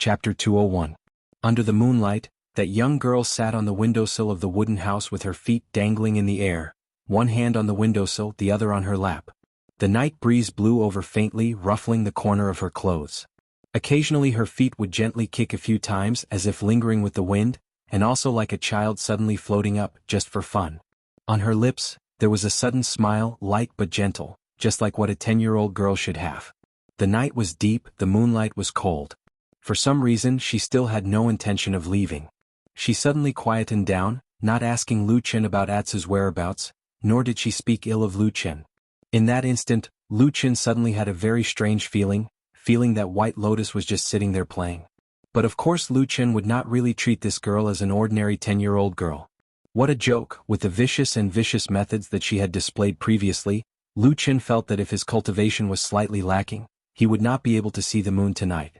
Chapter 201. Under the moonlight, that young girl sat on the windowsill of the wooden house with her feet dangling in the air, one hand on the windowsill, the other on her lap. The night breeze blew over faintly, ruffling the corner of her clothes. Occasionally her feet would gently kick a few times as if lingering with the wind, and also like a child suddenly floating up, just for fun. On her lips, there was a sudden smile, light but gentle, just like what a 10-year-old girl should have. The night was deep, the moonlight was cold. For some reason she still had no intention of leaving. She suddenly quietened down, not asking Lu Chen about Atsu's whereabouts, nor did she speak ill of Lu Chen. In that instant, Lu Chen suddenly had a very strange feeling that White Lotus was just sitting there playing. But of course Lu Chen would not really treat this girl as an ordinary 10-year-old girl. What a joke! With the vicious methods that she had displayed previously, Lu Chen felt that if his cultivation was slightly lacking, he would not be able to see the moon tonight.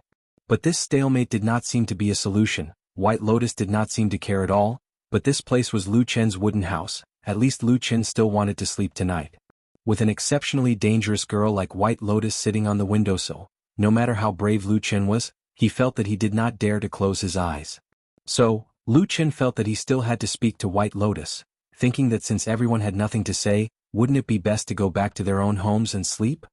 But this stalemate did not seem to be a solution. White Lotus did not seem to care at all, but this place was Lu Chen's wooden house. At least Lu Chen still wanted to sleep tonight. With an exceptionally dangerous girl like White Lotus sitting on the windowsill, no matter how brave Lu Chen was, he felt that he did not dare to close his eyes. So, Lu Chen felt that he still had to speak to White Lotus, thinking that since everyone had nothing to say, wouldn't it be best to go back to their own homes and sleep?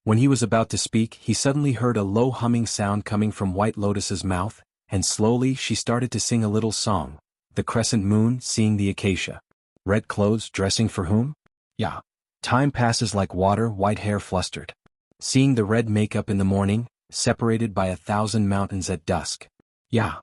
When he was about to speak, he suddenly heard a low humming sound coming from White Lotus's mouth, and slowly she started to sing a little song. The crescent moon, seeing the acacia. Red clothes, dressing for whom? Yeah. Time passes like water, white hair flustered. Seeing the red makeup in the morning, separated by 1,000 mountains at dusk. Yeah.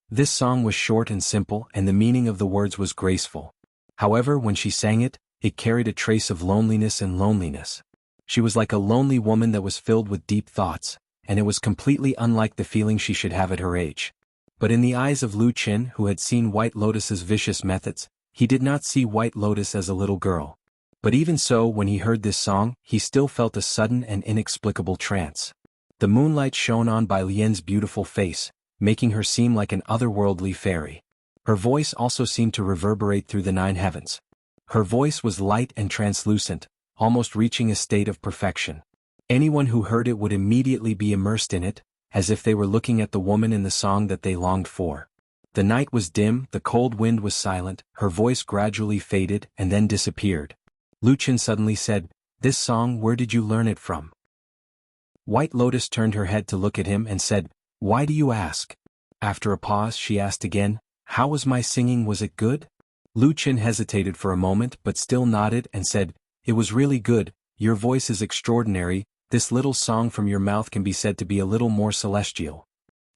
This song was short and simple, and the meaning of the words was graceful. However, when she sang it, it carried a trace of loneliness and loneliness. She was like a lonely woman that was filled with deep thoughts, and it was completely unlike the feeling she should have at her age. But in the eyes of Lu Chen, who had seen White Lotus's vicious methods, he did not see White Lotus as a little girl. But even so, when he heard this song, he still felt a sudden and inexplicable trance. The moonlight shone on Bai Lian's beautiful face, making her seem like an otherworldly fairy. Her voice also seemed to reverberate through the 9 heavens. Her voice was light and translucent, almost reaching a state of perfection. Anyone who heard it would immediately be immersed in it, as if they were looking at the woman in the song that they longed for. The night was dim, the cold wind was silent, her voice gradually faded and then disappeared. Lu Chen suddenly said, "This song, where did you learn it from?" White Lotus turned her head to look at him and said, "Why do you ask?" After a pause she asked again, "How was my singing, was it good?" Lu Chen hesitated for a moment but still nodded and said, "It was really good, your voice is extraordinary, this little song from your mouth can be said to be a little more celestial."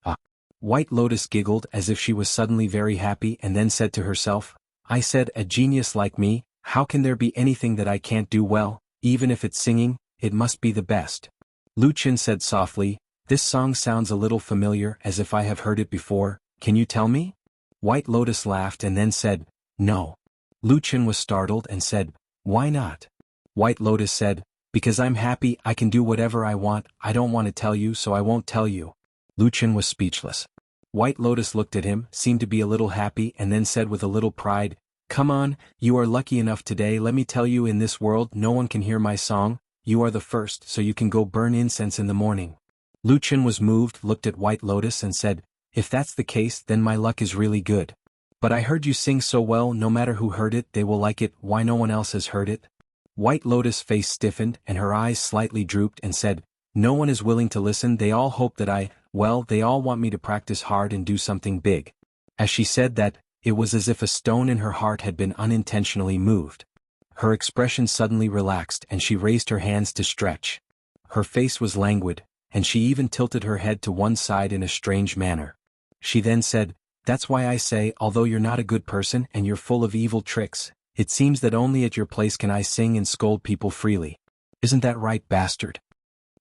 Ah! White Lotus giggled as if she was suddenly very happy and then said to herself, "I said, a genius like me, how can there be anything that I can't do well, even if it's singing, it must be the best." Lu Chen said softly, "This song sounds a little familiar, as if I have heard it before, can you tell me?" White Lotus laughed and then said, "No." Lu Chen was startled and said, "Why not?" White Lotus said, "Because I'm happy, I can do whatever I want, I don't want to tell you so I won't tell you." Lu Chen was speechless. White Lotus looked at him, seemed to be a little happy and then said with a little pride, "Come on, you are lucky enough today, let me tell you, in this world no one can hear my song, you are the first, so you can go burn incense in the morning." Lu Chen was moved, looked at White Lotus and said, "If that's the case, then my luck is really good. But I heard you sing so well, no matter who heard it they will like it, why no one else has heard it?" White Lotus' face stiffened and her eyes slightly drooped and said, "No one is willing to listen, they all hope that they all want me to practice hard and do something big." As she said that, it was as if a stone in her heart had been unintentionally moved. Her expression suddenly relaxed and she raised her hands to stretch. Her face was languid, and she even tilted her head to one side in a strange manner. She then said, "That's why I say, although you're not a good person and you're full of evil tricks, it seems that only at your place can I sing and scold people freely. Isn't that right, bastard?"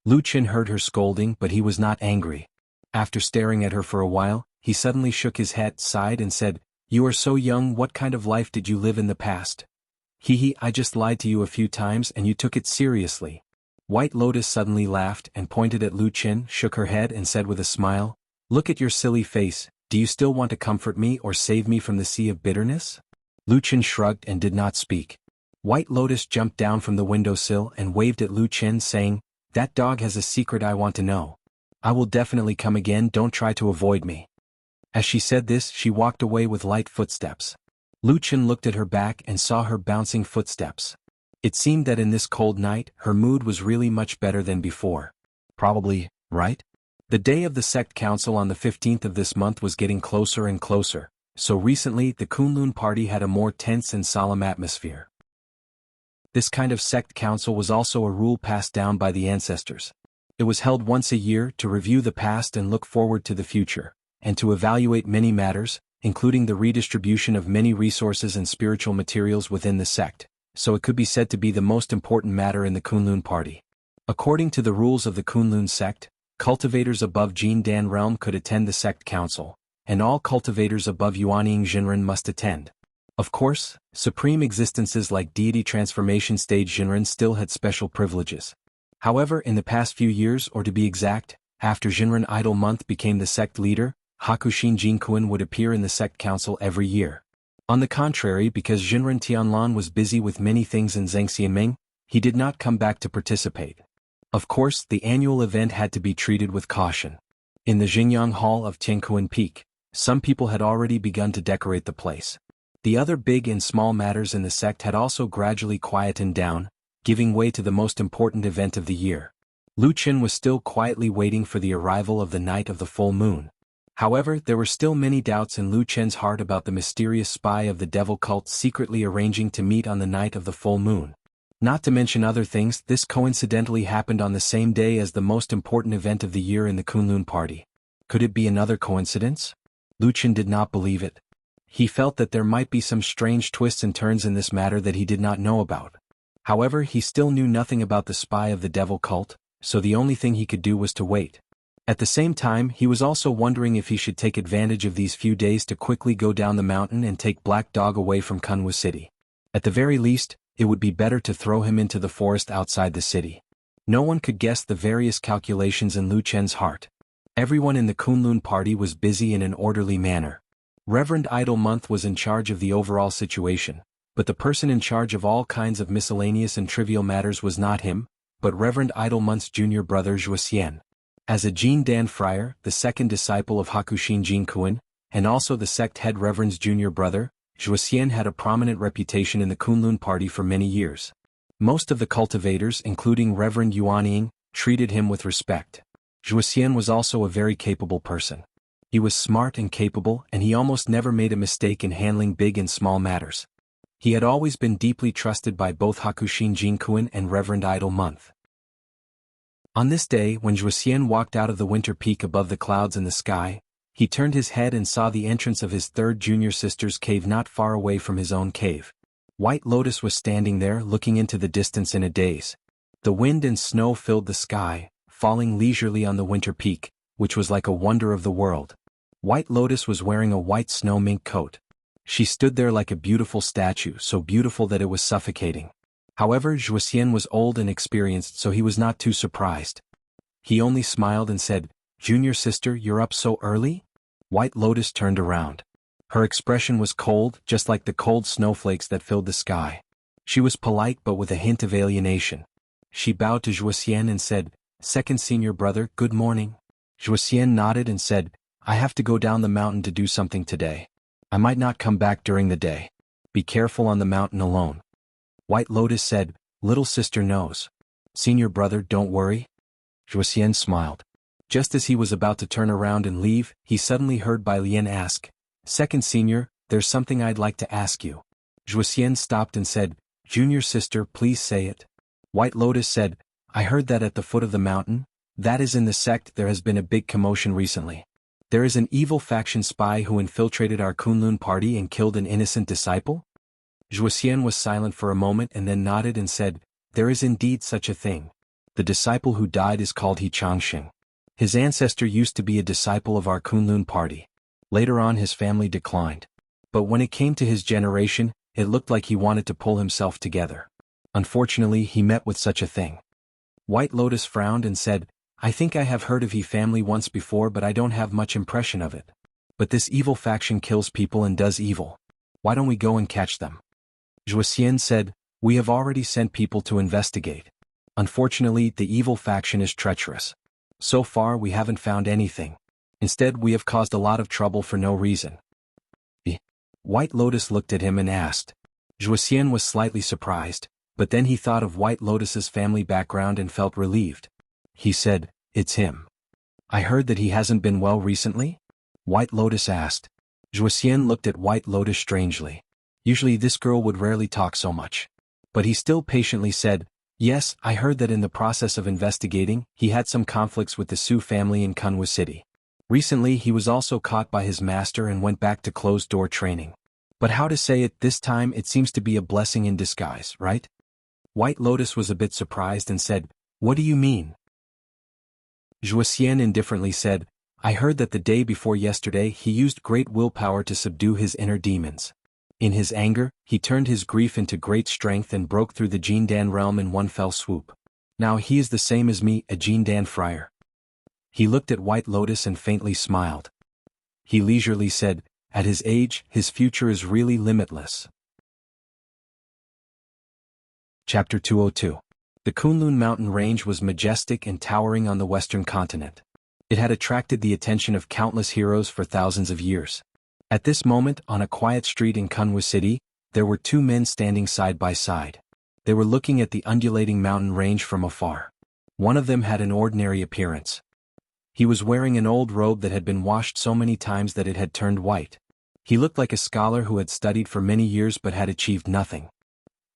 Lu Chen heard her scolding but he was not angry. After staring at her for a while, he suddenly shook his head, sighed and said, "You are so young, what kind of life did you live in the past? Hee, I just lied to you a few times and you took it seriously." White Lotus suddenly laughed and pointed at Lu Chen, shook her head and said with a smile, "Look at your silly face, do you still want to comfort me or save me from the sea of bitterness?" Lu Chen shrugged and did not speak. White Lotus jumped down from the windowsill and waved at Lu Chen saying, "That dog has a secret I want to know." I will definitely come again, don't try to avoid me. As she said this, she walked away with light footsteps. Lu Chen looked at her back and saw her bouncing footsteps. It seemed that in this cold night, her mood was really much better than before. Probably, right? The day of the sect council on the 15th of this month was getting closer and closer, so recently the Kunlun party had a more tense and solemn atmosphere. This kind of sect council was also a rule passed down by the ancestors. It was held once a year to review the past and look forward to the future, and to evaluate many matters, including the redistribution of many resources and spiritual materials within the sect, so it could be said to be the most important matter in the Kunlun party. According to the rules of the Kunlun sect, cultivators above Jin Dan realm could attend the sect council, and all cultivators above Yuanying Jinren must attend. Of course, supreme existences like deity transformation stage Jinren still had special privileges. However, in the past few years, or to be exact, after Jinren Idol Month became the sect leader, Hakushin Jinkuin would appear in the sect council every year. On the contrary, because Jinren Tianlan was busy with many things in Zhengxianming, he did not come back to participate. Of course, the annual event had to be treated with caution. In the Xingyang Hall of Tiankuan Peak, some people had already begun to decorate the place. The other big and small matters in the sect had also gradually quietened down, giving way to the most important event of the year. Lu Chen was still quietly waiting for the arrival of the night of the full moon. However, there were still many doubts in Lu Chen's heart about the mysterious spy of the devil cult secretly arranging to meet on the night of the full moon. Not to mention other things, this coincidentally happened on the same day as the most important event of the year in the Kunlun party. Could it be another coincidence? Lu Chen did not believe it. He felt that there might be some strange twists and turns in this matter that he did not know about. However, he still knew nothing about the spy of the devil cult, so the only thing he could do was to wait. At the same time, he was also wondering if he should take advantage of these few days to quickly go down the mountain and take Black Dog away from Kunwu City. At the very least, it would be better to throw him into the forest outside the city. No one could guess the various calculations in Lu Chen's heart. Everyone in the Kunlun party was busy in an orderly manner. Reverend Idol Month was in charge of the overall situation, but the person in charge of all kinds of miscellaneous and trivial matters was not him, but Reverend Idol Month's junior brother Zhuoxian. As a Jin Dan friar, the second disciple of Hakushin Jinkuin, and also the sect head Reverend's junior brother, Zhuoxian had a prominent reputation in the Kunlun party for many years. Most of the cultivators, including Reverend Yuanying, treated him with respect. Zhuoxian was also a very capable person. He was smart and capable, and he almost never made a mistake in handling big and small matters. He had always been deeply trusted by both Hakushin Jinkuin and Reverend Idol Month. On this day, when Zhuoxian walked out of the winter peak above the clouds in the sky, he turned his head and saw the entrance of his third junior sister's cave not far away from his own cave. White Lotus was standing there looking into the distance in a daze. The wind and snow filled the sky, falling leisurely on the winter peak, which was like a wonder of the world. White Lotus was wearing a white snow mink coat. She stood there like a beautiful statue, so beautiful that it was suffocating. However, Zhuoxian was old and experienced, so he was not too surprised. He only smiled and said, "Junior sister, you're up so early?" White Lotus turned around. Her expression was cold, just like the cold snowflakes that filled the sky. She was polite but with a hint of alienation. She bowed to Zhuoxian and said, "Second senior brother, good morning." Zhuoxian nodded and said, "I have to go down the mountain to do something today. I might not come back during the day. Be careful on the mountain alone." White Lotus said, "Little sister knows. Senior brother, don't worry." Zhuoxian smiled. Just as he was about to turn around and leave, he suddenly heard Bai Lian ask, "Second senior, there's something I'd like to ask you." Zhuoxian stopped and said, "Junior sister, please say it." White Lotus said, "I heard that at the foot of the mountain, that is in the sect, there has been a big commotion recently. There is an evil faction spy who infiltrated our Kunlun party and killed an innocent disciple?" Zhuoxian was silent for a moment and then nodded and said, "There is indeed such a thing. The disciple who died is called He Changxing. His ancestor used to be a disciple of our Kunlun party. Later on his family declined. But when it came to his generation, it looked like he wanted to pull himself together. Unfortunately, he met with such a thing." White Lotus frowned and said, "I think I have heard of He family once before, but I don't have much impression of it. But this evil faction kills people and does evil. Why don't we go and catch them?" Zhuoxian said, "We have already sent people to investigate. Unfortunately, the evil faction is treacherous. So far we haven't found anything. Instead we have caused a lot of trouble for no reason. White Lotus looked at him and asked. Zhuxian was slightly surprised, but then he thought of White Lotus's family background and felt relieved. He said, "It's him. I heard that he hasn't been well recently?" White Lotus asked. Zhuxian looked at White Lotus strangely. Usually this girl would rarely talk so much. But he still patiently said, "Yes, I heard that in the process of investigating, he had some conflicts with the Su family in Kunwu City. Recently he was also caught by his master and went back to closed-door training. But how to say it, this time it seems to be a blessing in disguise, right?" White Lotus was a bit surprised and said, "What do you mean?" Zhuxian indifferently said, "I heard that the day before yesterday he used great willpower to subdue his inner demons. In his anger, he turned his grief into great strength and broke through the Jindan realm in one fell swoop. Now he is the same as me, a Jindan friar." He looked at White Lotus and faintly smiled. He leisurely said, "At his age, his future is really limitless." Chapter 202. The Kunlun mountain range was majestic and towering on the western continent. It had attracted the attention of countless heroes for thousands of years. At this moment, on a quiet street in Kunwu City, there were two men standing side by side. They were looking at the undulating mountain range from afar. One of them had an ordinary appearance. He was wearing an old robe that had been washed so many times that it had turned white. He looked like a scholar who had studied for many years but had achieved nothing.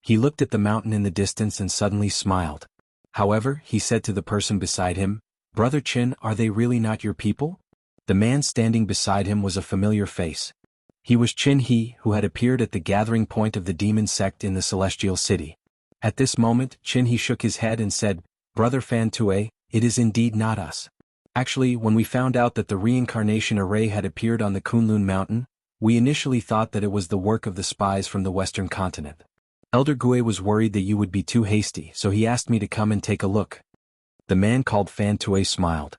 He looked at the mountain in the distance and suddenly smiled. However, he said to the person beside him, "Brother Qin, are they really not your people?" The man standing beside him was a familiar face. He was Qin He, who had appeared at the gathering point of the demon sect in the Celestial City. At this moment, Qin He shook his head and said, "Brother Fan Tue, it is indeed not us. Actually, when we found out that the reincarnation array had appeared on the Kunlun mountain, we initially thought that it was the work of the spies from the western continent. Elder Gue was worried that you would be too hasty, so he asked me to come and take a look." The man called Fan Tue smiled.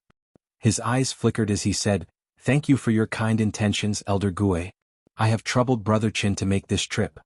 His eyes flickered as he said, "Thank you for your kind intentions, Elder Gue. I have troubled Brother Qin to make this trip."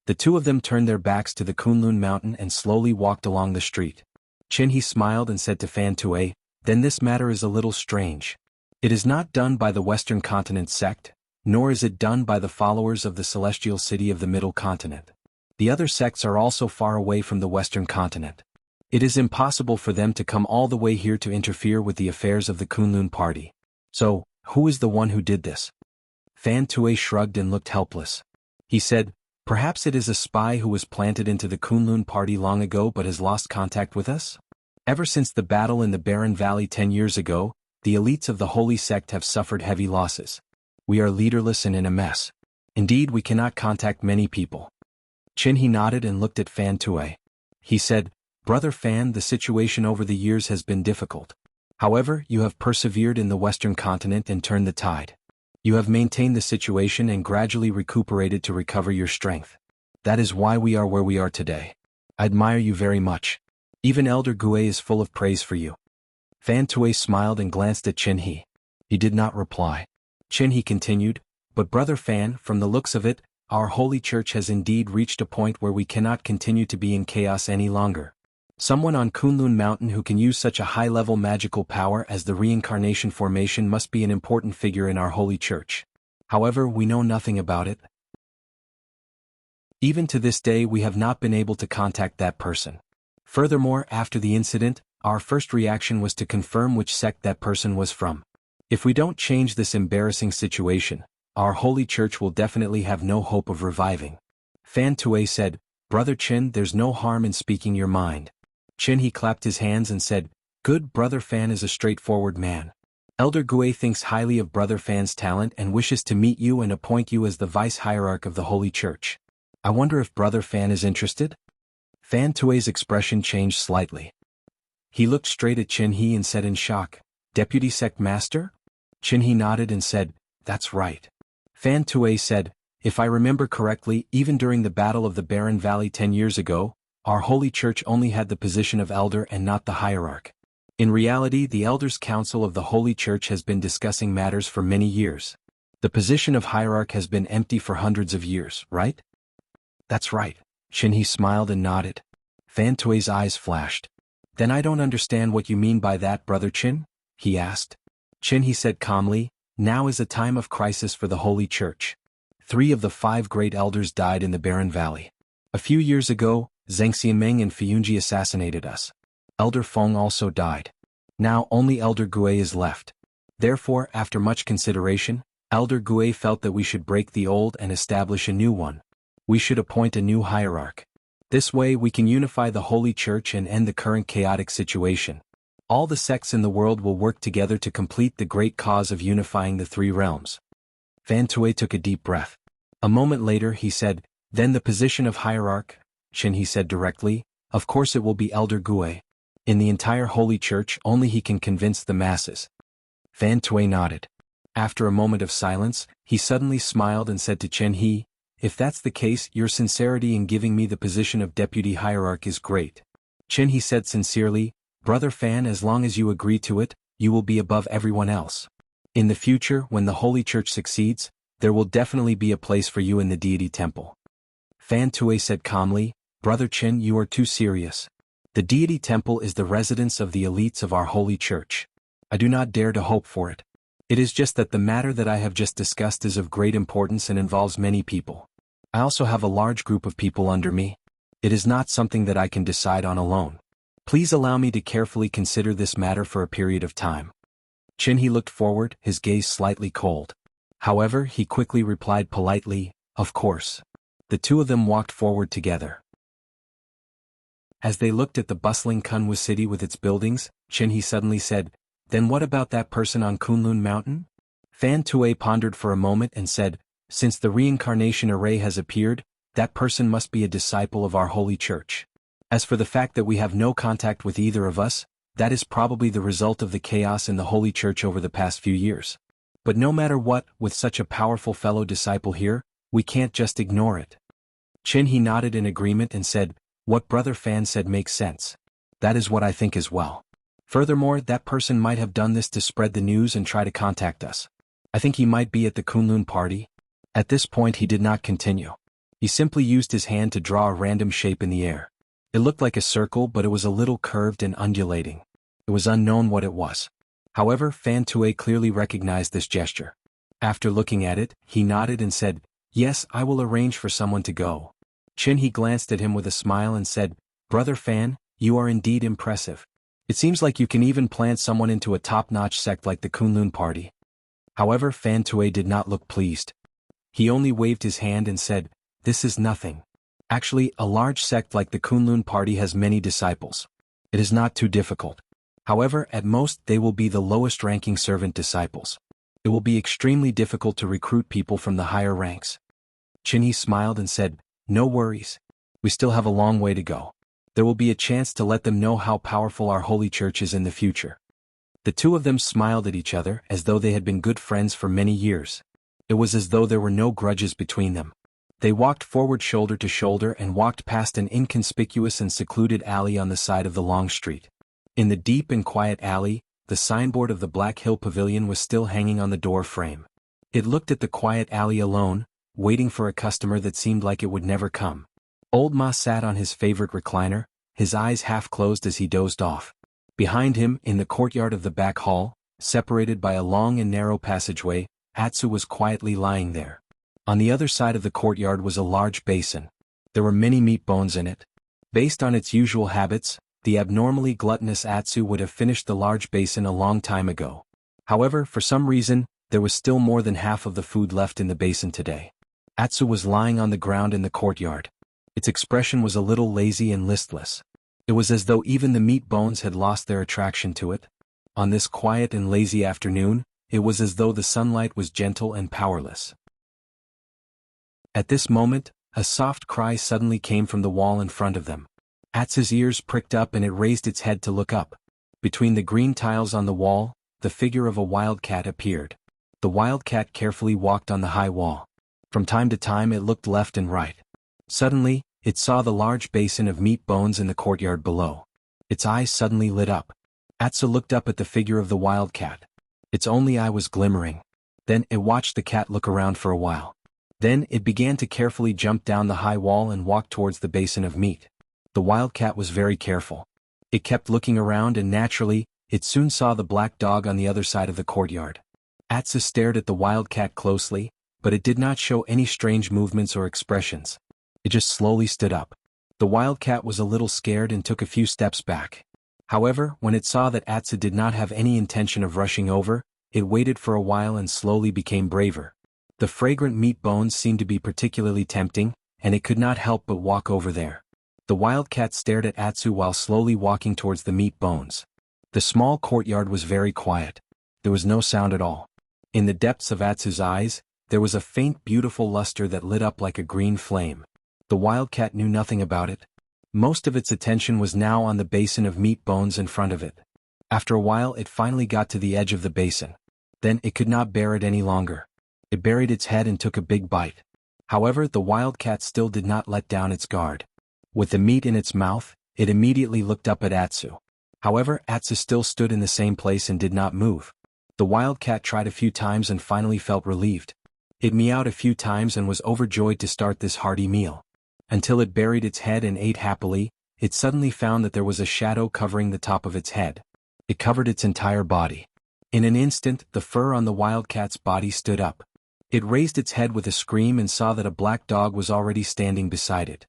The two of them turned their backs to the Kunlun mountain and slowly walked along the street. Qin He smiled and said to Fan Tue, "Then this matter is a little strange. It is not done by the Western Continent sect, nor is it done by the followers of the Celestial City of the Middle Continent. The other sects are also far away from the Western Continent. It is impossible for them to come all the way here to interfere with the affairs of the Kunlun party. So, who is the one who did this?" Fan Tue shrugged and looked helpless. He said, "Perhaps it is a spy who was planted into the Kunlun party long ago but has lost contact with us? Ever since the battle in the Barren Valley 10 years ago, the elites of the Holy Sect have suffered heavy losses. We are leaderless and in a mess. Indeed, we cannot contact many people." Qin He nodded and looked at Fan Tue. He said, "Brother Fan, the situation over the years has been difficult. However, you have persevered in the Western Continent and turned the tide. You have maintained the situation and gradually recuperated to recover your strength. That is why we are where we are today. I admire you very much. Even Elder Gue is full of praise for you." Fan Tue smiled and glanced at Qin He. He did not reply. Qin He continued, "But Brother Fan, from the looks of it, our holy church has indeed reached a point where we cannot continue to be in chaos any longer. Someone on Kunlun Mountain who can use such a high-level magical power as the reincarnation formation must be an important figure in our holy church. However, we know nothing about it. Even to this day we have not been able to contact that person. Furthermore, after the incident, our first reaction was to confirm which sect that person was from. If we don't change this embarrassing situation, our holy church will definitely have no hope of reviving." Fan Tue said, "Brother Qin, there's no harm in speaking your mind." Qin He clapped his hands and said, "Good, Brother Fan is a straightforward man. Elder Gue thinks highly of Brother Fan's talent and wishes to meet you and appoint you as the vice-hierarch of the holy church. I wonder if Brother Fan is interested?" Fan Tue's expression changed slightly. He looked straight at Qin He and said in shock, "Deputy Sect Master?" Qin He nodded and said, "That's right." Fan Tue said, "If I remember correctly, even during the Battle of the Barren Valley 10 years ago, our holy church only had the position of elder and not the hierarch. In reality, the Elders' Council of the Holy Church has been discussing matters for many years. The position of hierarch has been empty for hundreds of years, right?" "That's right." Qin He smiled and nodded. Fan Tue's eyes flashed. "Then I don't understand what you mean by that, Brother Qin. he asked. Qin, he said calmly, now is a time of crisis for the Holy Church. 3 of the 5 great elders died in the barren valley. A few years ago, Zheng Xianmeng and Fiyunji assassinated us. Elder Feng also died. Now only Elder Gui is left. Therefore, after much consideration, Elder Gui felt that we should break the old and establish a new one. We should appoint a new hierarch. This way we can unify the Holy Church and end the current chaotic situation. All the sects in the world will work together to complete the great cause of unifying the 3 realms. Fan Tui took a deep breath. A moment later he said, then the position of hierarch, Qin, he said directly, of course it will be Elder Gui. In the entire Holy Church only he can convince the masses. Fan Tui nodded. After a moment of silence, he suddenly smiled and said to Chen He, if that's the case, your sincerity in giving me the position of deputy hierarch is great. Chen He said sincerely, Brother Fan, as long as you agree to it, you will be above everyone else. In the future, when the Holy Church succeeds, there will definitely be a place for you in the deity temple. Fan Tui said calmly, Brother Chen, you are too serious. The deity temple is the residence of the elites of our Holy Church. I do not dare to hope for it. It is just that the matter that I have just discussed is of great importance and involves many people. I also have a large group of people under me. It is not something that I can decide on alone. Please allow me to carefully consider this matter for a period of time. Qin He looked forward, his gaze slightly cold. However, he quickly replied politely, of course. The 2 of them walked forward together. As they looked at the bustling Kunwu city with its buildings, Qin He suddenly said, then what about that person on Kunlun Mountain? Fan Tui pondered for a moment and said, since the reincarnation array has appeared, that person must be a disciple of our Holy Church. As for the fact that we have no contact with either of us, that is probably the result of the chaos in the Holy Church over the past few years. But no matter what, with such a powerful fellow disciple here, we can't just ignore it. Qin He nodded in agreement and said, what Brother Fan said makes sense. That is what I think as well. Furthermore, that person might have done this to spread the news and try to contact us. I think he might be at the Kunlun party. At this point he did not continue. He simply used his hand to draw a random shape in the air. It looked like a circle, but it was a little curved and undulating. It was unknown what it was. However, Fan Tui clearly recognized this gesture. After looking at it, he nodded and said, yes, I will arrange for someone to go. Qin He glanced at him with a smile and said, Brother Fan, you are indeed impressive. It seems like you can even plant someone into a top-notch sect like the Kunlun party. However, Fan Tui did not look pleased. He only waved his hand and said, this is nothing. Actually, a large sect like the Kunlun party has many disciples. It is not too difficult. However, at most they will be the lowest-ranking servant disciples. It will be extremely difficult to recruit people from the higher ranks. Qin He smiled and said, no worries. We still have a long way to go. There will be a chance to let them know how powerful our Holy Church is in the future. The 2 of them smiled at each other as though they had been good friends for many years. It was as though there were no grudges between them. They walked forward shoulder to shoulder and walked past an inconspicuous and secluded alley on the side of the long street. In the deep and quiet alley, the signboard of the Black Hill Pavilion was still hanging on the door frame. It looked at the quiet alley alone, waiting for a customer that seemed like it would never come. Old Ma sat on his favorite recliner, his eyes half closed as he dozed off. Behind him, in the courtyard of the back hall, separated by a long and narrow passageway, Atsu was quietly lying there. On the other side of the courtyard was a large basin. There were many meat bones in it. Based on its usual habits, the abnormally gluttonous Atsu would have finished the large basin a long time ago. However, for some reason, there was still more than half of the food left in the basin today. Atsu was lying on the ground in the courtyard. Its expression was a little lazy and listless. It was as though even the meat bones had lost their attraction to it. On this quiet and lazy afternoon, it was as though the sunlight was gentle and powerless. At this moment, a soft cry suddenly came from the wall in front of them. Atsu's ears pricked up and it raised its head to look up. Between the green tiles on the wall, the figure of a wildcat appeared. The wildcat carefully walked on the high wall. From time to time it looked left and right. Suddenly, it saw the large basin of meat bones in the courtyard below. Its eyes suddenly lit up. Atsu looked up at the figure of the wildcat. Its only eye was glimmering. Then it watched the cat look around for a while. Then it began to carefully jump down the high wall and walk towards the basin of meat. The wildcat was very careful. It kept looking around and naturally, it soon saw the black dog on the other side of the courtyard. Atsu stared at the wildcat closely, but it did not show any strange movements or expressions. It just slowly stood up. The wildcat was a little scared and took a few steps back. However, when it saw that Atsu did not have any intention of rushing over, it waited for a while and slowly became braver. The fragrant meat bones seemed to be particularly tempting, and it could not help but walk over there. The wildcat stared at Atsu while slowly walking towards the meat bones. The small courtyard was very quiet. There was no sound at all. In the depths of Atsu's eyes, there was a faint beautiful luster that lit up like a green flame. The wildcat knew nothing about it. Most of its attention was now on the basin of meat bones in front of it. After a while it finally got to the edge of the basin. Then it could not bear it any longer. It buried its head and took a big bite. However, the wildcat still did not let down its guard. With the meat in its mouth, it immediately looked up at Atsu. However, Atsu still stood in the same place and did not move. The wildcat tried a few times and finally felt relieved. It meowed a few times and was overjoyed to start this hearty meal. Until it buried its head and ate happily, it suddenly found that there was a shadow covering the top of its head. It covered its entire body. In an instant, the fur on the wildcat's body stood up. It raised its head with a scream and saw that a black dog was already standing beside it.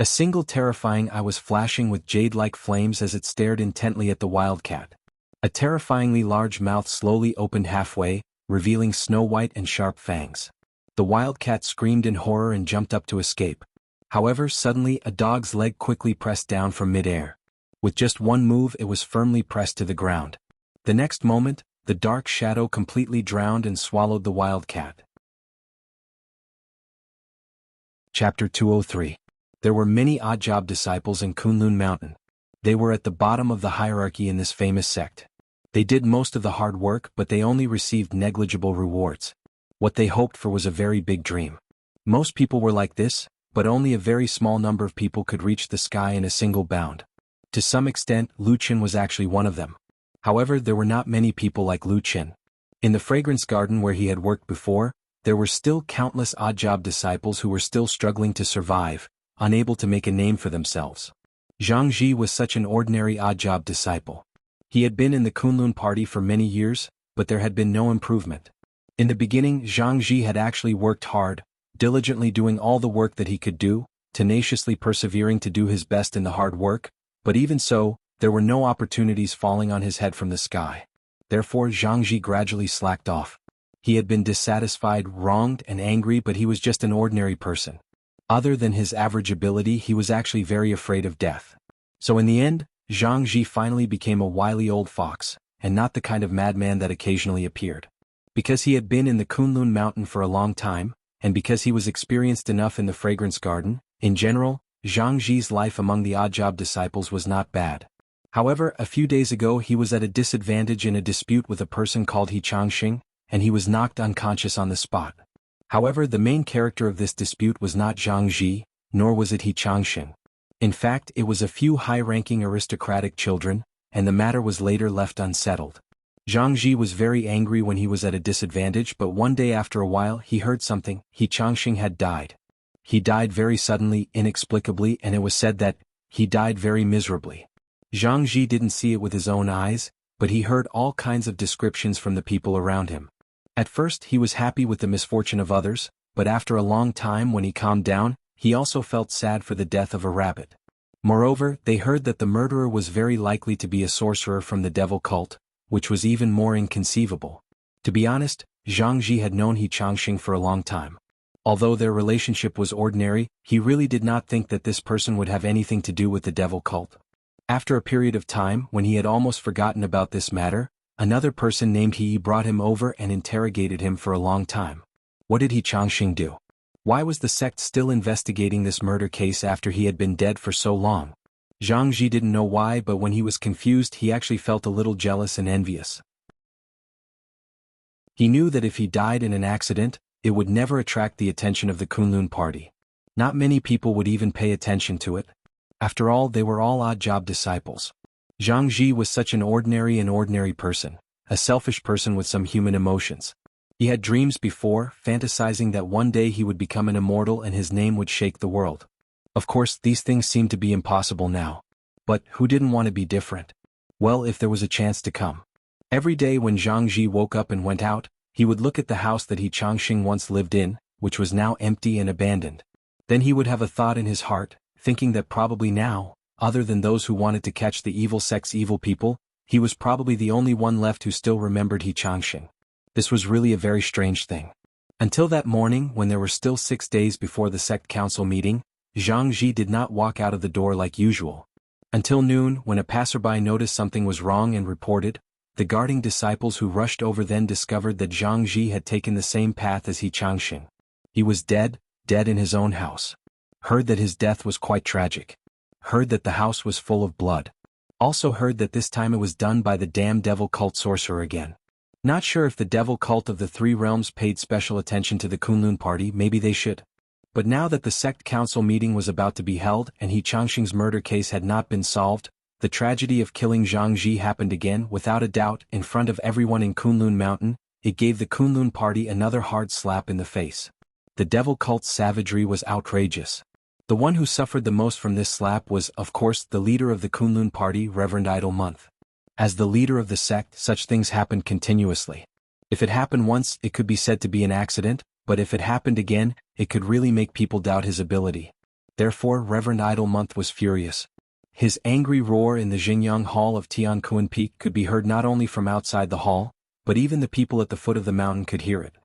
A single terrifying eye was flashing with jade-like flames as it stared intently at the wildcat. A terrifyingly large mouth slowly opened halfway, revealing snow-white and sharp fangs. The wildcat screamed in horror and jumped up to escape. However, suddenly a dog's leg quickly pressed down from mid-air. With just one move it was firmly pressed to the ground. The next moment, the dark shadow completely drowned and swallowed the wildcat. Chapter 203. There were many odd-job disciples in Kunlun Mountain. They were at the bottom of the hierarchy in this famous sect. They did most of the hard work, but they only received negligible rewards. What they hoped for was a very big dream. Most people were like this, but only a very small number of people could reach the sky in a single bound. To some extent, Lu Qin was actually one of them. However, there were not many people like Lu Qin. In the fragrance garden where he had worked before, there were still countless odd-job disciples who were still struggling to survive, unable to make a name for themselves. Jianghu was such an ordinary odd-job disciple. He had been in the Kunlun party for many years, but there had been no improvement. In the beginning, Jianghu had actually worked hard, diligently doing all the work that he could do, tenaciously persevering to do his best in the hard work, but even so, there were no opportunities falling on his head from the sky. Therefore Jianghu gradually slacked off. He had been dissatisfied, wronged, and angry, but he was just an ordinary person. Other than his average ability, he was actually very afraid of death. So in the end, Jianghu finally became a wily old fox, and not the kind of madman that occasionally appeared. Because he had been in the Kunlun Mountain for a long time, and because he was experienced enough in the fragrance garden, in general, Jianghu's life among the odd-job disciples was not bad. However, a few days ago he was at a disadvantage in a dispute with a person called He Changxing, and he was knocked unconscious on the spot. However, the main character of this dispute was not Jianghu, nor was it He Changxing. In fact, it was a few high-ranking aristocratic children, and the matter was later left unsettled. Jianghu was very angry when he was at a disadvantage, but one day after a while he heard something. He Changxing had died. He died very suddenly, inexplicably, and it was said that he died very miserably. Jianghu didn't see it with his own eyes, but he heard all kinds of descriptions from the people around him. At first he was happy with the misfortune of others, but after a long time when he calmed down, he also felt sad for the death of a rabbit. Moreover, they heard that the murderer was very likely to be a sorcerer from the devil cult, which was even more inconceivable. To be honest, Jianghu had known He Changxing for a long time. Although their relationship was ordinary, he really did not think that this person would have anything to do with the devil cult. After a period of time, when he had almost forgotten about this matter, another person named He brought him over and interrogated him for a long time. What did He Changxing do? Why was the sect still investigating this murder case after he had been dead for so long? Jianghu didn't know why, but when he was confused he actually felt a little jealous and envious. He knew that if he died in an accident, it would never attract the attention of the Kunlun party. Not many people would even pay attention to it. After all, they were all odd-job disciples. Jianghu was such an ordinary person, a selfish person with some human emotions. He had dreams before, fantasizing that one day he would become an immortal and his name would shake the world. Of course, these things seemed to be impossible now. But who didn't want to be different? Well, if there was a chance to come. Every day when Jianghu woke up and went out, he would look at the house that he Changxing once lived in, which was now empty and abandoned. Then he would have a thought in his heart, thinking that probably now, other than those who wanted to catch the evil sect's evil people, he was probably the only one left who still remembered he Changxing. This was really a very strange thing. Until that morning when there were still 6 days before the sect council meeting, Jianghu did not walk out of the door like usual. Until noon, when a passerby noticed something was wrong and reported, the guarding disciples who rushed over then discovered that Jianghu had taken the same path as he Changxing. He was dead in his own house. Heard that his death was quite tragic. Heard that the house was full of blood. Also heard that this time it was done by the damn devil cult sorcerer again. Not sure if the devil cult of the 3 realms paid special attention to the Kunlun party, maybe they should. But now that the sect council meeting was about to be held and he Changxing's murder case had not been solved, the tragedy of killing Jianghu happened again without a doubt in front of everyone in Kunlun Mountain. It gave the Kunlun party another hard slap in the face. The devil cult's savagery was outrageous. The one who suffered the most from this slap was, of course, the leader of the Kunlun party, Reverend Idle Month. As the leader of the sect, such things happened continuously. If it happened once, it could be said to be an accident, but if it happened again, it could really make people doubt his ability. Therefore, Reverend Idle Month was furious. His angry roar in the Xingyang Hall of Tiankuan Peak could be heard not only from outside the hall, but even the people at the foot of the mountain could hear it.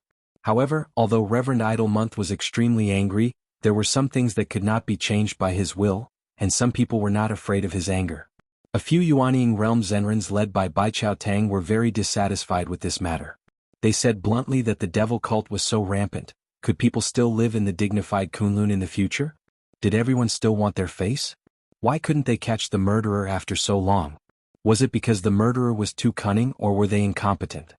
However, although Reverend Idle Month was extremely angry, there were some things that could not be changed by his will, and some people were not afraid of his anger. A few Yuanying realm Zenrins led by Bai Chao Tang were very dissatisfied with this matter. They said bluntly that the devil cult was so rampant. Could people still live in the dignified Kunlun in the future? Did everyone still want their face? Why couldn't they catch the murderer after so long? Was it because the murderer was too cunning, or were they incompetent?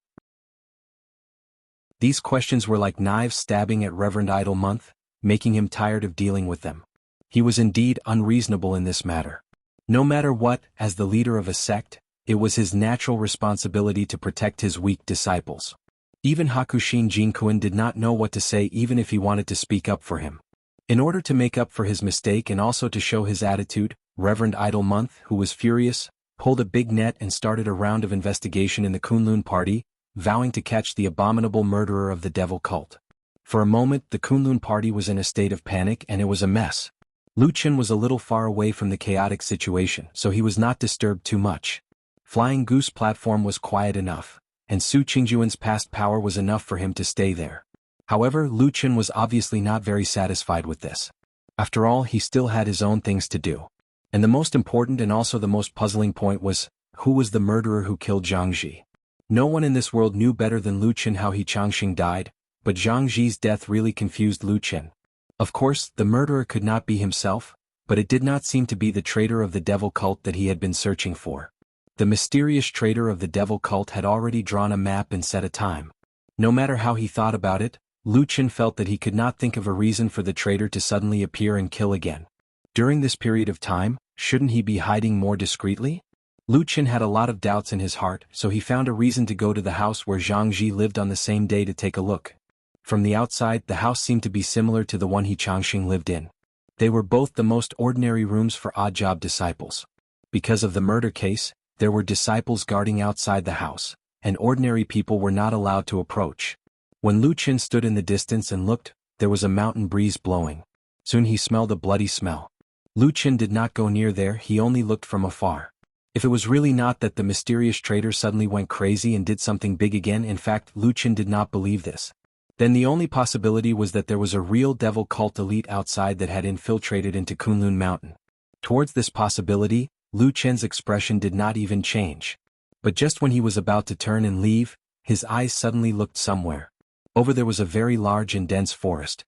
These questions were like knives stabbing at Reverend Idle Month, making him tired of dealing with them. He was indeed unreasonable in this matter. No matter what, as the leader of a sect, it was his natural responsibility to protect his weak disciples. Even Hakushin Jinkuan did not know what to say even if he wanted to speak up for him. In order to make up for his mistake and also to show his attitude, Reverend Idle Month, who was furious, pulled a big net and started a round of investigation in the Kunlun party, vowing to catch the abominable murderer of the devil cult. For a moment the Kunlun party was in a state of panic and it was a mess. Lu Chen was a little far away from the chaotic situation, so he was not disturbed too much. Flying Goose platform was quiet enough, and Su Qingjuan's past power was enough for him to stay there. However, Lu Chen was obviously not very satisfied with this. After all, he still had his own things to do. And the most important and also the most puzzling point was, who was the murderer who killed Jianghu? No one in this world knew better than Lu Chen how he Changxing died, but Jianghu's death really confused Lu Chen. Of course, the murderer could not be himself, but it did not seem to be the traitor of the devil cult that he had been searching for. The mysterious traitor of the devil cult had already drawn a map and set a time. No matter how he thought about it, Lu Chen felt that he could not think of a reason for the traitor to suddenly appear and kill again. During this period of time, shouldn't he be hiding more discreetly? Lu Chen had a lot of doubts in his heart, so he found a reason to go to the house where Jianghu lived on the same day to take a look. From the outside, the house seemed to be similar to the one he Changxing lived in. They were both the most ordinary rooms for odd-job disciples. Because of the murder case, there were disciples guarding outside the house, and ordinary people were not allowed to approach. When Lu Chen stood in the distance and looked, there was a mountain breeze blowing. Soon he smelled a bloody smell. Lu Chen did not go near there, he only looked from afar. If it was really not that the mysterious traitor suddenly went crazy and did something big again, in fact, Lu Chen did not believe this. Then the only possibility was that there was a real devil cult elite outside that had infiltrated into Kunlun Mountain. Towards this possibility, Lu Chen's expression did not even change. But just when he was about to turn and leave, his eyes suddenly looked somewhere. Over there was a very large and dense forest.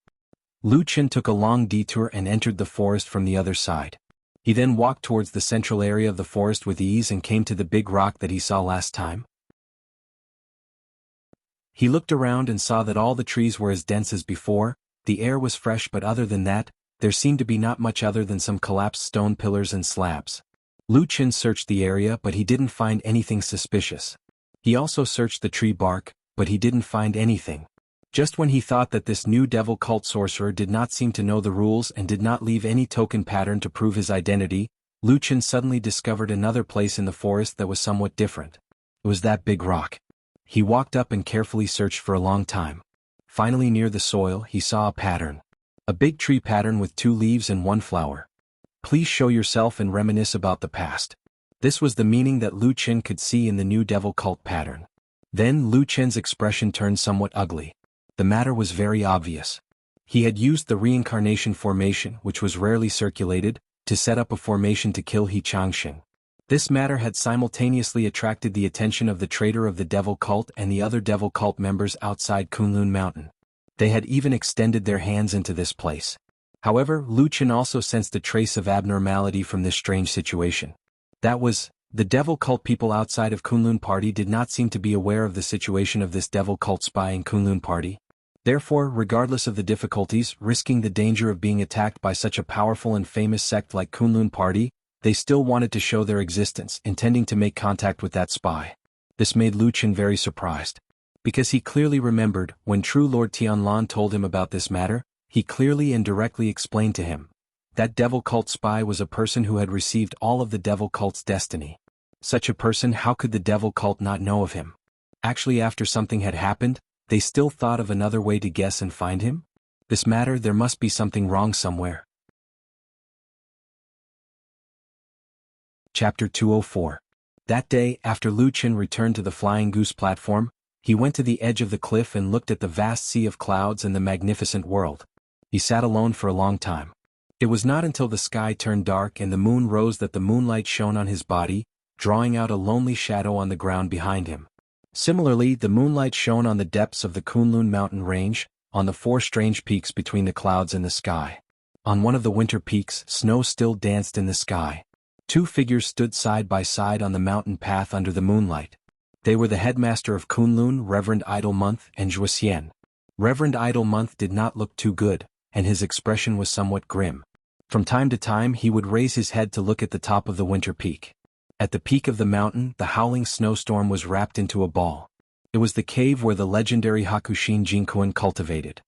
Lu Chen took a long detour and entered the forest from the other side. He then walked towards the central area of the forest with ease and came to the big rock that he saw last time. He looked around and saw that all the trees were as dense as before, the air was fresh, but other than that, there seemed to be not much other than some collapsed stone pillars and slabs. Lu Chen searched the area but he didn't find anything suspicious. He also searched the tree bark, but he didn't find anything. Just when he thought that this new devil cult sorcerer did not seem to know the rules and did not leave any token pattern to prove his identity, Lu Chen suddenly discovered another place in the forest that was somewhat different. It was that big rock. He walked up and carefully searched for a long time. Finally, near the soil, he saw a pattern. A big tree pattern with 2 leaves and 1 flower. Please show yourself and reminisce about the past. This was the meaning that Lu Chen could see in the new devil cult pattern. Then Lu Chen's expression turned somewhat ugly. The matter was very obvious. He had used the reincarnation formation, which was rarely circulated, to set up a formation to kill He Changxing. This matter had simultaneously attracted the attention of the traitor of the devil cult and the other devil cult members outside Kunlun Mountain. They had even extended their hands into this place. However, Lu Chen also sensed a trace of abnormality from this strange situation. That was, the devil cult people outside of Kunlun Party did not seem to be aware of the situation of this devil cult spy in Kunlun Party. Therefore, regardless of the difficulties, risking the danger of being attacked by such a powerful and famous sect like Kunlun Party, they still wanted to show their existence, intending to make contact with that spy. This made Lu Chen very surprised. Because he clearly remembered, when True Lord Tianlan told him about this matter, he clearly and directly explained to him. That devil cult spy was a person who had received all of the devil cult's destiny. Such a person, how could the devil cult not know of him? Actually, after something had happened, they still thought of another way to guess and find him? This matter, there must be something wrong somewhere. Chapter 204. That day, after Lu Chen returned to the Flying Goose platform, he went to the edge of the cliff and looked at the vast sea of clouds and the magnificent world. He sat alone for a long time. It was not until the sky turned dark and the moon rose that the moonlight shone on his body, drawing out a lonely shadow on the ground behind him. Similarly, the moonlight shone on the depths of the Kunlun mountain range, on the 4 strange peaks between the clouds and the sky. On one of the winter peaks, snow still danced in the sky. 2 figures stood side by side on the mountain path under the moonlight. They were the headmaster of Kunlun, Reverend Idle Month, and Zhuxian. Reverend Idle Month did not look too good, and his expression was somewhat grim. From time to time he would raise his head to look at the top of the winter peak. At the peak of the mountain, the howling snowstorm was wrapped into a ball. It was the cave where the legendary Hakushin Jinkuan cultivated.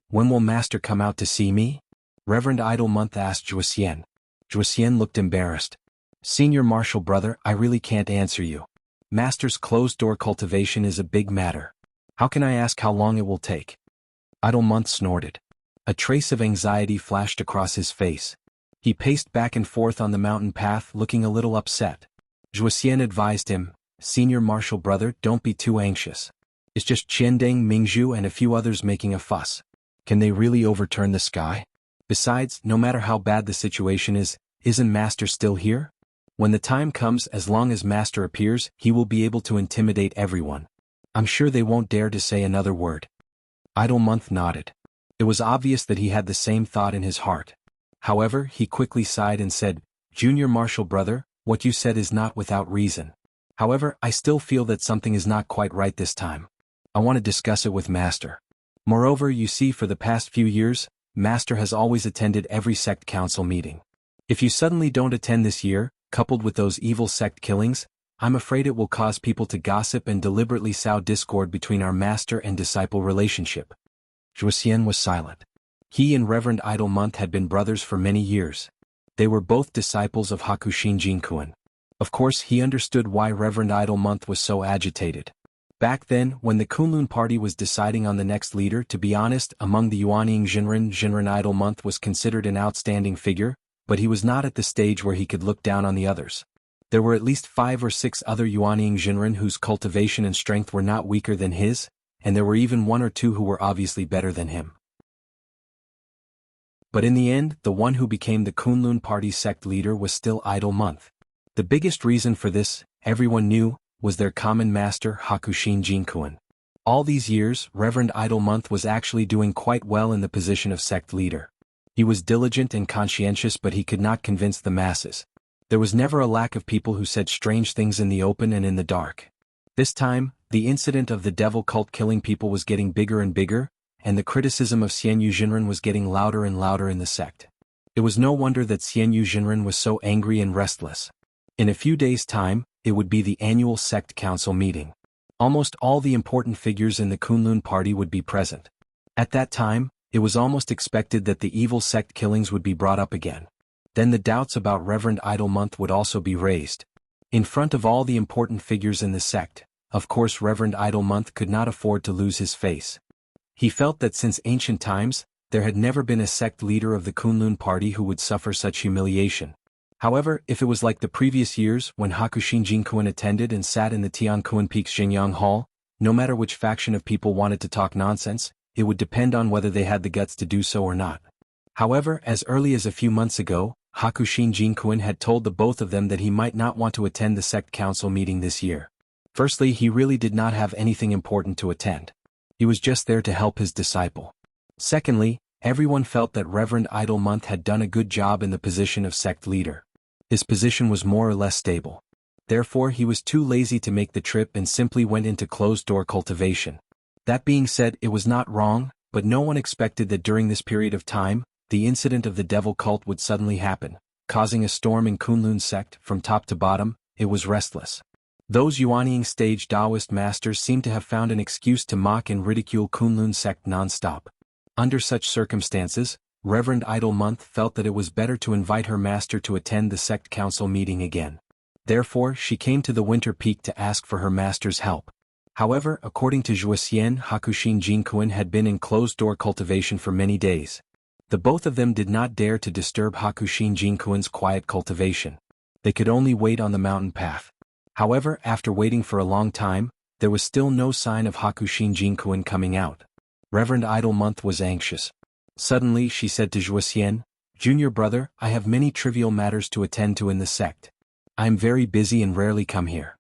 When will Master come out to see me? Reverend Idle Month asked Zhuxian. Zhuxian looked embarrassed. Senior Marshal Brother, I really can't answer you. Master's closed-door cultivation is a big matter. How can I ask how long it will take? Idle Month snorted. A trace of anxiety flashed across his face. He paced back and forth on the mountain path, looking a little upset. Zhuxian advised him, Senior Marshal Brother, don't be too anxious. It's just Qiandeng, Mingzhu and a few others making a fuss. Can they really overturn the sky? Besides, no matter how bad the situation is, isn't Master still here? When the time comes, as long as Master appears, he will be able to intimidate everyone. I'm sure they won't dare to say another word. Idle Month nodded. It was obvious that he had the same thought in his heart. However, he quickly sighed and said, Junior Marshal Brother, what you said is not without reason. However, I still feel that something is not quite right this time. I want to discuss it with Master. Moreover, you see, for the past few years, Master has always attended every sect council meeting. If you suddenly don't attend this year, coupled with those evil sect killings, I'm afraid it will cause people to gossip and deliberately sow discord between our master and disciple relationship. Zhuxian was silent. He and Reverend Idle Month had been brothers for many years. They were both disciples of Hakushin Jinkuan. Of course, he understood why Reverend Idle Month was so agitated. Back then, when the Kunlun party was deciding on the next leader, to be honest, among the Yuanying Jinren Idle Month was considered an outstanding figure, but he was not at the stage where he could look down on the others. There were at least 5 or 6 other Yuanying Jinren whose cultivation and strength were not weaker than his, and there were even 1 or 2 who were obviously better than him. But in the end, the one who became the Kunlun party sect leader was still Idle Month. The biggest reason for this, everyone knew, was their common master Hakushin Jinkuan. All these years, Reverend Idle Month was actually doing quite well in the position of sect leader. He was diligent and conscientious, but he could not convince the masses. There was never a lack of people who said strange things in the open and in the dark. This time, the incident of the devil cult killing people was getting bigger and bigger, and the criticism of Xianyu Jinren was getting louder and louder in the sect. It was no wonder that Xianyu Jinren was so angry and restless. In a few days' time, it would be the annual sect council meeting. Almost all the important figures in the Kunlun party would be present. At that time, it was almost expected that the evil sect killings would be brought up again. then the doubts about Reverend Idlemonth would also be raised. In front of all the important figures in the sect, of course Reverend Idlemonth could not afford to lose his face. He felt that since ancient times, there had never been a sect leader of the Kunlun party who would suffer such humiliation. However, if it was like the previous years when Hakushin Jinkuin attended and sat in the Tiankuan Peak's Xingyang Hall, no matter which faction of people wanted to talk nonsense, it would depend on whether they had the guts to do so or not. However, as early as a few months ago, Hakushin Jinkuin had told the both of them that he might not want to attend the sect council meeting this year. Firstly, he really did not have anything important to attend. He was just there to help his disciple. Secondly, everyone felt that Reverend Idlemonth had done a good job in the position of sect leader. His position was more or less stable. Therefore, he was too lazy to make the trip and simply went into closed-door cultivation. That being said, it was not wrong, but no one expected that during this period of time, the incident of the devil cult would suddenly happen, causing a storm in Kunlun sect. From top to bottom, it was restless. Those Yuanying stage Taoist masters seemed to have found an excuse to mock and ridicule Kunlun sect non-stop. Under such circumstances, Reverend Idlemonth felt that it was better to invite her master to attend the sect council meeting again. Therefore, she came to the Winter Peak to ask for her master's help. However, according to Zhuoxian, Hakushin Jinkuin had been in closed-door cultivation for many days. The both of them did not dare to disturb Hakushin Jinkuin's quiet cultivation. They could only wait on the mountain path. However, after waiting for a long time, there was still no sign of Hakushin Jinkuin coming out. Reverend Idlemonth was anxious. Suddenly she said to Zhuoxian, "Junior brother, I have many trivial matters to attend to in the sect. I am very busy and rarely come here.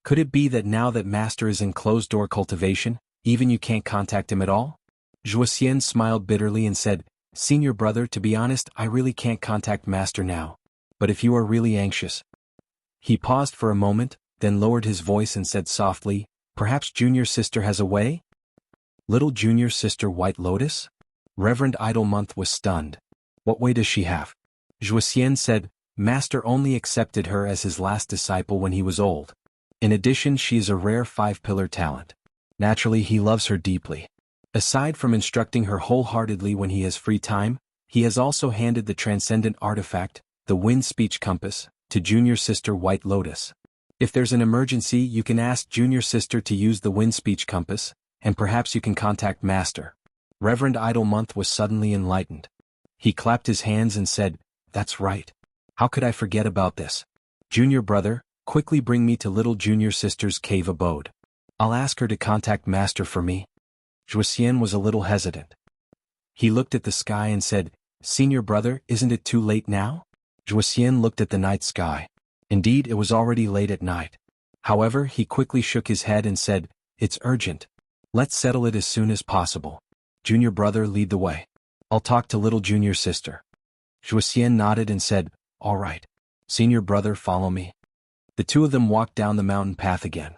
Could it be that now that Master is in closed-door cultivation, even you can't contact him at all?" Zhuoxian smiled bitterly and said, "Senior brother, to be honest, I really can't contact Master now. But if you are really anxious." He paused for a moment, then lowered his voice and said softly, "Perhaps junior sister has a way?" "Little junior sister White Lotus?" Reverend Idlemonth was stunned. "What way does she have?" Zhuoxian said, "Master only accepted her as his last disciple when he was old. In addition, she is a rare five-pillar talent. Naturally, he loves her deeply. Aside from instructing her wholeheartedly when he has free time, he has also handed the transcendent artifact, the Wind Speech Compass, to junior sister White Lotus. If there's an emergency, you can ask junior sister to use the Wind Speech Compass, and perhaps you can contact Master." Reverend Idlemonth was suddenly enlightened. He clapped his hands and said, "That's right. How could I forget about this? Junior brother, quickly bring me to little junior sister's cave abode. I'll ask her to contact Master for me." Zhuoxian was a little hesitant. He looked at the sky and said, "Senior brother, isn't it too late now?" Zhuoxian looked at the night sky. Indeed, it was already late at night. However, he quickly shook his head and said, "It's urgent. Let's settle it as soon as possible. Junior brother, lead the way. I'll talk to little junior sister." Zhuoxian nodded and said, "All right. Senior brother, follow me." The two of them walked down the mountain path again.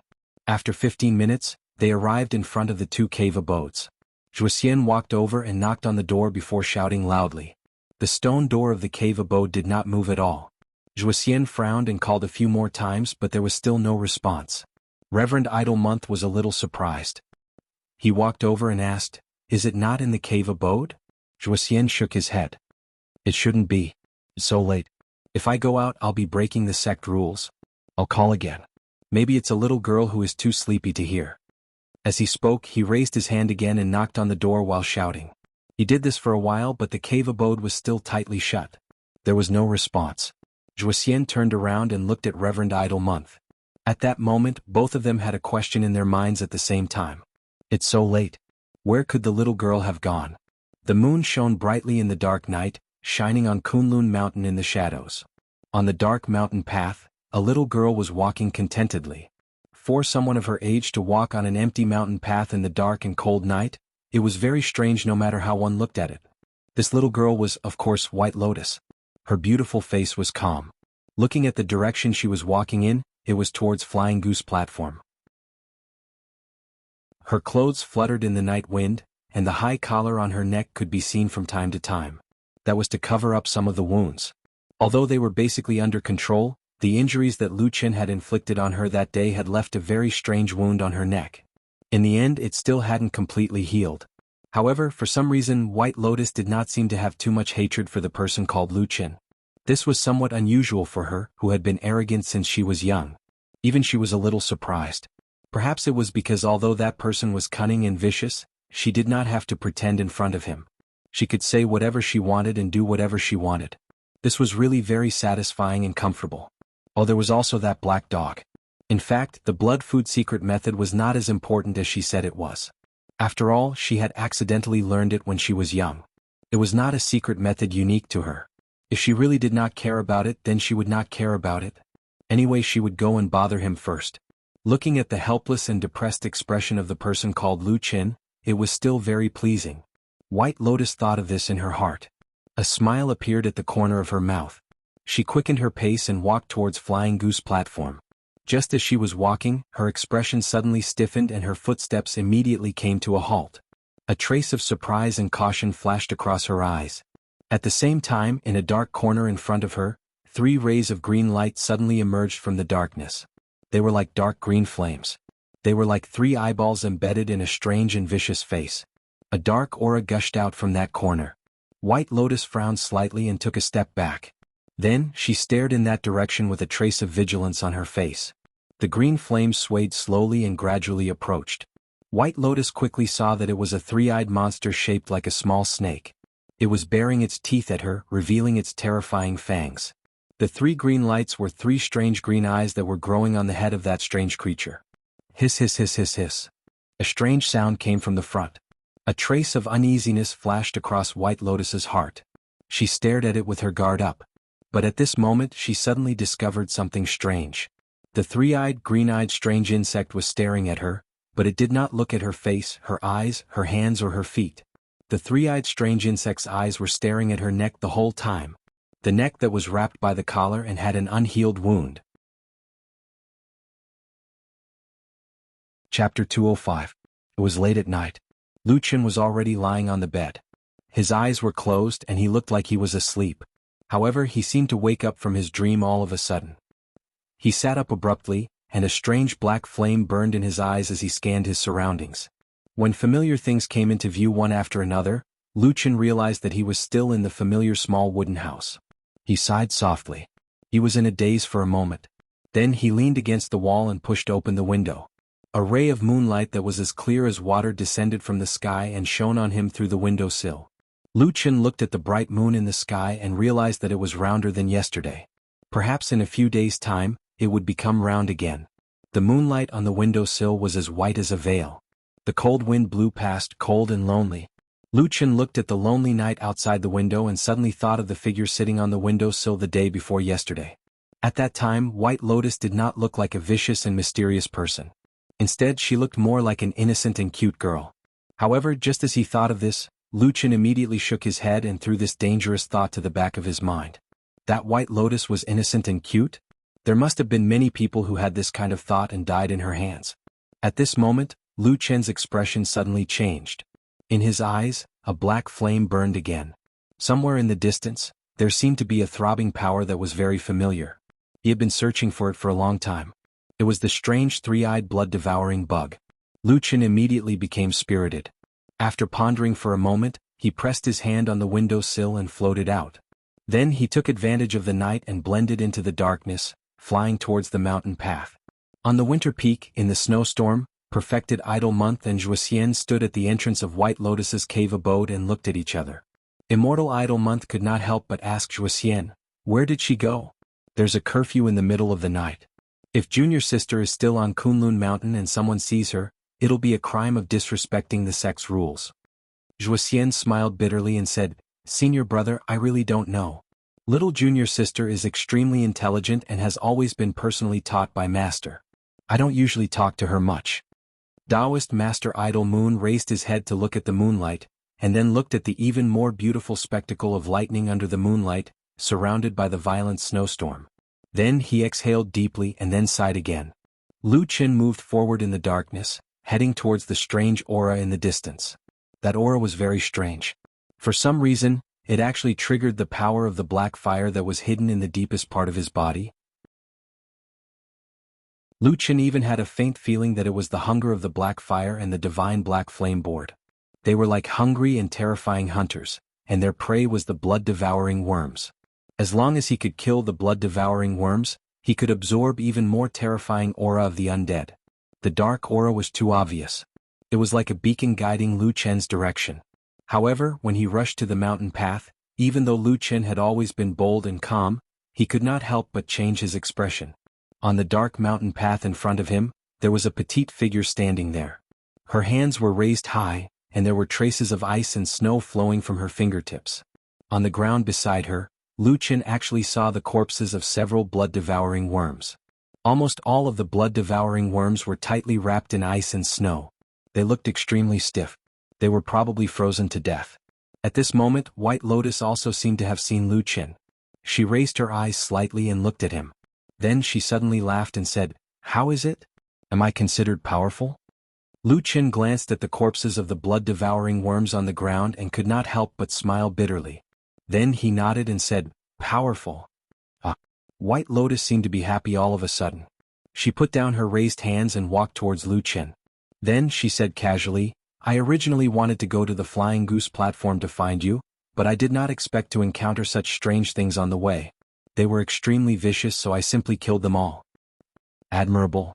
After 15 minutes, they arrived in front of the two cave abodes. Zhuoxian walked over and knocked on the door before shouting loudly. The stone door of the cave abode did not move at all. Zhuoxian frowned and called a few more times, but there was still no response. Reverend Idlemonth was a little surprised. He walked over and asked, "Is it not in the cave abode?" Zhuoxian shook his head. "It shouldn't be. It's so late. If I go out, I'll be breaking the sect rules. I'll call again. Maybe it's a little girl who is too sleepy to hear." As he spoke, he raised his hand again and knocked on the door while shouting. He did this for a while, but the cave abode was still tightly shut. There was no response. Zhuoxian turned around and looked at Reverend Idlemonth. At that moment, both of them had a question in their minds at the same time. It's so late. Where could the little girl have gone? The moon shone brightly in the dark night, shining on Kunlun Mountain in the shadows. On the dark mountain path, a little girl was walking contentedly. For someone of her age to walk on an empty mountain path in the dark and cold night, it was very strange no matter how one looked at it. This little girl was, of course, White Lotus. Her beautiful face was calm. Looking at the direction she was walking in, it was towards Flying Goose platform. Her clothes fluttered in the night wind, and the high collar on her neck could be seen from time to time. That was to cover up some of the wounds. Although they were basically under control, the injuries that Lu Chen had inflicted on her that day had left a very strange wound on her neck. In the end, it still hadn't completely healed. However, for some reason White Lotus did not seem to have too much hatred for the person called Lu Qin. This was somewhat unusual for her, who had been arrogant since she was young. Even she was a little surprised. Perhaps it was because although that person was cunning and vicious, she did not have to pretend in front of him. She could say whatever she wanted and do whatever she wanted. This was really very satisfying and comfortable. Oh, there was also that black dog. In fact, the blood food secret method was not as important as she said it was. After all, she had accidentally learned it when she was young. It was not a secret method unique to her. If she really did not care about it, then she would not care about it. Anyway, she would go and bother him first. Looking at the helpless and depressed expression of the person called Lu Qin, it was still very pleasing. White Lotus thought of this in her heart. A smile appeared at the corner of her mouth. She quickened her pace and walked towards Flying Goose platform. Just as she was walking, her expression suddenly stiffened and her footsteps immediately came to a halt. A trace of surprise and caution flashed across her eyes. At the same time, in a dark corner in front of her, 3 rays of green light suddenly emerged from the darkness. They were like dark green flames. They were like 3 eyeballs embedded in a strange and vicious face. A dark aura gushed out from that corner. White Lotus frowned slightly and took a step back. Then, she stared in that direction with a trace of vigilance on her face. The green flames swayed slowly and gradually approached. White Lotus quickly saw that it was a 3-eyed monster shaped like a small snake. It was baring its teeth at her, revealing its terrifying fangs. The 3 green lights were 3 strange green eyes that were growing on the head of that strange creature. Hiss hiss hiss hiss hiss. A strange sound came from the front. A trace of uneasiness flashed across White Lotus's heart. She stared at it with her guard up. But at this moment she suddenly discovered something strange. The 3-eyed, green-eyed strange insect was staring at her, but it did not look at her face, her eyes, her hands or her feet. The 3-eyed strange insect's eyes were staring at her neck the whole time. The neck that was wrapped by the collar and had an unhealed wound. Chapter 205. It was late at night. Lu Qin was already lying on the bed. His eyes were closed and he looked like he was asleep. However, he seemed to wake up from his dream all of a sudden. He sat up abruptly, and a strange black flame burned in his eyes as he scanned his surroundings. When familiar things came into view one after another, Lu Qin realized that he was still in the familiar small wooden house. He sighed softly. He was in a daze for a moment. Then he leaned against the wall and pushed open the window. A ray of moonlight that was as clear as water descended from the sky and shone on him through the window sill. Lu Qin looked at the bright moon in the sky and realized that it was rounder than yesterday. Perhaps in a few days' time, it would become round again. The moonlight on the window sill was as white as a veil. The cold wind blew past, cold and lonely. Lu Qin looked at the lonely night outside the window and suddenly thought of the figure sitting on the window sill the day before yesterday. At that time, White Lotus did not look like a vicious and mysterious person. Instead, she looked more like an innocent and cute girl. However, just as he thought of this, Lu Qin immediately shook his head and threw this dangerous thought to the back of his mind. That White Lotus was innocent and cute? There must have been many people who had this kind of thought and died in her hands. At this moment, Lu Qin's expression suddenly changed. In his eyes, a black flame burned again. Somewhere in the distance, there seemed to be a throbbing power that was very familiar. He had been searching for it for a long time. It was the strange 3-eyed blood-devouring bug. Lu Qin immediately became spirited. After pondering for a moment, he pressed his hand on the window sill and floated out. Then he took advantage of the night and blended into the darkness, flying towards the mountain path. On the winter peak, in the snowstorm, Perfected Idle Month and Wuxia stood at the entrance of White Lotus's cave abode and looked at each other. Immortal Idle Month could not help but ask Wuxia, "Where did she go? There's a curfew in the middle of the night. If Junior Sister is still on Kunlun Mountain and someone sees her, it'll be a crime of disrespecting the sect's rules." Wuxia smiled bitterly and said, "Senior brother, I really don't know. Little Junior Sister is extremely intelligent and has always been personally taught by Master. I don't usually talk to her much." Taoist Master Idle Moon raised his head to look at the moonlight, and then looked at the even more beautiful spectacle of lightning under the moonlight, surrounded by the violent snowstorm. Then he exhaled deeply and then sighed again. Lu Qin moved forward in the darkness, heading towards the strange aura in the distance. That aura was very strange. For some reason, it actually triggered the power of the black fire that was hidden in the deepest part of his body. Lu Qin even had a faint feeling that it was the hunger of the black fire and the divine black flame board. They were like hungry and terrifying hunters, and their prey was the blood-devouring worms. As long as he could kill the blood-devouring worms, he could absorb even more terrifying aura of the undead. The dark aura was too obvious. It was like a beacon guiding Lu Chen's direction. However, when he rushed to the mountain path, even though Lu Chen had always been bold and calm, he could not help but change his expression. On the dark mountain path in front of him, there was a petite figure standing there. Her hands were raised high, and there were traces of ice and snow flowing from her fingertips. On the ground beside her, Lu Chen actually saw the corpses of several blood-devouring worms. Almost all of the blood-devouring worms were tightly wrapped in ice and snow. They looked extremely stiff. They were probably frozen to death. At this moment, White Lotus also seemed to have seen Lu Chen. She raised her eyes slightly and looked at him. Then she suddenly laughed and said, "How is it? Am I considered powerful?" Lu Chen glanced at the corpses of the blood-devouring worms on the ground and could not help but smile bitterly. Then he nodded and said, "Powerful." Ah. White Lotus seemed to be happy all of a sudden. She put down her raised hands and walked towards Lu Chen. Then she said casually, "I originally wanted to go to the Flying Goose platform to find you, but I did not expect to encounter such strange things on the way. They were extremely vicious, so I simply killed them all." "Admirable."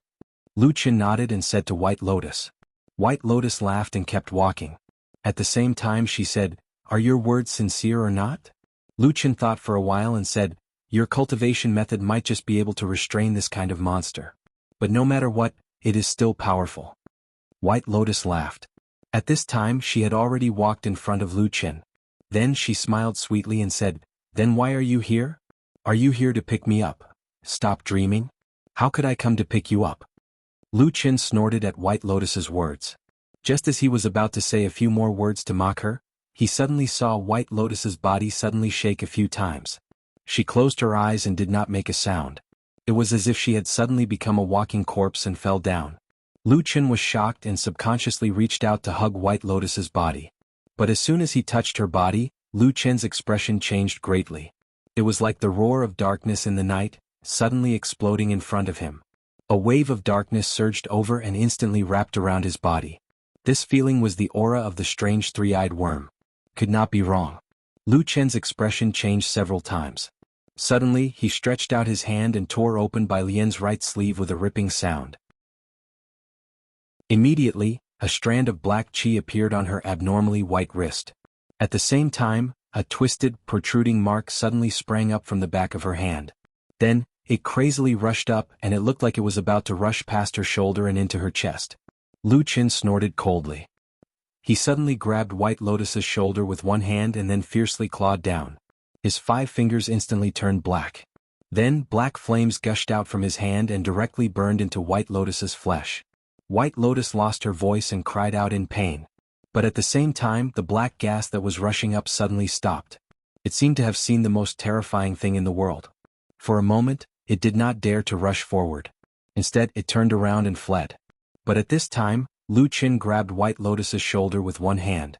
Lu Chen nodded and said to White Lotus. White Lotus laughed and kept walking. At the same time she said, "Are your words sincere or not?" Lu Chen thought for a while and said, "Your cultivation method might just be able to restrain this kind of monster. But no matter what, it is still powerful." White Lotus laughed. At this time she had already walked in front of Lu Chen. Then she smiled sweetly and said, "Then why are you here? Are you here to pick me up? Stop dreaming. How could I come to pick you up?" Lu Chen snorted at White Lotus's words. Just as he was about to say a few more words to mock her, he suddenly saw White Lotus's body suddenly shake a few times. She closed her eyes and did not make a sound. It was as if she had suddenly become a walking corpse and fell down. Lu Chen was shocked and subconsciously reached out to hug White Lotus's body. But as soon as he touched her body, Lu Chen's expression changed greatly. It was like the roar of darkness in the night, suddenly exploding in front of him. A wave of darkness surged over and instantly wrapped around his body. This feeling was the aura of the strange three-eyed worm. Could not be wrong. Lu Chen's expression changed several times. Suddenly, he stretched out his hand and tore open Bai Lian's right sleeve with a ripping sound. Immediately, a strand of black qi appeared on her abnormally white wrist. At the same time, a twisted, protruding mark suddenly sprang up from the back of her hand. Then, it crazily rushed up and it looked like it was about to rush past her shoulder and into her chest. Lu Chen snorted coldly. He suddenly grabbed White Lotus's shoulder with one hand and then fiercely clawed down. His 5 fingers instantly turned black. Then, black flames gushed out from his hand and directly burned into White Lotus's flesh. White Lotus lost her voice and cried out in pain. But at the same time, the black gas that was rushing up suddenly stopped. It seemed to have seen the most terrifying thing in the world. For a moment, it did not dare to rush forward. Instead, it turned around and fled. But at this time, Lu Chen grabbed White Lotus's shoulder with one hand.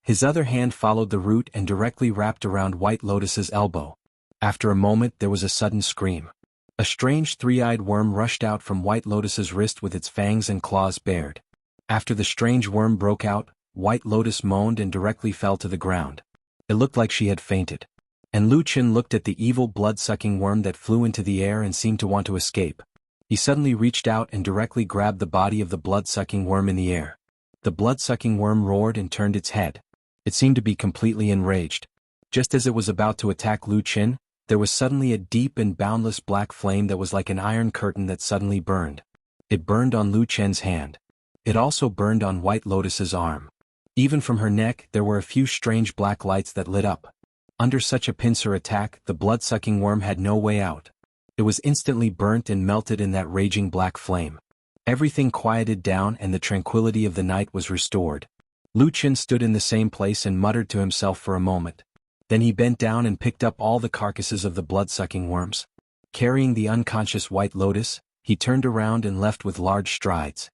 His other hand followed the root and directly wrapped around White Lotus's elbow. After a moment, there was a sudden scream. A strange three-eyed worm rushed out from White Lotus's wrist with its fangs and claws bared. After the strange worm broke out, White Lotus moaned and directly fell to the ground. It looked like she had fainted. And Lu Chen looked at the evil blood-sucking worm that flew into the air and seemed to want to escape. He suddenly reached out and directly grabbed the body of the blood-sucking worm in the air. The blood-sucking worm roared and turned its head. It seemed to be completely enraged. Just as it was about to attack Lu Chen, there was suddenly a deep and boundless black flame that was like an iron curtain that suddenly burned. It burned on Lu Chen's hand. It also burned on White Lotus's arm. Even from her neck, there were a few strange black lights that lit up. Under such a pincer attack, the blood-sucking worm had no way out. It was instantly burnt and melted in that raging black flame. Everything quieted down and the tranquility of the night was restored. Lu Chen stood in the same place and muttered to himself for a moment. Then he bent down and picked up all the carcasses of the blood-sucking worms. Carrying the unconscious White Lotus, he turned around and left with large strides.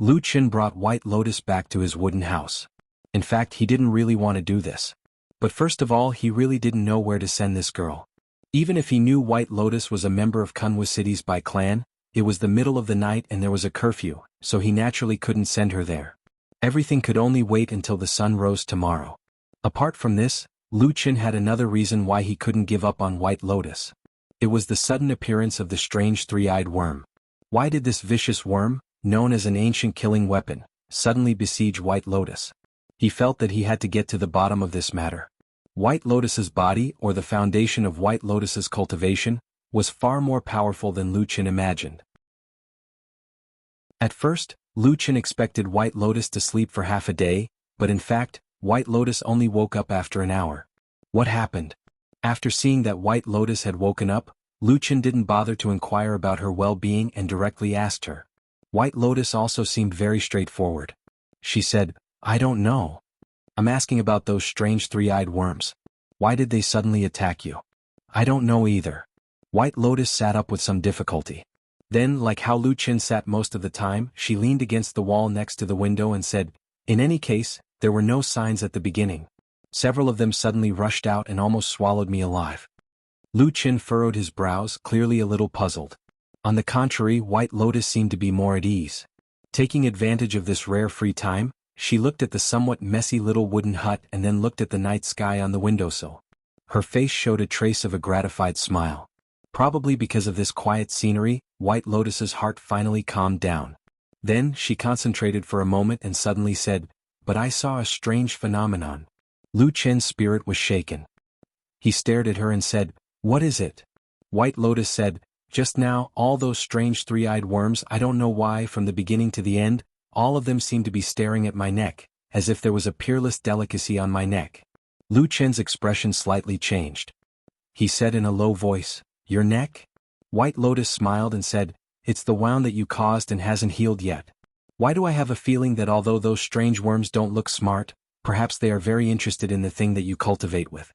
Lu Chen brought White Lotus back to his wooden house. In fact, he didn't really want to do this. But first of all, he really didn't know where to send this girl. Even if he knew White Lotus was a member of Kunwa City's Bai clan, it was the middle of the night and there was a curfew, so he naturally couldn't send her there. Everything could only wait until the sun rose tomorrow. Apart from this, Lu Qin had another reason why he couldn't give up on White Lotus. It was the sudden appearance of the strange three-eyed worm. Why did this vicious worm, known as an ancient killing weapon, suddenly besiege White Lotus? He felt that he had to get to the bottom of this matter. White Lotus's body, or the foundation of White Lotus's cultivation, was far more powerful than Lu Qin imagined. At first, Lu Qin expected White Lotus to sleep for half a day, but in fact, White Lotus only woke up after an hour. What happened? After seeing that White Lotus had woken up, Lu Qin didn't bother to inquire about her well-being and directly asked her. White Lotus also seemed very straightforward. She said, "I don't know. I'm asking about those strange three-eyed worms. Why did they suddenly attack you?" "I don't know either." White Lotus sat up with some difficulty. Then, like how Lu Qin sat most of the time, she leaned against the wall next to the window and said, "In any case, there were no signs at the beginning. Several of them suddenly rushed out and almost swallowed me alive." Lu Qin furrowed his brows, clearly a little puzzled. On the contrary, White Lotus seemed to be more at ease. Taking advantage of this rare free time, she looked at the somewhat messy little wooden hut and then looked at the night sky on the windowsill. Her face showed a trace of a gratified smile. Probably because of this quiet scenery, White Lotus's heart finally calmed down. Then, she concentrated for a moment and suddenly said, "But I saw a strange phenomenon." Lu Qin's spirit was shaken. He stared at her and said, "What is it?" White Lotus said, "Just now, all those strange three-eyed worms, I don't know why, from the beginning to the end, all of them seemed to be staring at my neck, as if there was a peerless delicacy on my neck." Lu Qin's expression slightly changed. He said in a low voice, "Your neck?" White Lotus smiled and said, "It's the wound that you caused and hasn't healed yet. Why do I have a feeling that although those strange worms don't look smart, perhaps they are very interested in the thing that you cultivate with.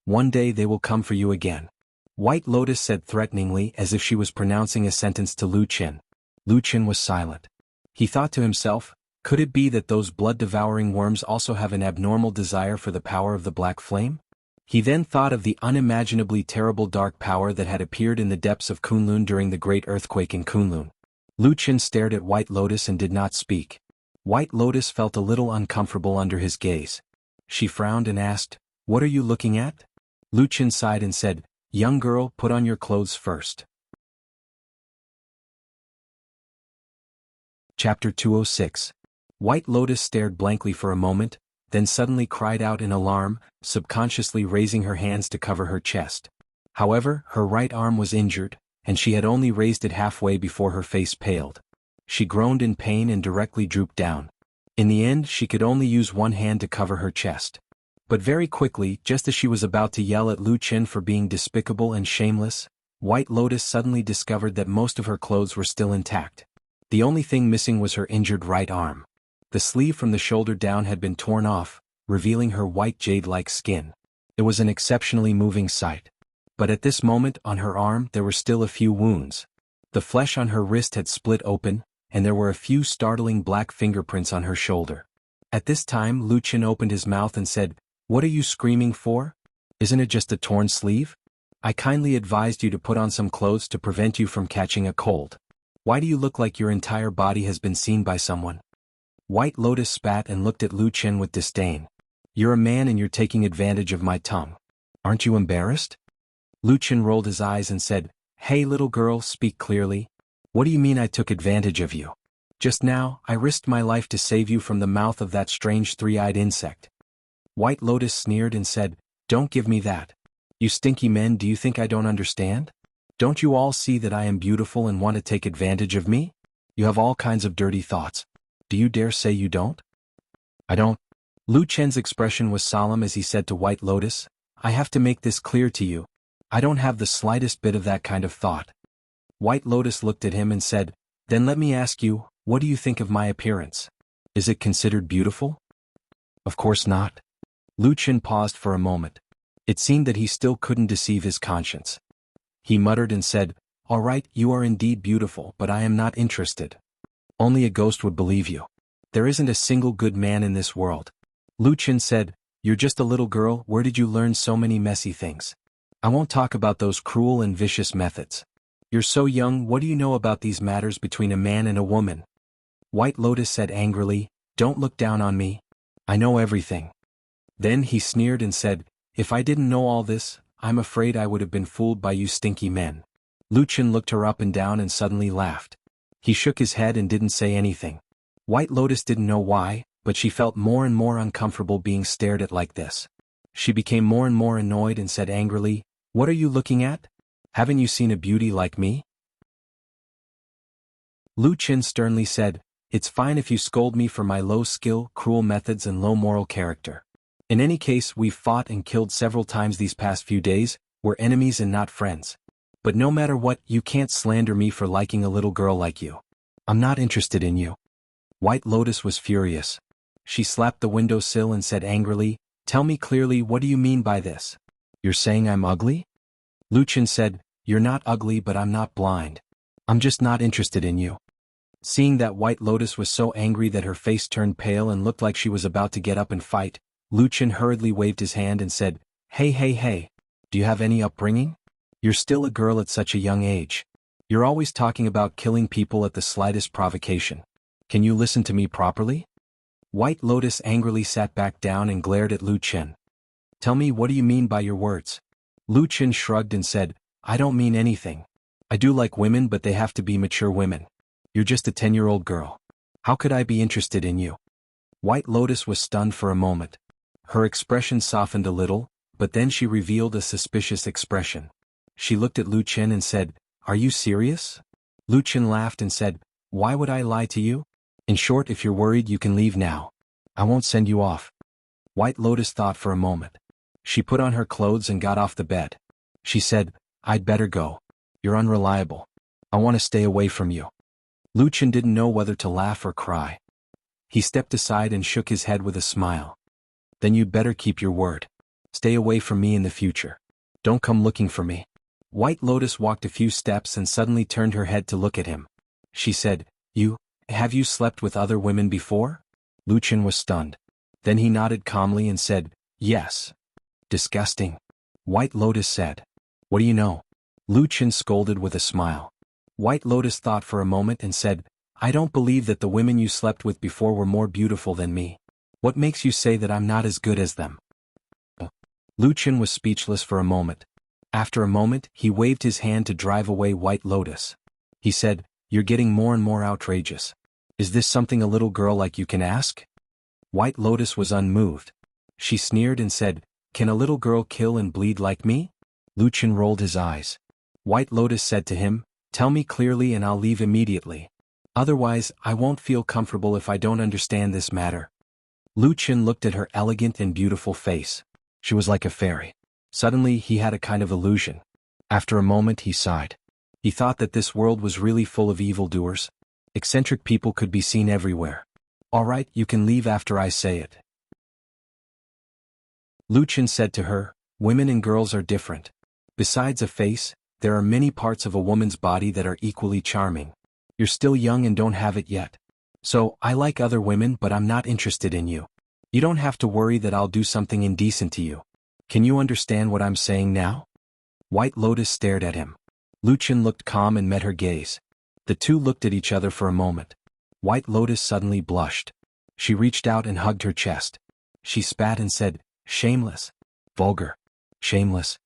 One day they will come for you again." White Lotus said threateningly, as if she was pronouncing a sentence to Lu Qin. Lu Qin was silent. He thought to himself, could it be that those blood-devouring worms also have an abnormal desire for the power of the black flame? He then thought of the unimaginably terrible dark power that had appeared in the depths of Kunlun during the great earthquake in Kunlun. Lu Qin stared at White Lotus and did not speak. White Lotus felt a little uncomfortable under his gaze. She frowned and asked, "What are you looking at?" Lu Qin sighed and said, "Young girl, put on your clothes first." Chapter 206. White Lotus stared blankly for a moment, then suddenly cried out in alarm, subconsciously raising her hands to cover her chest. However, her right arm was injured, and she had only raised it halfway before her face paled. She groaned in pain and directly drooped down. In the end, she could only use one hand to cover her chest. But very quickly, just as she was about to yell at Lu Qin for being despicable and shameless, White Lotus suddenly discovered that most of her clothes were still intact. The only thing missing was her injured right arm. The sleeve from the shoulder down had been torn off, revealing her white jade-like skin. It was an exceptionally moving sight. But at this moment, on her arm, there were still a few wounds. The flesh on her wrist had split open, and there were a few startling black fingerprints on her shoulder. At this time, Lu Qin opened his mouth and said, "What are you screaming for? Isn't it just a torn sleeve? I kindly advised you to put on some clothes to prevent you from catching a cold. Why do you look like your entire body has been seen by someone?" White Lotus spat and looked at Lu Qin with disdain. "You're a man and you're taking advantage of my tongue. Aren't you embarrassed?" Lu Qin rolled his eyes and said, "Hey little girl, speak clearly. What do you mean I took advantage of you? Just now, I risked my life to save you from the mouth of that strange three-eyed insect." White Lotus sneered and said, "Don't give me that. You stinky men, do you think I don't understand? Don't you all see that I am beautiful and want to take advantage of me? You have all kinds of dirty thoughts. Do you dare say you don't?" "I don't." Lu Qin's expression was solemn as he said to White Lotus, "I have to make this clear to you. I don't have the slightest bit of that kind of thought." White Lotus looked at him and said, "Then let me ask you, what do you think of my appearance? Is it considered beautiful?" "Of course not." Lu Qin paused for a moment. It seemed that he still couldn't deceive his conscience. He muttered and said, "All right, you are indeed beautiful, but I am not interested. Only a ghost would believe you. There isn't a single good man in this world." Lu Qin said, "You're just a little girl, where did you learn so many messy things? I won't talk about those cruel and vicious methods. You're so young, what do you know about these matters between a man and a woman?" White Lotus said angrily, Don't look down on me. I know everything. Then he sneered and said, if I didn't know all this, I'm afraid I would have been fooled by you stinky men. Lu Chen looked her up and down and suddenly laughed. He shook his head and didn't say anything. White Lotus didn't know why, but she felt more and more uncomfortable being stared at like this. She became more and more annoyed and said angrily, what are you looking at? Haven't you seen a beauty like me? Lu Chen sternly said, it's fine if you scold me for my low skill, cruel methods and low moral character. In any case, we've fought and killed several times these past few days, we're enemies and not friends. But no matter what, you can't slander me for liking a little girl like you. I'm not interested in you. White Lotus was furious. She slapped the windowsill and said angrily, tell me clearly, what do you mean by this? You're saying I'm ugly? Lu Chen said, you're not ugly, but I'm not blind. I'm just not interested in you. Seeing that White Lotus was so angry that her face turned pale and looked like she was about to get up and fight, Lu Chen hurriedly waved his hand and said, hey, do you have any upbringing? You're still a girl at such a young age. You're always talking about killing people at the slightest provocation. Can you listen to me properly? White Lotus angrily sat back down and glared at Lu Chen. Tell me, what do you mean by your words? Lu Chen shrugged and said, I don't mean anything. I do like women, but they have to be mature women. You're just a 10-year-old girl. How could I be interested in you? White Lotus was stunned for a moment. Her expression softened a little, but then she revealed a suspicious expression. She looked at Lu Chen and said, are you serious? Lu Chen laughed and said, why would I lie to you? In short, if you're worried, you can leave now. I won't send you off. White Lotus thought for a moment. She put on her clothes and got off the bed. She said, I'd better go. You're unreliable. I want to stay away from you. Lu Chen didn't know whether to laugh or cry. He stepped aside and shook his head with a smile. Then you'd better keep your word. Stay away from me in the future. Don't come looking for me. White Lotus walked a few steps and suddenly turned her head to look at him. She said, have you slept with other women before? Lu Chen was stunned. Then he nodded calmly and said, yes. Disgusting. White Lotus said. What do you know? Lu Chen scolded with a smile. White Lotus thought for a moment and said, I don't believe that the women you slept with before were more beautiful than me. What makes you say that I'm not as good as them? Lu Chen was speechless for a moment. After a moment, he waved his hand to drive away White Lotus. He said, you're getting more and more outrageous. Is this something a little girl like you can ask? White Lotus was unmoved. She sneered and said, can a little girl kill and bleed like me? Lu Chen rolled his eyes. White Lotus said to him, tell me clearly and I'll leave immediately. Otherwise, I won't feel comfortable if I don't understand this matter. Lu Chen looked at her elegant and beautiful face. She was like a fairy. Suddenly he had a kind of illusion. After a moment he sighed. He thought that this world was really full of evildoers. Eccentric people could be seen everywhere. All right, you can leave after I say it. Lu Chen said to her, women and girls are different. Besides a face, there are many parts of a woman's body that are equally charming. You're still young and don't have it yet. So, I like other women, but I'm not interested in you. You don't have to worry that I'll do something indecent to you. Can you understand what I'm saying now? White Lotus stared at him. Lu Chen looked calm and met her gaze. The two looked at each other for a moment. White Lotus suddenly blushed. She reached out and hugged her chest. She spat and said, shameless. Vulgar. Shameless.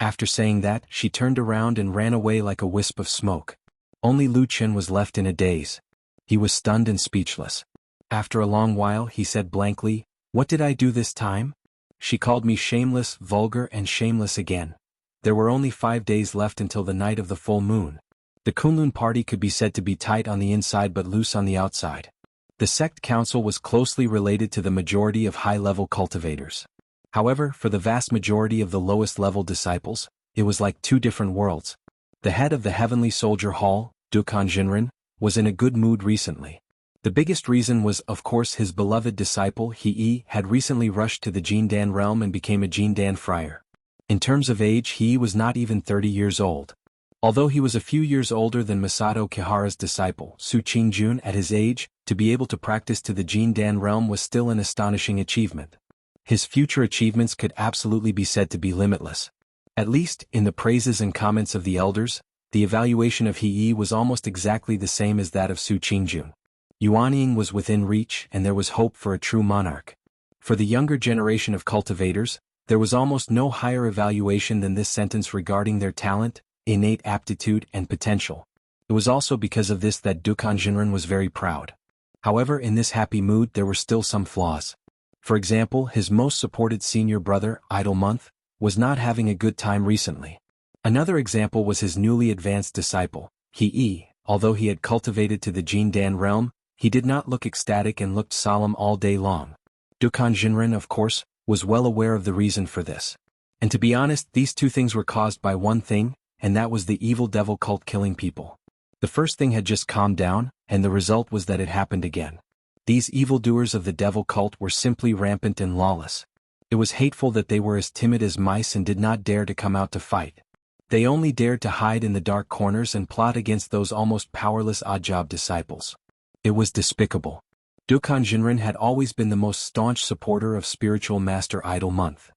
After saying that, she turned around and ran away like a wisp of smoke. Only Lu Chen was left in a daze. He was stunned and speechless. After a long while he said blankly, what did I do this time? She called me shameless, vulgar and shameless again. There were only 5 days left until the night of the full moon. The Kunlun party could be said to be tight on the inside but loose on the outside. The sect council was closely related to the majority of high-level cultivators. However, for the vast majority of the lowest-level disciples, it was like two different worlds. The head of the Heavenly Soldier Hall, Dukan Jinren, was in a good mood recently. The biggest reason was, of course, his beloved disciple He had recently rushed to the Jindan realm and became a Jindan friar. In terms of age, he was not even 30 years old. Although he was a few years older than Masato Kihara's disciple, Su Qingjun, at his age, to be able to practice to the Jindan realm was still an astonishing achievement. His future achievements could absolutely be said to be limitless. At least, in the praises and comments of the elders, the evaluation of He was almost exactly the same as that of Su Qingjun. Yuanying was within reach and there was hope for a true monarch. For the younger generation of cultivators, there was almost no higher evaluation than this sentence regarding their talent, innate aptitude and potential. It was also because of this that Dukan Jinren was very proud. However, in this happy mood there were still some flaws. For example, his most supported senior brother, Idle Month, was not having a good time recently. Another example was his newly advanced disciple, He. Although he had cultivated to the Jindan realm, he did not look ecstatic and looked solemn all day long. Dukan Jinren, of course, was well aware of the reason for this. And to be honest, these two things were caused by one thing, and that was the evil devil cult killing people. The first thing had just calmed down, and the result was that it happened again. These evildoers of the devil cult were simply rampant and lawless. It was hateful that they were as timid as mice and did not dare to come out to fight. They only dared to hide in the dark corners and plot against those almost powerless odd-job disciples. It was despicable. Dukan Jinren had always been the most staunch supporter of spiritual master Idle Month.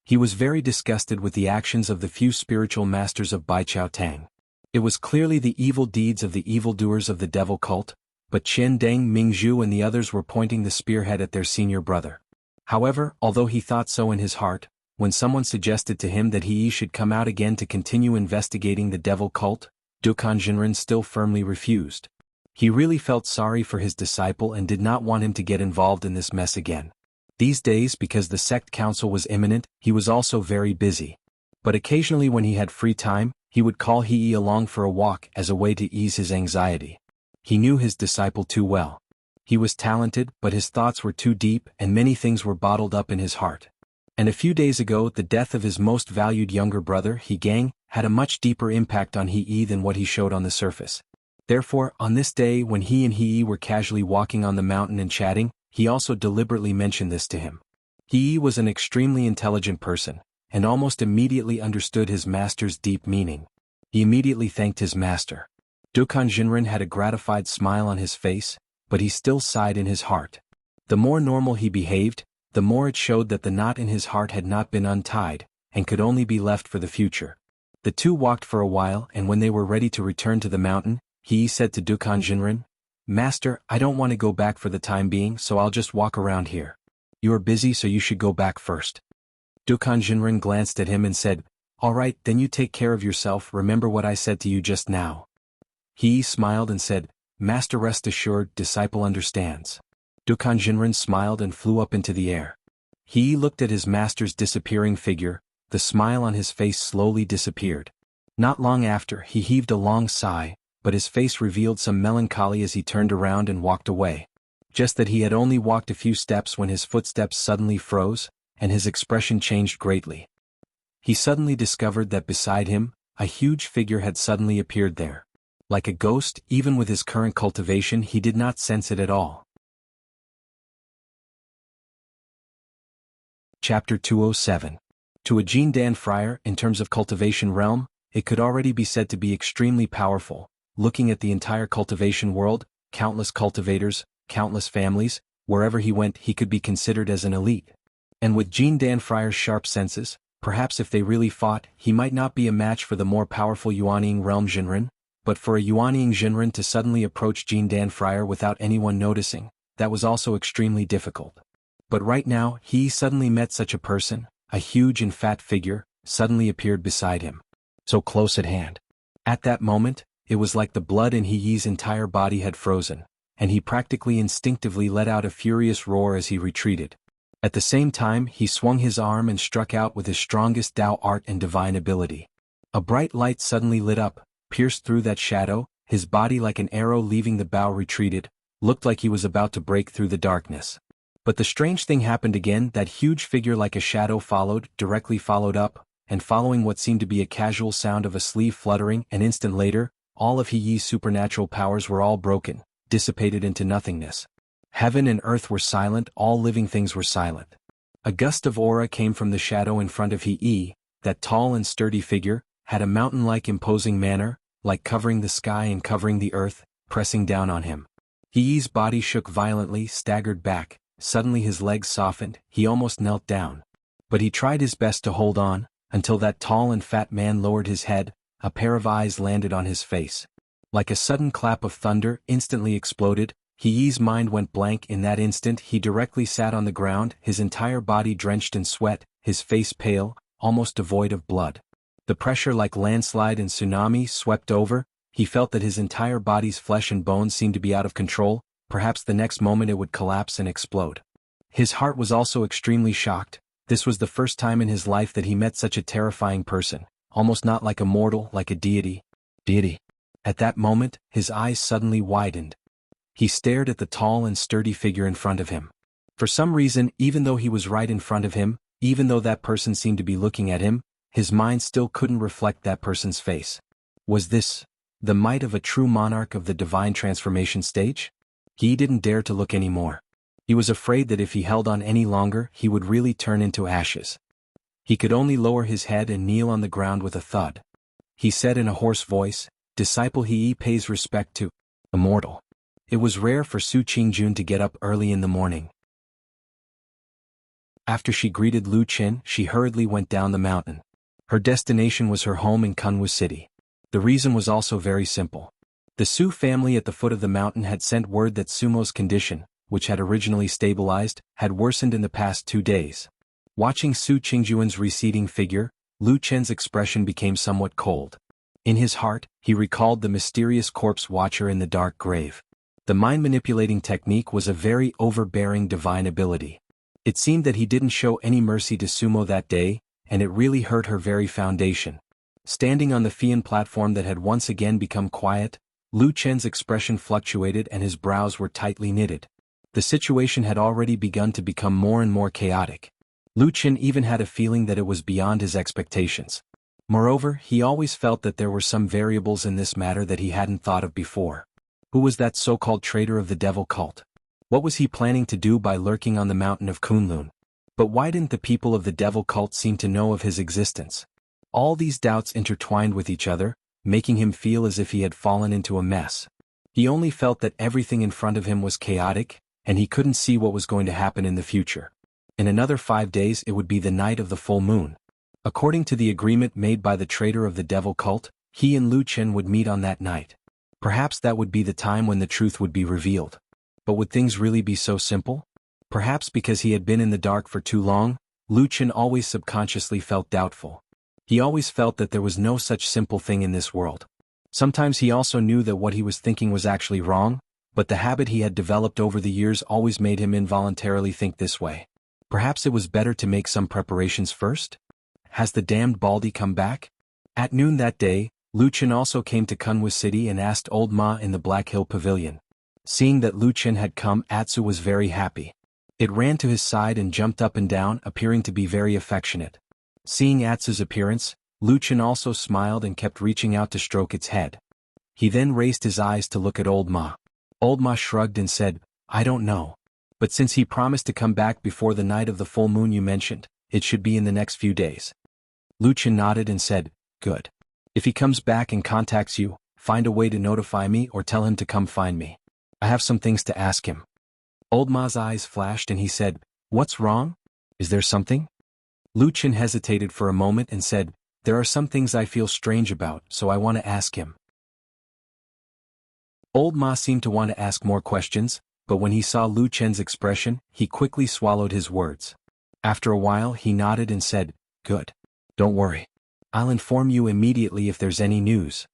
He was very disgusted with the actions of the few spiritual masters of Baichao Tang. It was clearly the evil deeds of the evildoers of the devil cult, but Qian Deng Mingzhu and the others were pointing the spearhead at their senior brother. However, although he thought so in his heart, when someone suggested to him that he should come out again to continue investigating the devil cult, Dukan Jinren still firmly refused. He really felt sorry for his disciple and did not want him to get involved in this mess again. These days, because the sect council was imminent, he was also very busy. But occasionally when he had free time, he would call He along for a walk as a way to ease his anxiety. He knew his disciple too well. He was talented, but his thoughts were too deep and many things were bottled up in his heart. And a few days ago, the death of his most valued younger brother, He Gang, had a much deeper impact on He than what he showed on the surface. Therefore, on this day when he and He were casually walking on the mountain and chatting, he also deliberately mentioned this to him. He was an extremely intelligent person, and almost immediately understood his master's deep meaning. He immediately thanked his master. Dukan Jinren had a gratified smile on his face, but he still sighed in his heart. The more normal he behaved, the more it showed that the knot in his heart had not been untied, and could only be left for the future. The two walked for a while, and when they were ready to return to the mountain, He said to Dukan Jinren, "Master, I don't want to go back for the time being, so I'll just walk around here. You are busy, so you should go back first." Dukan Jinren glanced at him and said, "All right, then you take care of yourself, remember what I said to you just now." He smiled and said, "Master, rest assured, disciple understands." Dukan Jinren smiled and flew up into the air. He looked at his master's disappearing figure, the smile on his face slowly disappeared. Not long after, he heaved a long sigh, but his face revealed some melancholy as he turned around and walked away. Just that he had only walked a few steps when his footsteps suddenly froze, and his expression changed greatly. He suddenly discovered that beside him, a huge figure had suddenly appeared there. Like a ghost, even with his current cultivation, he did not sense it at all. Chapter 207. To a Jindan friar, in terms of cultivation realm, it could already be said to be extremely powerful. Looking at the entire cultivation world, countless cultivators, countless families, wherever he went he could be considered as an elite. And with Jindan friar's sharp senses, perhaps if they really fought, he might not be a match for the more powerful Yuanying realm Jinren, but for a Yuanying Jinren to suddenly approach Jindan friar without anyone noticing, that was also extremely difficult. But right now, he suddenly met such a person, a huge and fat figure, suddenly appeared beside him. So close at hand. At that moment, it was like the blood in He's entire body had frozen, and he practically instinctively let out a furious roar as he retreated. At the same time, he swung his arm and struck out with his strongest Tao art and divine ability. A bright light suddenly lit up, pierced through that shadow, his body like an arrow leaving the bow retreated, looked like he was about to break through the darkness. But the strange thing happened again, that huge figure like a shadow followed, directly followed up, and following what seemed to be a casual sound of a sleeve fluttering, an instant later, all of He's supernatural powers were all broken, dissipated into nothingness. Heaven and earth were silent, all living things were silent. A gust of aura came from the shadow in front of He, that tall and sturdy figure, had a mountain-like imposing manner, like covering the sky and covering the earth, pressing down on him. He's body shook violently, staggered back, suddenly his legs softened, he almost knelt down. But he tried his best to hold on, until that tall and fat man lowered his head, a pair of eyes landed on his face. Like a sudden clap of thunder instantly exploded, He's mind went blank. In that instant he directly sat on the ground, his entire body drenched in sweat, his face pale, almost devoid of blood. The pressure like landslide and tsunami swept over, he felt that his entire body's flesh and bones seemed to be out of control, perhaps the next moment it would collapse and explode. His heart was also extremely shocked. This was the first time in his life that he met such a terrifying person, almost not like a mortal, like a deity. At that moment, his eyes suddenly widened. He stared at the tall and sturdy figure in front of him. For some reason, even though he was right in front of him, even though that person seemed to be looking at him, his mind still couldn't reflect that person's face. Was this the might of a true monarch of the divine transformation stage? He didn't dare to look anymore. He was afraid that if he held on any longer, he would really turn into ashes. He could only lower his head and kneel on the ground with a thud. He said in a hoarse voice, "Disciple, he pays respect to Immortal." It was rare for Su Qingjun to get up early in the morning. After she greeted Lu Qin, she hurriedly went down the mountain. Her destination was her home in Kunwu City. The reason was also very simple. The Su family at the foot of the mountain had sent word that Sumo's condition, which had originally stabilized, had worsened in the past 2 days. Watching Su Qingjuan's receding figure, Lu Qin's expression became somewhat cold. In his heart, he recalled the mysterious corpse watcher in the dark grave. The mind-manipulating technique was a very overbearing divine ability. It seemed that he didn't show any mercy to Sumo that day, and it really hurt her very foundation. Standing on the Fian platform that had once again become quiet, Lu Qin's expression fluctuated and his brows were tightly knitted. The situation had already begun to become more and more chaotic. Lu Qin even had a feeling that it was beyond his expectations. Moreover, he always felt that there were some variables in this matter that he hadn't thought of before. Who was that so-called traitor of the devil cult? What was he planning to do by lurking on the mountain of Kunlun? But why didn't the people of the devil cult seem to know of his existence? All these doubts intertwined with each other, making him feel as if he had fallen into a mess. He only felt that everything in front of him was chaotic, and he couldn't see what was going to happen in the future. In another 5 days it would be the night of the full moon. According to the agreement made by the traitor of the devil cult, he and Lu Qin would meet on that night. Perhaps that would be the time when the truth would be revealed. But would things really be so simple? Perhaps because he had been in the dark for too long, Lu Qin always subconsciously felt doubtful. He always felt that there was no such simple thing in this world. Sometimes he also knew that what he was thinking was actually wrong, but the habit he had developed over the years always made him involuntarily think this way. Perhaps it was better to make some preparations first? Has the damned Baldy come back? At noon that day, Lu Qin also came to Kunwu City and asked Old Ma in the Black Hill Pavilion. Seeing that Lu Qin had come, Atsu was very happy. It ran to his side and jumped up and down, appearing to be very affectionate. Seeing Atsu's appearance, Lu Qin also smiled and kept reaching out to stroke its head. He then raised his eyes to look at Old Ma. Old Ma shrugged and said, "I don't know. But since he promised to come back before the night of the full moon you mentioned, it should be in the next few days." Lu Qin nodded and said, "Good. If he comes back and contacts you, find a way to notify me or tell him to come find me. I have some things to ask him." Old Ma's eyes flashed and he said, "What's wrong? Is there something?" Lu Qin hesitated for a moment and said, "There are some things I feel strange about, so I want to ask him." Old Ma seemed to want to ask more questions, but when he saw Lu Qin's expression, he quickly swallowed his words. After a while he nodded and said, "Good. Don't worry. I'll inform you immediately if there's any news."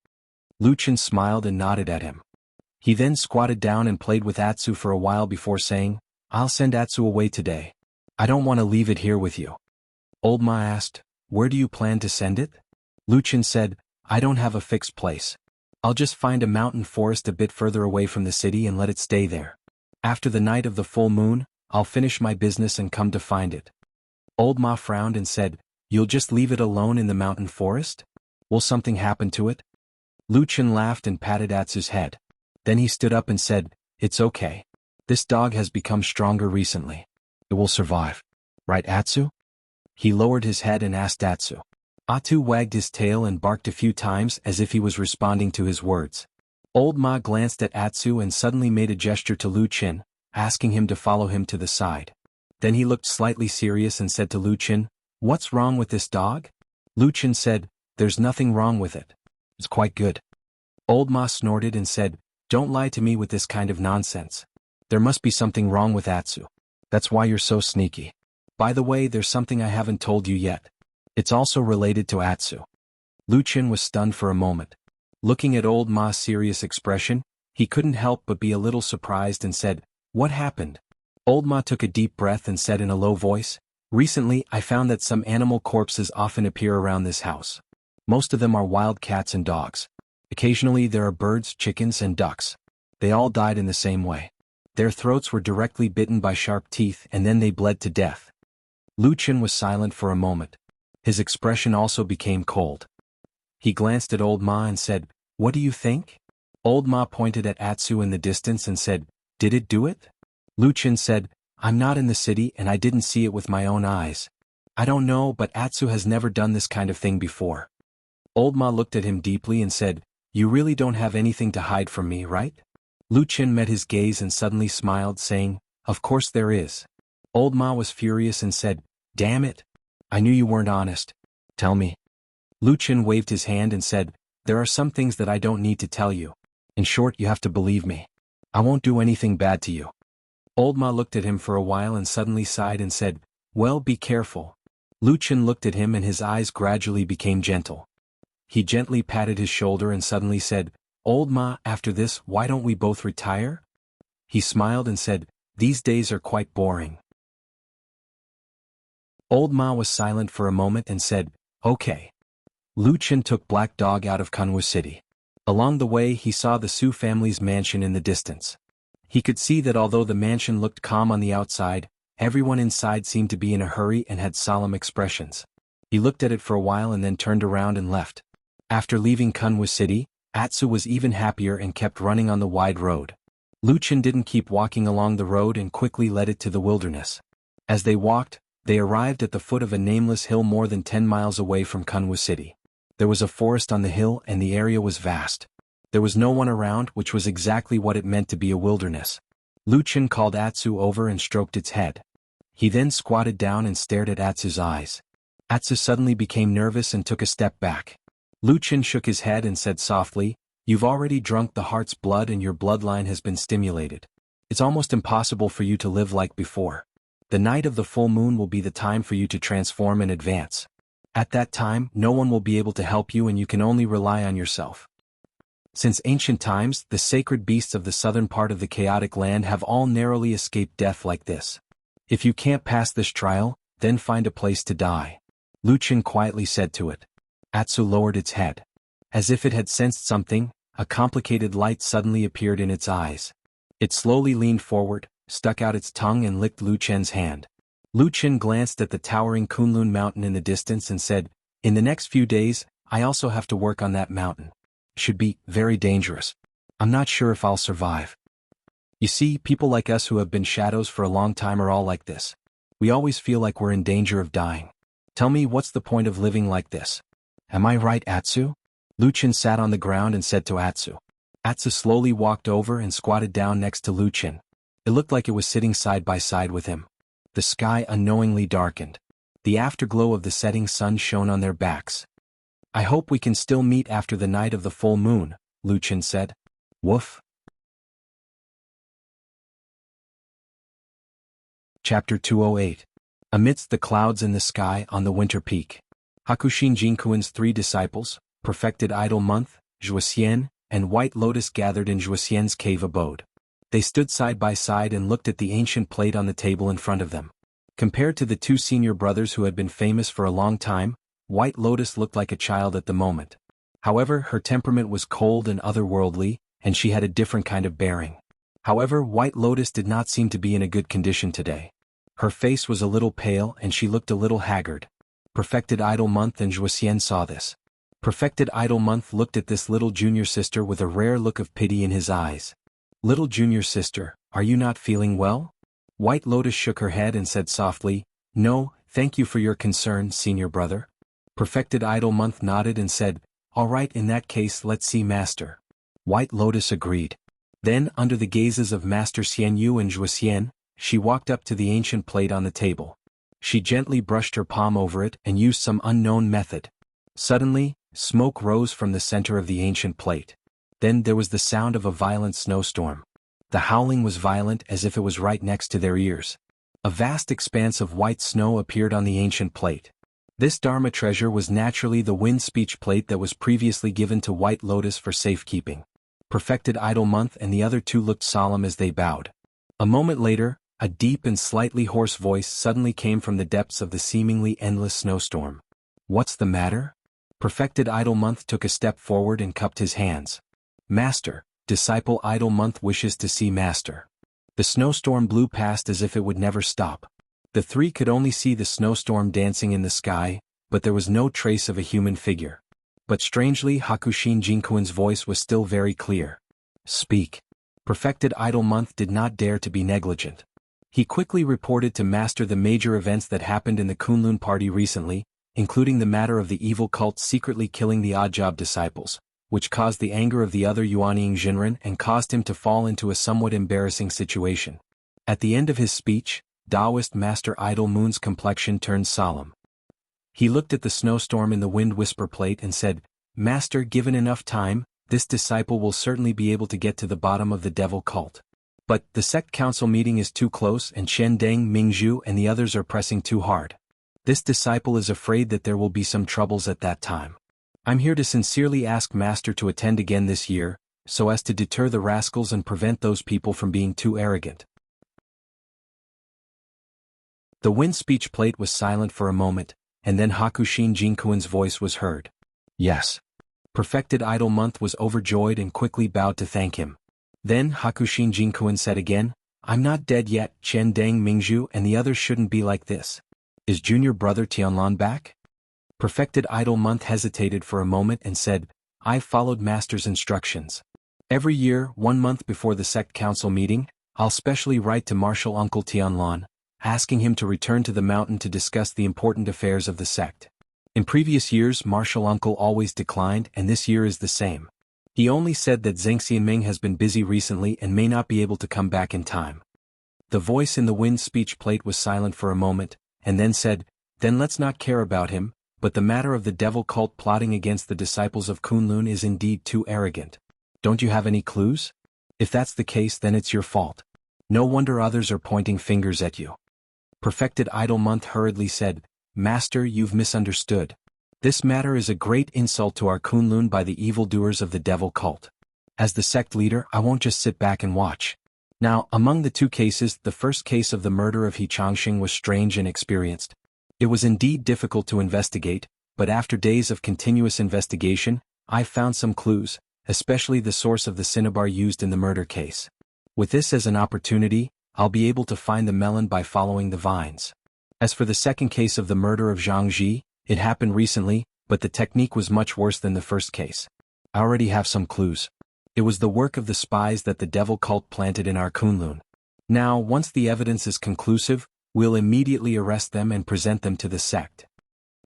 Lu Qin smiled and nodded at him. He then squatted down and played with Atsu for a while before saying, "I'll send Atsu away today. I don't want to leave it here with you." Old Ma asked, "Where do you plan to send it?" Lu Qin said, "I don't have a fixed place. I'll just find a mountain forest a bit further away from the city and let it stay there. After the night of the full moon, I'll finish my business and come to find it." Old Ma frowned and said, "You'll just leave it alone in the mountain forest? Will something happen to it?" Lu Qin laughed and patted Atsu's head. Then he stood up and said, "It's okay. This dog has become stronger recently. It will survive. Right, Atsu?" He lowered his head and asked Atsu. Atsu wagged his tail and barked a few times as if he was responding to his words. Old Ma glanced at Atsu and suddenly made a gesture to Lu Qin, asking him to follow him to the side. Then he looked slightly serious and said to Lu Qin, "What's wrong with this dog?" Lu Qin said, "There's nothing wrong with it. It's quite good." Old Ma snorted and said, "Don't lie to me with this kind of nonsense. There must be something wrong with Atsu. That's why you're so sneaky. By the way, there's something I haven't told you yet. It's also related to Atsu." Lu Qin was stunned for a moment. Looking at Old Ma's serious expression, he couldn't help but be a little surprised and said, "What happened?" Old Ma took a deep breath and said in a low voice, "Recently I found that some animal corpses often appear around this house. Most of them are wild cats and dogs. Occasionally there are birds, chickens, and ducks. They all died in the same way. Their throats were directly bitten by sharp teeth and then they bled to death." Lu Qin was silent for a moment. His expression also became cold. He glanced at Old Ma and said, "What do you think?" Old Ma pointed at Atsu in the distance and said, "Did it do it?" Lu Qin said, "I'm not in the city and I didn't see it with my own eyes. I don't know, but Atsu has never done this kind of thing before." Old Ma looked at him deeply and said, "You really don't have anything to hide from me, right?" Lu Qin met his gaze and suddenly smiled, saying, "Of course there is." Old Ma was furious and said, "Damn it! I knew you weren't honest. Tell me." Lu Qin waved his hand and said, "There are some things that I don't need to tell you. In short, you have to believe me. I won't do anything bad to you." Old Ma looked at him for a while and suddenly sighed and said, "Well, be careful." Lu Qin looked at him and his eyes gradually became gentle. He gently patted his shoulder and suddenly said, "Old Ma, after this, why don't we both retire?" He smiled and said, "These days are quite boring." Old Ma was silent for a moment and said, "Okay." Lu Qin took Black Dog out of Kunwu City. Along the way he saw the Su family's mansion in the distance. He could see that although the mansion looked calm on the outside, everyone inside seemed to be in a hurry and had solemn expressions. He looked at it for a while and then turned around and left. After leaving Kunwu City, Atsu was even happier and kept running on the wide road. Lu Qin didn't keep walking along the road and quickly led it to the wilderness. As they walked, they arrived at the foot of a nameless hill more than 10 miles away from Kunwu City. There was a forest on the hill and the area was vast. There was no one around, which was exactly what it meant to be a wilderness. Lu Qin called Atsu over and stroked its head. He then squatted down and stared at Atsu's eyes. Atsu suddenly became nervous and took a step back. Lu Qin shook his head and said softly, "You've already drunk the heart's blood and your bloodline has been stimulated. It's almost impossible for you to live like before. The night of the full moon will be the time for you to transform and advance. At that time, no one will be able to help you and you can only rely on yourself. Since ancient times, the sacred beasts of the southern part of the chaotic land have all narrowly escaped death like this. If you can't pass this trial, then find a place to die." Lu Qin quietly said to it. Atsu lowered its head. As if it had sensed something, a complicated light suddenly appeared in its eyes. It slowly leaned forward, stuck out its tongue and licked Lu Qin's hand. Lu Qin glanced at the towering Kunlun mountain in the distance and said, "In the next few days, I also have to work on that mountain. Should be very dangerous. I'm not sure if I'll survive." You see, people like us who have been shadows for a long time are all like this. We always feel like we're in danger of dying. Tell me, what's the point of living like this? Am I right, Atsu? Lu Qin sat on the ground and said to Atsu. Atsu slowly walked over and squatted down next to Lu Qin. It looked like it was sitting side by side with him. The sky unknowingly darkened. The afterglow of the setting sun shone on their backs. "I hope we can still meet after the night of the full moon," Lu Qin said. Woof. Chapter 208. Amidst the clouds in the sky on the winter peak. Hakushin Jinkuan's 3 disciples, Perfected Idol Month, Zhuoxian, and White Lotus gathered in Zhuoxian's cave abode. They stood side by side and looked at the ancient plate on the table in front of them. Compared to the 2 senior brothers who had been famous for a long time, White Lotus looked like a child at the moment. However, her temperament was cold and otherworldly, and she had a different kind of bearing. However, White Lotus did not seem to be in a good condition today. Her face was a little pale and she looked a little haggard. Perfected Idol Month and Zhuoxian saw this. Perfected Idol Month looked at this little junior sister with a rare look of pity in his eyes. "Little junior sister, are you not feeling well?" White Lotus shook her head and said softly, "No, thank you for your concern, senior brother." Perfected Idol Month nodded and said, "All right, in that case let's see Master." White Lotus agreed. Then, under the gazes of Master Xianyu and Zhuoxian, she walked up to the ancient plate on the table. She gently brushed her palm over it and used some unknown method. Suddenly, smoke rose from the center of the ancient plate. Then there was the sound of a violent snowstorm. The howling was violent as if it was right next to their ears. A vast expanse of white snow appeared on the ancient plate. This Dharma treasure was naturally the wind speech plate that was previously given to White Lotus for safekeeping. Perfected Idol Month and the other two looked solemn as they bowed. A moment later, a deep and slightly hoarse voice suddenly came from the depths of the seemingly endless snowstorm. "What's the matter?" Perfected Idol Month took a step forward and cupped his hands. "Master, Disciple Idol Month wishes to see Master." The snowstorm blew past as if it would never stop. The three could only see the snowstorm dancing in the sky, but there was no trace of a human figure. But strangely, Hakushin Jinkuin's voice was still very clear. "Speak." Perfected Idol Month did not dare to be negligent. He quickly reported to Master the major events that happened in the Kunlun party recently, including the matter of the evil cult secretly killing the Oddjob disciples, which caused the anger of the other Yuanying Jinren and caused him to fall into a somewhat embarrassing situation. At the end of his speech, Taoist Master Idol Moon's complexion turned solemn. He looked at the snowstorm in the wind whisper plate and said, "Master, given enough time, this disciple will certainly be able to get to the bottom of the devil cult. But the sect council meeting is too close and Chen Deng, Mingzhu and the others are pressing too hard. This disciple is afraid that there will be some troubles at that time. I'm here to sincerely ask Master to attend again this year, so as to deter the rascals and prevent those people from being too arrogant." The wind speech plate was silent for a moment, and then Hakushin Jinkuin's voice was heard. "Yes." Perfected Idol Month was overjoyed and quickly bowed to thank him. Then Hakushin Jinkuin said again, "I'm not dead yet, Chen Deng, Mingzhu and the others shouldn't be like this. Is junior brother Tianlan back?" Perfected Idol Month hesitated for a moment and said, "I've followed Master's instructions. Every year, 1 month before the sect council meeting, I'll specially write to Martial Uncle Tianlan, asking him to return to the mountain to discuss the important affairs of the sect. In previous years Martial Uncle always declined and this year is the same. He only said that Zheng Xianming has been busy recently and may not be able to come back in time." The voice in the wind speech plate was silent for a moment, and then said, "Then let's not care about him, but the matter of the devil cult plotting against the disciples of Kunlun is indeed too arrogant. Don't you have any clues? If that's the case then it's your fault. No wonder others are pointing fingers at you." Perfected Idol Month hurriedly said, "Master, you've misunderstood. This matter is a great insult to our Kunlun by the evildoers of the devil cult. As the sect leader I won't just sit back and watch." Now, among the two cases, the first case of the murder of He Changxing was strange and experienced. It was indeed difficult to investigate, but after days of continuous investigation, I found some clues, especially the source of the cinnabar used in the murder case. With this as an opportunity, I'll be able to find the melon by following the vines. As for the second case of the murder of Jianghu, it happened recently, but the technique was much worse than the first case. I already have some clues. It was the work of the spies that the devil cult planted in our Kunlun. Now, once the evidence is conclusive, we'll immediately arrest them and present them to the sect."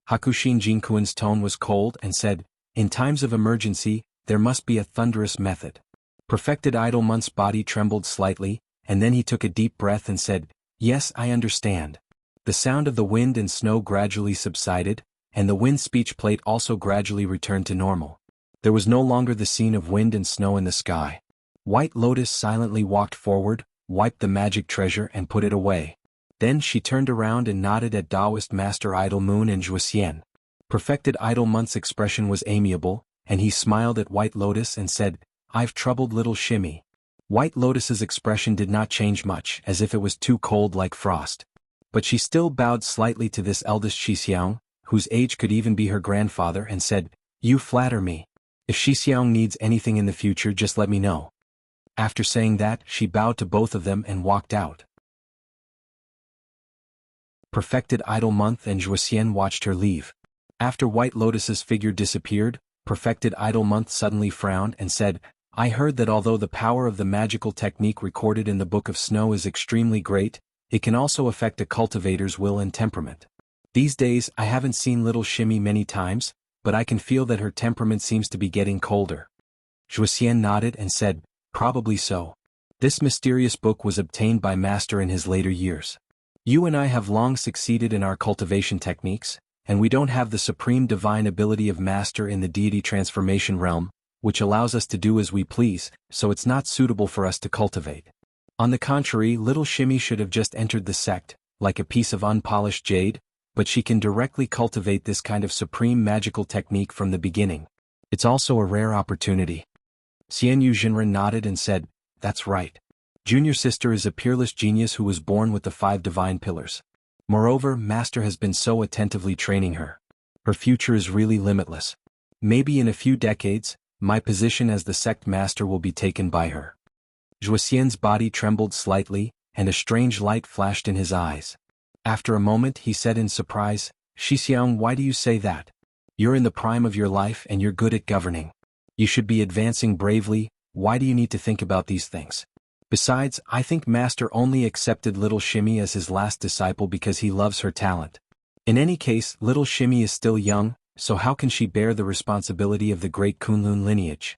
Hakushin Jinkuin's tone was cold and said, "In times of emergency, there must be a thunderous method." Perfected Idol Month's body trembled slightly, and then he took a deep breath and said, "Yes, I understand." The sound of the wind and snow gradually subsided, and the wind speech plate also gradually returned to normal. There was no longer the scene of wind and snow in the sky. White Lotus silently walked forward, wiped the magic treasure and put it away. Then she turned around and nodded at Taoist Master Idol Moon and Zhuxian. Perfected Idol Month's expression was amiable, and he smiled at White Lotus and said, "I've troubled little Shimmy." White Lotus's expression did not change much, as if it was too cold like frost. But she still bowed slightly to this eldest Shixiang, whose age could even be her grandfather, and said, "You flatter me. If Shixiang needs anything in the future just let me know." After saying that, she bowed to both of them and walked out. Perfected Idol Month and Zhuxian watched her leave. After White Lotus's figure disappeared, Perfected Idol Month suddenly frowned and said, "I heard that although the power of the magical technique recorded in the Book of Snow is extremely great, it can also affect a cultivator's will and temperament. These days I haven't seen little Shimmy many times, but I can feel that her temperament seems to be getting colder." Zhuxian nodded and said, "Probably so. This mysterious book was obtained by Master in his later years. You and I have long succeeded in our cultivation techniques, and we don't have the supreme divine ability of Master in the deity transformation realm, which allows us to do as we please, so it's not suitable for us to cultivate. On the contrary, little Shimmy should have just entered the sect, like a piece of unpolished jade, but she can directly cultivate this kind of supreme magical technique from the beginning. It's also a rare opportunity. Xianyu Jinren nodded and said, "That's right. Junior sister is a peerless genius who was born with the 5 divine pillars. Moreover, Master has been so attentively training her. Her future is really limitless. Maybe in a few decades, my position as the sect master will be taken by her." Zhuoxian's body trembled slightly, and a strange light flashed in his eyes. After a moment he said in surprise, "Shixiang, why do you say that? You're in the prime of your life and you're good at governing. You should be advancing bravely, why do you need to think about these things? Besides, I think Master only accepted little Shimmy as his last disciple because he loves her talent. In any case, little Shimmy is still young, so how can she bear the responsibility of the great Kunlun lineage?"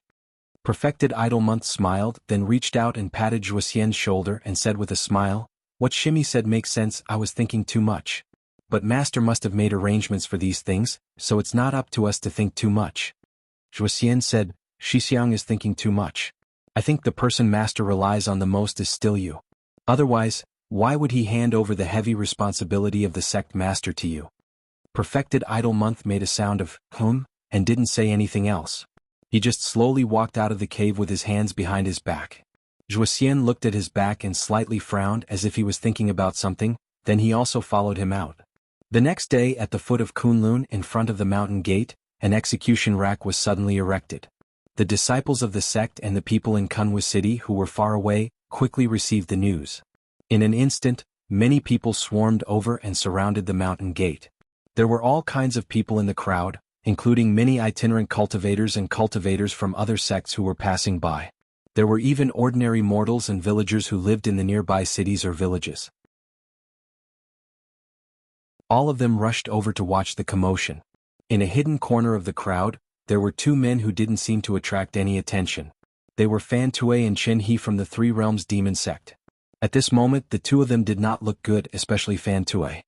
Perfected Idlemonth smiled, then reached out and patted Zhuoxian's shoulder and said with a smile, "What Shimmy said makes sense, I was thinking too much. But Master must have made arrangements for these things, so it's not up to us to think too much." Zhuoxian said, "Shixiang is thinking too much. I think the person Master relies on the most is still you. Otherwise, why would he hand over the heavy responsibility of the sect master to you?" Perfected Idlemonth made a sound of and didn't say anything else. He just slowly walked out of the cave with his hands behind his back. Zhuoxian looked at his back and slightly frowned as if he was thinking about something, then he also followed him out. The next day at the foot of Kunlun in front of the mountain gate, an execution rack was suddenly erected. The disciples of the sect and the people in Kunwu City who were far away quickly received the news. In an instant, many people swarmed over and surrounded the mountain gate. There were all kinds of people in the crowd, including many itinerant cultivators and cultivators from other sects who were passing by. There were even ordinary mortals and villagers who lived in the nearby cities or villages. All of them rushed over to watch the commotion. In a hidden corner of the crowd, there were 2 men who didn't seem to attract any attention. They were Fan Tue and Chen He from the Three Realms Demon Sect. At this moment the 2 of them did not look good, especially Fan Tue.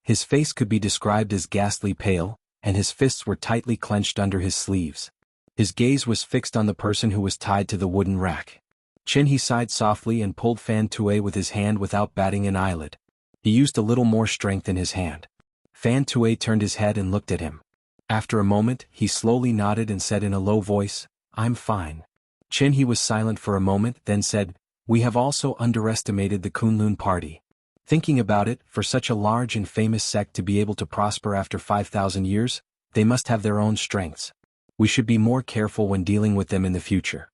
His face could be described as ghastly pale, and his fists were tightly clenched under his sleeves. His gaze was fixed on the person who was tied to the wooden rack. Chen He sighed softly and pulled Fan Tue with his hand without batting an eyelid. He used a little more strength in his hand. Fan Tue turned his head and looked at him. After a moment, he slowly nodded and said in a low voice, "I'm fine." Chen He was silent for a moment, then said, "We have also underestimated the Kunlun party. Thinking about it, for such a large and famous sect to be able to prosper after 5,000 years, they must have their own strengths. We should be more careful when dealing with them in the future."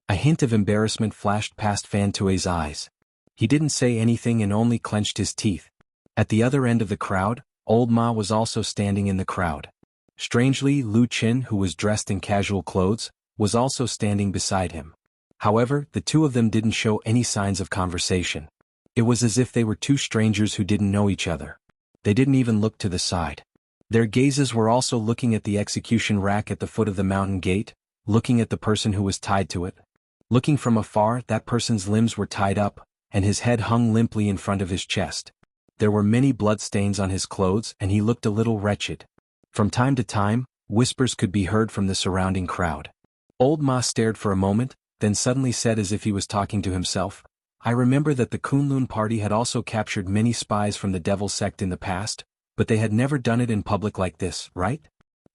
A hint of embarrassment flashed past Fan Tue's eyes. He didn't say anything and only clenched his teeth. At the other end of the crowd, Old Ma was also standing in the crowd. Strangely, Lu Qin, who was dressed in casual clothes, was also standing beside him. However, the 2 of them didn't show any signs of conversation. It was as if they were 2 strangers who didn't know each other. They didn't even look to the side. Their gazes were also looking at the execution rack at the foot of the mountain gate, looking at the person who was tied to it. Looking from afar, that person's limbs were tied up, and his head hung limply in front of his chest. There were many bloodstains on his clothes and he looked a little wretched. From time to time, whispers could be heard from the surrounding crowd. Old Ma stared for a moment, then suddenly said as if he was talking to himself, "I remember that the Kunlun party had also captured many spies from the Devil sect in the past, but they had never done it in public like this, right?"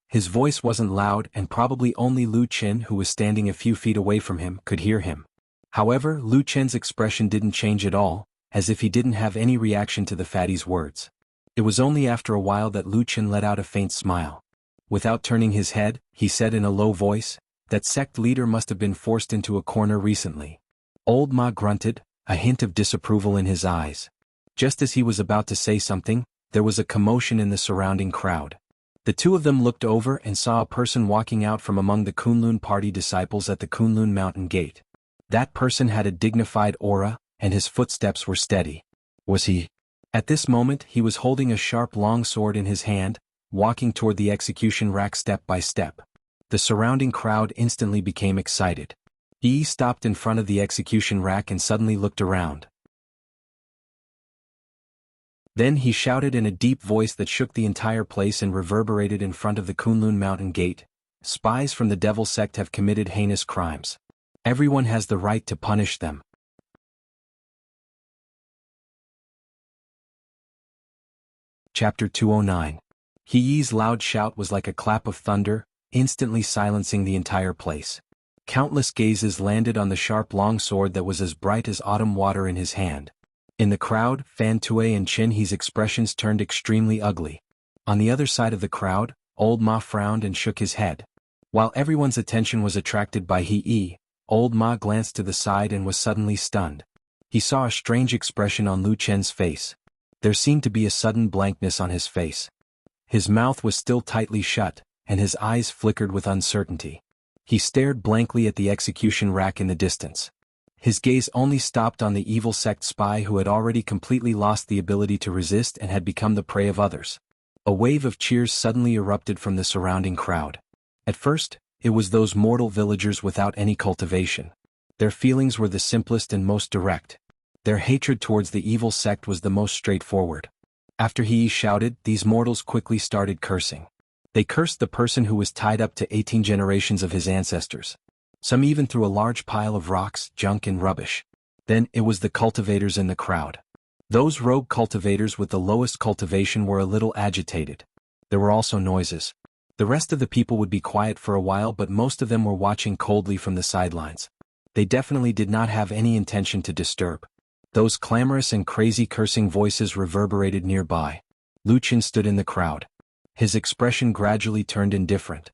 His voice wasn't loud and probably only Lu Qin, who was standing a few feet away from him, could hear him. However, Lu Qin's expression didn't change at all, as if he didn't have any reaction to the fatty's words. It was only after a while that Lu Qin let out a faint smile. Without turning his head, he said in a low voice, "That sect leader must have been forced into a corner recently." Old Ma grunted, a hint of disapproval in his eyes. Just as he was about to say something, there was a commotion in the surrounding crowd. The 2 of them looked over and saw a person walking out from among the Kunlun party disciples at the Kunlun mountain gate. That person had a dignified aura, and his footsteps were steady. Was he? At this moment he was holding a sharp long sword in his hand, walking toward the execution rack step by step. The surrounding crowd instantly became excited. He stopped in front of the execution rack and suddenly looked around. Then he shouted in a deep voice that shook the entire place and reverberated in front of the Kunlun mountain gate, Spies from the devil sect have committed heinous crimes. Everyone has the right to punish them. Chapter 209. He Yi's loud shout was like a clap of thunder, instantly silencing the entire place. Countless gazes landed on the sharp long sword that was as bright as autumn water in his hand. In the crowd, Fan Tue and Qin He's expressions turned extremely ugly. On the other side of the crowd, Old Ma frowned and shook his head. While everyone's attention was attracted by He Yi, Old Ma glanced to the side and was suddenly stunned. He saw a strange expression on Lu Chen's face. There seemed to be a sudden blankness on his face. His mouth was still tightly shut, and his eyes flickered with uncertainty. He stared blankly at the execution rack in the distance. His gaze only stopped on the evil sect spy who had already completely lost the ability to resist and had become the prey of others. A wave of cheers suddenly erupted from the surrounding crowd. At first, it was those mortal villagers without any cultivation. Their feelings were the simplest and most direct. Their hatred towards the evil sect was the most straightforward. After he shouted, these mortals quickly started cursing. They cursed the person who was tied up to 18 generations of his ancestors. Some even threw a large pile of rocks, junk and rubbish. Then, it was the cultivators in the crowd. Those rogue cultivators with the lowest cultivation were a little agitated. There were also noises. The rest of the people would be quiet for a while, but most of them were watching coldly from the sidelines. They definitely did not have any intention to disturb. Those clamorous and crazy cursing voices reverberated nearby. Lu Chen stood in the crowd. His expression gradually turned indifferent.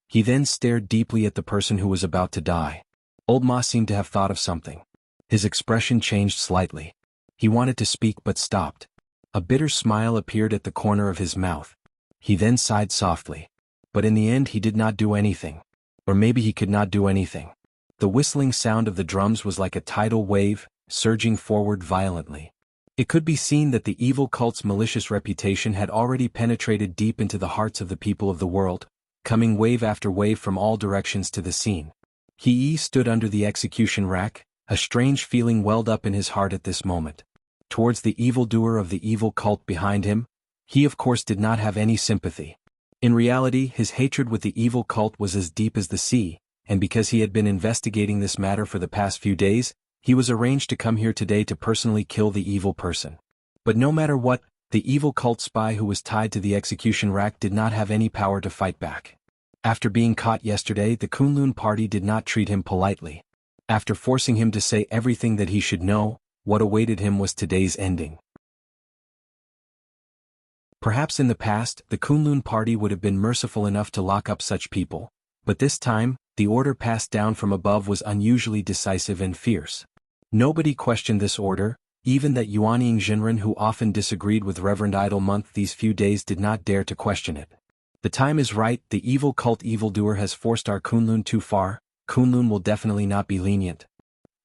He then stared deeply at the person who was about to die. Old Ma seemed to have thought of something. His expression changed slightly. He wanted to speak but stopped. A bitter smile appeared at the corner of his mouth. He then sighed softly. But in the end he did not do anything. Or maybe he could not do anything. The whistling sound of the drums was like a tidal wave, surging forward violently. It could be seen that the evil cult's malicious reputation had already penetrated deep into the hearts of the people of the world, coming wave after wave from all directions to the scene. He Yi stood under the execution rack. A strange feeling welled up in his heart at this moment. Towards the evildoer of the evil cult behind him, he of course did not have any sympathy. In reality, his hatred with the evil cult was as deep as the sea, and because he had been investigating this matter for the past few days, he was arranged to come here today to personally kill the evil person. But no matter what, the evil cult spy who was tied to the execution rack did not have any power to fight back. After being caught yesterday, the Kunlun party did not treat him politely. After forcing him to say everything that he should know, what awaited him was today's ending. Perhaps in the past, the Kunlun party would have been merciful enough to lock up such people, but this time, the order passed down from above was unusually decisive and fierce. Nobody questioned this order. Even that Yuanying Jinren who often disagreed with Reverend Idle Month these few days did not dare to question it. The time is right, the evil cult evildoer has forced our Kunlun too far. Kunlun will definitely not be lenient.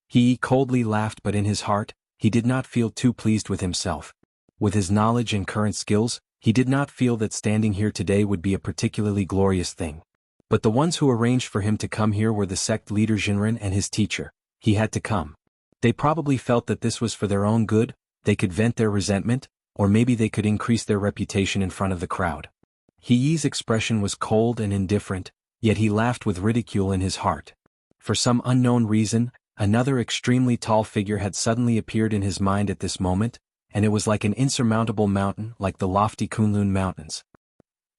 He coldly laughed, but in his heart, he did not feel too pleased with himself. With his knowledge and current skills, he did not feel that standing here today would be a particularly glorious thing. But the ones who arranged for him to come here were the sect leader Jinren and his teacher. He had to come. They probably felt that this was for their own good. They could vent their resentment, or maybe they could increase their reputation in front of the crowd. He Yi's expression was cold and indifferent, yet he laughed with ridicule in his heart. For some unknown reason, another extremely tall figure had suddenly appeared in his mind at this moment, and it was like an insurmountable mountain, like the lofty Kunlun mountains.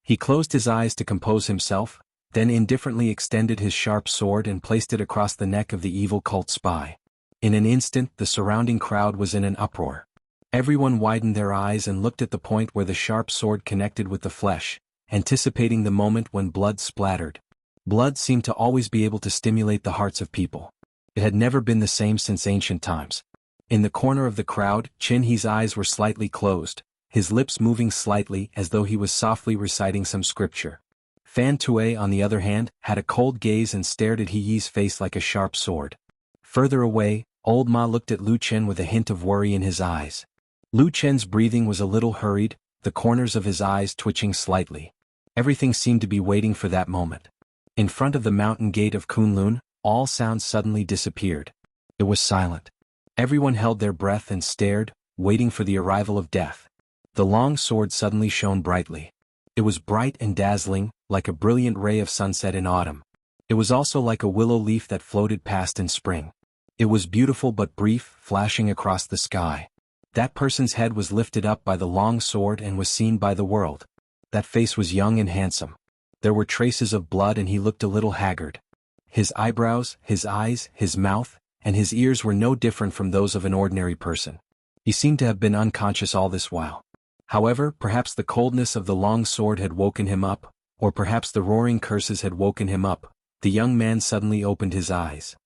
He closed his eyes to compose himself, then indifferently extended his sharp sword and placed it across the neck of the evil cult spy. In an instant, the surrounding crowd was in an uproar. Everyone widened their eyes and looked at the point where the sharp sword connected with the flesh, anticipating the moment when blood splattered. Blood seemed to always be able to stimulate the hearts of people. It had never been the same since ancient times. In the corner of the crowd, Qin He's eyes were slightly closed, his lips moving slightly as though he was softly reciting some scripture. Fan Tue, on the other hand, had a cold gaze and stared at He Yi's face like a sharp sword. Further away, Old Ma looked at Lu Chen with a hint of worry in his eyes. Lu Chen's breathing was a little hurried, the corners of his eyes twitching slightly. Everything seemed to be waiting for that moment. In front of the mountain gate of Kunlun, all sounds suddenly disappeared. It was silent. Everyone held their breath and stared, waiting for the arrival of death. The long sword suddenly shone brightly. It was bright and dazzling, like a brilliant ray of sunset in autumn. It was also like a willow leaf that floated past in spring. It was beautiful but brief, flashing across the sky. That person's head was lifted up by the long sword and was seen by the world. That face was young and handsome. There were traces of blood and he looked a little haggard. His eyebrows, his eyes, his mouth, and his ears were no different from those of an ordinary person. He seemed to have been unconscious all this while. However, perhaps the coldness of the long sword had woken him up, or perhaps the roaring curses had woken him up. The young man suddenly opened his eyes.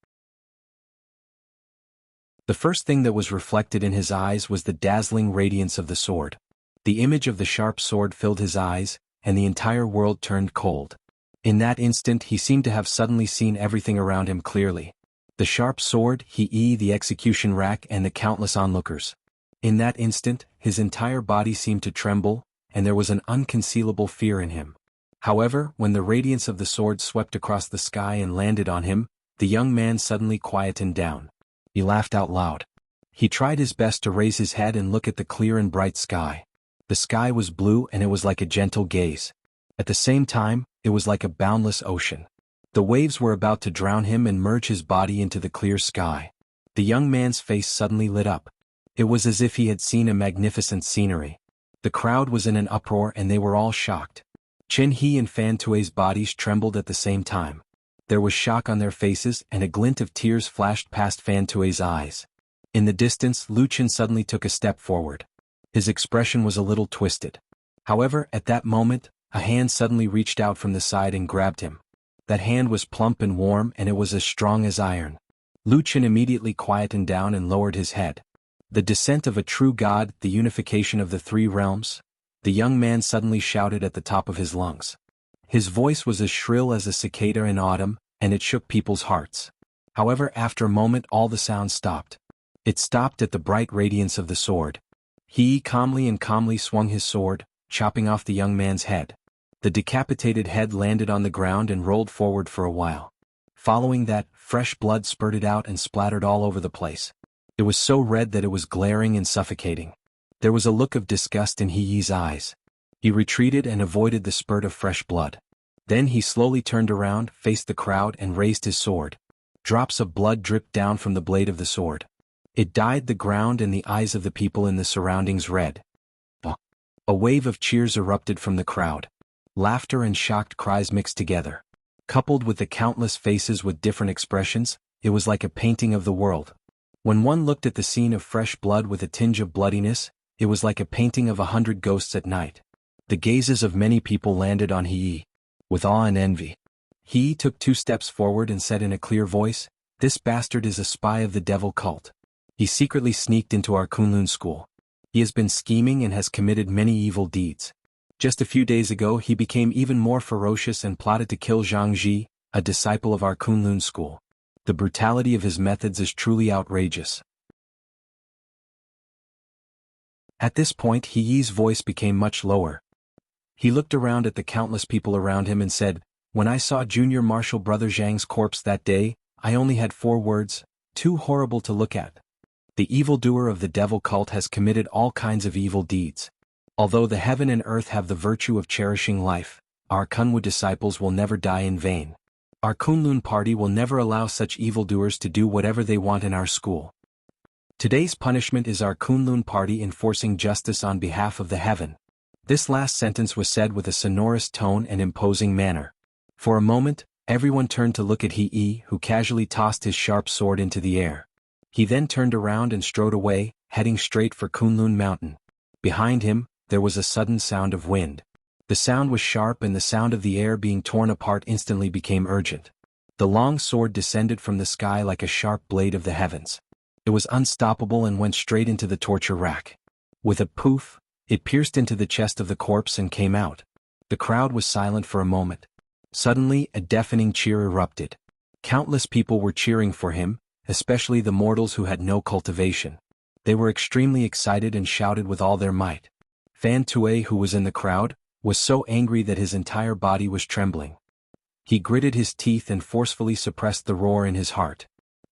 The first thing that was reflected in his eyes was the dazzling radiance of the sword. The image of the sharp sword filled his eyes, and the entire world turned cold. In that instant he seemed to have suddenly seen everything around him clearly. The sharp sword, the execution rack and the countless onlookers. In that instant, his entire body seemed to tremble, and there was an unconcealable fear in him. However, when the radiance of the sword swept across the sky and landed on him, the young man suddenly quietened down. He laughed out loud. He tried his best to raise his head and look at the clear and bright sky. The sky was blue and it was like a gentle gaze. At the same time, it was like a boundless ocean. The waves were about to drown him and merge his body into the clear sky. The young man's face suddenly lit up. It was as if he had seen a magnificent scenery. The crowd was in an uproar and they were all shocked. Chen He and Fan Tui's bodies trembled at the same time. There was shock on their faces and a glint of tears flashed past Fan Tui's eyes. In the distance, Lu Chen suddenly took a step forward. His expression was a little twisted. However, at that moment, a hand suddenly reached out from the side and grabbed him. That hand was plump and warm and it was as strong as iron. Lu Chen immediately quietened down and lowered his head. The descent of a true god, the unification of the three realms. The young man suddenly shouted at the top of his lungs. His voice was as shrill as a cicada in autumn, and it shook people's hearts. However, after a moment all the sound stopped. It stopped at the bright radiance of the sword. He calmly swung his sword, chopping off the young man's head. The decapitated head landed on the ground and rolled forward for a while. Following that, fresh blood spurted out and splattered all over the place. It was so red that it was glaring and suffocating. There was a look of disgust in He's eyes. He retreated and avoided the spurt of fresh blood. Then he slowly turned around, faced the crowd and raised his sword. Drops of blood dripped down from the blade of the sword. It dyed the ground and the eyes of the people in the surroundings red. A wave of cheers erupted from the crowd. Laughter and shocked cries mixed together. Coupled with the countless faces with different expressions, it was like a painting of the world. When one looked at the scene of fresh blood with a tinge of bloodiness, it was like a painting of 100 ghosts at night. The gazes of many people landed on He, with awe and envy. He took 2 steps forward and said in a clear voice, "This bastard is a spy of the devil cult. He secretly sneaked into our Kunlun school. He has been scheming and has committed many evil deeds. Just a few days ago he became even more ferocious and plotted to kill Jianghu, a disciple of our Kunlun school. The brutality of his methods is truly outrageous." At this point He's voice became much lower. He looked around at the countless people around him and said, "When I saw Junior Marshal Brother Zhang's corpse that day, I only had 4 words, too horrible to look at. The evildoer of the devil cult has committed all kinds of evil deeds. Although the heaven and earth have the virtue of cherishing life, our Kunwu disciples will never die in vain. Our Kunlun party will never allow such evildoers to do whatever they want in our school. Today's punishment is our Kunlun party enforcing justice on behalf of the heaven." This last sentence was said with a sonorous tone and imposing manner. For a moment, everyone turned to look at He, who casually tossed his sharp sword into the air. He then turned around and strode away, heading straight for Kunlun Mountain. Behind him, there was a sudden sound of wind. The sound was sharp and the sound of the air being torn apart instantly became urgent. The long sword descended from the sky like a sharp blade of the heavens. It was unstoppable and went straight into the torture rack. With a poof, it pierced into the chest of the corpse and came out. The crowd was silent for a moment. Suddenly, a deafening cheer erupted. Countless people were cheering for him, especially the mortals who had no cultivation. They were extremely excited and shouted with all their might. Fan Tue, who was in the crowd, was so angry that his entire body was trembling. He gritted his teeth and forcefully suppressed the roar in his heart.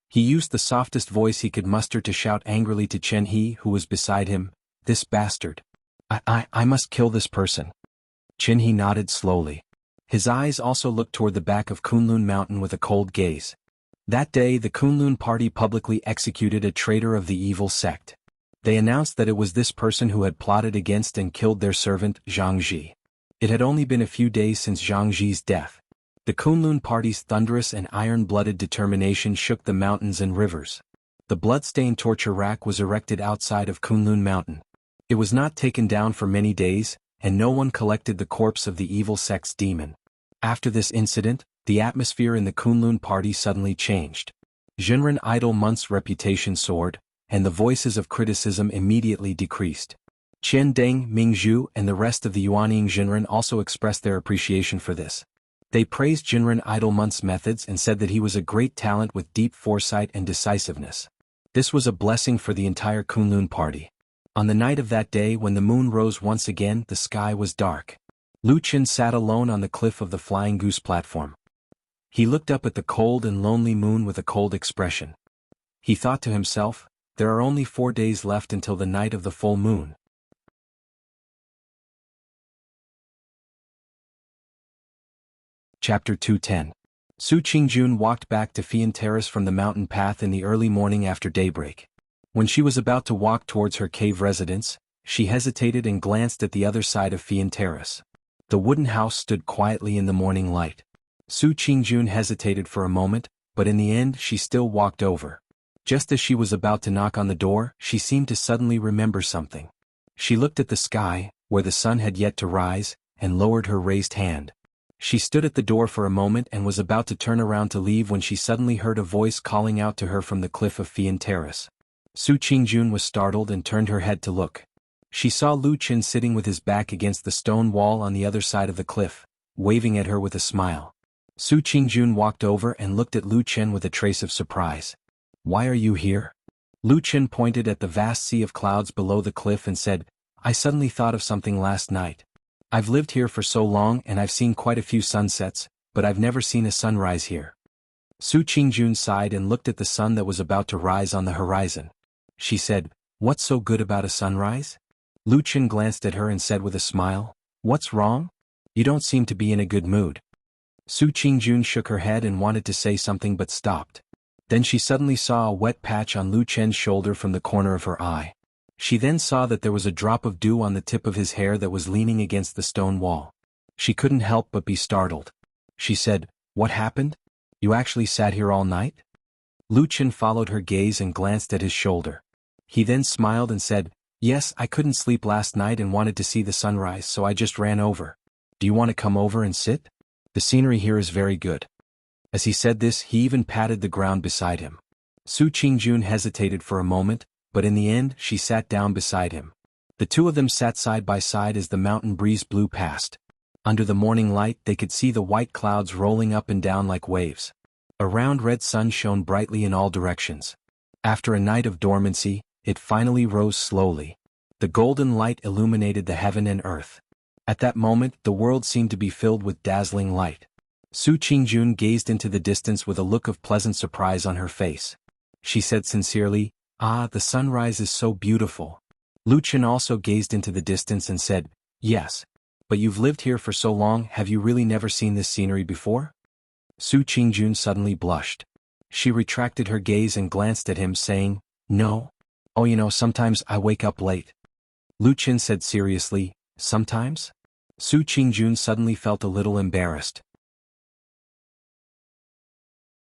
He used the softest voice he could muster to shout angrily to Chen He, who was beside him, "This bastard! I must kill this person." He nodded slowly. His eyes also looked toward the back of Kunlun Mountain with a cold gaze. That day the Kunlun party publicly executed a traitor of the evil sect. They announced that it was this person who had plotted against and killed their servant, Jianghu. It had only been a few days since Jianghu's death. The Kunlun party's thunderous and iron-blooded determination shook the mountains and rivers. The blood-stained torture rack was erected outside of Kunlun Mountain. It was not taken down for many days, and no one collected the corpse of the evil sect's demon. After this incident, the atmosphere in the Kunlun party suddenly changed. Jinren Idle Month's reputation soared, and the voices of criticism immediately decreased. Qian Deng, Mingzhu, and the rest of the Yuanying Jinren also expressed their appreciation for this. They praised Jinren Idle Month's methods and said that he was a great talent with deep foresight and decisiveness. This was a blessing for the entire Kunlun party. On the night of that day when the moon rose once again, the sky was dark. Lu Qin sat alone on the cliff of the Flying Goose platform. He looked up at the cold and lonely moon with a cold expression. He thought to himself, there are only 4 days left until the night of the full moon. Chapter 210. Su Qingjun walked back to Fian Terrace from the mountain path in the early morning after daybreak. When she was about to walk towards her cave residence, she hesitated and glanced at the other side of Fian Terrace. The wooden house stood quietly in the morning light. Su Qingjun hesitated for a moment, but in the end she still walked over. Just as she was about to knock on the door, she seemed to suddenly remember something. She looked at the sky, where the sun had yet to rise, and lowered her raised hand. She stood at the door for a moment and was about to turn around to leave when she suddenly heard a voice calling out to her from the cliff of Fian Terrace. Su Qingjun was startled and turned her head to look. She saw Lu Qin sitting with his back against the stone wall on the other side of the cliff, waving at her with a smile. Su Qingjun walked over and looked at Lu Qin with a trace of surprise. "Why are you here?" Lu Qin pointed at the vast sea of clouds below the cliff and said, "I suddenly thought of something last night. I've lived here for so long and I've seen quite a few sunsets, but I've never seen a sunrise here." Su Qingjun sighed and looked at the sun that was about to rise on the horizon. She said, "What's so good about a sunrise?" Lu Qin glanced at her and said with a smile, "What's wrong? You don't seem to be in a good mood." Su Qingjun shook her head and wanted to say something but stopped. Then she suddenly saw a wet patch on Lu Qin's shoulder from the corner of her eye. She then saw that there was a drop of dew on the tip of his hair that was leaning against the stone wall. She couldn't help but be startled. She said, "What happened? You actually sat here all night?" Lu Qin followed her gaze and glanced at his shoulder. He then smiled and said, "Yes, I couldn't sleep last night and wanted to see the sunrise, so I just ran over. Do you want to come over and sit? The scenery here is very good." As he said this, he even patted the ground beside him. Su Qingjun hesitated for a moment, but in the end she sat down beside him. The two of them sat side by side as the mountain breeze blew past. Under the morning light they could see the white clouds rolling up and down like waves. A round red sun shone brightly in all directions. After a night of dormancy, it finally rose slowly. The golden light illuminated the heaven and earth. At that moment the world seemed to be filled with dazzling light. Su Qingjun gazed into the distance with a look of pleasant surprise on her face. She said sincerely, "Ah, the sunrise is so beautiful." Lu Qin also gazed into the distance and said, "Yes. But you've lived here for so long, have you really never seen this scenery before?" Su Qingjun suddenly blushed. She retracted her gaze and glanced at him saying, "No. Oh, sometimes I wake up late." Lu Qin said seriously, "Sometimes?" Su Qingjun suddenly felt a little embarrassed.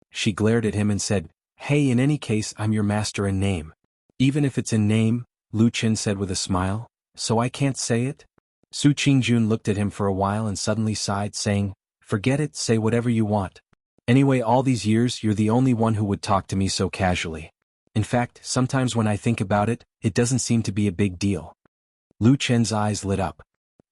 She glared at him and said, "Hey, in any case I'm your master in name." "Even if it's in name," Lu Qin said with a smile, "so I can't say it?" Su Qingjun looked at him for a while and suddenly sighed, saying, "Forget it, say whatever you want. Anyway, all these years you're the only one who would talk to me so casually. In fact, sometimes when I think about it, it doesn't seem to be a big deal." Lu Qin's eyes lit up.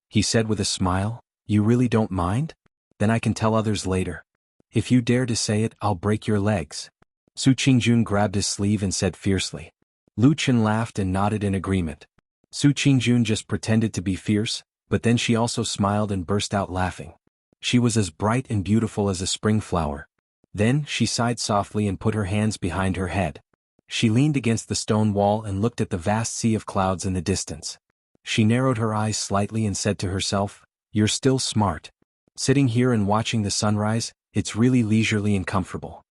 He said with a smile, "You really don't mind? Then I can tell others later. If you dare to say it, I'll break your legs." Su Qingjun grabbed his sleeve and said fiercely. Lu Qin laughed and nodded in agreement. Su Qingjun just pretended to be fierce, but then she also smiled and burst out laughing. She was as bright and beautiful as a spring flower. Then she sighed softly and put her hands behind her head. She leaned against the stone wall and looked at the vast sea of clouds in the distance. She narrowed her eyes slightly and said to herself, You're still smart. Sitting here and watching the sunrise, it's really leisurely and comfortable.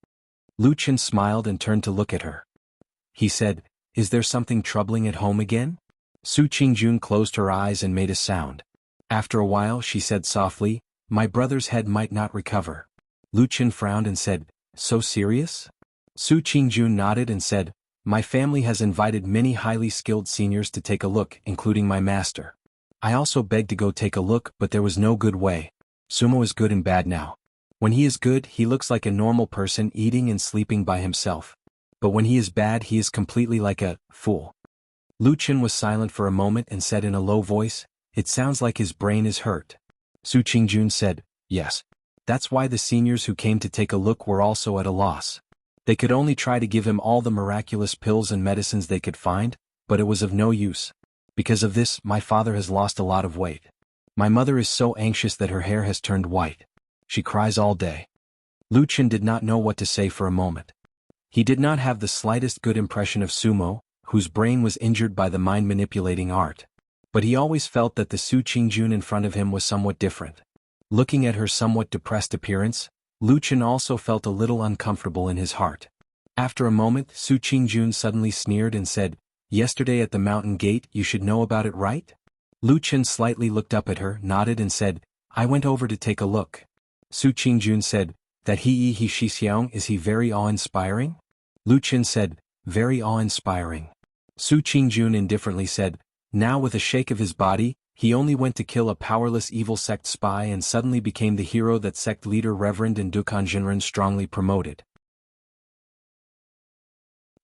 Lu Chen smiled and turned to look at her. He said, Is there something troubling at home again? Su Qingjun closed her eyes and made a sound. After a while she said softly, My brother's head might not recover. Lu Chen frowned and said, So serious? Su Qingjun nodded and said, My family has invited many highly skilled seniors to take a look, including my master. I also begged to go take a look, but there was no good way. Sumo is good and bad now. When he is good, he looks like a normal person eating and sleeping by himself. But when he is bad, he is completely like a fool. Lu Chen was silent for a moment and said in a low voice, It sounds like his brain is hurt. Su Qingjun said, Yes. That's why the seniors who came to take a look were also at a loss. They could only try to give him all the miraculous pills and medicines they could find, but it was of no use. Because of this, my father has lost a lot of weight. My mother is so anxious that her hair has turned white. She cries all day. Lu Chen did not know what to say for a moment. He did not have the slightest good impression of Sumo, whose brain was injured by the mind-manipulating art. But he always felt that the Su Qingjun in front of him was somewhat different. Looking at her somewhat depressed appearance, Lu Chen also felt a little uncomfortable in his heart. After a moment, Su Qingjun suddenly sneered and said, Yesterday at the mountain gate you should know about it, right? Lu Chen slightly looked up at her, nodded and said, I went over to take a look. Su Qingjun said, That he shi xiang, is he very awe-inspiring? Lu Chen said, Very awe-inspiring. Su Qingjun indifferently said, Now with a shake of his body, he only went to kill a powerless evil sect spy and suddenly became the hero that sect leader Reverend and Dukan Jinren strongly promoted.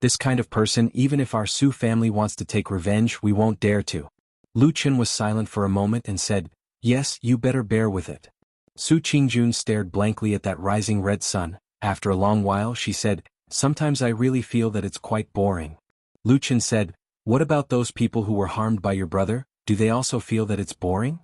This kind of person, even if our Su family wants to take revenge, we won't dare to. Lu Chen was silent for a moment and said, Yes, you better bear with it. Su Qingjun stared blankly at that rising red sun. After a long while she said, Sometimes I really feel that it's quite boring. Lu Chen said, What about those people who were harmed by your brother? Do they also feel that it's boring?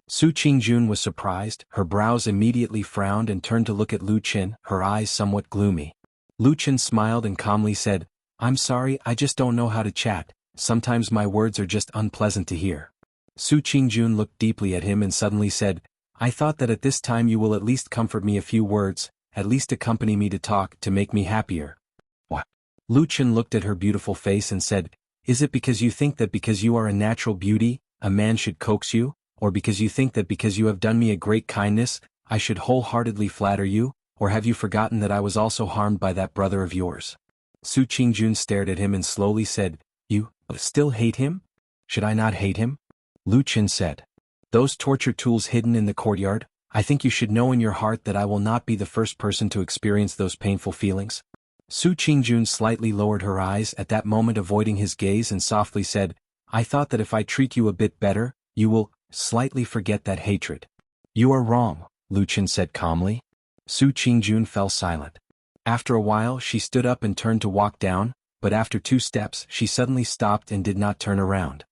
Su Qingjun was surprised, her brows immediately frowned and turned to look at Lu Chen, her eyes somewhat gloomy. Lu Chen smiled and calmly said, I'm sorry, I just don't know how to chat, sometimes my words are just unpleasant to hear. Su Qingjun looked deeply at him and suddenly said, I thought that at this time you will at least comfort me a few words, at least accompany me to talk to make me happier. What? Lu Chen looked at her beautiful face and said, Is it because you think that because you are a natural beauty, a man should coax you, or because you think that because you have done me a great kindness, I should wholeheartedly flatter you, or have you forgotten that I was also harmed by that brother of yours? Su Qingjun stared at him and slowly said, You still hate him? Should I not hate him? Lu Chen said, Those torture tools hidden in the courtyard, I think you should know in your heart that I will not be the first person to experience those painful feelings. Su Qingjun slightly lowered her eyes at that moment, avoiding his gaze, and softly said, I thought that if I treat you a bit better, you will slightly forget that hatred. You are wrong, Lu Chen said calmly. Su Qingjun fell silent. After a while she stood up and turned to walk down, but after 2 steps she suddenly stopped and did not turn around.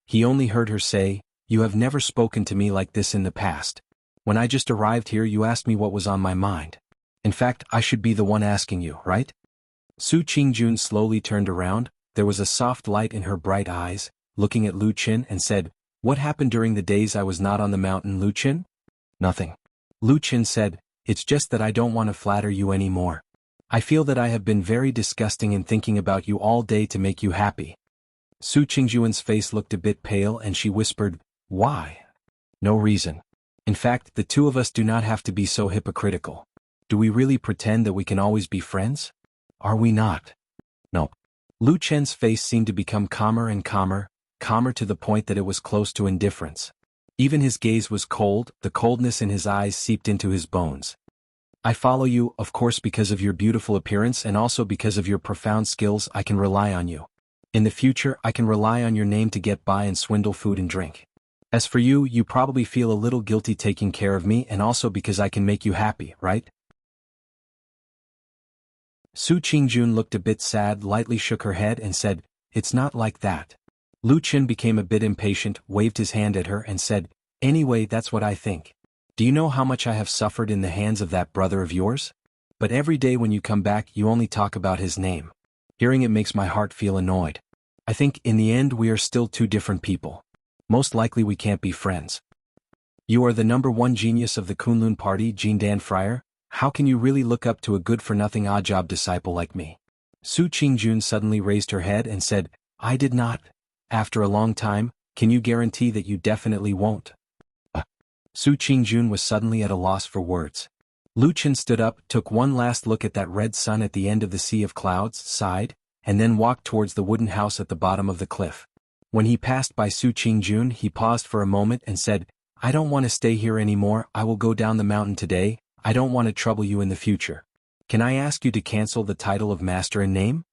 He only heard her say, You have never spoken to me like this in the past. When I just arrived here you asked me what was on my mind. In fact, I should be the one asking you, right? Su Qingjun slowly turned around, there was a soft light in her bright eyes, looking at Lu Chen and said, What happened during the days I was not on the mountain, Lu Chen? Nothing. Lu Chen said, It's just that I don't want to flatter you anymore. I feel that I have been very disgusting in thinking about you all day to make you happy. Su Qingjun's face looked a bit pale and she whispered, Why? No reason. In fact, the two of us do not have to be so hypocritical. Do we really pretend that we can always be friends? Are we not? No. Lu Chen's face seemed to become calmer and calmer to the point that it was close to indifference. Even his gaze was cold, the coldness in his eyes seeped into his bones. I follow you, of course, because of your beautiful appearance and also because of your profound skills. I can rely on you. In the future, I can rely on your name to get by and swindle food and drink. As for you, you probably feel a little guilty taking care of me and also because I can make you happy, right? Su Qingjun looked a bit sad, lightly shook her head and said, It's not like that. Lu Chen became a bit impatient, waved his hand at her and said, Anyway, that's what I think. Do you know how much I have suffered in the hands of that brother of yours? But every day when you come back you only talk about his name. Hearing it makes my heart feel annoyed. I think in the end we are still two different people. Most likely we can't be friends. You are the #1 genius of the Kunlun party, Jindan Friar. How can you really look up to a good-for-nothing odd-job disciple like me? Su Qingjun suddenly raised her head and said, I did not. After a long time, can you guarantee that you definitely won't? Su Qingjun was suddenly at a loss for words. Lu Chen stood up, took one last look at that red sun at the end of the sea of clouds, sighed, and then walked towards the wooden house at the bottom of the cliff. When he passed by Su Qingjun, he paused for a moment and said, I don't want to stay here anymore. I will go down the mountain today. I don't want to trouble you in the future. Can I ask you to cancel the title of master in name?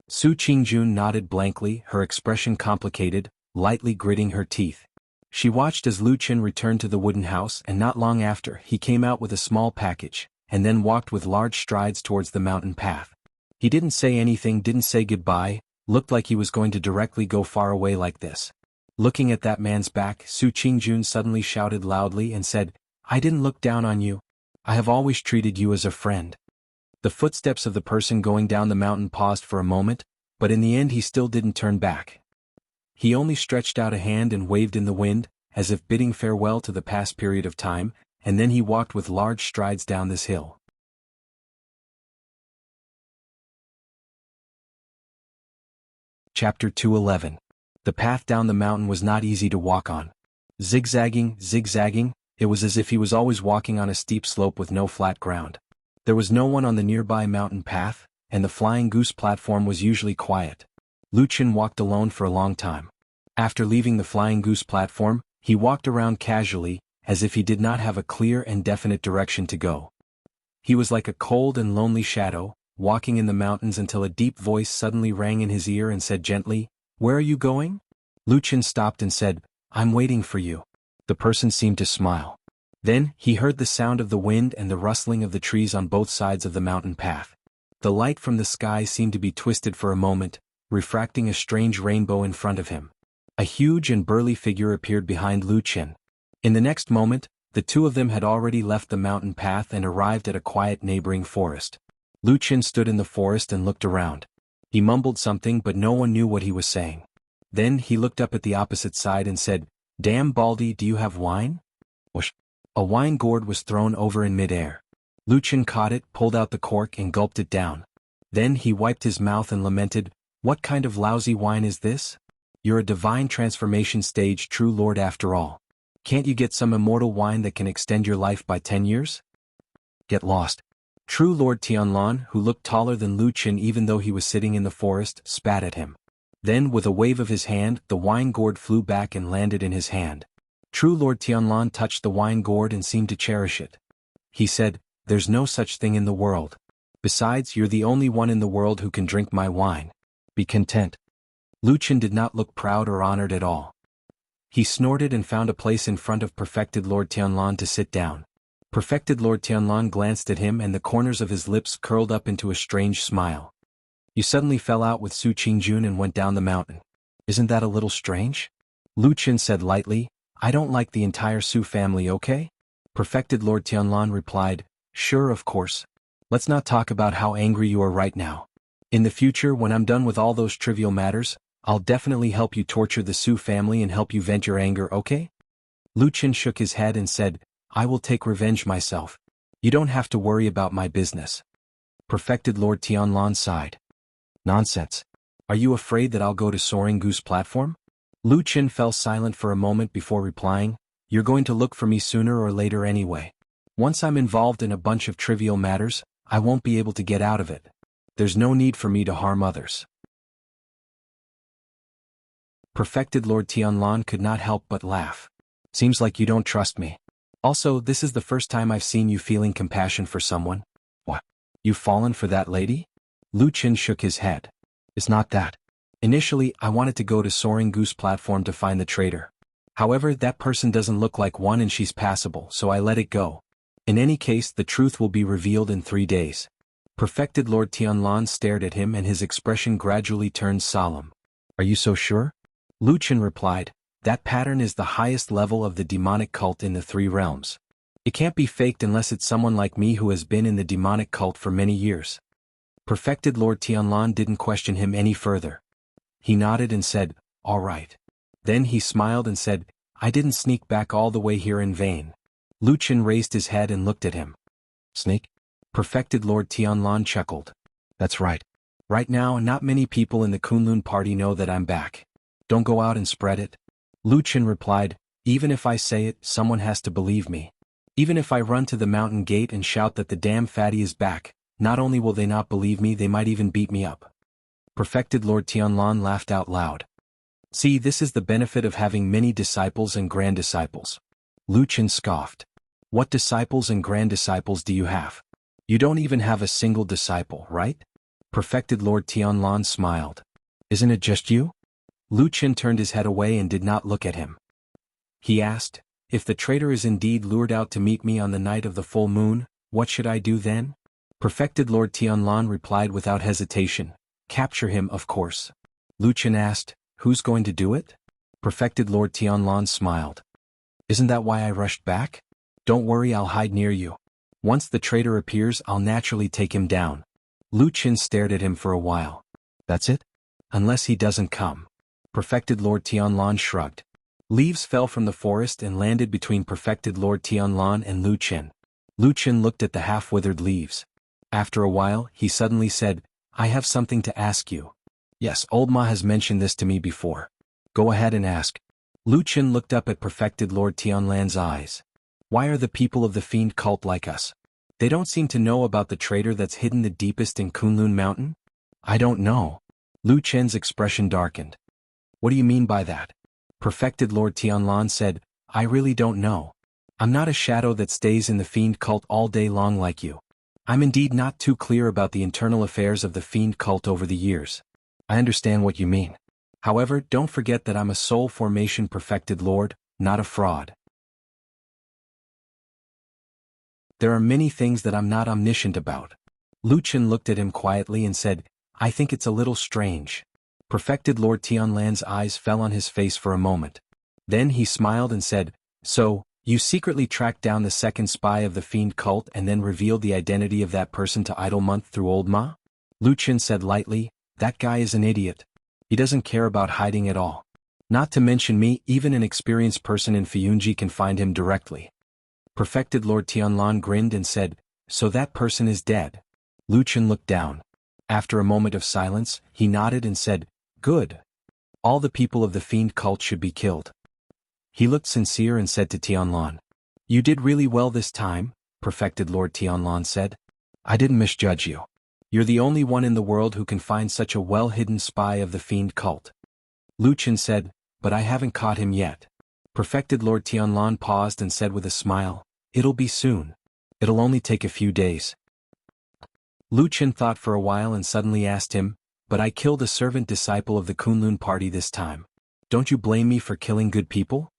Su Qingjun nodded blankly, her expression complicated, lightly gritting her teeth. She watched as Lu Chen returned to the wooden house, and not long after, he came out with a small package, and then walked with large strides towards the mountain path. He didn't say anything, didn't say goodbye, looked like he was going to directly go far away like this. Looking at that man's back, Su Qingjun suddenly shouted loudly and said, I didn't look down on you. I have always treated you as a friend. The footsteps of the person going down the mountain paused for a moment, but in the end he still didn't turn back. He only stretched out a hand and waved in the wind, as if bidding farewell to the past period of time, and then he walked with large strides down this hill. Chapter 211. The path down the mountain was not easy to walk on. Zigzagging, it was as if he was always walking on a steep slope with no flat ground. There was no one on the nearby mountain path, and the flying goose platform was usually quiet. Lu Chen walked alone for a long time. After leaving the flying goose platform, he walked around casually, as if he did not have a clear and definite direction to go. He was like a cold and lonely shadow, walking in the mountains until a deep voice suddenly rang in his ear and said gently, Where are you going? Lu Chen stopped and said, I'm waiting for you. The person seemed to smile. Then, he heard the sound of the wind and the rustling of the trees on both sides of the mountain path. The light from the sky seemed to be twisted for a moment, refracting a strange rainbow in front of him. A huge and burly figure appeared behind Lu Chen. In the next moment, the two of them had already left the mountain path and arrived at a quiet neighboring forest. Lu Chen stood in the forest and looked around. He mumbled something, but no one knew what he was saying. Then he looked up at the opposite side and said, Damn Baldy, do you have wine? Whoosh. A wine gourd was thrown over in midair. Lu Chen caught it, pulled out the cork and gulped it down. Then he wiped his mouth and lamented, What kind of lousy wine is this? You're a divine transformation stage true lord after all. Can't you get some immortal wine that can extend your life by 10 years? Get lost. True Lord Tianlan, who looked taller than Lu Chen even though he was sitting in the forest, spat at him. Then with a wave of his hand, the wine gourd flew back and landed in his hand. True Lord Tianlan touched the wine gourd and seemed to cherish it. He said, There's no such thing in the world. Besides, you're the only one in the world who can drink my wine. Be content. Lu Chen did not look proud or honored at all. He snorted and found a place in front of Perfected Lord Tianlan to sit down. Perfected Lord Tianlan glanced at him and the corners of his lips curled up into a strange smile. You suddenly fell out with Su Qingjun and went down the mountain. Isn't that a little strange? Lu Chen said lightly, I don't like the entire Su family, okay? Perfected Lord Tianlan replied, Sure, of course. Let's not talk about how angry you are right now. In the future, when I'm done with all those trivial matters, I'll definitely help you torture the Su family and help you vent your anger, okay? Lu Chen shook his head and said, I will take revenge myself. You don't have to worry about my business. Perfected Lord Tianlan sighed. Nonsense. Are you afraid that I'll go to Soaring Goose platform? Lu Chen fell silent for a moment before replying, You're going to look for me sooner or later anyway. Once I'm involved in a bunch of trivial matters, I won't be able to get out of it. There's no need for me to harm others. Perfected Lord Tianlan could not help but laugh. Seems like you don't trust me. Also, this is the first time I've seen you feeling compassion for someone. What? You've fallen for that lady? Lu Chen shook his head. It's not that. Initially, I wanted to go to Soaring Goose platform to find the traitor. However, that person doesn't look like one and she's passable, so I let it go. In any case, the truth will be revealed in 3 days. Perfected Lord Tianlan stared at him and his expression gradually turned solemn. Are you so sure? Lu Chen replied, That pattern is the highest level of the demonic cult in the 3 realms. It can't be faked unless it's someone like me who has been in the demonic cult for many years. Perfected Lord Tianlan didn't question him any further. He nodded and said, All right. Then he smiled and said, I didn't sneak back all the way here in vain. Lu Qin raised his head and looked at him. Sneak? Perfected Lord Tianlan chuckled. That's right. Right now, not many people in the Kunlun party know that I'm back. Don't go out and spread it. Lu Qin replied, even if I say it, someone has to believe me. Even if I run to the mountain gate and shout that the damn fatty is back, not only will they not believe me, they might even beat me up. Perfected Lord Tianlan laughed out loud. See, this is the benefit of having many disciples and grand disciples. Lu Qin scoffed. What disciples and grand disciples do you have? You don't even have a single disciple, right? Perfected Lord Tianlan smiled. Isn't it just you? Lu Qin turned his head away and did not look at him. He asked, if the traitor is indeed lured out to meet me on the night of the full moon, what should I do then? Perfected Lord Tianlan replied without hesitation, capture him, of course. Lu Qin asked, who's going to do it? Perfected Lord Tianlan smiled. Isn't that why I rushed back? Don't worry, I'll hide near you. Once the traitor appears, I'll naturally take him down. Lu Qin stared at him for a while. That's it? Unless he doesn't come. Perfected Lord Tianlan shrugged. Leaves fell from the forest and landed between Perfected Lord Tianlan and Lu Qin. Lu Qin looked at the half-withered leaves. After a while, he suddenly said, I have something to ask you. Yes, old Ma has mentioned this to me before. Go ahead and ask. Lu Qin looked up at Perfected Lord Tianlan's eyes. Why are the people of the fiend cult like us? They don't seem to know about the traitor that's hidden the deepest in Kunlun Mountain? I don't know. Lu Qin's expression darkened. What do you mean by that? Perfected Lord Tianlan said, I really don't know. I'm not a shadow that stays in the fiend cult all day long like you. I'm indeed not too clear about the internal affairs of the fiend cult over the years. I understand what you mean. However, don't forget that I'm a soul formation perfected lord, not a fraud. There are many things that I'm not omniscient about. Lu Qin looked at him quietly and said, I think it's a little strange. Perfected Lord Tianlan's eyes fell on his face for a moment. Then he smiled and said, so, you secretly tracked down the second spy of the fiend cult and then revealed the identity of that person to Idle Month through Old Ma? Lu Qin said lightly, that guy is an idiot. He doesn't care about hiding at all. Not to mention me, even an experienced person in Fuyunji can find him directly. Perfected Lord Tianlan grinned and said, so that person is dead. Lu Qin looked down. After a moment of silence, he nodded and said, good. All the people of the fiend cult should be killed. He looked sincere and said to Tianlan, you did really well this time, Perfected Lord Tianlan said. I didn't misjudge you. You're the only one in the world who can find such a well-hidden spy of the fiend cult. Lu Qin said, but I haven't caught him yet. Perfected Lord Tianlan paused and said with a smile, it'll be soon. It'll only take a few days. Lu Qin thought for a while and suddenly asked him, but I killed a servant disciple of the Kunlun party this time. Don't you blame me for killing good people?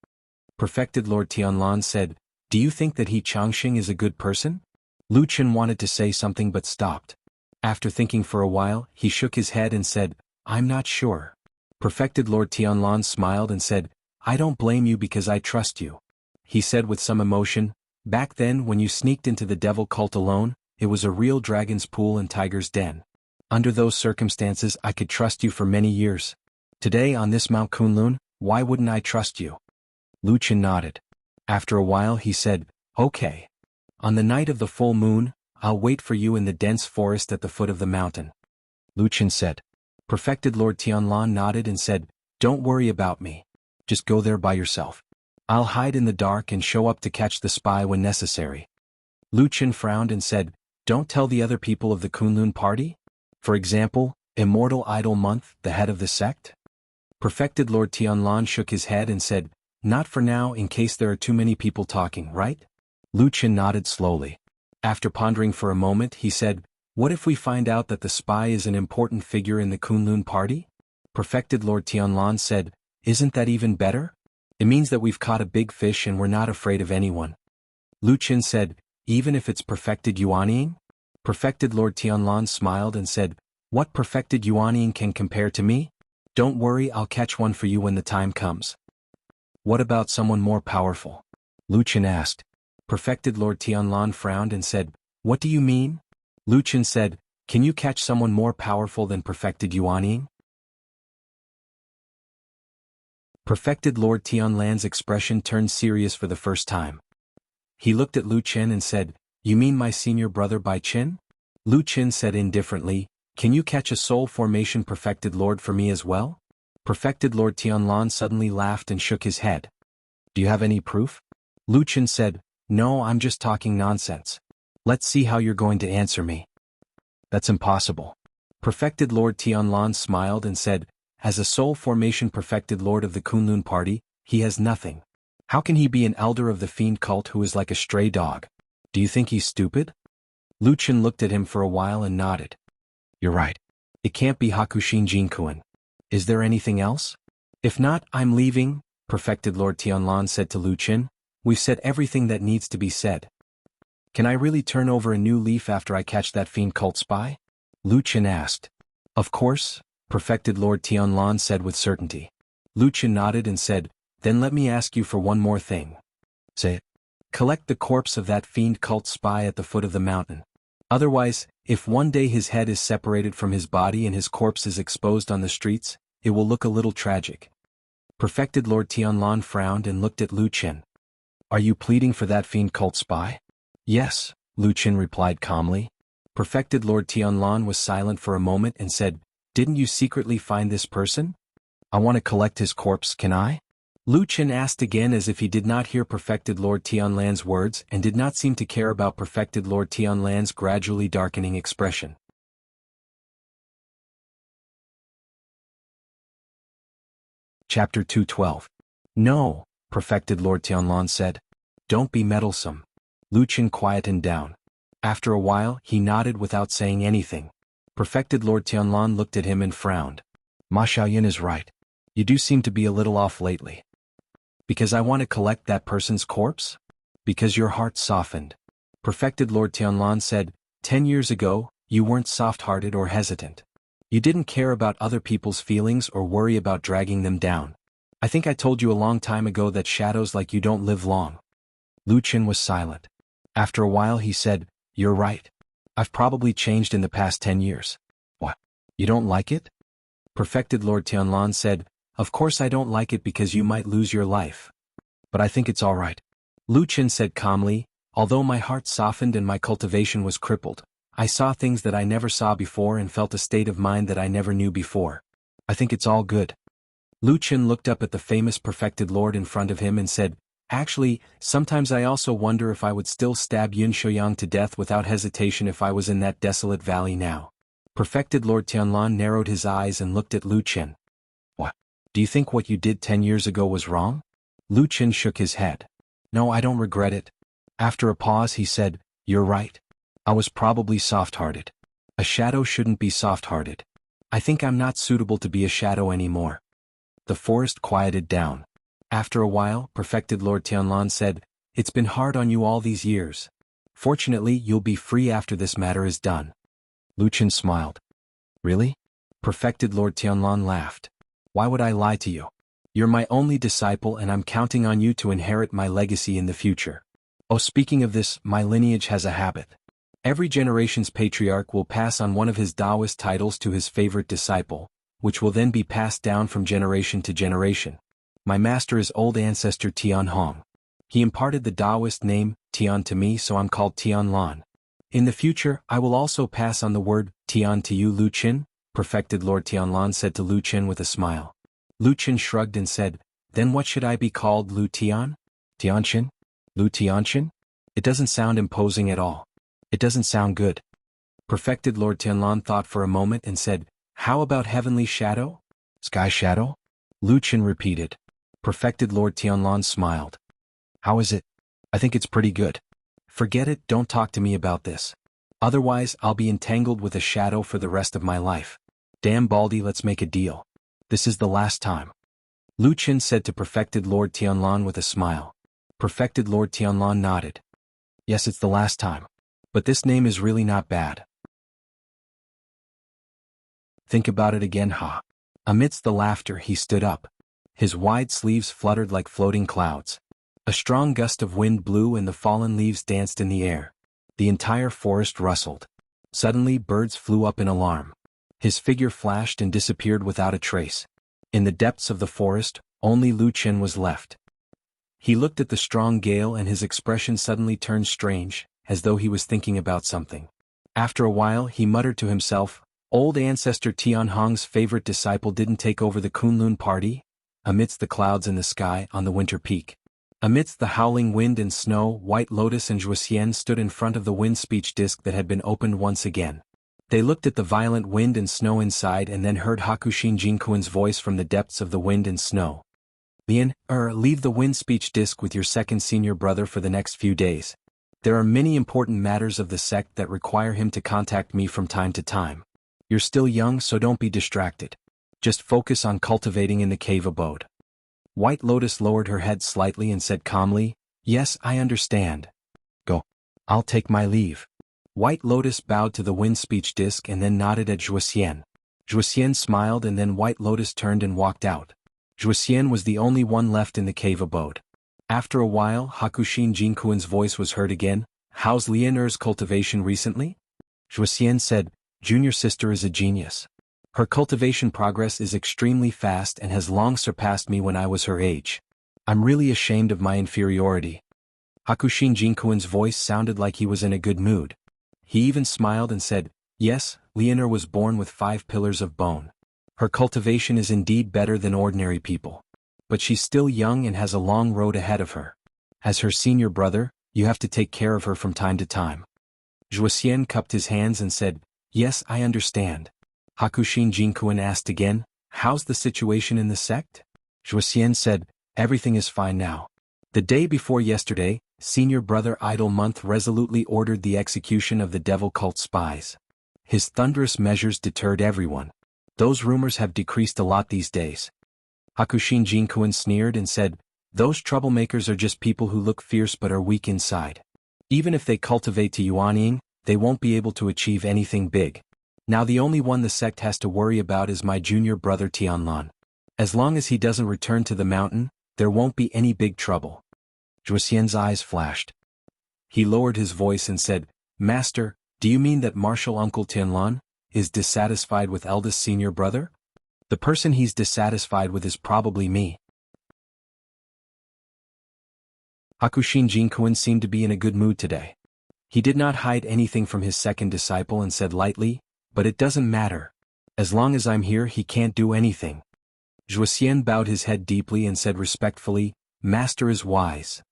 Perfected Lord Tianlan said, do you think that he Changxing is a good person? Lu Qin wanted to say something but stopped. After thinking for a while, he shook his head and said, I'm not sure. Perfected Lord Tianlan smiled and said, I don't blame you because I trust you. He said with some emotion, back then when you sneaked into the devil cult alone, it was a real dragon's pool and tiger's den. Under those circumstances I could trust you for many years. Today on this Mount Kunlun, why wouldn't I trust you? Lu Qin nodded. After a while he said, okay. On the night of the full moon, I'll wait for you in the dense forest at the foot of the mountain. Lu Qin said. Perfected Lord Tianlan nodded and said, don't worry about me. Just go there by yourself. I'll hide in the dark and show up to catch the spy when necessary. Lu Qin frowned and said, don't tell the other people of the Kunlun party? For example, Immortal Idle Month, the head of the sect? Perfected Lord Tianlan shook his head and said, not for now in case there are too many people talking, right? Lu Qin nodded slowly. After pondering for a moment he said, what if we find out that the spy is an important figure in the Kunlun party? Perfected Lord Tianlan said, isn't that even better? It means that we've caught a big fish and we're not afraid of anyone. Lu Qin said, even if it's perfected Yuanying? Perfected Lord Tianlan smiled and said, what perfected Yuanying can compare to me? Don't worry, I'll catch one for you when the time comes. What about someone more powerful? Lu Qin asked. Perfected Lord Tianlan frowned and said, what do you mean? Lu Qin said, can you catch someone more powerful than perfected Yuanying? Perfected Lord Tianlan's expression turned serious for the first time. He looked at Lu Chen and said, "You mean my senior brother Bai Chen?" Lu Chen said indifferently, "Can you catch a soul formation Perfected Lord for me as well?" Perfected Lord Tianlan suddenly laughed and shook his head. "Do you have any proof?" Lu Chen said, "No, I'm just talking nonsense. Let's see how you're going to answer me." "That's impossible." Perfected Lord Tianlan smiled and said, "As a soul formation Perfected Lord of the Kunlun party, he has nothing. How can he be an elder of the fiend cult who is like a stray dog? Do you think he's stupid?" Lu Chen looked at him for a while and nodded. "You're right. It can't be Hakushin Jinkuan. Is there anything else? If not, I'm leaving," Perfected Lord Tianlan said to Lu Chen. "We've said everything that needs to be said. Can I really turn over a new leaf after I catch that fiend cult spy?" Lu Chen asked. "Of course," Perfected Lord Tianlan said with certainty. Lu Chen nodded and said, "Then let me ask you for one more thing." "Say it." "Collect the corpse of that fiend cult spy at the foot of the mountain. Otherwise, if one day his head is separated from his body and his corpse is exposed on the streets, it will look a little tragic." Perfected Lord Tianlan frowned and looked at Lu Chen. "Are you pleading for that fiend cult spy?" "Yes," Lu Chen replied calmly. Perfected Lord Tianlan was silent for a moment and said, "Didn't you secretly find this person?" "I want to collect his corpse, can I?" Lu Chen asked again as if he did not hear Perfected Lord Tianlan's words and did not seem to care about Perfected Lord Tianlan's gradually darkening expression. Chapter 212. "No," Perfected Lord Tianlan said. "Don't be meddlesome." Lu Chen quietened down. After a while, he nodded without saying anything. Perfected Lord Tianlan looked at him and frowned. "Ma Xiaoyan is right. You do seem to be a little off lately." "Because I want to collect that person's corpse?" "Because your heart softened." Perfected Lord Tianlan said, 10 years ago, you weren't soft-hearted or hesitant. You didn't care about other people's feelings or worry about dragging them down. I think I told you a long time ago that shadows like you don't live long." Lu Chen was silent. After a while he said, "You're right. I've probably changed in the past 10 years. What? You don't like it?" Perfected Lord Tianlan said, "Of course I don't like it because you might lose your life. But I think it's all right." Lu Chen said calmly, "Although my heart softened and my cultivation was crippled, I saw things that I never saw before and felt a state of mind that I never knew before. I think it's all good." Lu Chen looked up at the famous Perfected Lord in front of him and said, "Actually, sometimes I also wonder if I would still stab Yun Shouyang to death without hesitation if I was in that desolate valley now." Perfected Lord Tianlan narrowed his eyes and looked at Lu Chen. "What? Do you think what you did 10 years ago was wrong?" Lu Chen shook his head. "No, I don't regret it." After a pause he said, "You're right. I was probably soft-hearted. A shadow shouldn't be soft-hearted. I think I'm not suitable to be a shadow anymore." The forest quieted down. After a while, Perfected Lord Tianlan said, "It's been hard on you all these years. Fortunately, you'll be free after this matter is done." Lu Chen smiled. "Really?" Perfected Lord Tianlan laughed. "Why would I lie to you? You're my only disciple and I'm counting on you to inherit my legacy in the future. Oh, speaking of this, my lineage has a habit. Every generation's patriarch will pass on one of his Taoist titles to his favorite disciple, which will then be passed down from generation to generation. My master is old ancestor Tian Hong. He imparted the Taoist name, Tian to me, so I'm called Tian Lan. In the future, I will also pass on the word, Tian to you, Lu Chen," Perfected Lord Tianlan said to Lu Chen with a smile. Lu Chen shrugged and said, "Then what should I be called, Lu Tian? Tianchen? Lu Tianchen? It doesn't sound imposing at all. It doesn't sound good." Perfected Lord Tianlan thought for a moment and said, "How about Heavenly Shadow? Sky Shadow?" Lu Chen repeated. Perfected Lord Tianlan smiled. "How is it?" "I think it's pretty good." "Forget it, don't talk to me about this. Otherwise, I'll be entangled with a shadow for the rest of my life. Damn Baldy, let's make a deal. This is the last time." Lu Chen said to Perfected Lord Tianlan with a smile. Perfected Lord Tianlan nodded. "Yes, it's the last time. But this name is really not bad. Think about it again, ha." Amidst the laughter he stood up. His wide sleeves fluttered like floating clouds. A strong gust of wind blew and the fallen leaves danced in the air. The entire forest rustled. Suddenly birds flew up in alarm. His figure flashed and disappeared without a trace. In the depths of the forest, Only Lu Chen was left. He looked at the strong gale and his expression suddenly turned strange, as though he was thinking about something. After a while he muttered to himself, "Old ancestor Tianhong's favorite disciple didn't take over the Kunlun party?" Amidst the clouds in the sky on the winter peak. Amidst the howling wind and snow, White Lotus and Zhuoxian stood in front of the wind speech disc that had been opened once again. They looked at the violent wind and snow inside and then heard Hakushin Jinkuan's voice from the depths of the wind and snow. "Lian, leave the wind speech disc with your second senior brother for the next few days. There are many important matters of the sect that require him to contact me from time to time. You're still young, so don't be distracted. Just focus on cultivating in the cave abode." White Lotus lowered her head slightly and said calmly, "Yes, I understand. Go. I'll take my leave." White Lotus bowed to the wind speech disc and then nodded at Zhuoxian. Zhuoxian smiled and then White Lotus turned and walked out. Zhuoxian was the only one left in the cave abode. After a while, Hakushin Jinkuan's voice was heard again. "How's Lianer's cultivation recently?" Zhuoxian said, "Junior sister is a genius. Her cultivation progress is extremely fast and has long surpassed me when I was her age. I'm really ashamed of my inferiority." Hakushin Jinkuan's voice sounded like he was in a good mood. He even smiled and said, "Yes, Lianer was born with 5 pillars of bone. Her cultivation is indeed better than ordinary people. But she's still young and has a long road ahead of her. As her senior brother, you have to take care of her from time to time." Zhuoxian cupped his hands and said, "Yes, I understand." Hakushin Jinkuan asked again, "How's the situation in the sect?" Zhuoxian said, "Everything is fine now. The day before yesterday, senior brother Idle Month resolutely ordered the execution of the devil cult spies. His thunderous measures deterred everyone. Those rumors have decreased a lot these days." Hakushin Jinkuan sneered and said, "Those troublemakers are just people who look fierce but are weak inside. Even if they cultivate to Yuanying, they won't be able to achieve anything big. Now the only one the sect has to worry about is my junior brother Tianlan. As long as he doesn't return to the mountain, there won't be any big trouble." Zhuoxian's eyes flashed. He lowered his voice and said, "Master, do you mean that Martial Uncle Tianlan is dissatisfied with eldest senior brother? The person he's dissatisfied with is probably me." Hakushin Jinkuan seemed to be in a good mood today. He did not hide anything from his second disciple and said lightly, "But it doesn't matter. As long as I'm here he can't do anything." Zhuoxian bowed his head deeply and said respectfully, "Master is wise.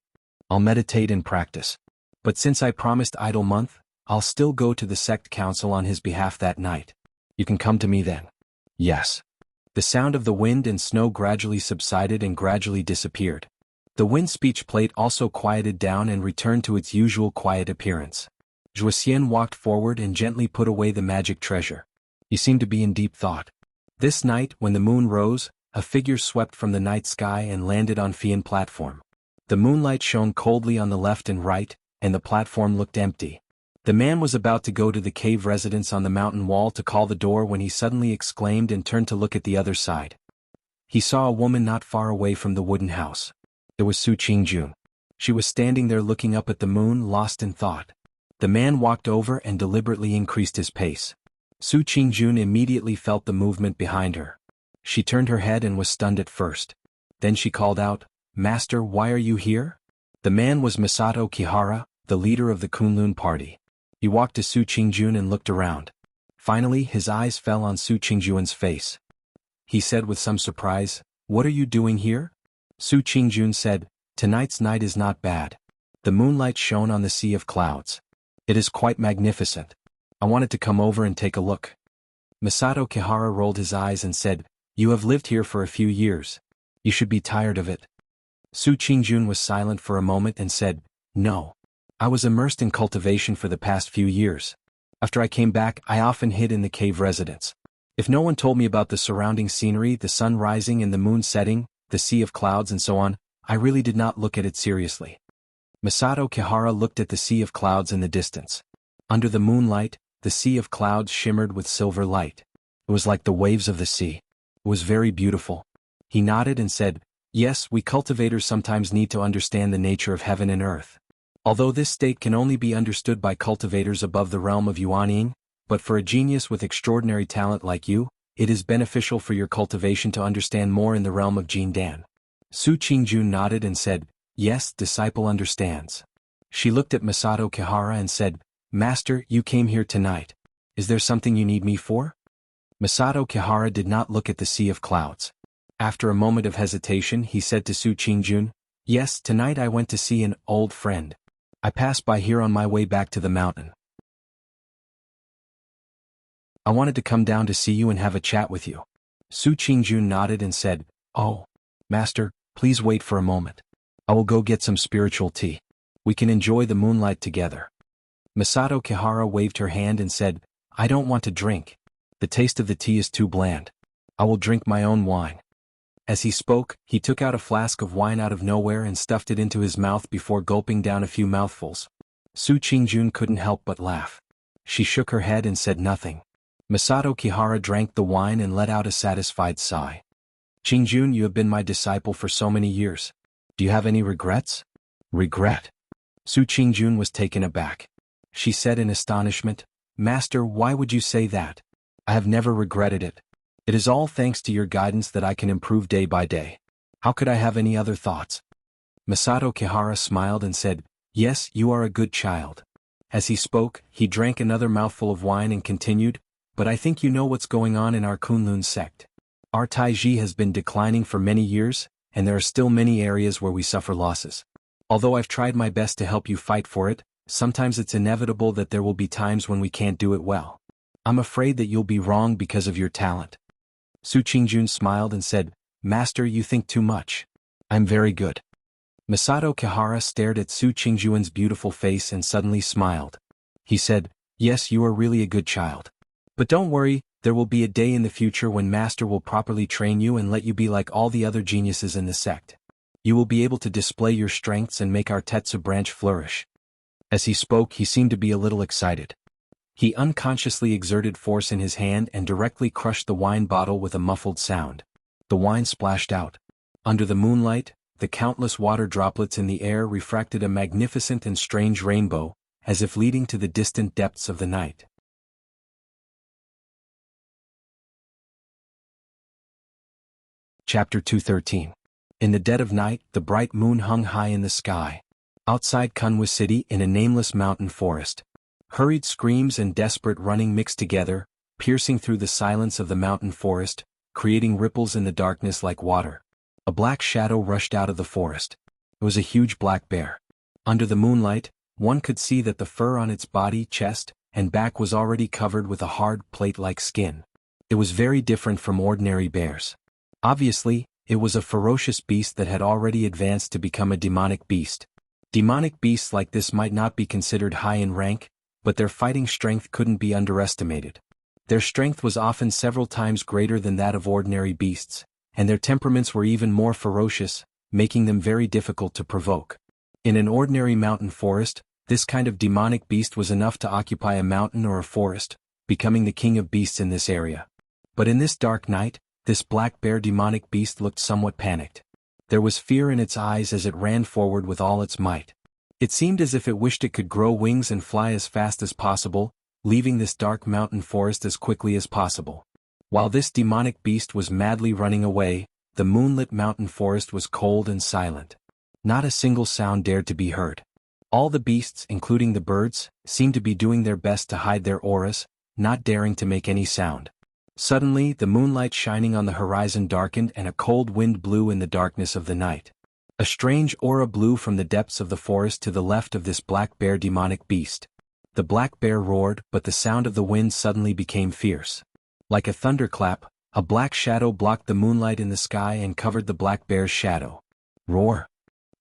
I'll meditate and practice. But since I promised Idle Month, I'll still go to the sect council on his behalf that night. You can come to me then." "Yes." The sound of the wind and snow gradually subsided and gradually disappeared. The wind speech plate also quieted down and returned to its usual quiet appearance. Zhuoxian walked forward and gently put away the magic treasure. He seemed to be in deep thought. This night, when the moon rose, a figure swept from the night sky and landed on Fian platform. The moonlight shone coldly on the left and right, and the platform looked empty. The man was about to go to the cave residence on the mountain wall to call the door when he suddenly exclaimed and turned to look at the other side. He saw a woman not far away from the wooden house. It was Su Qingjun. She was standing there looking up at the moon, lost in thought. The man walked over and deliberately increased his pace. Su Qingjun immediately felt the movement behind her. She turned her head and was stunned at first. Then she called out, "Master, why are you here?" The man was Masato Kihara, the leader of the Kunlun party. He walked to Su Qingjun and looked around. Finally, his eyes fell on Su Qingjun's face. He said with some surprise, "What are you doing here?" Su Qingjun said, "Tonight's night is not bad. The moonlight shone on the sea of clouds. It is quite magnificent. I wanted to come over and take a look." Masato Kihara rolled his eyes and said, "You have lived here for a few years. You should be tired of it." Su Qingjun was silent for a moment and said, "No. I was immersed in cultivation for the past few years. After I came back, I often hid in the cave residence. If no one told me about the surrounding scenery, the sun rising and the moon setting, the sea of clouds and so on, I really did not look at it seriously." Masato Kihara looked at the sea of clouds in the distance. Under the moonlight, the sea of clouds shimmered with silver light. It was like the waves of the sea. It was very beautiful. He nodded and said, "Yes, we cultivators sometimes need to understand the nature of heaven and earth. Although this state can only be understood by cultivators above the realm of Yuanying, but for a genius with extraordinary talent like you, it is beneficial for your cultivation to understand more in the realm of Jindan. Su Qingjun nodded and said, "Yes, disciple understands." She looked at Masato Kihara and said, "Master, you came here tonight. Is there something you need me for?" Masato Kihara did not look at the sea of clouds. After a moment of hesitation, he said to Su Qingjun, "Yes, tonight I went to see an old friend. I passed by here on my way back to the mountain. I wanted to come down to see you and have a chat with you." Su Qingjun nodded and said, "Oh, Master, please wait for a moment. I will go get some spiritual tea. We can enjoy the moonlight together." Masato Kihara waved her hand and said, "I don't want to drink. The taste of the tea is too bland. I will drink my own wine." As he spoke, he took out a flask of wine out of nowhere and stuffed it into his mouth before gulping down a few mouthfuls. Su Qingjun couldn't help but laugh. She shook her head and said nothing. Masato Kihara drank the wine and let out a satisfied sigh. "Qingjun, you have been my disciple for so many years. Do you have any regrets?" "Regret?" Su Qingjun was taken aback. She said in astonishment, "Master, why would you say that? I have never regretted it. It is all thanks to your guidance that I can improve day by day. How could I have any other thoughts?" Masato Kihara smiled and said, "Yes, you are a good child." As he spoke, he drank another mouthful of wine and continued, "But I think you know what's going on in our Kunlun sect. Our Taiji has been declining for many years, and there are still many areas where we suffer losses. Although I've tried my best to help you fight for it, sometimes it's inevitable that there will be times when we can't do it well. I'm afraid that you'll be wrong because of your talent." Su Qingjun smiled and said, "Master, you think too much. I'm very good." Masato Kihara stared at Su Qingjun's beautiful face and suddenly smiled. He said, "Yes, you are really a good child. But don't worry, there will be a day in the future when Master will properly train you and let you be like all the other geniuses in the sect. You will be able to display your strengths and make our Tetsu branch flourish." As he spoke, he seemed to be a little excited. He unconsciously exerted force in his hand and directly crushed the wine bottle with a muffled sound. The wine splashed out. Under the moonlight, the countless water droplets in the air refracted a magnificent and strange rainbow, as if leading to the distant depths of the night. Chapter 213. In the dead of night, the bright moon hung high in the sky. Outside Kunwa City, in a nameless mountain forest, hurried screams and desperate running mixed together, piercing through the silence of the mountain forest, creating ripples in the darkness like water. A black shadow rushed out of the forest. It was a huge black bear. Under the moonlight, one could see that the fur on its body, chest, and back was already covered with a hard, plate-like skin. It was very different from ordinary bears. Obviously, it was a ferocious beast that had already advanced to become a demonic beast. Demonic beasts like this might not be considered high in rank, but their fighting strength couldn't be underestimated. Their strength was often several times greater than that of ordinary beasts, and their temperaments were even more ferocious, making them very difficult to provoke. In an ordinary mountain forest, this kind of demonic beast was enough to occupy a mountain or a forest, becoming the king of beasts in this area. But in this dark night, this black bear demonic beast looked somewhat panicked. There was fear in its eyes as it ran forward with all its might. It seemed as if it wished it could grow wings and fly as fast as possible, leaving this dark mountain forest as quickly as possible. While this demonic beast was madly running away, the moonlit mountain forest was cold and silent. Not a single sound dared to be heard. All the beasts, including the birds, seemed to be doing their best to hide their auras, not daring to make any sound. Suddenly, the moonlight shining on the horizon darkened and a cold wind blew in the darkness of the night. A strange aura blew from the depths of the forest to the left of this black bear demonic beast. The black bear roared, but the sound of the wind suddenly became fierce. Like a thunderclap, a black shadow blocked the moonlight in the sky and covered the black bear's shadow. Roar!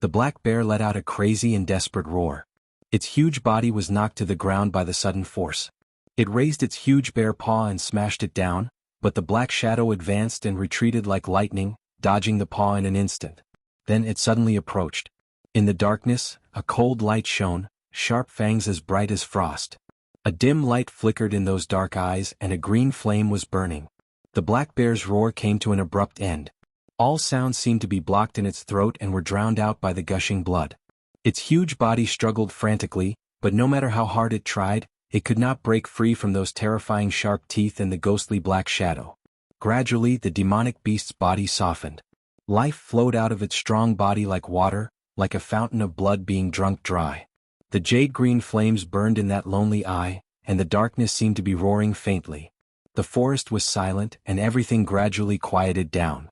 The black bear let out a crazy and desperate roar. Its huge body was knocked to the ground by the sudden force. It raised its huge bare paw and smashed it down, but the black shadow advanced and retreated like lightning, dodging the paw in an instant. Then it suddenly approached. In the darkness, a cold light shone, sharp fangs as bright as frost. A dim light flickered in those dark eyes and a green flame was burning. The black bear's roar came to an abrupt end. All sounds seemed to be blocked in its throat and were drowned out by the gushing blood. Its huge body struggled frantically, but no matter how hard it tried, it could not break free from those terrifying sharp teeth and the ghostly black shadow. Gradually, the demonic beast's body softened. Life flowed out of its strong body like water, like a fountain of blood being drunk dry. The jade-green flames burned in that lonely eye, and the darkness seemed to be roaring faintly. The forest was silent, and everything gradually quieted down.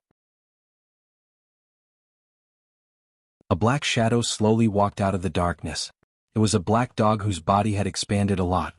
A black shadow slowly walked out of the darkness. It was a black dog whose body had expanded a lot.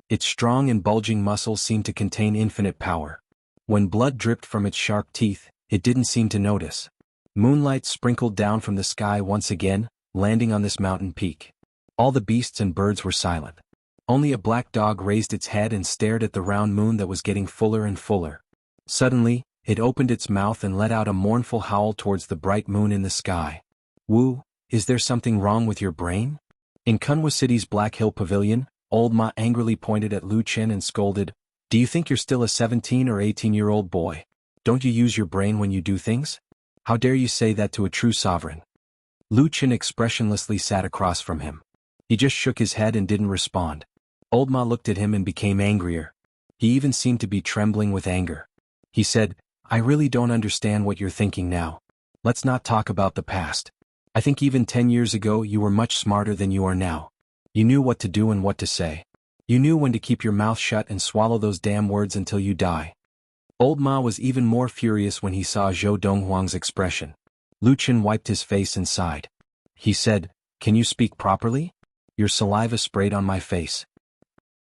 Its strong and bulging muscles seemed to contain infinite power. When blood dripped from its sharp teeth, it didn't seem to notice. Moonlight sprinkled down from the sky once again, landing on this mountain peak. All the beasts and birds were silent. Only a black dog raised its head and stared at the round moon that was getting fuller and fuller. Suddenly, it opened its mouth and let out a mournful howl towards the bright moon in the sky. "Wu, is there something wrong with your brain?" In Kunwa City's Black Hill Pavilion, Old Ma angrily pointed at Lu Chen and scolded, "Do you think you're still a 17 or 18-year-old boy? Don't you use your brain when you do things? How dare you say that to a true sovereign?" Lu Chen expressionlessly sat across from him. He just shook his head and didn't respond. Old Ma looked at him and became angrier. He even seemed to be trembling with anger. He said, "I really don't understand what you're thinking now. Let's not talk about the past. I think even 10 years ago you were much smarter than you are now. You knew what to do and what to say. You knew when to keep your mouth shut and swallow those damn words until you die." Old Ma was even more furious when he saw Zhou Donghuang's expression. Lu Chen wiped his face and sighed. He said, "Can you speak properly? Your saliva sprayed on my face."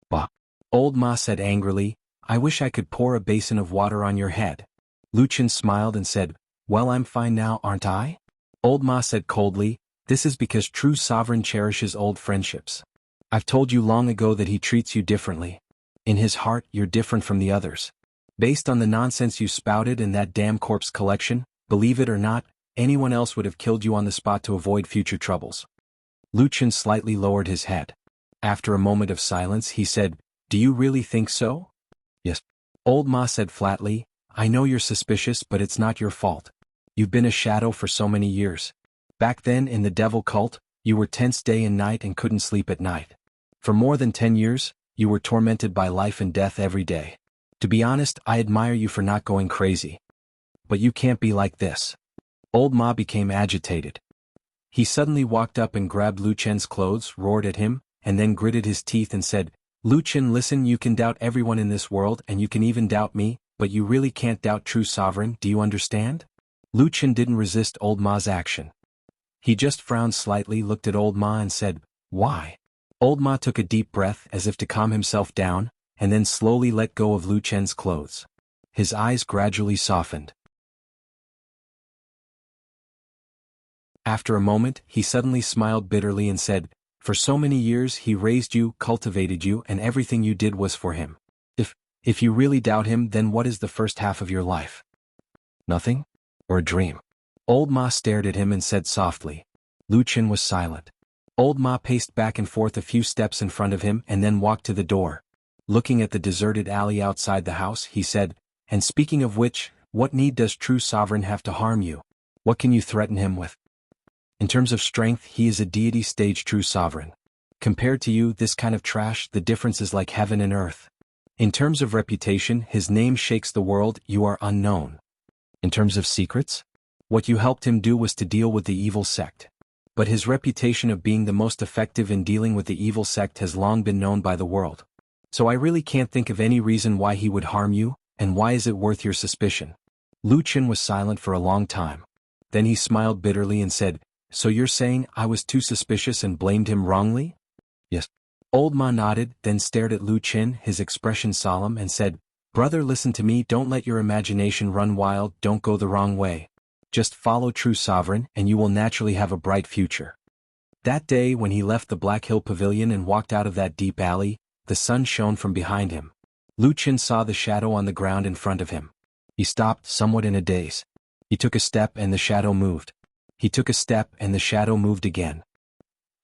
"Bah." Old Ma said angrily, "I wish I could pour a basin of water on your head." Lu Chen smiled and said, "Well, I'm fine now, aren't I?" Old Ma said coldly, "This is because true sovereign cherishes old friendships. I've told you long ago that he treats you differently. In his heart, you're different from the others. Based on the nonsense you spouted in that damn corpse collection, believe it or not, anyone else would have killed you on the spot to avoid future troubles." Lu Chen slightly lowered his head. After a moment of silence he said, "Do you really think so?" "Yes." Old Ma said flatly, "I know you're suspicious, but it's not your fault. You've been a shadow for so many years. Back then in the devil cult, you were tense day and night and couldn't sleep at night. For more than 10 years, you were tormented by life and death every day. To be honest, I admire you for not going crazy. But you can't be like this." Old Ma became agitated. He suddenly walked up and grabbed Lu Chen's clothes, roared at him, and then gritted his teeth and said, "Lu Chen, listen, you can doubt everyone in this world and you can even doubt me, but you really can't doubt true sovereign, do you understand?" Lu Chen didn't resist Old Ma's action. He just frowned slightly, looked at Old Ma and said, "Why?" Old Ma took a deep breath as if to calm himself down, and then slowly let go of Lu Chen's clothes. His eyes gradually softened. After a moment, he suddenly smiled bitterly and said, "For so many years he raised you, cultivated you, and everything you did was for him. If you really doubt him, then what is the first half of your life? Nothing? Or a dream?" Old Ma stared at him and said softly. Lu Chen was silent. Old Ma paced back and forth a few steps in front of him and then walked to the door. Looking at the deserted alley outside the house, he said, "And speaking of which, what need does true sovereign have to harm you? What can you threaten him with? In terms of strength, he is a deity stage true sovereign. Compared to you, this kind of trash, the difference is like heaven and earth. In terms of reputation, his name shakes the world, you are unknown. In terms of secrets? What you helped him do was to deal with the evil sect. But his reputation of being the most effective in dealing with the evil sect has long been known by the world. So I really can't think of any reason why he would harm you, and why is it worth your suspicion?" Lu Chen was silent for a long time. Then he smiled bitterly and said, "So you're saying I was too suspicious and blamed him wrongly?" "Yes." Old Ma nodded, then stared at Lu Chen, his expression solemn, and said, "Brother, listen to me, don't let your imagination run wild, don't go the wrong way. Just follow true sovereign and you will naturally have a bright future." That day when he left the Black Hill Pavilion and walked out of that deep alley, the sun shone from behind him. Lu Chen saw the shadow on the ground in front of him. He stopped, somewhat in a daze. He took a step and the shadow moved. He took a step and the shadow moved again.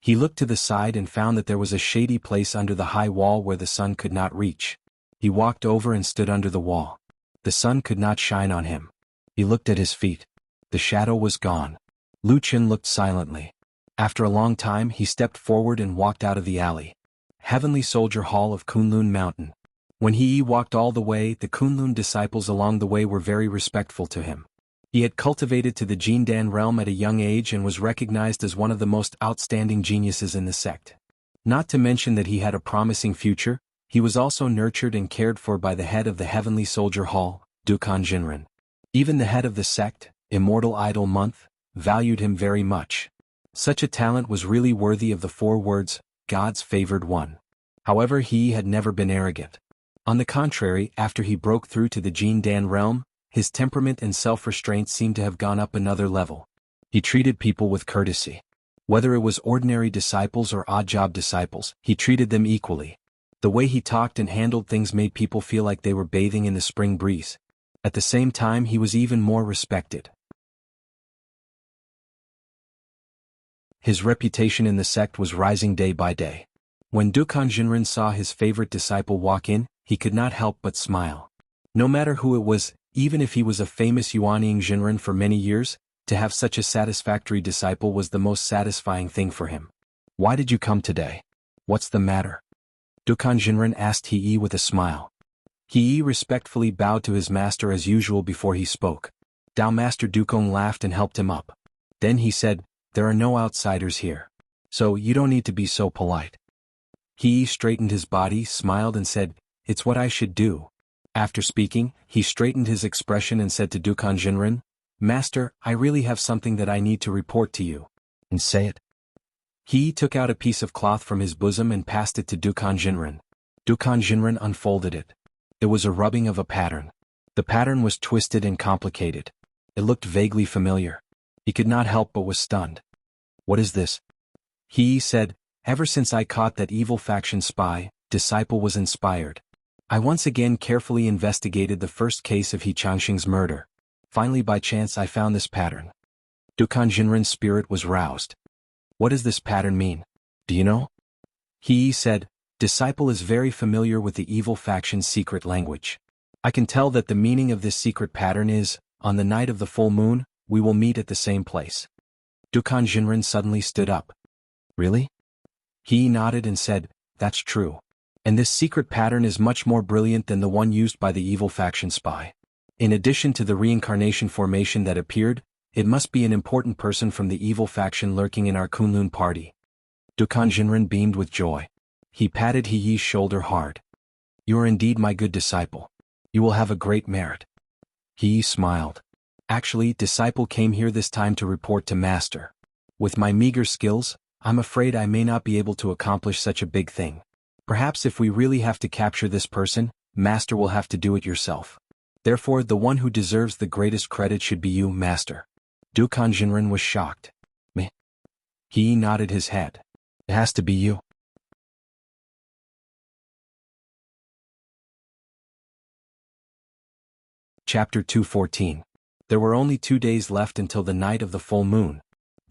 He looked to the side and found that there was a shady place under the high wall where the sun could not reach. He walked over and stood under the wall. The sun could not shine on him. He looked at his feet. The shadow was gone. Lu Chen looked silently. After a long time he stepped forward and walked out of the alley. Heavenly Soldier Hall of Kunlun Mountain. When he walked all the way, the Kunlun disciples along the way were very respectful to him. He had cultivated to the Jindan realm at a young age and was recognized as one of the most outstanding geniuses in the sect. Not to mention that he had a promising future, he was also nurtured and cared for by the head of the Heavenly Soldier Hall, Dukan Jinren. Even the head of the sect, Immortal Idol Month, valued him very much. Such a talent was really worthy of the 4 words, God's favored one. However, he had never been arrogant. On the contrary, after he broke through to the Jindan realm, his temperament and self-restraint seemed to have gone up another level. He treated people with courtesy. Whether it was ordinary disciples or odd-job disciples, he treated them equally. The way he talked and handled things made people feel like they were bathing in the spring breeze. At the same time, he was even more respected. His reputation in the sect was rising day by day. When Dukan Jinren saw his favorite disciple walk in, he could not help but smile. No matter who it was, even if he was a famous Yuanying Jinren for many years, to have such a satisfactory disciple was the most satisfying thing for him. Why did you come today? What's the matter? Dukan Jinren asked He with a smile. He respectfully bowed to his master as usual before he spoke. Dao Master Dukong laughed and helped him up. Then he said, there are no outsiders here. So you don't need to be so polite. He straightened his body, smiled and said, it's what I should do. After speaking, he straightened his expression and said to Dukan Jinren, Master, I really have something that I need to report to you. And say it. He took out a piece of cloth from his bosom and passed it to Dukan Jinren. Dukan Jinren unfolded it. It was a rubbing of a pattern. The pattern was twisted and complicated. It looked vaguely familiar. He could not help but was stunned. What is this? He said, ever since I caught that evil faction spy, disciple was inspired. I once again carefully investigated the first case of He Changxing's murder. Finally by chance I found this pattern. Dukan Jinren's spirit was roused. What does this pattern mean? Do you know? He said, disciple is very familiar with the evil faction's secret language. I can tell that the meaning of this secret pattern is, on the night of the full moon, we will meet at the same place. Dukan Jinren suddenly stood up. Really? He nodded and said, that's true. And this secret pattern is much more brilliant than the one used by the evil faction spy. In addition to the reincarnation formation that appeared, it must be an important person from the evil faction lurking in our Kunlun party. Dukan Jinren beamed with joy. He patted He's shoulder hard. You are indeed my good disciple. You will have a great merit. He smiled. Actually, disciple came here this time to report to master. With my meager skills, I'm afraid I may not be able to accomplish such a big thing. Perhaps if we really have to capture this person, master will have to do it yourself. Therefore, the one who deserves the greatest credit should be you, master. Dukan Jinren was shocked. Me? He nodded his head. It has to be you. Chapter 214. There were only 2 days left until the night of the full moon.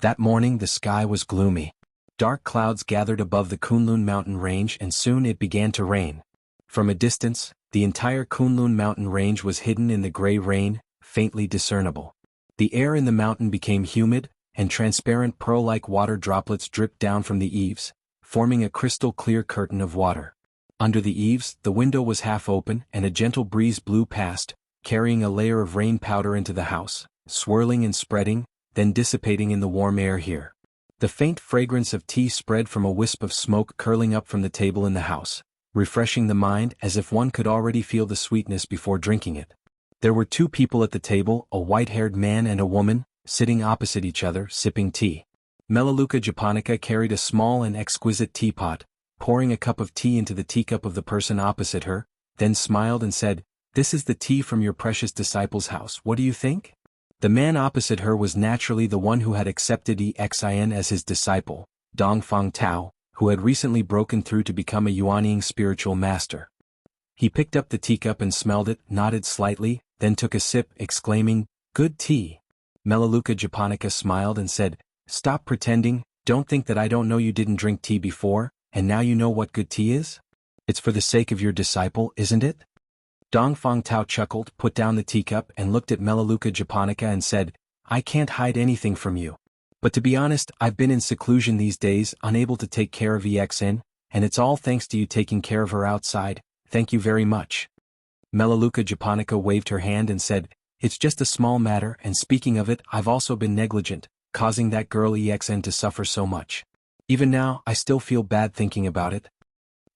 That morning the sky was gloomy. Dark clouds gathered above the Kunlun mountain range and soon it began to rain. From a distance, the entire Kunlun mountain range was hidden in the gray rain, faintly discernible. The air in the mountain became humid, and transparent pearl-like water droplets dripped down from the eaves, forming a crystal-clear curtain of water. Under the eaves, the window was half open and a gentle breeze blew past, carrying a layer of rain powder into the house, swirling and spreading, then dissipating in the warm air here. The faint fragrance of tea spread from a wisp of smoke curling up from the table in the house, refreshing the mind as if one could already feel the sweetness before drinking it. There were 2 people at the table, a white-haired man and a woman, sitting opposite each other, sipping tea. Melaleuca japonica carried a small and exquisite teapot, pouring a cup of tea into the teacup of the person opposite her, then smiled and said, "This is the tea from your precious disciple's house, what do you think?" The man opposite her was naturally the one who had accepted Exin as his disciple, Dongfang Tao, who had recently broken through to become a Yuanying spiritual master. He picked up the teacup and smelled it, nodded slightly, then took a sip, exclaiming, "Good tea." Melaleuca japonica smiled and said, "Stop pretending, don't think that I don't know you didn't drink tea before, and now you know what good tea is? It's for the sake of your disciple, isn't it?" Dongfang Tao chuckled, put down the teacup and looked at Melaleuca japonica and said, "I can't hide anything from you. But to be honest, I've been in seclusion these days, unable to take care of EXN, and it's all thanks to you taking care of her outside, thank you very much." Melaleuca japonica waved her hand and said, It's just a small matter, and speaking of it, I've also been negligent, causing that girl EXN to suffer so much. Even now, I still feel bad thinking about it."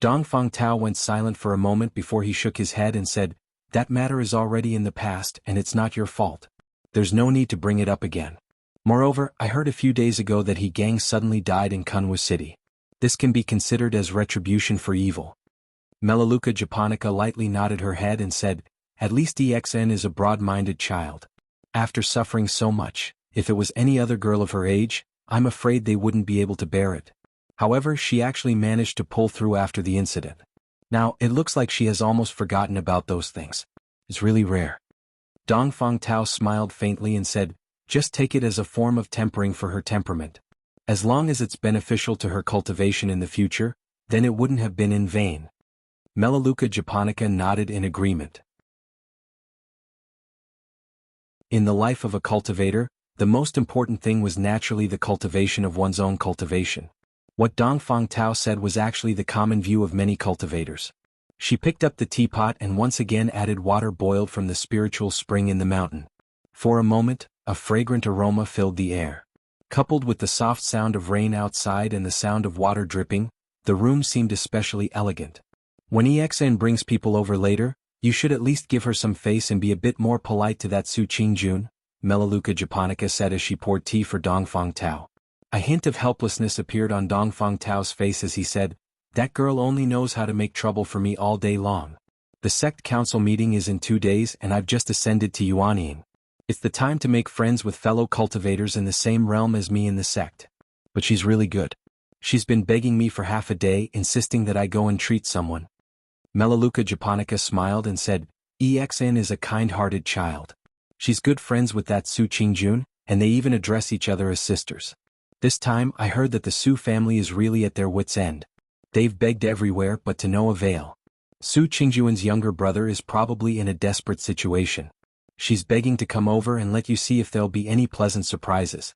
Dongfang Tao went silent for a moment before he shook his head and said, "That matter is already in the past and it's not your fault. There's no need to bring it up again. Moreover, I heard a few days ago that He Gang suddenly died in Kunwa City. This can be considered as retribution for evil." Melaleuca Japonica lightly nodded her head and said, "At least EXN is a broad-minded child. After suffering so much, if it was any other girl of her age, I'm afraid they wouldn't be able to bear it. However, she actually managed to pull through after the incident. Now, it looks like she has almost forgotten about those things. It's really rare." Dongfang Tao smiled faintly and said, "Just take it as a form of tempering for her temperament. As long as it's beneficial to her cultivation in the future, then it wouldn't have been in vain." Melaleuca Japonica nodded in agreement. In the life of a cultivator, the most important thing was naturally the cultivation of one's own cultivation. What Dongfang Tao said was actually the common view of many cultivators. She picked up the teapot and once again added water boiled from the spiritual spring in the mountain. For a moment, a fragrant aroma filled the air. Coupled with the soft sound of rain outside and the sound of water dripping, the room seemed especially elegant. When EXN brings people over later, you should at least give her some face and be a bit more polite to that Su Qingjun, Melaleuca Japonica said as she poured tea for Dongfang Tao. A hint of helplessness appeared on Dongfang Tao's face as he said, "That girl only knows how to make trouble for me all day long. The sect council meeting is in 2 days and I've just ascended to Yuanying. It's the time to make friends with fellow cultivators in the same realm as me in the sect. But she's really good. She's been begging me for half a day, insisting that I go and treat someone." Melaleuca Japonica smiled and said, "EXN is a kind-hearted child. She's good friends with that Su Qingjun, and they even address each other as sisters. This time I heard that the Su family is really at their wits' end. They've begged everywhere but to no avail. Su Qingjun's younger brother is probably in a desperate situation. She's begging to come over and let you see if there'll be any pleasant surprises."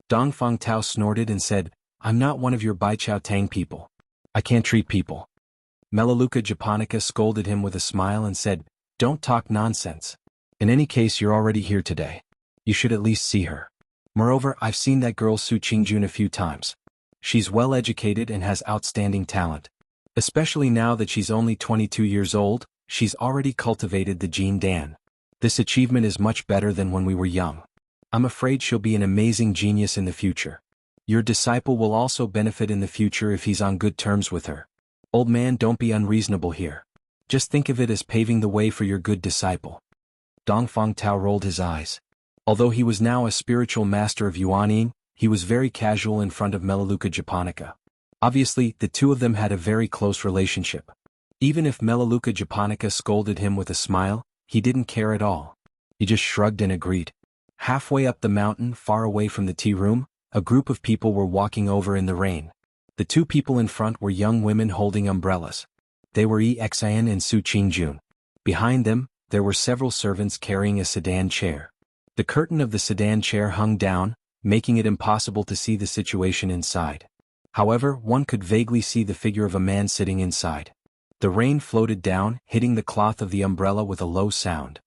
Dongfang Tao snorted and said, "I'm not one of your Baichao Tang people. I can't treat people." Melaleuca Japonica scolded him with a smile and said, "Don't talk nonsense. In any case, you're already here today. You should at least see her. Moreover, I've seen that girl Su Qingjun a few times. She's well educated and has outstanding talent. Especially now that she's only 22 years old, she's already cultivated the Jin Dan. This achievement is much better than when we were young. I'm afraid she'll be an amazing genius in the future. Your disciple will also benefit in the future if he's on good terms with her. Old man, don't be unreasonable here. Just think of it as paving the way for your good disciple." Dongfang Tao rolled his eyes. Although he was now a spiritual master of Yuanying, he was very casual in front of Melaleuca Japonica. Obviously, the two of them had a very close relationship. Even if Melaleuca Japonica scolded him with a smile, he didn't care at all. He just shrugged and agreed. Halfway up the mountain, far away from the tea room, a group of people were walking over in the rain. The two people in front were young women holding umbrellas. They were EXN and Su Qingjun. Behind them, there were several servants carrying a sedan chair. The curtain of the sedan chair hung down, making it impossible to see the situation inside. However, one could vaguely see the figure of a man sitting inside. The rain floated down, hitting the cloth of the umbrella with a low sound.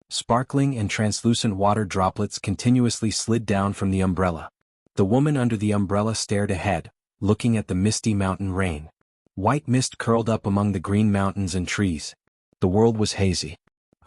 Sparkling and translucent water droplets continuously slid down from the umbrella. The woman under the umbrella stared ahead, looking at the misty mountain rain. White mist curled up among the green mountains and trees. The world was hazy.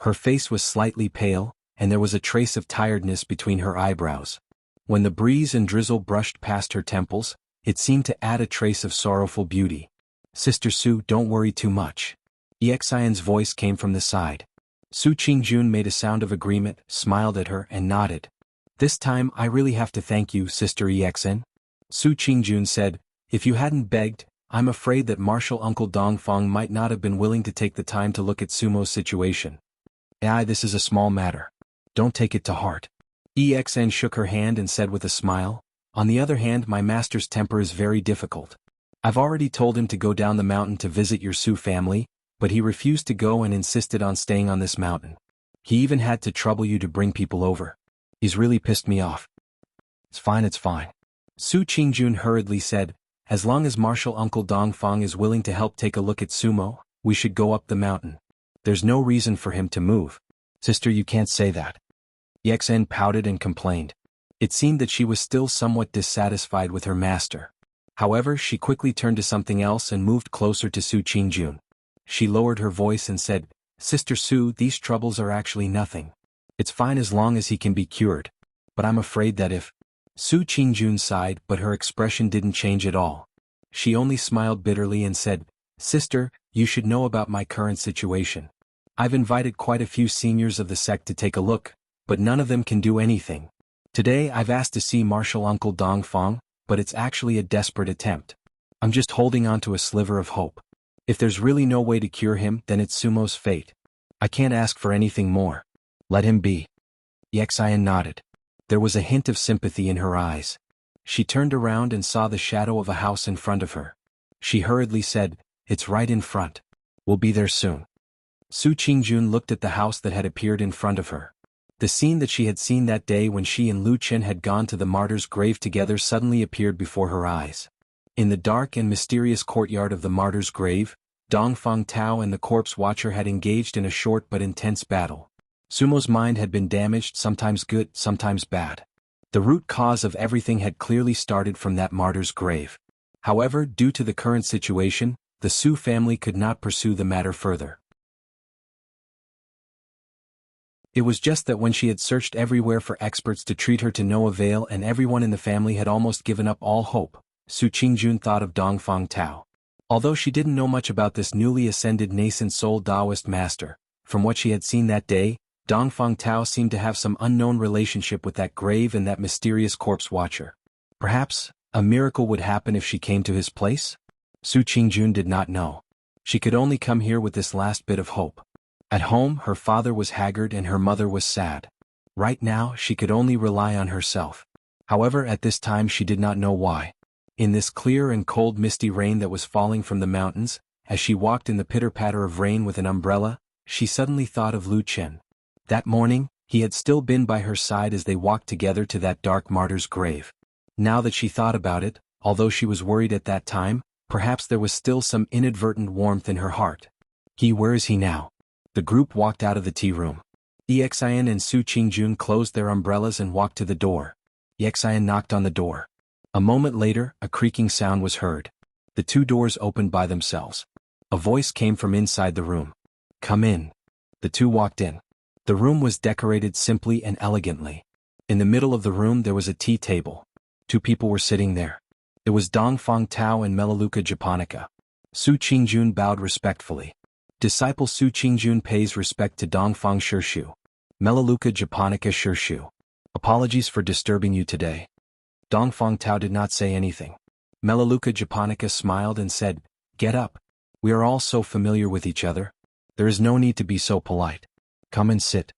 Her face was slightly pale, and there was a trace of tiredness between her eyebrows. When the breeze and drizzle brushed past her temples, it seemed to add a trace of sorrowful beauty. "Sister Su, don't worry too much." EXIN's voice came from the side. Su Qingjun made a sound of agreement, smiled at her and nodded. "This time I really have to thank you, Sister EXN." Su Qingjun said, "If you hadn't begged, I'm afraid that Martial Uncle Dongfang might not have been willing to take the time to look at Sumo's situation. This is a small matter. Don't take it to heart." EXN shook her hand and said with a smile, "On the other hand, my master's temper is very difficult. I've already told him to go down the mountain to visit your Su family, but he refused to go and insisted on staying on this mountain. He even had to trouble you to bring people over. He's really pissed me off." It's fine. Su Qingjun hurriedly said, "As long as Martial Uncle Dongfang is willing to help take a look at Sumo, we should go up the mountain. There's no reason for him to move. Sister, you can't say that. Yexen pouted and complained. It seemed that she was still somewhat dissatisfied with her master. However, she quickly turned to something else and moved closer to Su Qingjun. She lowered her voice and said, Sister Su, these troubles are actually nothing. It's fine as long as he can be cured. But I'm afraid that if... Su Qingjun sighed, but her expression didn't change at all. She only smiled bitterly and said, Sister, you should know about my current situation. I've invited quite a few seniors of the sect to take a look, but none of them can do anything. Today I've asked to see Martial Uncle Dongfang, but it's actually a desperate attempt. I'm just holding on to a sliver of hope. If there's really no way to cure him, then it's Sumo's fate. I can't ask for anything more. Let him be. Yexian nodded. There was a hint of sympathy in her eyes. She turned around and saw the shadow of a house in front of her. She hurriedly said, It's right in front. We'll be there soon. Su Qingjun looked at the house that had appeared in front of her. The scene that she had seen that day when she and Lu Chen had gone to the martyr's grave together suddenly appeared before her eyes. In the dark and mysterious courtyard of the martyr's grave, Dongfang Tao and the corpse watcher had engaged in a short but intense battle. Sumo's mind had been damaged, sometimes good, sometimes bad. The root cause of everything had clearly started from that martyr's grave. However, due to the current situation, the Su family could not pursue the matter further. It was just that when she had searched everywhere for experts to treat her to no avail and everyone in the family had almost given up all hope, Su Qingjun thought of Dongfang Tao. Although she didn't know much about this newly ascended nascent soul Taoist master, from what she had seen that day, Dongfang Tao seemed to have some unknown relationship with that grave and that mysterious corpse watcher. Perhaps, a miracle would happen if she came to his place? Su Qingjun did not know. She could only come here with this last bit of hope. At home, her father was haggard and her mother was sad. Right now, she could only rely on herself. However, at this time she did not know why. In this clear and cold misty rain that was falling from the mountains, as she walked in the pitter-patter of rain with an umbrella, she suddenly thought of Lu Chen. That morning, he had still been by her side as they walked together to that dark martyr's grave. Now that she thought about it, although she was worried at that time, perhaps there was still some inadvertent warmth in her heart. Where is he now? The group walked out of the tea room. Yexian and Su Qingjun closed their umbrellas and walked to the door. Yexian knocked on the door. A moment later, a creaking sound was heard. The two doors opened by themselves. A voice came from inside the room. Come in. The two walked in. The room was decorated simply and elegantly. In the middle of the room there was a tea table. Two people were sitting there. It was Dongfang Tao and Melaleuca japonica. Su Qingjun bowed respectfully. Disciple Su Qingjun pays respect to Dongfang Shirshu. Melaleuca japonica Shirshu. Apologies for disturbing you today. Dongfang Tao did not say anything. Melaleuca japonica smiled and said, Get up. We are all so familiar with each other. There is no need to be so polite. Come and sit.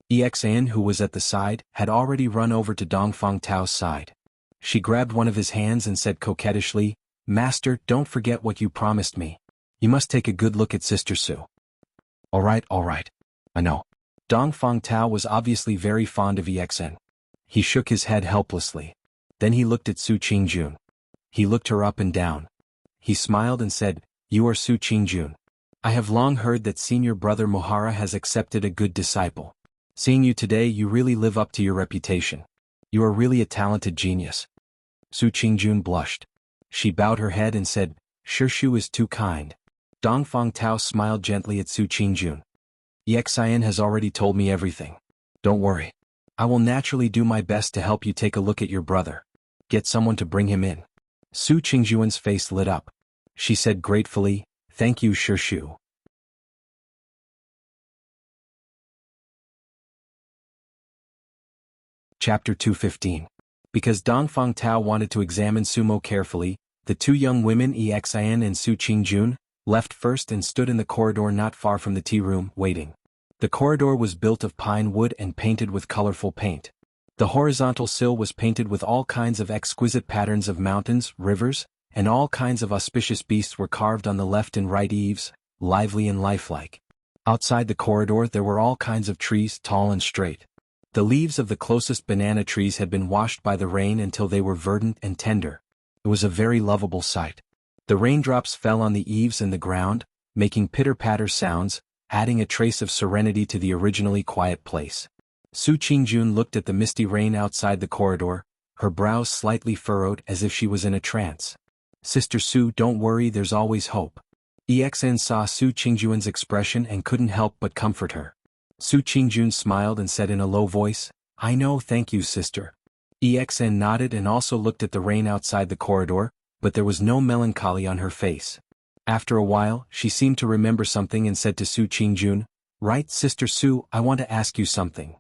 Exan, who was at the side, had already run over to Dongfang Tao's side. She grabbed one of his hands and said coquettishly, Master, don't forget what you promised me. You must take a good look at Sister Su. All right. I know. Dongfang Tao was obviously very fond of Exan. He shook his head helplessly. Then he looked at Su Qingjun. He looked her up and down. He smiled and said, You are Su Qingjun. I have long heard that senior brother Mohara has accepted a good disciple. Seeing you today, you really live up to your reputation. You are really a talented genius. Su Qingjun blushed. She bowed her head and said, Shirshu is too kind. Dongfang Tao smiled gently at Su Qingjun. Yexian has already told me everything. Don't worry. I will naturally do my best to help you take a look at your brother. Get someone to bring him in. Su Qingjun's face lit up. She said gratefully, Thank you, Shirshu. Chapter 215. Because Dongfang Tao wanted to examine Sumo carefully, the two young women Exan and Su Qingjun left first and stood in the corridor not far from the tea room, waiting. The corridor was built of pine wood and painted with colorful paint. The horizontal sill was painted with all kinds of exquisite patterns of mountains, rivers, and all kinds of auspicious beasts were carved on the left and right eaves, lively and lifelike. Outside the corridor there were all kinds of trees, tall and straight. The leaves of the closest banana trees had been washed by the rain until they were verdant and tender. It was a very lovable sight. The raindrops fell on the eaves and the ground, making pitter-patter sounds, adding a trace of serenity to the originally quiet place. Su Qingjun looked at the misty rain outside the corridor, her brows slightly furrowed as if she was in a trance. "Sister Su, don't worry, there's always hope." EXN saw Su Qingjun's expression and couldn't help but comfort her. Su Qingjun smiled and said in a low voice, "I know, thank you, sister." EXN nodded and also looked at the rain outside the corridor, but there was no melancholy on her face. After a while, she seemed to remember something and said to Su Qingjun, "Right, Sister Su, I want to ask you something."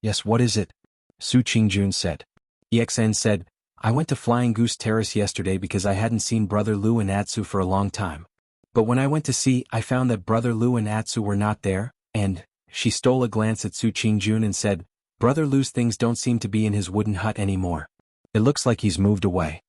"Yes, what is it?" Su Qingjun said. EXN said, "I went to Flying Goose Terrace yesterday because I hadn't seen Brother Lu and Atsu for a long time. But when I went to see, I found that Brother Lu and Atsu were not there, and..." She stole a glance at Su Qingjun and said, "Brother Lu's things don't seem to be in his wooden hut anymore. It looks like he's moved away."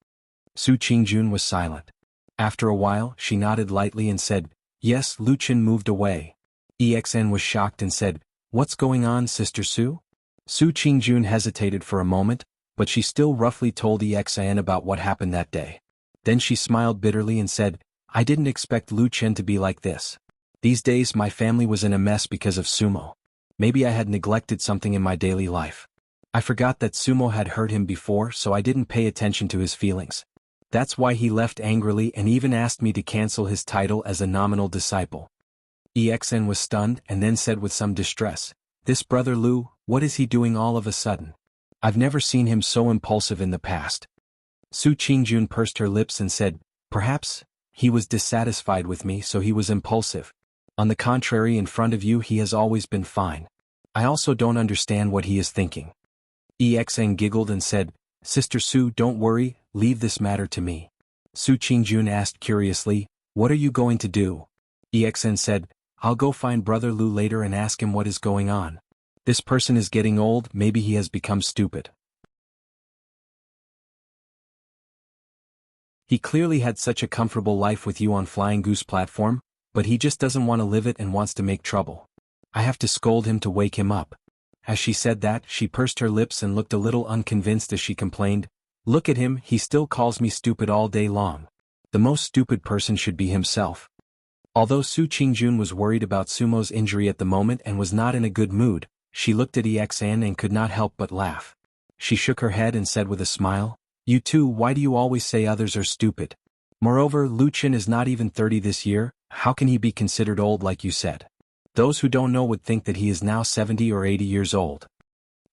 Su Qingjun was silent. After a while, she nodded lightly and said, "Yes, Lu Qin moved away." EXN was shocked and said, "What's going on, Sister Su?" Su Qingjun hesitated for a moment, but she still roughly told EXN about what happened that day. Then she smiled bitterly and said, "I didn't expect Lu Qin to be like this. These days my family was in a mess because of Sumo. Maybe I had neglected something in my daily life. I forgot that Sumo had hurt him before, so I didn't pay attention to his feelings. That's why he left angrily and even asked me to cancel his title as a nominal disciple." EXN was stunned and then said with some distress, "This Brother Lu, what is he doing all of a sudden? I've never seen him so impulsive in the past." Su Qingjun pursed her lips and said, "Perhaps he was dissatisfied with me, so he was impulsive. On the contrary, in front of you he has always been fine. I also don't understand what he is thinking." EXN giggled and said, "Sister Su, don't worry, leave this matter to me." Su Qingjun asked curiously, "What are you going to do?" EXN said, "I'll go find Brother Lu later and ask him what is going on. This person is getting old, maybe he has become stupid. He clearly had such a comfortable life with you on Flying Goose platform, but he just doesn't want to live it and wants to make trouble. I have to scold him to wake him up." As she said that, she pursed her lips and looked a little unconvinced as she complained, "Look at him, he still calls me stupid all day long. The most stupid person should be himself." Although Su Qingjun was worried about Sumo's injury at the moment and was not in a good mood, she looked at EXN and could not help but laugh. She shook her head and said with a smile, "You too, why do you always say others are stupid? Moreover, Lu Qin is not even 30 this year, how can he be considered old like you said? Those who don't know would think that he is now 70 or 80 years old."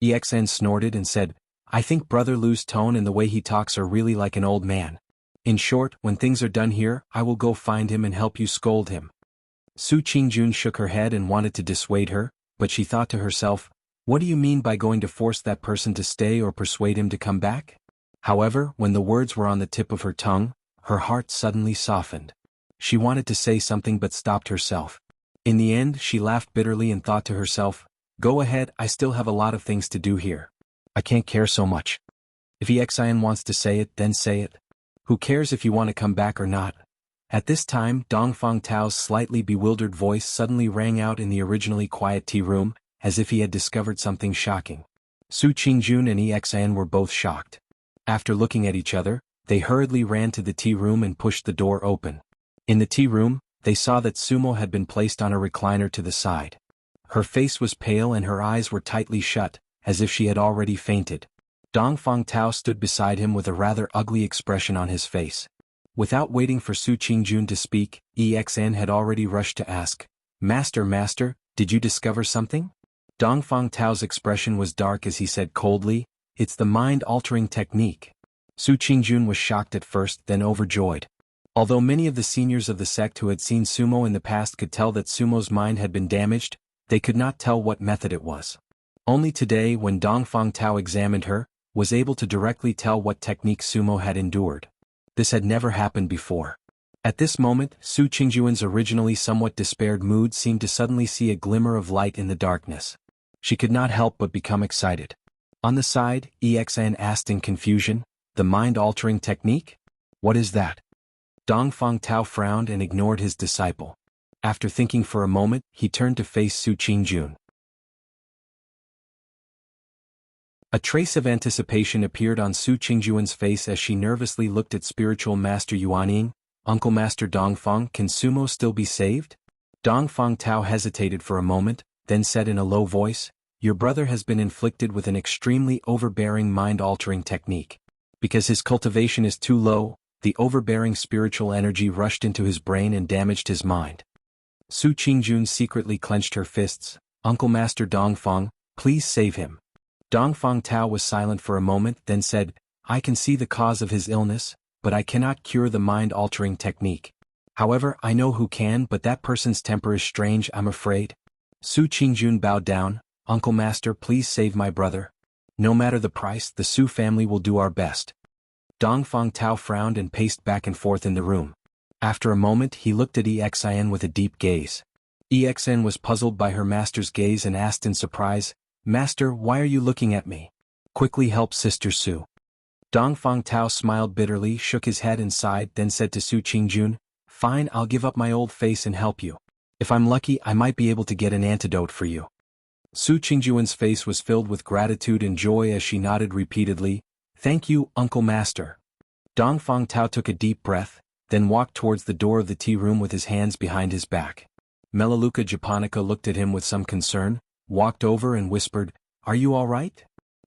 EXN snorted and said, "I think Brother Lu's tone and the way he talks are really like an old man. In short, when things are done here, I will go find him and help you scold him." Su Qingjun shook her head and wanted to dissuade her, but she thought to herself, "What do you mean by going to force that person to stay or persuade him to come back?" However, when the words were on the tip of her tongue, her heart suddenly softened. She wanted to say something but stopped herself. In the end, she laughed bitterly and thought to herself, "Go ahead, I still have a lot of things to do here. I can't care so much. If EXN wants to say it, then say it. Who cares if you want to come back or not?" At this time, Dongfang Tao's slightly bewildered voice suddenly rang out in the originally quiet tea room, as if he had discovered something shocking. Su Qingjun and EXN were both shocked. After looking at each other, they hurriedly ran to the tea room and pushed the door open. In the tea room, they saw that Sumo had been placed on a recliner to the side. Her face was pale and her eyes were tightly shut, as if she had already fainted. Dongfang Tao stood beside him with a rather ugly expression on his face. Without waiting for Su Qingjun to speak, EXN had already rushed to ask, Master, did you discover something?" Dongfang Tao's expression was dark as he said coldly, "It's the mind-altering technique." Su Qingjun was shocked at first, then overjoyed. Although many of the seniors of the sect who had seen Sumo in the past could tell that Sumo's mind had been damaged, they could not tell what method it was. Only today, when Dongfang Tao examined her, was able to directly tell what technique Sumo had endured. This had never happened before. At this moment, Su Qingjun's originally somewhat despaired mood seemed to suddenly see a glimmer of light in the darkness. She could not help but become excited. On the side, EXN asked in confusion, "The mind-altering technique? What is that?" Dongfang Tao frowned and ignored his disciple. After thinking for a moment, he turned to face Su Qingjun. A trace of anticipation appeared on Su Qingjun's face as she nervously looked at spiritual master Yuanying. "Uncle Master Dongfang, can Sumo still be saved?" Dong Fang Tao hesitated for a moment, then said in a low voice, "Your brother has been inflicted with an extremely overbearing mind-altering technique. Because his cultivation is too low, the overbearing spiritual energy rushed into his brain and damaged his mind." Su Qingjun secretly clenched her fists. "Uncle Master Dong Fang, please save him." Dong Fang Tao was silent for a moment, then said, "I can see the cause of his illness, but I cannot cure the mind-altering technique. However, I know who can, but that person's temper is strange, I'm afraid." Su Qingjun bowed down. "Uncle Master, please save my brother. No matter the price, the Su family will do our best." Dong Fang Tao frowned and paced back and forth in the room. After a moment he looked at Exin with a deep gaze. Exin was puzzled by her master's gaze and asked in surprise, "Master, why are you looking at me? Quickly help Sister Su." Dong Fang Tao smiled bitterly, shook his head and sighed, then said to Su Qingjun, "Fine, I'll give up my old face and help you. If I'm lucky, I might be able to get an antidote for you." Su Qingjun's face was filled with gratitude and joy as she nodded repeatedly, "Thank you, Uncle Master." Dong Fang Tao took a deep breath, then walked towards the door of the tea room with his hands behind his back. Melaleuca Japonica looked at him with some concern, walked over and whispered, "Are you all right?"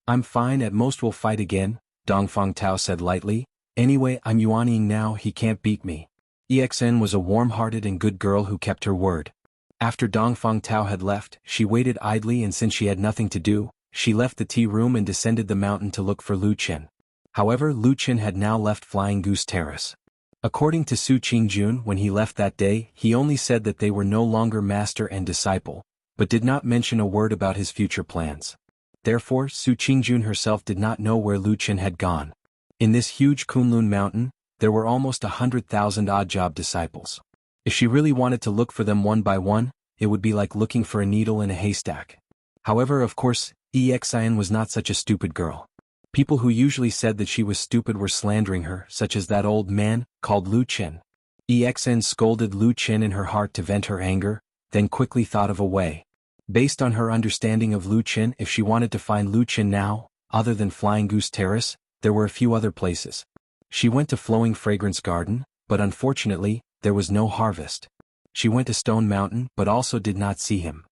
"I'm fine, at most we'll fight again," Dong Fang Tao said lightly. "Anyway, I'm yuanning now, he can't beat me." Exin was a warm-hearted and good girl who kept her word. After Dong Fang Tao had left, she waited idly, and since she had nothing to do, she left the tea room and descended the mountain to look for Lu Chen. However, Lu Chen had now left Flying Goose Terrace. According to Su Qingjun, when he left that day, he only said that they were no longer master and disciple, but did not mention a word about his future plans. Therefore, Su Qingjun herself did not know where Lu Chen had gone. In this huge Kunlun mountain, there were almost 100,000 odd-job disciples. If she really wanted to look for them one by one, it would be like looking for a needle in a haystack. However, of course, Exin was not such a stupid girl. People who usually said that she was stupid were slandering her, such as that old man, called Lu Chen. Exin scolded Lu Chen in her heart to vent her anger, then quickly thought of a way. Based on her understanding of Lu Chen, if she wanted to find Lu Chen now, other than Flying Goose Terrace, there were a few other places. She went to Flowing Fragrance Garden, but unfortunately, there was no harvest. She went to Stone Mountain, but also did not see him.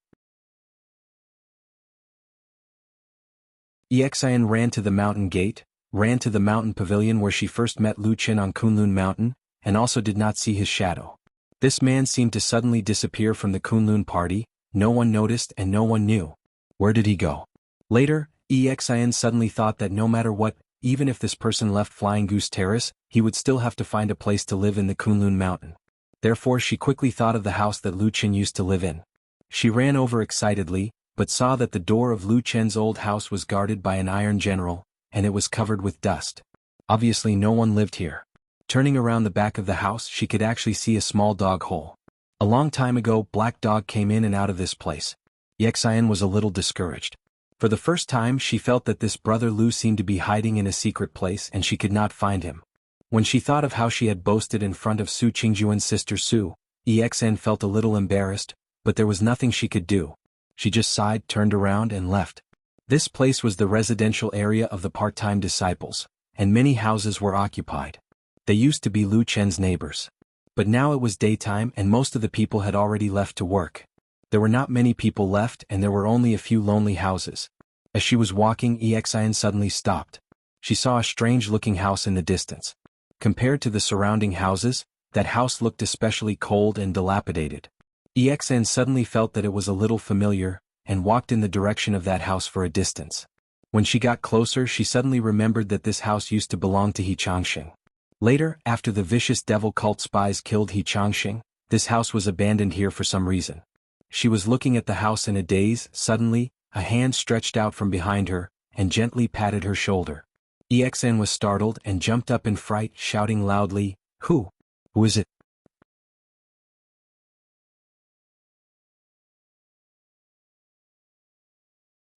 Exin ran to the mountain gate, ran to the mountain pavilion where she first met Lu Chen on Kunlun Mountain, and also did not see his shadow. This man seemed to suddenly disappear from the Kunlun party, no one noticed and no one knew. Where did he go? Later, Exin suddenly thought that no matter what, even if this person left Flying Goose Terrace, he would still have to find a place to live in the Kunlun Mountain. Therefore she quickly thought of the house that Lu Chen used to live in. She ran over excitedly, but saw that the door of Lu Chen's old house was guarded by an iron general, and it was covered with dust. Obviously no one lived here. Turning around the back of the house, she could actually see a small dog hole. A long time ago, Black Dog came in and out of this place. Exin was a little discouraged. For the first time she felt that this brother Lu seemed to be hiding in a secret place and she could not find him. When she thought of how she had boasted in front of Su Qingjuan's sister Su, Exin felt a little embarrassed, but there was nothing she could do. She just sighed, turned around and left. This place was the residential area of the part-time disciples, and many houses were occupied. They used to be Lu Chen's neighbors. But now it was daytime and most of the people had already left to work. There were not many people left and there were only a few lonely houses. As she was walking, Exin suddenly stopped. She saw a strange-looking house in the distance. Compared to the surrounding houses, that house looked especially cold and dilapidated. Exin suddenly felt that it was a little familiar, and walked in the direction of that house for a distance. When she got closer, she suddenly remembered that this house used to belong to He Changxing. Later, after the vicious devil cult spies killed He Changxing, this house was abandoned here for some reason. She was looking at the house in a daze. Suddenly, a hand stretched out from behind her, and gently patted her shoulder. Exin was startled and jumped up in fright, shouting loudly, Who is it?"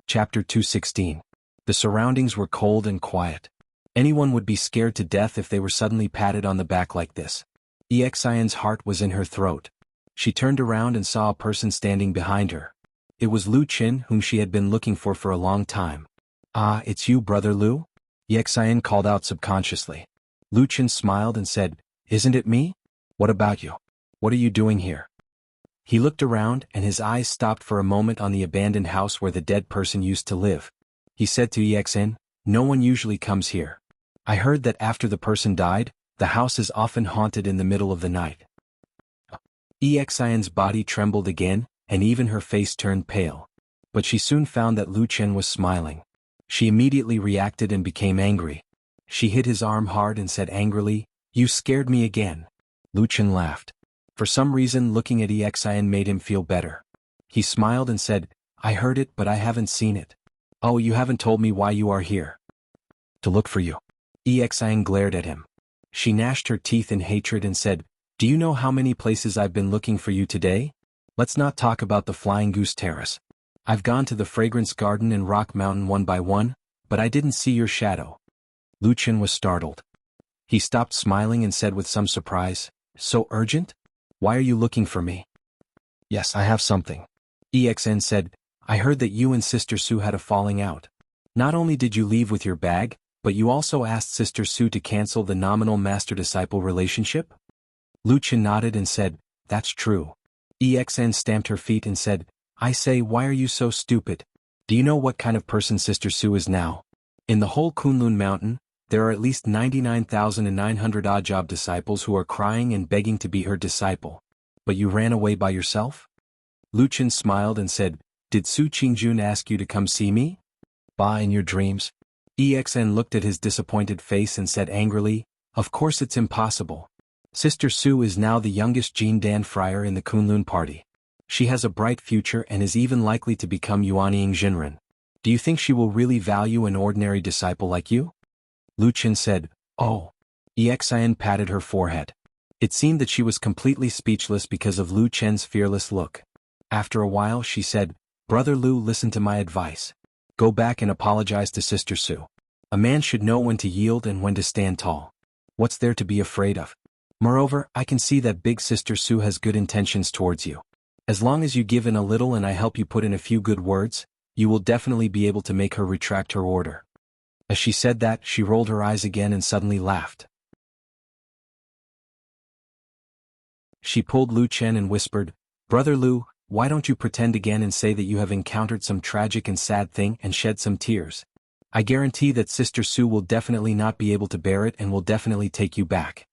Chapter 216. The surroundings were cold and quiet. Anyone would be scared to death if they were suddenly patted on the back like this. Exin's heart was in her throat. She turned around and saw a person standing behind her. It was Lu Chen, whom she had been looking for a long time. "Ah, it's you, brother Lu?" Exin called out subconsciously. Lu Chen smiled and said, "Isn't it me? What about you? What are you doing here?" He looked around and his eyes stopped for a moment on the abandoned house where the dead person used to live. He said to EXN, "No one usually comes here. I heard that after the person died, the house is often haunted in the middle of the night." EXIN's body trembled again, and even her face turned pale. But she soon found that Lu Chen was smiling. She immediately reacted and became angry. She hit his arm hard and said angrily, "You scared me again." Lu Chen laughed. For some reason looking at EXIN made him feel better. He smiled and said, "I heard it but I haven't seen it." "Oh, you haven't told me why you are here." "To look for you." EXIN glared at him. She gnashed her teeth in hatred and said, "Do you know how many places I've been looking for you today? Let's not talk about the Flying Goose Terrace. I've gone to the Fragrance Garden and Rock Mountain one by one, but I didn't see your shadow." Lu Chen was startled. He stopped smiling and said with some surprise, "So urgent? Why are you looking for me?" "Yes, I have something." EXN said, "I heard that you and Sister Su had a falling out. Not only did you leave with your bag, but you also asked Sister Su to cancel the nominal master-disciple relationship?" Lu Chen nodded and said, "That's true." EXN stamped her feet and said, "I say, why are you so stupid? Do you know what kind of person Sister Su is now? In the whole Kunlun Mountain, there are at least 99,900 odd job disciples who are crying and begging to be her disciple. But you ran away by yourself?" Lu Chen smiled and said, "Did Su Qingjun ask you to come see me?" "Bah, in your dreams." EXN looked at his disappointed face and said angrily, "Of course it's impossible. Sister Su is now the youngest Jindan friar in the Kunlun party. She has a bright future and is even likely to become Yuanying Jinren. Do you think she will really value an ordinary disciple like you?" Lu Chen said, "Oh." EXIN patted her forehead. It seemed that she was completely speechless because of Lu Chen's fearless look. After a while she said, "Brother Lu, listen to my advice. Go back and apologize to Sister Su. A man should know when to yield and when to stand tall. What's there to be afraid of? Moreover, I can see that Big Sister Su has good intentions towards you. As long as you give in a little and I help you put in a few good words, you will definitely be able to make her retract her order." As she said that, she rolled her eyes again and suddenly laughed. She pulled Lu Chen and whispered, "Brother Lu, why don't you pretend again and say that you have encountered some tragic and sad thing and shed some tears? I guarantee that Sister Su will definitely not be able to bear it and will definitely take you back."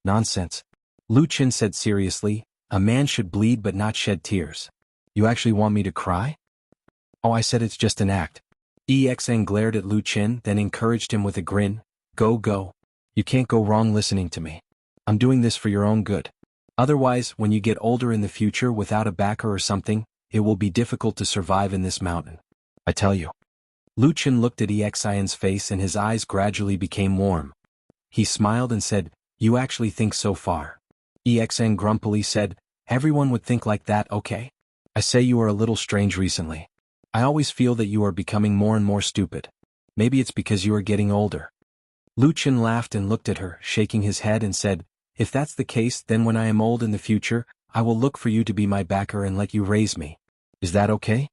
"Nonsense." Lu Chen said seriously, "A man should bleed but not shed tears. You actually want me to cry?" "Oh, I said it's just an act." EXN glared at Lu Chen, then encouraged him with a grin, Go. You can't go wrong listening to me. I'm doing this for your own good. Otherwise, when you get older in the future without a backer or something, it will be difficult to survive in this mountain. I tell you." Lu Chen looked at EXIN's face and his eyes gradually became warm. He smiled and said, "You actually think so far?" EXN grumpily said, "Everyone would think like that, okay? I say you are a little strange recently. I always feel that you are becoming more and more stupid. Maybe it's because you are getting older." Lu Chen laughed and looked at her, shaking his head and said, "If that's the case, then when I am old in the future, I will look for you to be my backer and let you raise me. Is that okay?"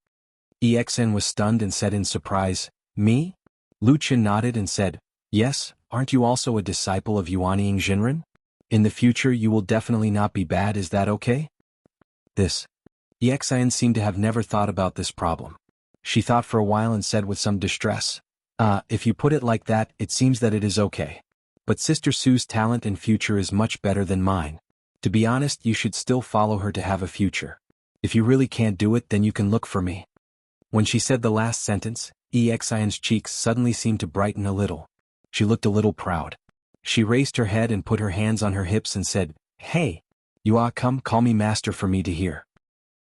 EXN was stunned and said in surprise, "Me?" Lu Chen nodded and said, "Yes, aren't you also a disciple of Yuanying Jinren? In the future you will definitely not be bad, is that okay?" This. EXIN seemed to have never thought about this problem. She thought for a while and said with some distress, If you put it like that, it seems that it is okay. But Sister Su's talent and future is much better than mine. To be honest, you should still follow her to have a future. If you really can't do it, then you can look for me." When she said the last sentence, EXIN's cheeks suddenly seemed to brighten a little. She looked a little proud. She raised her head and put her hands on her hips and said, "Hey, come, call me master for me to hear."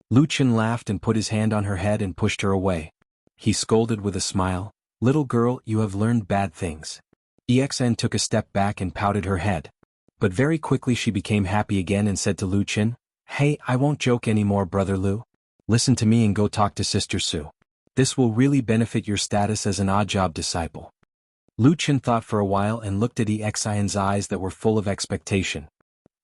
Lu Chen laughed and put his hand on her head and pushed her away. He scolded with a smile, "Little girl, you have learned bad things." EXN took a step back and pouted her head. But very quickly she became happy again and said to Lu Chen, "Hey, I won't joke anymore, Brother Lu. Listen to me and go talk to Sister Su. This will really benefit your status as an odd job disciple." Lu Chen thought for a while and looked at EXIN's eyes that were full of expectation.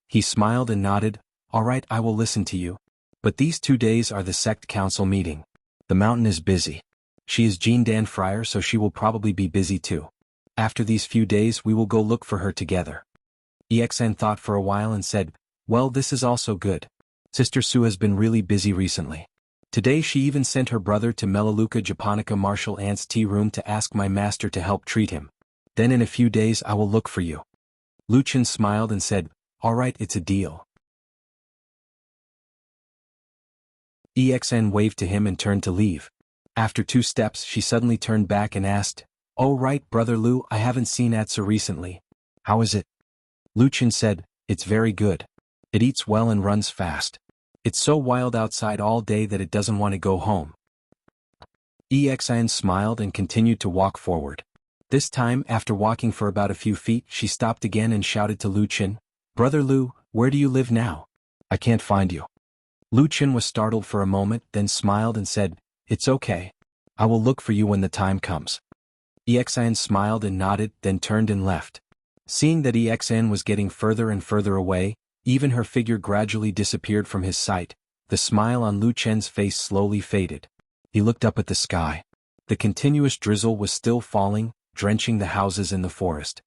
He smiled and nodded, "All right, I will listen to you. But these 2 days are the sect council meeting. The mountain is busy. She is Jindan Friar, so she will probably be busy too. After these few days we will go look for her together." EXN thought for a while and said, "Well, this is also good. Sister Sue has been really busy recently. Today she even sent her brother to Melaleuca japonica martial ant's tea room to ask my master to help treat him. Then in a few days I will look for you. Lu Chen smiled and said, "All right, it's a deal." EXN waved to him and turned to leave. After 2 steps she suddenly turned back and asked, "Oh right, Brother Lu, I haven't seen Aether recently. How is it?" Lu Chen said, "It's very good. It eats well and runs fast. It's so wild outside all day that it doesn't want to go home." EXN smiled and continued to walk forward. This time, after walking for about a few feet, she stopped again and shouted to Lu Chen, "Brother Lu, where do you live now? I can't find you." Lu Chen was startled for a moment, then smiled and said, "It's okay. I will look for you when the time comes." EXN smiled and nodded, then turned and left. Seeing that EXN was getting further and further away, even her figure gradually disappeared from his sight. The smile on Lu Chen's face slowly faded. He looked up at the sky. The continuous drizzle was still falling, drenching the houses in the forest.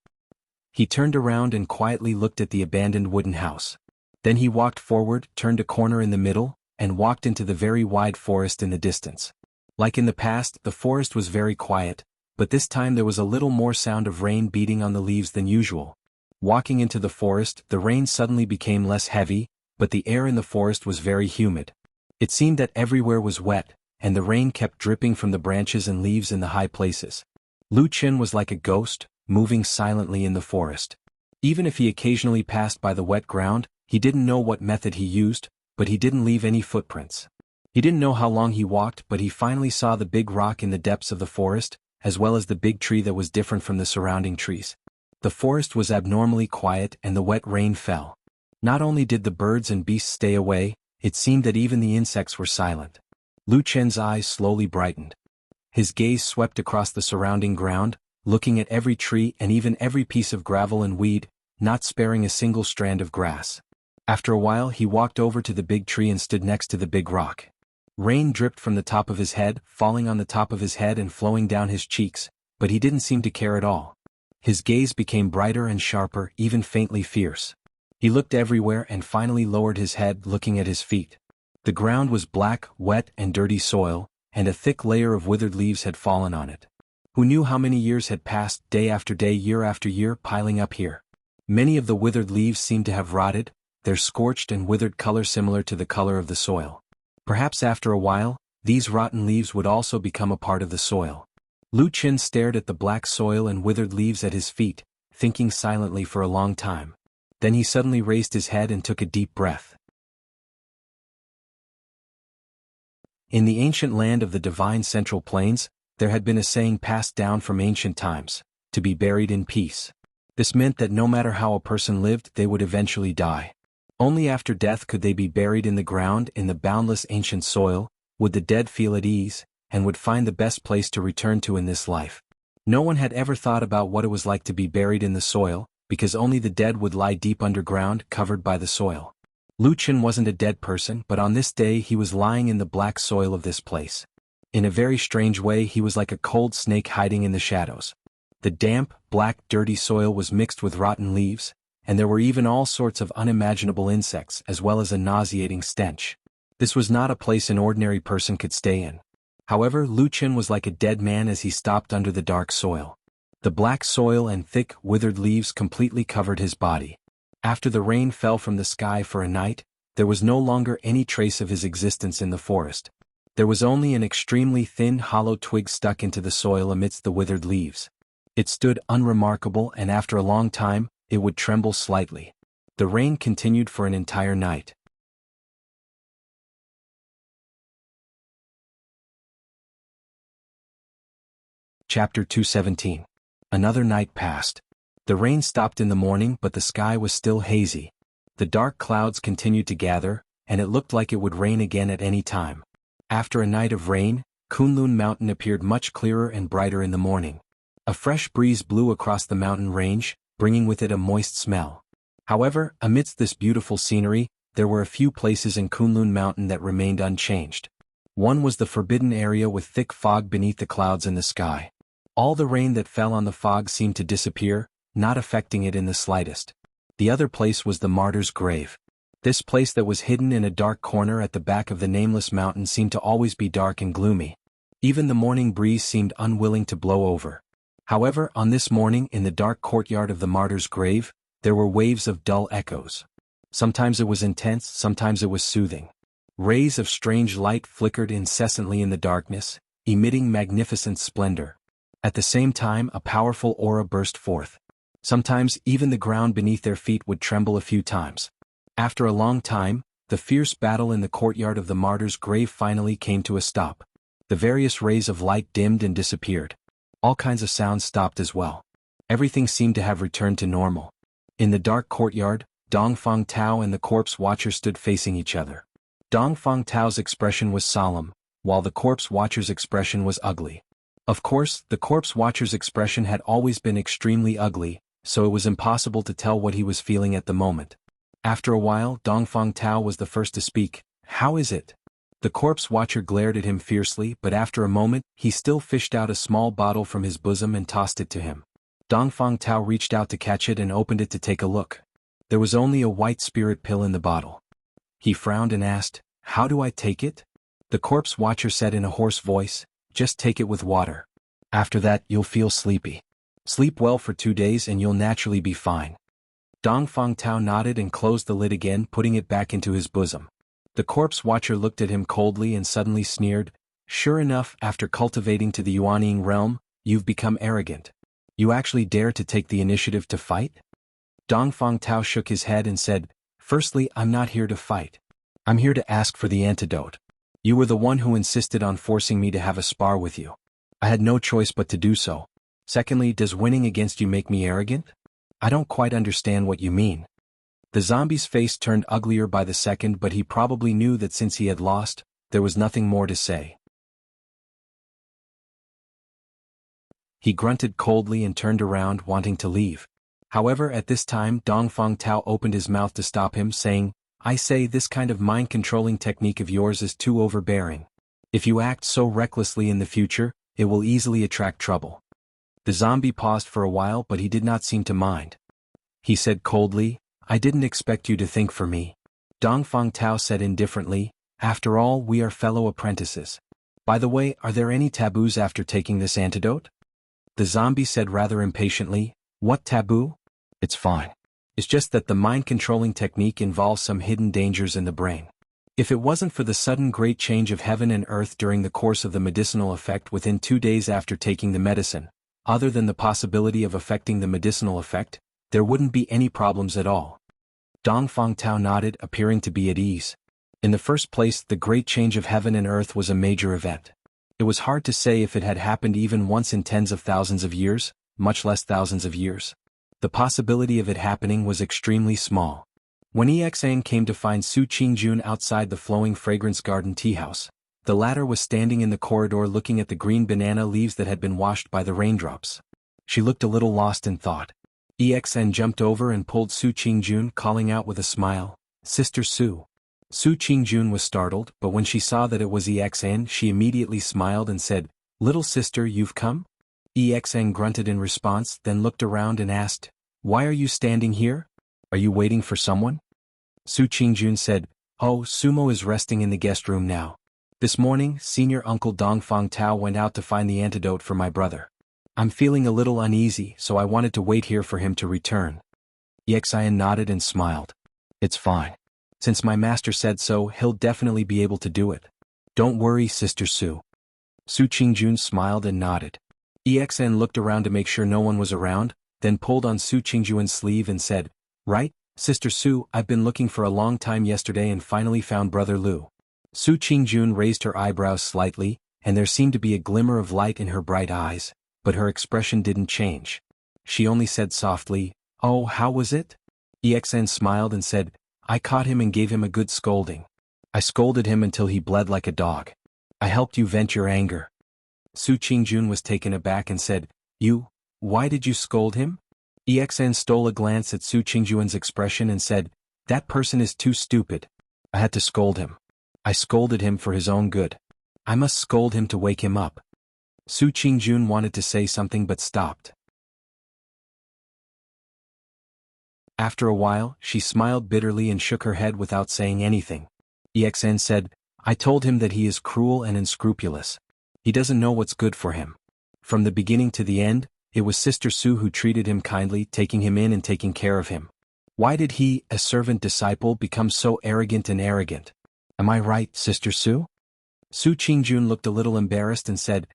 He turned around and quietly looked at the abandoned wooden house. Then he walked forward, turned a corner in the middle, and walked into the very wide forest in the distance. Like in the past, the forest was very quiet, but this time there was a little more sound of rain beating on the leaves than usual. Walking into the forest, the rain suddenly became less heavy, but the air in the forest was very humid. It seemed that everywhere was wet, and the rain kept dripping from the branches and leaves in the high places. Lu Chen was like a ghost, moving silently in the forest. Even if he occasionally passed by the wet ground, he didn't know what method he used, but he didn't leave any footprints. He didn't know how long he walked, but he finally saw the big rock in the depths of the forest, as well as the big tree that was different from the surrounding trees. The forest was abnormally quiet and the wet rain fell. Not only did the birds and beasts stay away, it seemed that even the insects were silent. Lu Chen's eyes slowly brightened. His gaze swept across the surrounding ground, looking at every tree and even every piece of gravel and weed, not sparing a single strand of grass. After a while he walked over to the big tree and stood next to the big rock. Rain dripped from the top of his head, falling on the top of his head and flowing down his cheeks, but he didn't seem to care at all. His gaze became brighter and sharper, even faintly fierce. He looked everywhere and finally lowered his head, looking at his feet. The ground was black, wet and dirty soil, and a thick layer of withered leaves had fallen on it. Who knew how many years had passed, day after day, year after year, piling up here? Many of the withered leaves seemed to have rotted, their scorched and withered color similar to the color of the soil. Perhaps after a while, these rotten leaves would also become a part of the soil. Lu Chen stared at the black soil and withered leaves at his feet, thinking silently for a long time. Then he suddenly raised his head and took a deep breath. In the ancient land of the divine Central Plains, there had been a saying passed down from ancient times, to be buried in peace. This meant that no matter how a person lived, they would eventually die. Only after death could they be buried in the ground in the boundless ancient soil, would the dead feel at ease, and would find the best place to return to in this life. No one had ever thought about what it was like to be buried in the soil, because only the dead would lie deep underground, covered by the soil. Lu Chen wasn't a dead person, but on this day he was lying in the black soil of this place. In a very strange way he was like a cold snake hiding in the shadows. The damp, black, dirty soil was mixed with rotten leaves, and there were even all sorts of unimaginable insects as well as a nauseating stench. This was not a place an ordinary person could stay in. However, Lu Chen was like a dead man as he stopped under the dark soil. The black soil and thick, withered leaves completely covered his body. After the rain fell from the sky for a night, there was no longer any trace of his existence in the forest. There was only an extremely thin, hollow twig stuck into the soil amidst the withered leaves. It stood unremarkable, and after a long time, it would tremble slightly. The rain continued for an entire night. Chapter 217. Another night passed. The rain stopped in the morning, but the sky was still hazy. The dark clouds continued to gather, and it looked like it would rain again at any time. After a night of rain, Kunlun Mountain appeared much clearer and brighter in the morning. A fresh breeze blew across the mountain range, bringing with it a moist smell. However, amidst this beautiful scenery, there were a few places in Kunlun Mountain that remained unchanged. One was the forbidden area with thick fog beneath the clouds in the sky. All the rain that fell on the fog seemed to disappear, not affecting it in the slightest. The other place was the martyr's grave. This place that was hidden in a dark corner at the back of the nameless mountain seemed to always be dark and gloomy. Even the morning breeze seemed unwilling to blow over. However, on this morning in the dark courtyard of the martyr's grave, there were waves of dull echoes. Sometimes it was intense, sometimes it was soothing. Rays of strange light flickered incessantly in the darkness, emitting magnificent splendor. At the same time, a powerful aura burst forth. Sometimes even the ground beneath their feet would tremble a few times. After a long time, the fierce battle in the courtyard of the martyr's grave finally came to a stop. The various rays of light dimmed and disappeared. All kinds of sounds stopped as well. Everything seemed to have returned to normal. In the dark courtyard, Dongfang Tao and the corpse watcher stood facing each other. Dongfang Tao's expression was solemn, while the corpse watcher's expression was ugly. Of course, the corpse watcher's expression had always been extremely ugly, so it was impossible to tell what he was feeling at the moment. After a while, Dongfang Tao was the first to speak. "How is it?" The corpse watcher glared at him fiercely, but after a moment, he still fished out a small bottle from his bosom and tossed it to him. Dongfang Tao reached out to catch it and opened it to take a look. There was only a white spirit pill in the bottle. He frowned and asked, "How do I take it?" The corpse watcher said in a hoarse voice, "Just take it with water. After that, you'll feel sleepy. Sleep well for 2 days and you'll naturally be fine." Dongfang Tao nodded and closed the lid again, putting it back into his bosom. The corpse watcher looked at him coldly and suddenly sneered, "Sure enough, after cultivating to the Yuanying realm, you've become arrogant. You actually dare to take the initiative to fight?" Dongfang Tao shook his head and said, "Firstly, I'm not here to fight. I'm here to ask for the antidote. You were the one who insisted on forcing me to have a spar with you. I had no choice but to do so. Secondly, does winning against you make me arrogant? I don't quite understand what you mean." The zombie's face turned uglier by the second, but he probably knew that since he had lost, there was nothing more to say. He grunted coldly and turned around, wanting to leave. However, at this time Dongfang Tao opened his mouth to stop him, saying, "I say, this kind of mind-controlling technique of yours is too overbearing. If you act so recklessly in the future, it will easily attract trouble." The zombie paused for a while, but he did not seem to mind. He said coldly, "I didn't expect you to think for me." Dongfang Tao said indifferently, "After all, we are fellow apprentices. By the way, are there any taboos after taking this antidote?" The zombie said rather impatiently, "What taboo? It's fine. It's just that the mind-controlling technique involves some hidden dangers in the brain. If it wasn't for the sudden great change of heaven and earth during the course of the medicinal effect within 2 days after taking the medicine, other than the possibility of affecting the medicinal effect, there wouldn't be any problems at all." Dongfang Tao nodded, appearing to be at ease. In the first place, the great change of heaven and earth was a major event. It was hard to say if it had happened even once in tens of thousands of years, much less thousands of years. The possibility of it happening was extremely small. When Exang came to find Su Qingjun outside the flowing fragrance garden tea house, the latter was standing in the corridor looking at the green banana leaves that had been washed by the raindrops. She looked a little lost in thought. Exang jumped over and pulled Su Qingjun, calling out with a smile, "Sister Su." Su Qingjun was startled, but when she saw that it was Exang, she immediately smiled and said, "Little sister, you've come?" Exang grunted in response, then looked around and asked, "Why are you standing here? Are you waiting for someone?" Su Qingjun said, "Oh, Sumo is resting in the guest room now. This morning, senior uncle Dongfang Tao went out to find the antidote for my brother. I'm feeling a little uneasy, so I wanted to wait here for him to return." Exang nodded and smiled. "It's fine. Since my master said so, he'll definitely be able to do it. Don't worry, Sister Su." Su Qingjun smiled and nodded. Exang looked around to make sure no one was around, then pulled on Su Qingjun's sleeve and said, "Right, Sister Su, I've been looking for a long time yesterday and finally found Brother Lu." Su Qingjun raised her eyebrows slightly, and there seemed to be a glimmer of light in her bright eyes, but her expression didn't change. She only said softly, "Oh, how was it?" Exang smiled and said, "I caught him and gave him a good scolding. I scolded him until he bled like a dog. I helped you vent your anger." Su Qingjun was taken aback and said, Why did you scold him?" Exang stole a glance at Su Qingjun's expression and said, "That person is too stupid. I had to scold him. I scolded him for his own good. I must scold him to wake him up." Su Qingjun wanted to say something but stopped. After a while, she smiled bitterly and shook her head without saying anything. EXN said, I told him that he is cruel and unscrupulous. He doesn't know what's good for him. From the beginning to the end, it was Sister Su who treated him kindly, taking him in and taking care of him. Why did he, a servant disciple, become so arrogant and arrogant? Am I right, Sister Su? Su Qingjun looked a little embarrassed and said,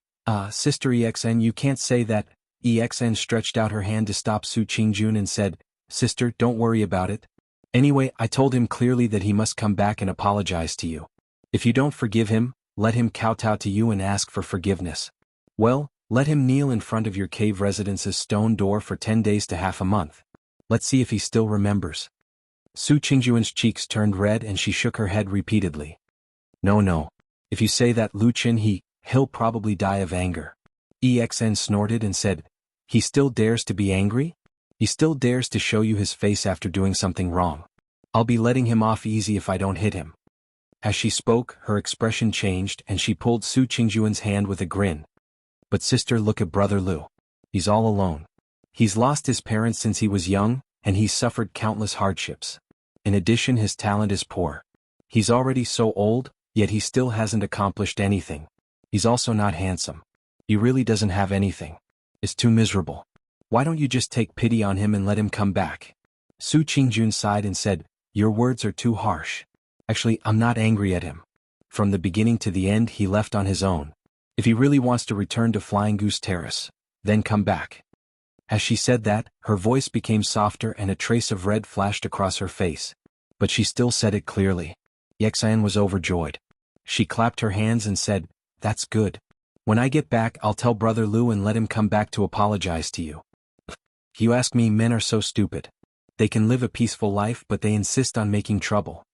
Sister EXN, you can't say that. EXN stretched out her hand to stop Su Qingjun and said, Sister, don't worry about it. Anyway, I told him clearly that he must come back and apologize to you. If you don't forgive him, let him kowtow to you and ask for forgiveness. Well, let him kneel in front of your cave residence's stone door for 10 days to half a month. Let's see if he still remembers. Su Qingjuan's cheeks turned red and she shook her head repeatedly. No. If you say that Luchin, he'll probably die of anger. EXN snorted and said, he still dares to be angry? He still dares to show you his face after doing something wrong. I'll be letting him off easy if I don't hit him. As she spoke, her expression changed and she pulled Su Qingjuan's hand with a grin. But sister, look at Brother Lu. He's all alone. He's lost his parents since he was young, and he's suffered countless hardships. In addition, his talent is poor. He's already so old, yet he still hasn't accomplished anything. He's also not handsome. He really doesn't have anything. It's too miserable. Why don't you just take pity on him and let him come back? Su Qingjun sighed and said, your words are too harsh. Actually, I'm not angry at him. From the beginning to the end, he left on his own. If he really wants to return to Flying Goose Terrace, then come back. As she said that, her voice became softer and a trace of red flashed across her face. But she still said it clearly. Yexan was overjoyed. She clapped her hands and said, that's good. When I get back, I'll tell Brother Lu and let him come back to apologize to you. You ask me, men are so stupid. They can live a peaceful life, but they insist on making trouble.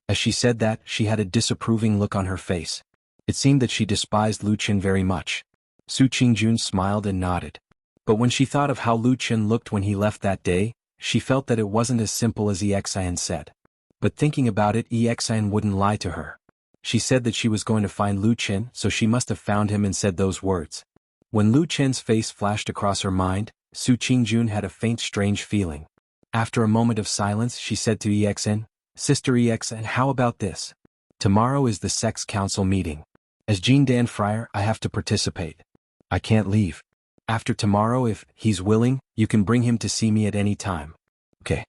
As she said that, she had a disapproving look on her face. It seemed that she despised Lu Qin very much. Su Qingjun smiled and nodded. But when she thought of how Lu Qin looked when he left that day, she felt that it wasn't as simple as Exian said. But thinking about it, Exian wouldn't lie to her. She said that she was going to find Lu Qin, so she must have found him and said those words. When Lu Qin's face flashed across her mind, Su Qingjun had a faint strange feeling. After a moment of silence, she said to Exen, Sister Exen, how about this? Tomorrow is the Sex Council meeting. As Jindan Friar, I have to participate. I can't leave. After tomorrow, if he's willing, you can bring him to see me at any time. Okay.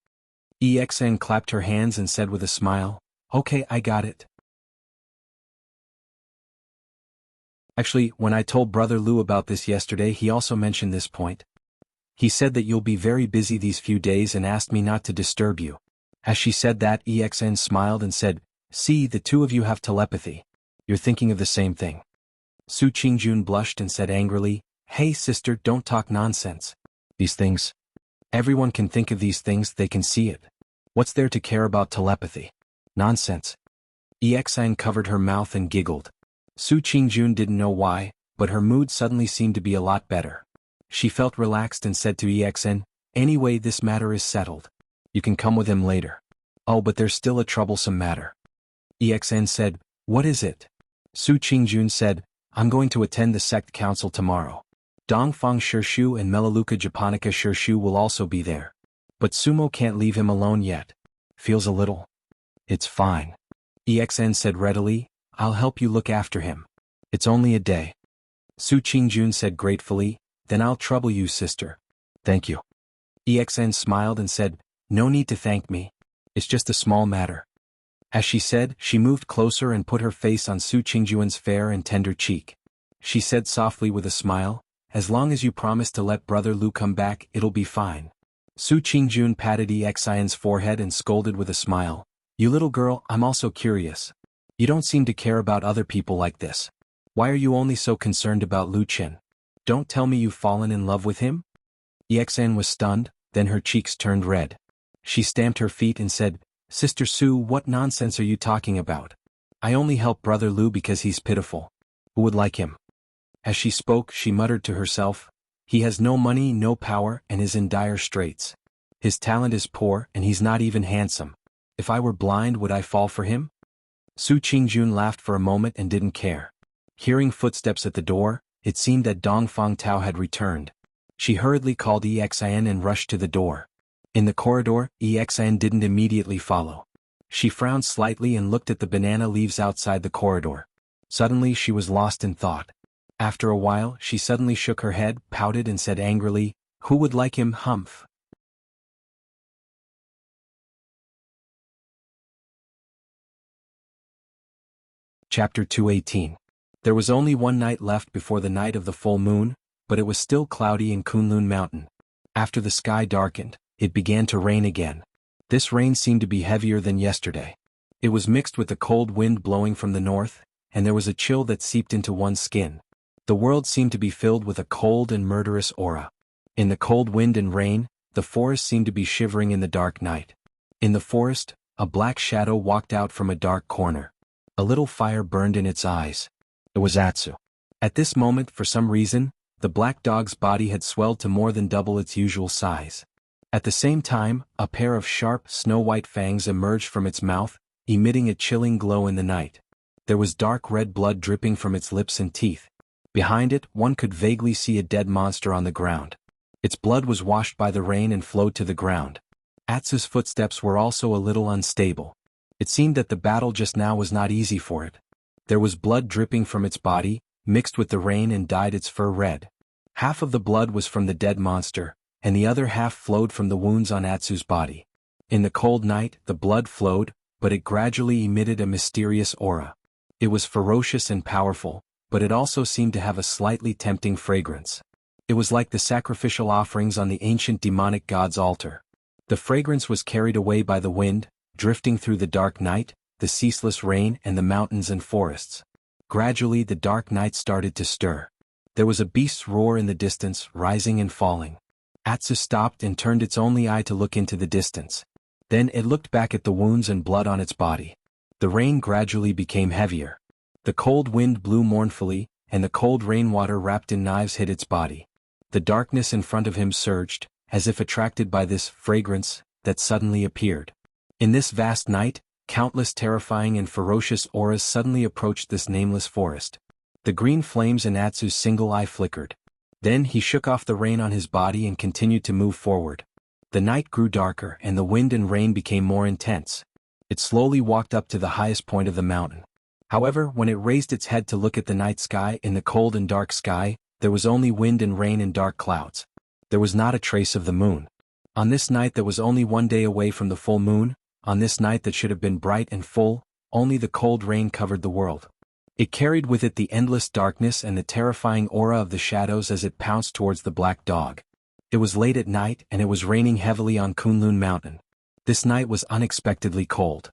Exen clapped her hands and said with a smile, okay, I got it. Actually, when I told Brother Lu about this yesterday, he also mentioned this point. He said that you'll be very busy these few days and asked me not to disturb you. As she said that, Exen smiled and said, see, the two of you have telepathy. You're thinking of the same thing. Su Qingjun blushed and said angrily, hey sister, don't talk nonsense. These things. Everyone can think of these things, they can see it. What's there to care about telepathy? Nonsense. Exen covered her mouth and giggled. Su Qingjun didn't know why, but her mood suddenly seemed to be a lot better. She felt relaxed and said to Exen, anyway, this matter is settled. You can come with him later. Oh, but there's still a troublesome matter. Exen said, what is it? Su Qingjun said, I'm going to attend the sect council tomorrow. Dongfang Shirshu and Melaleuca Japonica Shirshu will also be there. But Sumo can't leave him alone yet. Feels a little. It's fine. Exen said readily, I'll help you look after him. It's only a day. Su Qingjun said gratefully, then I'll trouble you, sister. Thank you. Exen smiled and said, no need to thank me. It's just a small matter. As she said, she moved closer and put her face on Su Qingjuan's fair and tender cheek. She said softly with a smile, as long as you promise to let Brother Lu come back, it'll be fine. Su Qingjun patted Exian's forehead and scolded with a smile, you little girl, I'm also curious. You don't seem to care about other people like this. Why are you only so concerned about Lu Qin? Don't tell me you've fallen in love with him? Exian was stunned, then her cheeks turned red. She stamped her feet and said, Sister Su, what nonsense are you talking about? I only help Brother Lu because he's pitiful. Who would like him? As she spoke, she muttered to herself, he has no money, no power, and is in dire straits. His talent is poor, and he's not even handsome. If I were blind, would I fall for him? Su Qingjun laughed for a moment and didn't care. Hearing footsteps at the door, it seemed that Dongfang Tao had returned. She hurriedly called Exian and rushed to the door. In the corridor, Exan didn't immediately follow. She frowned slightly and looked at the banana leaves outside the corridor. Suddenly she was lost in thought. After a while she suddenly shook her head, pouted and said angrily, "Who would like him, humph?" Chapter 218. There was only one night left before the night of the full moon, but it was still cloudy in Kunlun Mountain. After the sky darkened, it began to rain again. This rain seemed to be heavier than yesterday. It was mixed with the cold wind blowing from the north, and there was a chill that seeped into one's skin. The world seemed to be filled with a cold and murderous aura. In the cold wind and rain, the forest seemed to be shivering in the dark night. In the forest, a black shadow walked out from a dark corner. A little fire burned in its eyes. It was Atsu. At this moment, for some reason, the black dog's body had swelled to more than double its usual size. At the same time, a pair of sharp, snow-white fangs emerged from its mouth, emitting a chilling glow in the night. There was dark red blood dripping from its lips and teeth. Behind it, one could vaguely see a dead monster on the ground. Its blood was washed by the rain and flowed to the ground. Atsu's footsteps were also a little unstable. It seemed that the battle just now was not easy for it. There was blood dripping from its body, mixed with the rain and dyed its fur red. Half of the blood was from the dead monster, and the other half flowed from the wounds on Atsu's body. In the cold night, the blood flowed, but it gradually emitted a mysterious aura. It was ferocious and powerful, but it also seemed to have a slightly tempting fragrance. It was like the sacrificial offerings on the ancient demonic god's altar. The fragrance was carried away by the wind, drifting through the dark night, the ceaseless rain and the mountains and forests. Gradually the dark night started to stir. There was a beast's roar in the distance, rising and falling. Atsu stopped and turned its only eye to look into the distance. Then it looked back at the wounds and blood on its body. The rain gradually became heavier. The cold wind blew mournfully, and the cold rainwater wrapped in knives hit its body. The darkness in front of him surged, as if attracted by this fragrance that suddenly appeared. In this vast night, countless terrifying and ferocious auras suddenly approached this nameless forest. The green flames in Atsu's single eye flickered. Then he shook off the rain on his body and continued to move forward. The night grew darker and the wind and rain became more intense. It slowly walked up to the highest point of the mountain. However, when it raised its head to look at the night sky, in the cold and dark sky, there was only wind and rain and dark clouds. There was not a trace of the moon. On this night that was only one day away from the full moon, on this night that should have been bright and full, only the cold rain covered the world. It carried with it the endless darkness and the terrifying aura of the shadows as it pounced towards the black dog. It was late at night and it was raining heavily on Kunlun Mountain. This night was unexpectedly cold.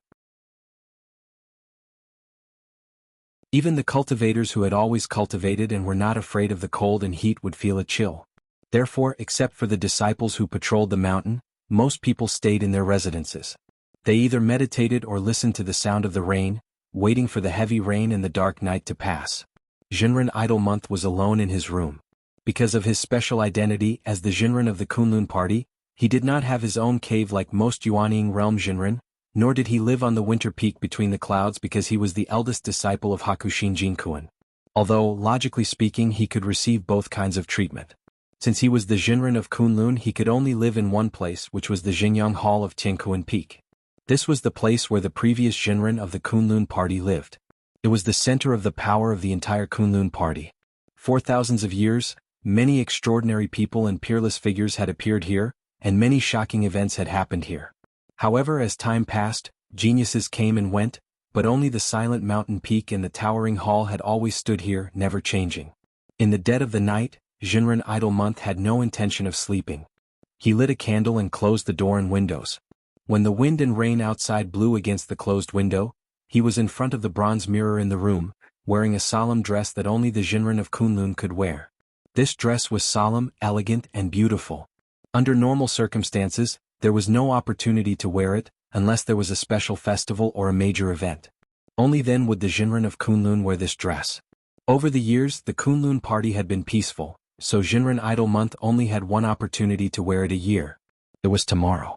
Even the cultivators who had always cultivated and were not afraid of the cold and heat would feel a chill. Therefore, except for the disciples who patrolled the mountain, most people stayed in their residences. They either meditated or listened to the sound of the rain, waiting for the heavy rain and the dark night to pass. Jinren Idle Month was alone in his room. Because of his special identity as the Jinren of the Kunlun party, he did not have his own cave like most Yuanying realm Jinren, nor did he live on the winter peak between the clouds because he was the eldest disciple of Hakushin Jinkuan. Although, logically speaking, he could receive both kinds of treatment. Since he was the Jinren of Kunlun, he could only live in one place, which was the Jinyang Hall of Tiankuan Peak. This was the place where the previous Jinren of the Kunlun party lived. It was the center of the power of the entire Kunlun party. For thousands of years, many extraordinary people and peerless figures had appeared here, and many shocking events had happened here. However, as time passed, geniuses came and went, but only the silent mountain peak and the towering hall had always stood here, never changing. In the dead of the night, Jinren Idle Month had no intention of sleeping. He lit a candle and closed the door and windows. When the wind and rain outside blew against the closed window, he was in front of the bronze mirror in the room, wearing a solemn dress that only the Jinren of Kunlun could wear. This dress was solemn, elegant, and beautiful. Under normal circumstances, there was no opportunity to wear it, unless there was a special festival or a major event. Only then would the Jinren of Kunlun wear this dress. Over the years, the Kunlun party had been peaceful, so Jinren Idle Month only had one opportunity to wear it a year. It was tomorrow.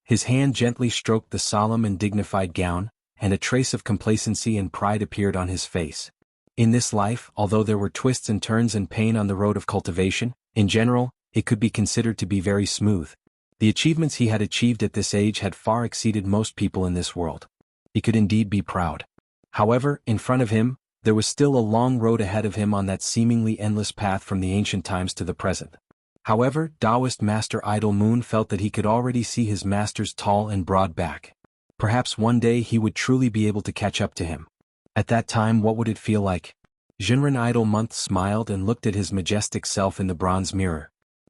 His hand gently stroked the solemn and dignified gown, and a trace of complacency and pride appeared on his face. In this life, although there were twists and turns and pain on the road of cultivation, in general, it could be considered to be very smooth. The achievements he had achieved at this age had far exceeded most people in this world. He could indeed be proud. However, in front of him, there was still a long road ahead of him on that seemingly endless path from the ancient times to the present. However, Taoist Master Idle Moon felt that he could already see his master's tall and broad back. Perhaps one day he would truly be able to catch up to him. At that time, what would it feel like? Jinren Idle Month smiled and looked at his majestic self in the bronze mirror.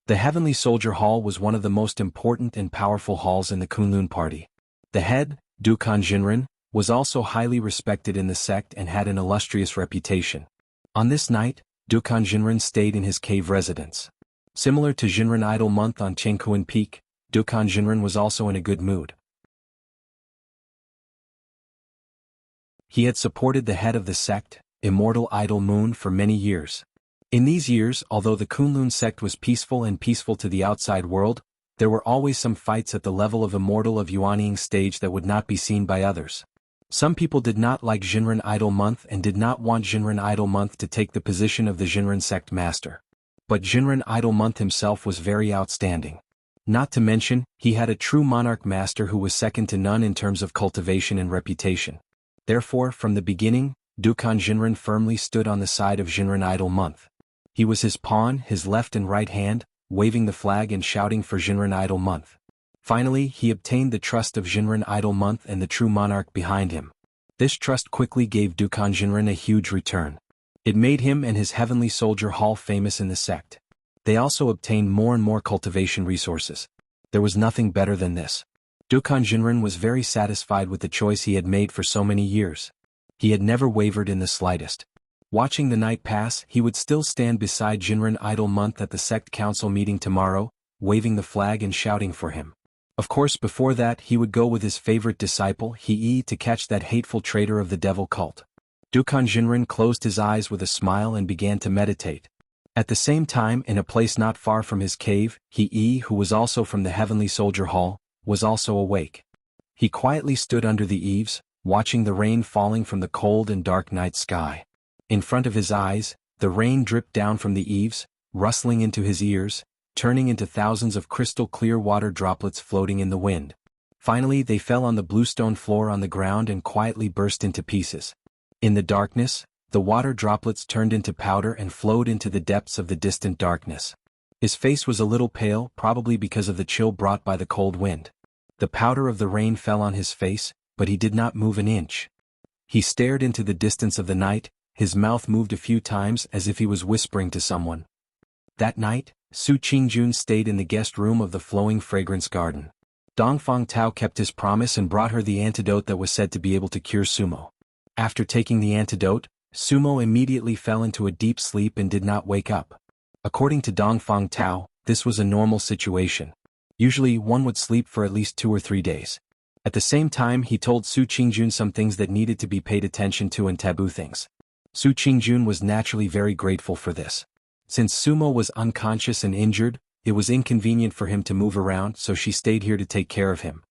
The Heavenly Soldier Hall was one of the most important and powerful halls in the Kunlun party. The head, Dukan Jinren, was also highly respected in the sect and had an illustrious reputation. On this night, Dukan Jinren stayed in his cave residence. Similar to Jinren Idle Month on Chengkuan Peak, Dukan Jinren was also in a good mood. He had supported the head of the sect, Immortal Idle Moon, for many years. In these years, although the Kunlun sect was peaceful to the outside world, there were always some fights at the level of Immortal of Yuanying stage that would not be seen by others. Some people did not like Jinren Idle Month and did not want Jinren Idle Month to take the position of the Jinren sect master. But Jinren Idle Month himself was very outstanding. Not to mention, he had a true monarch master who was second to none in terms of cultivation and reputation. Therefore, from the beginning, Dukan Jinren firmly stood on the side of Jinren Idle Month. He was his pawn, his left and right hand, waving the flag and shouting for Jinren Idle Month. Finally, he obtained the trust of Jinren Idle Month and the true monarch behind him. This trust quickly gave Dukan Jinren a huge return. It made him and his Heavenly Soldier Hall famous in the sect. They also obtained more and more cultivation resources. There was nothing better than this. Dukan Jinren was very satisfied with the choice he had made for so many years. He had never wavered in the slightest. Watching the night pass, he would still stand beside Jinren Idle Month at the sect council meeting tomorrow, waving the flag and shouting for him. Of course, before that he would go with his favorite disciple, Hei, to catch that hateful traitor of the devil cult. Dukan Jinren closed his eyes with a smile and began to meditate. At the same time, in a place not far from his cave, Hei, who was also from the Heavenly Soldier Hall, was also awake. He quietly stood under the eaves, watching the rain falling from the cold and dark night sky. In front of his eyes, the rain dripped down from the eaves, rustling into his ears, turning into thousands of crystal-clear water droplets floating in the wind. Finally, they fell on the bluestone floor on the ground and quietly burst into pieces. In the darkness, the water droplets turned into powder and flowed into the depths of the distant darkness. His face was a little pale, probably because of the chill brought by the cold wind. The powder of the rain fell on his face, but he did not move an inch. He stared into the distance of the night, his mouth moved a few times as if he was whispering to someone. That night, Su Qingjun stayed in the guest room of the flowing fragrance garden. Dongfang Tao kept his promise and brought her the antidote that was said to be able to cure Sumo. After taking the antidote, Sumo immediately fell into a deep sleep and did not wake up. According to Dongfang Tao, this was a normal situation. Usually one would sleep for at least 2 or 3 days. At the same time, he told Su Qingjun some things that needed to be paid attention to and taboo things. Su Qingjun was naturally very grateful for this. Since Sumo was unconscious and injured, it was inconvenient for him to move around, so she stayed here to take care of him.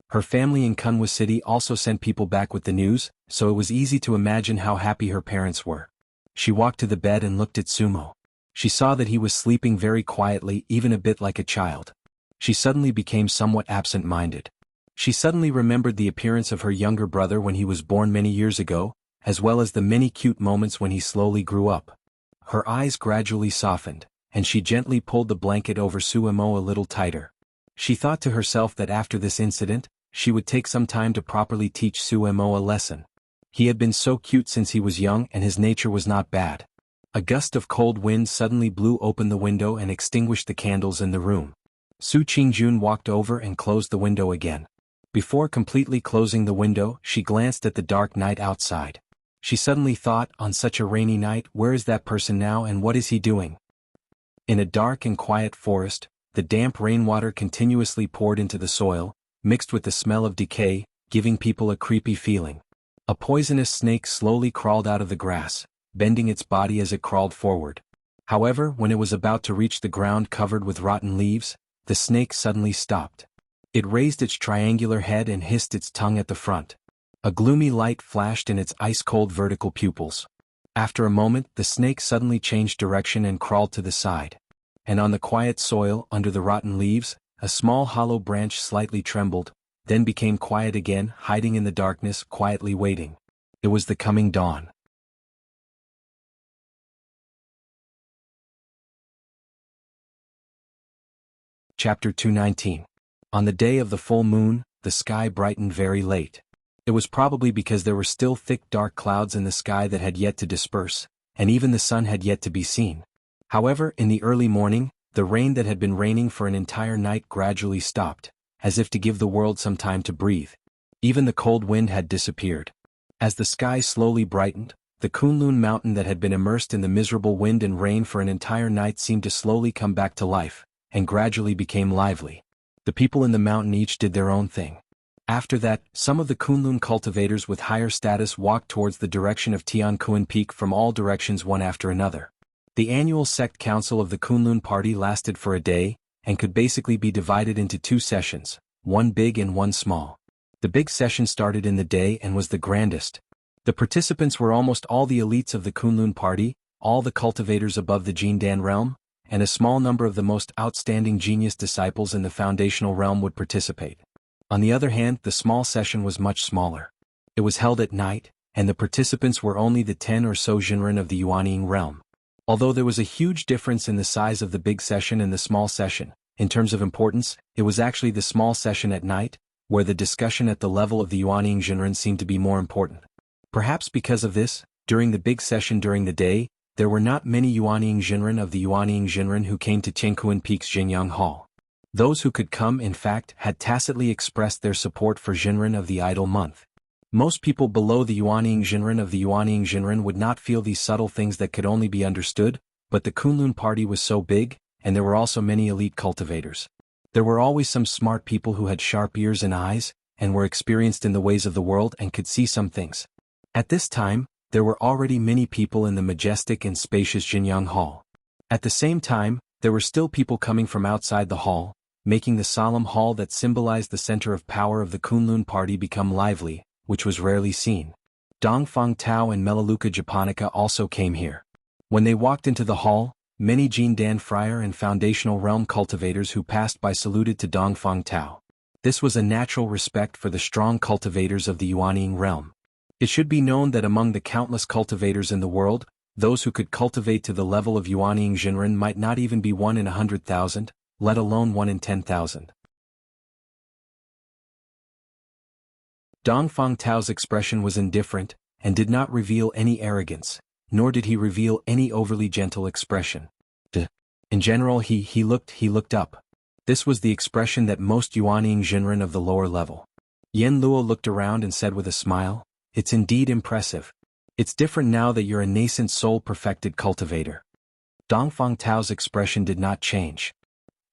Her family in Kunwa City also sent people back with the news, so it was easy to imagine how happy her parents were. She walked to the bed and looked at Sumo. She saw that he was sleeping very quietly, even a bit like a child. She suddenly became somewhat absent-minded. She suddenly remembered the appearance of her younger brother when he was born many years ago, as well as the many cute moments when he slowly grew up. Her eyes gradually softened, and she gently pulled the blanket over Suemo a little tighter. She thought to herself that after this incident, she would take some time to properly teach Suemo a lesson. He had been so cute since he was young and his nature was not bad. A gust of cold wind suddenly blew open the window and extinguished the candles in the room. Su Qingjun walked over and closed the window again. Before completely closing the window, she glanced at the dark night outside. She suddenly thought, on such a rainy night, where is that person now and what is he doing? In a dark and quiet forest, the damp rainwater continuously poured into the soil, mixed with the smell of decay, giving people a creepy feeling. A poisonous snake slowly crawled out of the grass, bending its body as it crawled forward. However, when it was about to reach the ground covered with rotten leaves, the snake suddenly stopped. It raised its triangular head and hissed its tongue at the front. A gloomy light flashed in its ice-cold vertical pupils. After a moment, the snake suddenly changed direction and crawled to the side. and on the quiet soil under the rotten leaves, a small hollow branch slightly trembled, then became quiet again, hiding in the darkness, quietly waiting. It was the coming dawn. Chapter 219. On the day of the full moon, the sky brightened very late. It was probably because there were still thick dark clouds in the sky that had yet to disperse, and even the sun had yet to be seen. However, in the early morning, the rain that had been raining for an entire night gradually stopped, as if to give the world some time to breathe. Even the cold wind had disappeared. As the sky slowly brightened, the Kunlun mountain that had been immersed in the miserable wind and rain for an entire night seemed to slowly come back to life, and gradually became lively. The people in the mountain each did their own thing. After that, some of the Kunlun cultivators with higher status walked towards the direction of Tianquan Peak from all directions one after another. The annual sect council of the Kunlun party lasted for a day, and could basically be divided into two sessions, one big and one small. The big session started in the day and was the grandest. The participants were almost all the elites of the Kunlun party, all the cultivators above the Jindan realm, and a small number of the most outstanding genius disciples in the foundational realm would participate. On the other hand, the small session was much smaller. It was held at night, and the participants were only the 10 or so Jinren of the Yuanying realm. Although there was a huge difference in the size of the big session and the small session, in terms of importance, it was actually the small session at night, where the discussion at the level of the Yuanying Jinren seemed to be more important. Perhaps because of this, during the big session during the day, there were not many Yuanying Jinren of the Yuanying Jinren who came to Tianquan Peak's Jinyang Hall. Those who could come, in fact, had tacitly expressed their support for Jinren of the Idle Month. Most people below the Yuanying Jinren of the Yuanying Jinren would not feel these subtle things that could only be understood, but the Kunlun party was so big, and there were also many elite cultivators. There were always some smart people who had sharp ears and eyes, and were experienced in the ways of the world and could see some things. At this time, there were already many people in the majestic and spacious Jinyang Hall. At the same time, there were still people coming from outside the hall, making the solemn hall that symbolized the center of power of the Kunlun party become lively, which was rarely seen. Dongfang Tao and Melaleuca Japonica also came here. When they walked into the hall, many Jindan friar and foundational realm cultivators who passed by saluted to Dongfang Tao. This was a natural respect for the strong cultivators of the Yuanying realm. It should be known that among the countless cultivators in the world, those who could cultivate to the level of Yuanying Jinren might not even be 1 in 100,000, let alone 1 in 10,000. Dongfang Tao's expression was indifferent, and did not reveal any arrogance, nor did he reveal any overly gentle expression. In general he looked up. This was the expression that most Yuanying Jinren of the lower level. Yen Luo looked around and said with a smile, "It's indeed impressive. It's different now that you're a nascent soul-perfected cultivator." Dongfang Tao's expression did not change.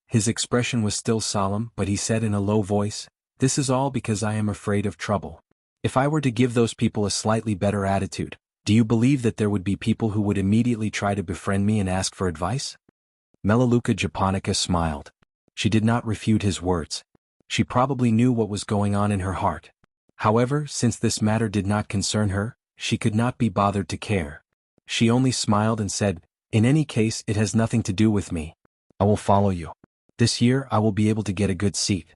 His expression was still solemn, but he said in a low voice, "This is all because I am afraid of trouble. If I were to give those people a slightly better attitude, do you believe that there would be people who would immediately try to befriend me and ask for advice?" Melaleuca Japonica smiled. She did not refute his words. She probably knew what was going on in her heart. However, since this matter did not concern her, she could not be bothered to care. She only smiled and said, "In any case, it has nothing to do with me. I will follow you. This year I will be able to get a good seat."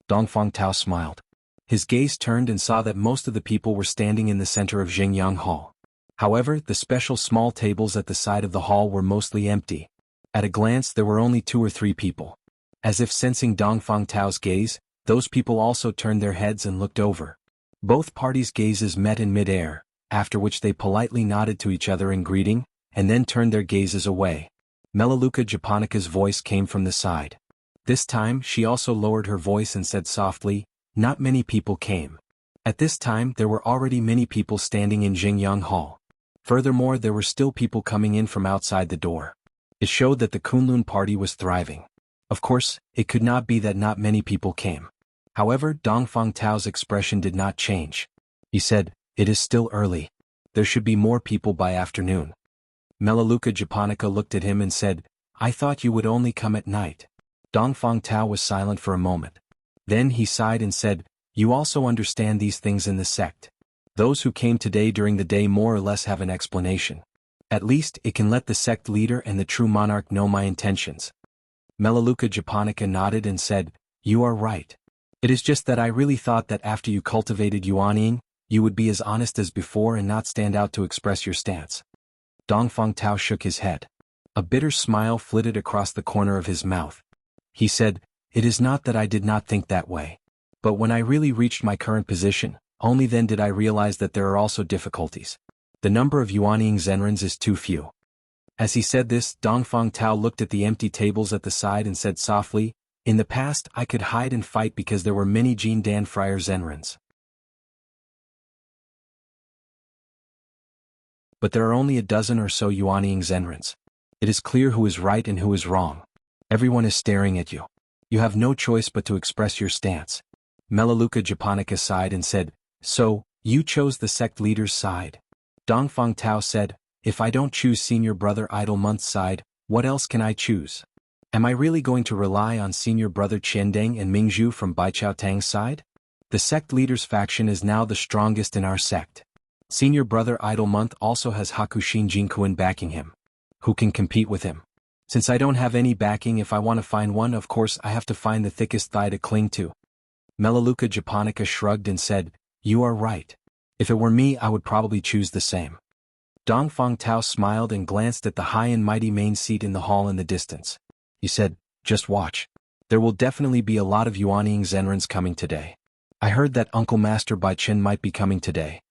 Dongfang Tao smiled. His gaze turned and saw that most of the people were standing in the center of Jingyang Hall. However, the special small tables at the side of the hall were mostly empty. At a glance there were only 2 or 3 people. As if sensing Dongfang Tao's gaze, those people also turned their heads and looked over. Both parties' gazes met in mid-air, after which they politely nodded to each other in greeting, and then turned their gazes away. Melaleuca Japonica's voice came from the side. This time she also lowered her voice and said softly, "Not many people came." At this time there were already many people standing in Jingyang Hall. Furthermore, there were still people coming in from outside the door. It showed that the Kunlun party was thriving. Of course, it could not be that not many people came. However, Dongfang Tao's expression did not change. He said, "It is still early. There should be more people by afternoon." Melaleuca Japonica looked at him and said, "I thought you would only come at night." Dongfang Tao was silent for a moment. Then he sighed and said, "You also understand these things in the sect. Those who came today during the day more or less have an explanation. At least it can let the sect leader and the true monarch know my intentions. Melaleuca japonica nodded and said, "You are right. It is just that I really thought that after you cultivated Yuanying, you would be as honest as before and not stand out to express your stance." Dongfang Tao shook his head. A bitter smile flitted across the corner of his mouth. He said, "It is not that I did not think that way. But when I really reached my current position, only then did I realize that there are also difficulties. The number of Yuanying Zenrins is too few." As he said this, Dongfang Tao looked at the empty tables at the side and said softly, "In the past I could hide and fight because there were many Jin Dan Friar Zenrins. But there are only a dozen or so Yuanying Zenrins. It is clear who is right and who is wrong. Everyone is staring at you. You have no choice but to express your stance." Melaleuca japonica sighed and said, "So, you chose the sect leader's side?" Dongfang Tao said, "If I don't choose Senior Brother Idle Month's side, what else can I choose? Am I really going to rely on Senior Brother Qiandeng and Mingzhu from Baichao Tang's side? The sect leader's faction is now the strongest in our sect. Senior Brother Idle Month also has Hakushin Jinkuin backing him. Who can compete with him? Since I don't have any backing, if I want to find one, of course I have to find the thickest thigh to cling to." Melaleuca japonica shrugged and said, "You are right. If it were me, I would probably choose the same." Dongfang Tao smiled and glanced at the high and mighty main seat in the hall in the distance. He said, "Just watch. There will definitely be a lot of Yuanying Zenrins coming today. I heard that Uncle Master Bai Chen might be coming today."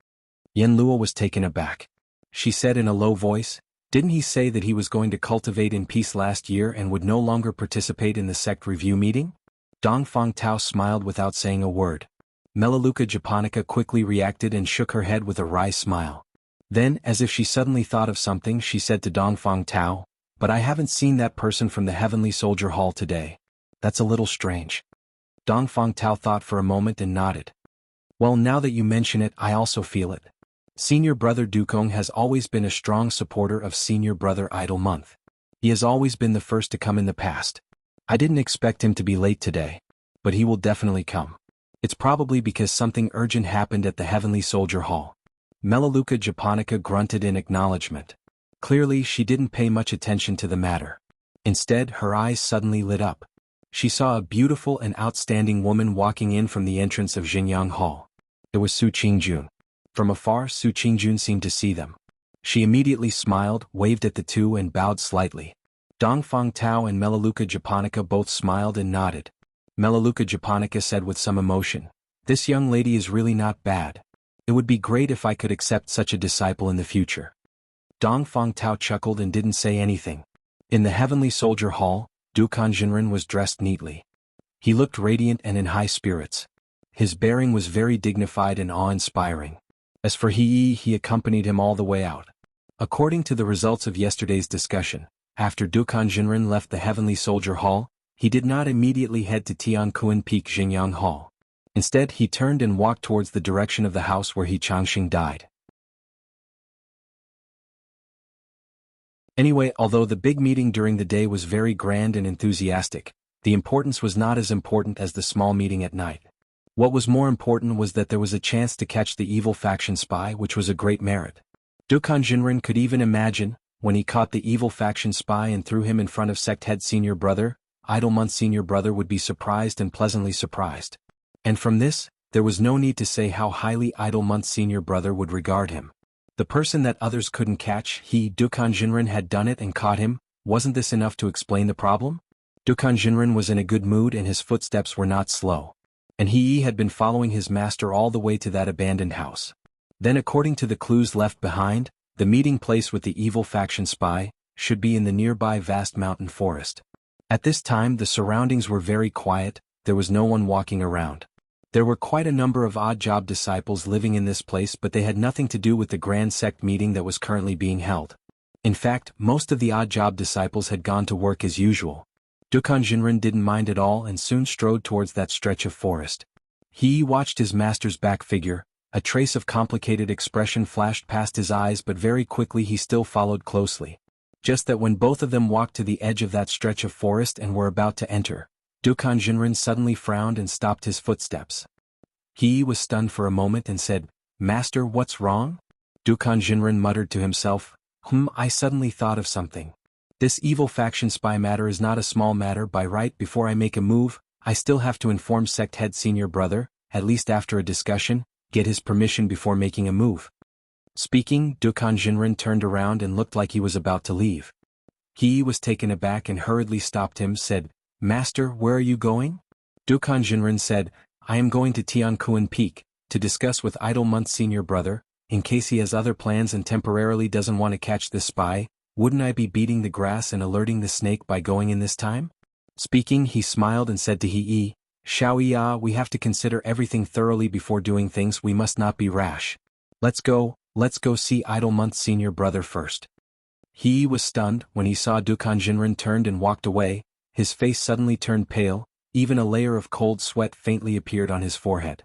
Yen Luo was taken aback. She said in a low voice, "Didn't he say that he was going to cultivate in peace last year and would no longer participate in the sect review meeting?" Dongfang Tao smiled without saying a word. Melaleuca japonica quickly reacted and shook her head with a wry smile. Then, as if she suddenly thought of something, she said to Dongfang Tao, "But I haven't seen that person from the Heavenly Soldier Hall today. That's a little strange." Dongfang Tao thought for a moment and nodded. "Well, now that you mention it, I also feel it. Senior Brother Dukong has always been a strong supporter of Senior Brother Idle Month. He has always been the first to come in the past. I didn't expect him to be late today. But he will definitely come. It's probably because something urgent happened at the Heavenly Soldier Hall." Melaleuca japonica grunted in acknowledgement. Clearly she didn't pay much attention to the matter. Instead, her eyes suddenly lit up. She saw a beautiful and outstanding woman walking in from the entrance of Jinyang Hall. It was Su Qingjun. From afar, Su Qingjun seemed to see them. She immediately smiled, waved at the two and bowed slightly. Dongfang Tao and Melaleuca japonica both smiled and nodded. Melaleuca japonica said with some emotion, "This young lady is really not bad. It would be great if I could accept such a disciple in the future." Dongfang Tao chuckled and didn't say anything. In the Heavenly Soldier Hall, Dukan Jinren was dressed neatly. He looked radiant and in high spirits. His bearing was very dignified and awe-inspiring. As for he accompanied him all the way out. According to the results of yesterday's discussion, after Dukan Jinren left the Heavenly Soldier Hall, he did not immediately head to Tiankuan Peak Jinyang Hall. Instead, he turned and walked towards the direction of the house where he Changxing died. Anyway, although the big meeting during the day was very grand and enthusiastic, the importance was not as important as the small meeting at night. What was more important was that there was a chance to catch the evil faction spy, which was a great merit. Dukan Jinren could even imagine, when he caught the evil faction spy and threw him in front of sect head Senior Brother, Idle Month Senior Brother would be surprised and pleasantly surprised. And from this, there was no need to say how highly Idle Month Senior Brother would regard him. The person that others couldn't catch, Dukan Jinren had done it and caught him. Wasn't this enough to explain the problem? Dukan Jinren was in a good mood and his footsteps were not slow. And he had been following his master all the way to that abandoned house. Then, according to the clues left behind, the meeting place with the evil faction spy should be in the nearby vast mountain forest. At this time the surroundings were very quiet, there was no one walking around. There were quite a number of odd job disciples living in this place, but they had nothing to do with the grand sect meeting that was currently being held. In fact, most of the odd job disciples had gone to work as usual. Dukan Jinren didn't mind at all and soon strode towards that stretch of forest. He watched his master's back figure. A trace of complicated expression flashed past his eyes, but very quickly he still followed closely. Just that when both of them walked to the edge of that stretch of forest and were about to enter, Dukan Jinren suddenly frowned and stopped his footsteps. He was stunned for a moment and said, "Master, what's wrong?" Dukan Jinren muttered to himself, I suddenly thought of something. This evil faction spy matter is not a small matter. By right, before I make a move, I still have to inform sect head senior brother, at least after a discussion, get his permission before making a move. Speaking, Dukan Jinren turned around and looked like he was about to leave. He was taken aback and hurriedly stopped him, said, "Master, where are you going?" Dukan Jinren said, "I am going to Tiankuan Peak, to discuss with Idle Month's senior brother, in case he has other plans and temporarily doesn't want to catch this spy. Wouldn't I be beating the grass and alerting the snake by going in this time?" Speaking, he smiled and said to He, "Xiao Ya, we have to consider everything thoroughly before doing things. We must not be rash. Let's go see Idle Month's senior brother first." He was stunned when he saw Dukan Jinren turned and walked away. His face suddenly turned pale, even a layer of cold sweat faintly appeared on his forehead.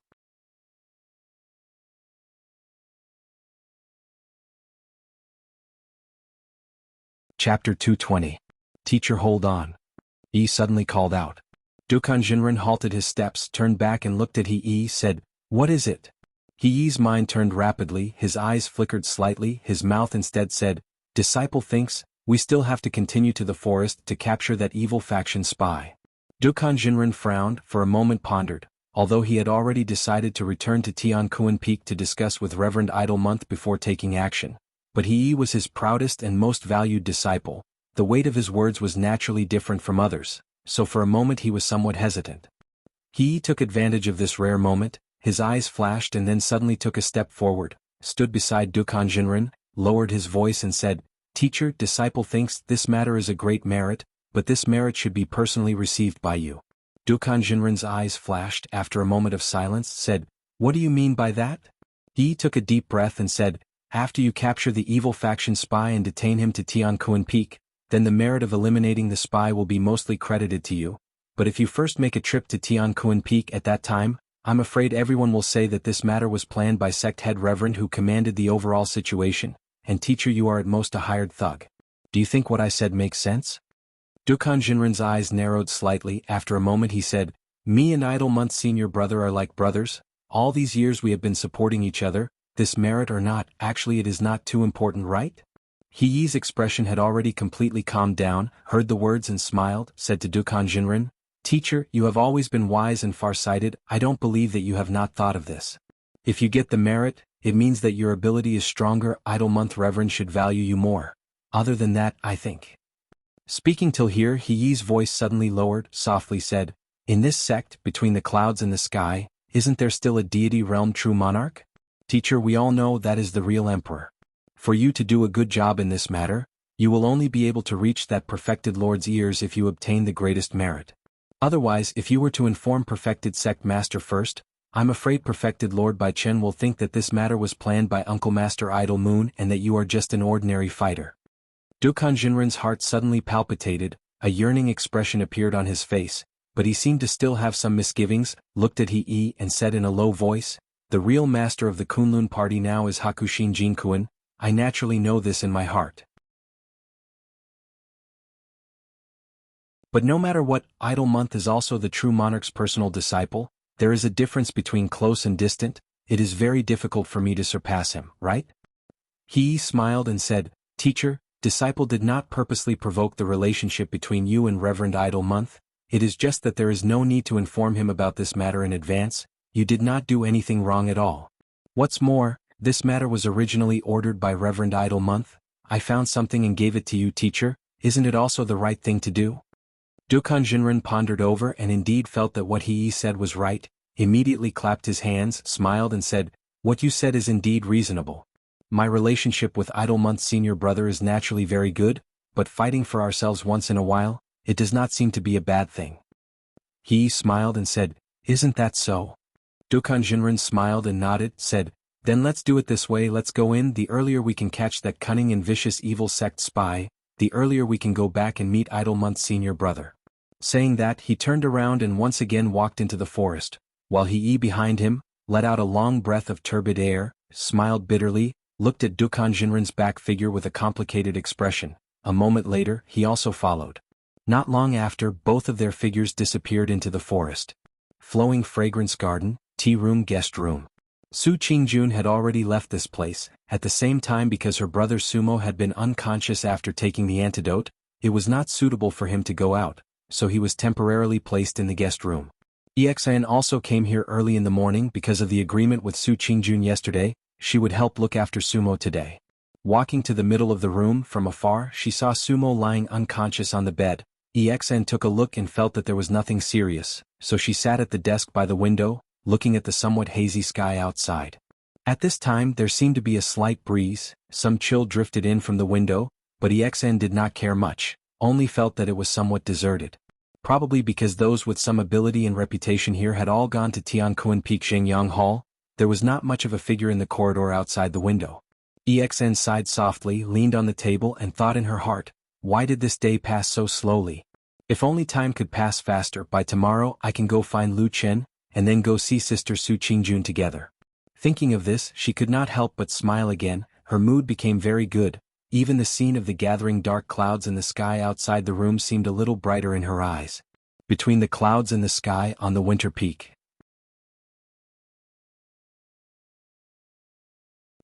Chapter 220. Teacher, hold on. Yi suddenly called out. Dukan Jinren halted his steps, turned back and looked at Yi, said, "What is it?" Yi's mind turned rapidly, his eyes flickered slightly, his mouth instead said, "Disciple thinks, we still have to continue to the forest to capture that evil faction spy." Dukan Jinren frowned, for a moment pondered, although he had already decided to return to Tiankuan Peak to discuss with Reverend Idle Month before taking action. But Yi was his proudest and most valued disciple. The weight of his words was naturally different from others, so for a moment he was somewhat hesitant. He took advantage of this rare moment, his eyes flashed and then suddenly took a step forward, stood beside Dukan Jinren, lowered his voice and said, "Teacher, disciple thinks this matter is a great merit, but this merit should be personally received by you." Dukan Jinren's eyes flashed, after a moment of silence, said, "What do you mean by that?" He took a deep breath and said, "After you capture the evil faction spy and detain him to Tiankuan Peak, then the merit of eliminating the spy will be mostly credited to you. But if you first make a trip to Tiankuan Peak at that time, I'm afraid everyone will say that this matter was planned by sect head Reverend who commanded the overall situation, and teacher, you are at most a hired thug. Do you think what I said makes sense?" Dukan Jinren's eyes narrowed slightly. After a moment he said, "Me and Idle Month's senior brother are like brothers. All these years we have been supporting each other. This merit or not, actually it is not too important, right?" Yi's expression had already completely calmed down, heard the words and smiled, said to Dukan Jinren, "Teacher, you have always been wise and far-sighted. I don't believe that you have not thought of this. If you get the merit, it means that your ability is stronger. Idle Month Reverend should value you more. Other than that, I think." Speaking till here, Yi's voice suddenly lowered, softly said, "In this sect, between the clouds and the sky, isn't there still a deity realm true monarch? Teacher, we all know that is the real emperor. For you to do a good job in this matter, you will only be able to reach that perfected lord's ears if you obtain the greatest merit. Otherwise, if you were to inform perfected sect master first, I'm afraid perfected Lord Bai Chen will think that this matter was planned by Uncle Master Idle Moon and that you are just an ordinary fighter." Dukan Jinren's heart suddenly palpitated, a yearning expression appeared on his face, but he seemed to still have some misgivings, looked at He and said in a low voice, "The real master of the Kunlun party now is Hakushin Jinkuan. I naturally know this in my heart. But no matter what, Idle Month is also the true monarch's personal disciple. There is a difference between close and distant. It is very difficult for me to surpass him, right?" He smiled and said, "Teacher, disciple did not purposely provoke the relationship between you and Reverend Idle Month. It is just that there is no need to inform him about this matter in advance. You did not do anything wrong at all. What's more, this matter was originally ordered by Reverend Idle Month. I found something and gave it to you, teacher. Isn't it also the right thing to do?" Dukan Jinren pondered over and indeed felt that what He said was right, immediately clapped his hands, smiled and said, "What you said is indeed reasonable. My relationship with Idle Month's senior brother is naturally very good, but fighting for ourselves once in a while, it does not seem to be a bad thing." He smiled and said, "Isn't that so?" Dukan Jinren smiled and nodded, said, "Then let's do it this way. Let's go in. The earlier we can catch that cunning and vicious evil sect spy, the earlier we can go back and meet Idle Month's senior brother." Saying that, he turned around and once again walked into the forest, while He behind him, let out a long breath of turbid air, smiled bitterly, looked at Dukan Jinren's back figure with a complicated expression. A moment later, he also followed. Not long after, both of their figures disappeared into the forest. Flowing fragrance garden, tea room, guest room. Su Qingjun had already left this place. At the same time, because her brother Sumo had been unconscious after taking the antidote, it was not suitable for him to go out, so he was temporarily placed in the guest room. EXN also came here early in the morning because of the agreement with Su Qingjun yesterday. She would help look after Sumo today. Walking to the middle of the room from afar, she saw Sumo lying unconscious on the bed. EXN took a look and felt that there was nothing serious, so she sat at the desk by the window, looking at the somewhat hazy sky outside. At this time there seemed to be a slight breeze, some chill drifted in from the window, but EXN did not care much, only felt that it was somewhat deserted. Probably because those with some ability and reputation here had all gone to Tianquan Peak Xingyang Hall, there was not much of a figure in the corridor outside the window. EXN sighed softly, leaned on the table and thought in her heart, why did this day pass so slowly? If only time could pass faster. By tomorrow I can go find Lu Chen, and then go see Sister Su Qingjun together. Thinking of this, she could not help but smile again. Her mood became very good. Even the scene of the gathering dark clouds in the sky outside the room seemed a little brighter in her eyes. Between the clouds and the sky on the winter peak.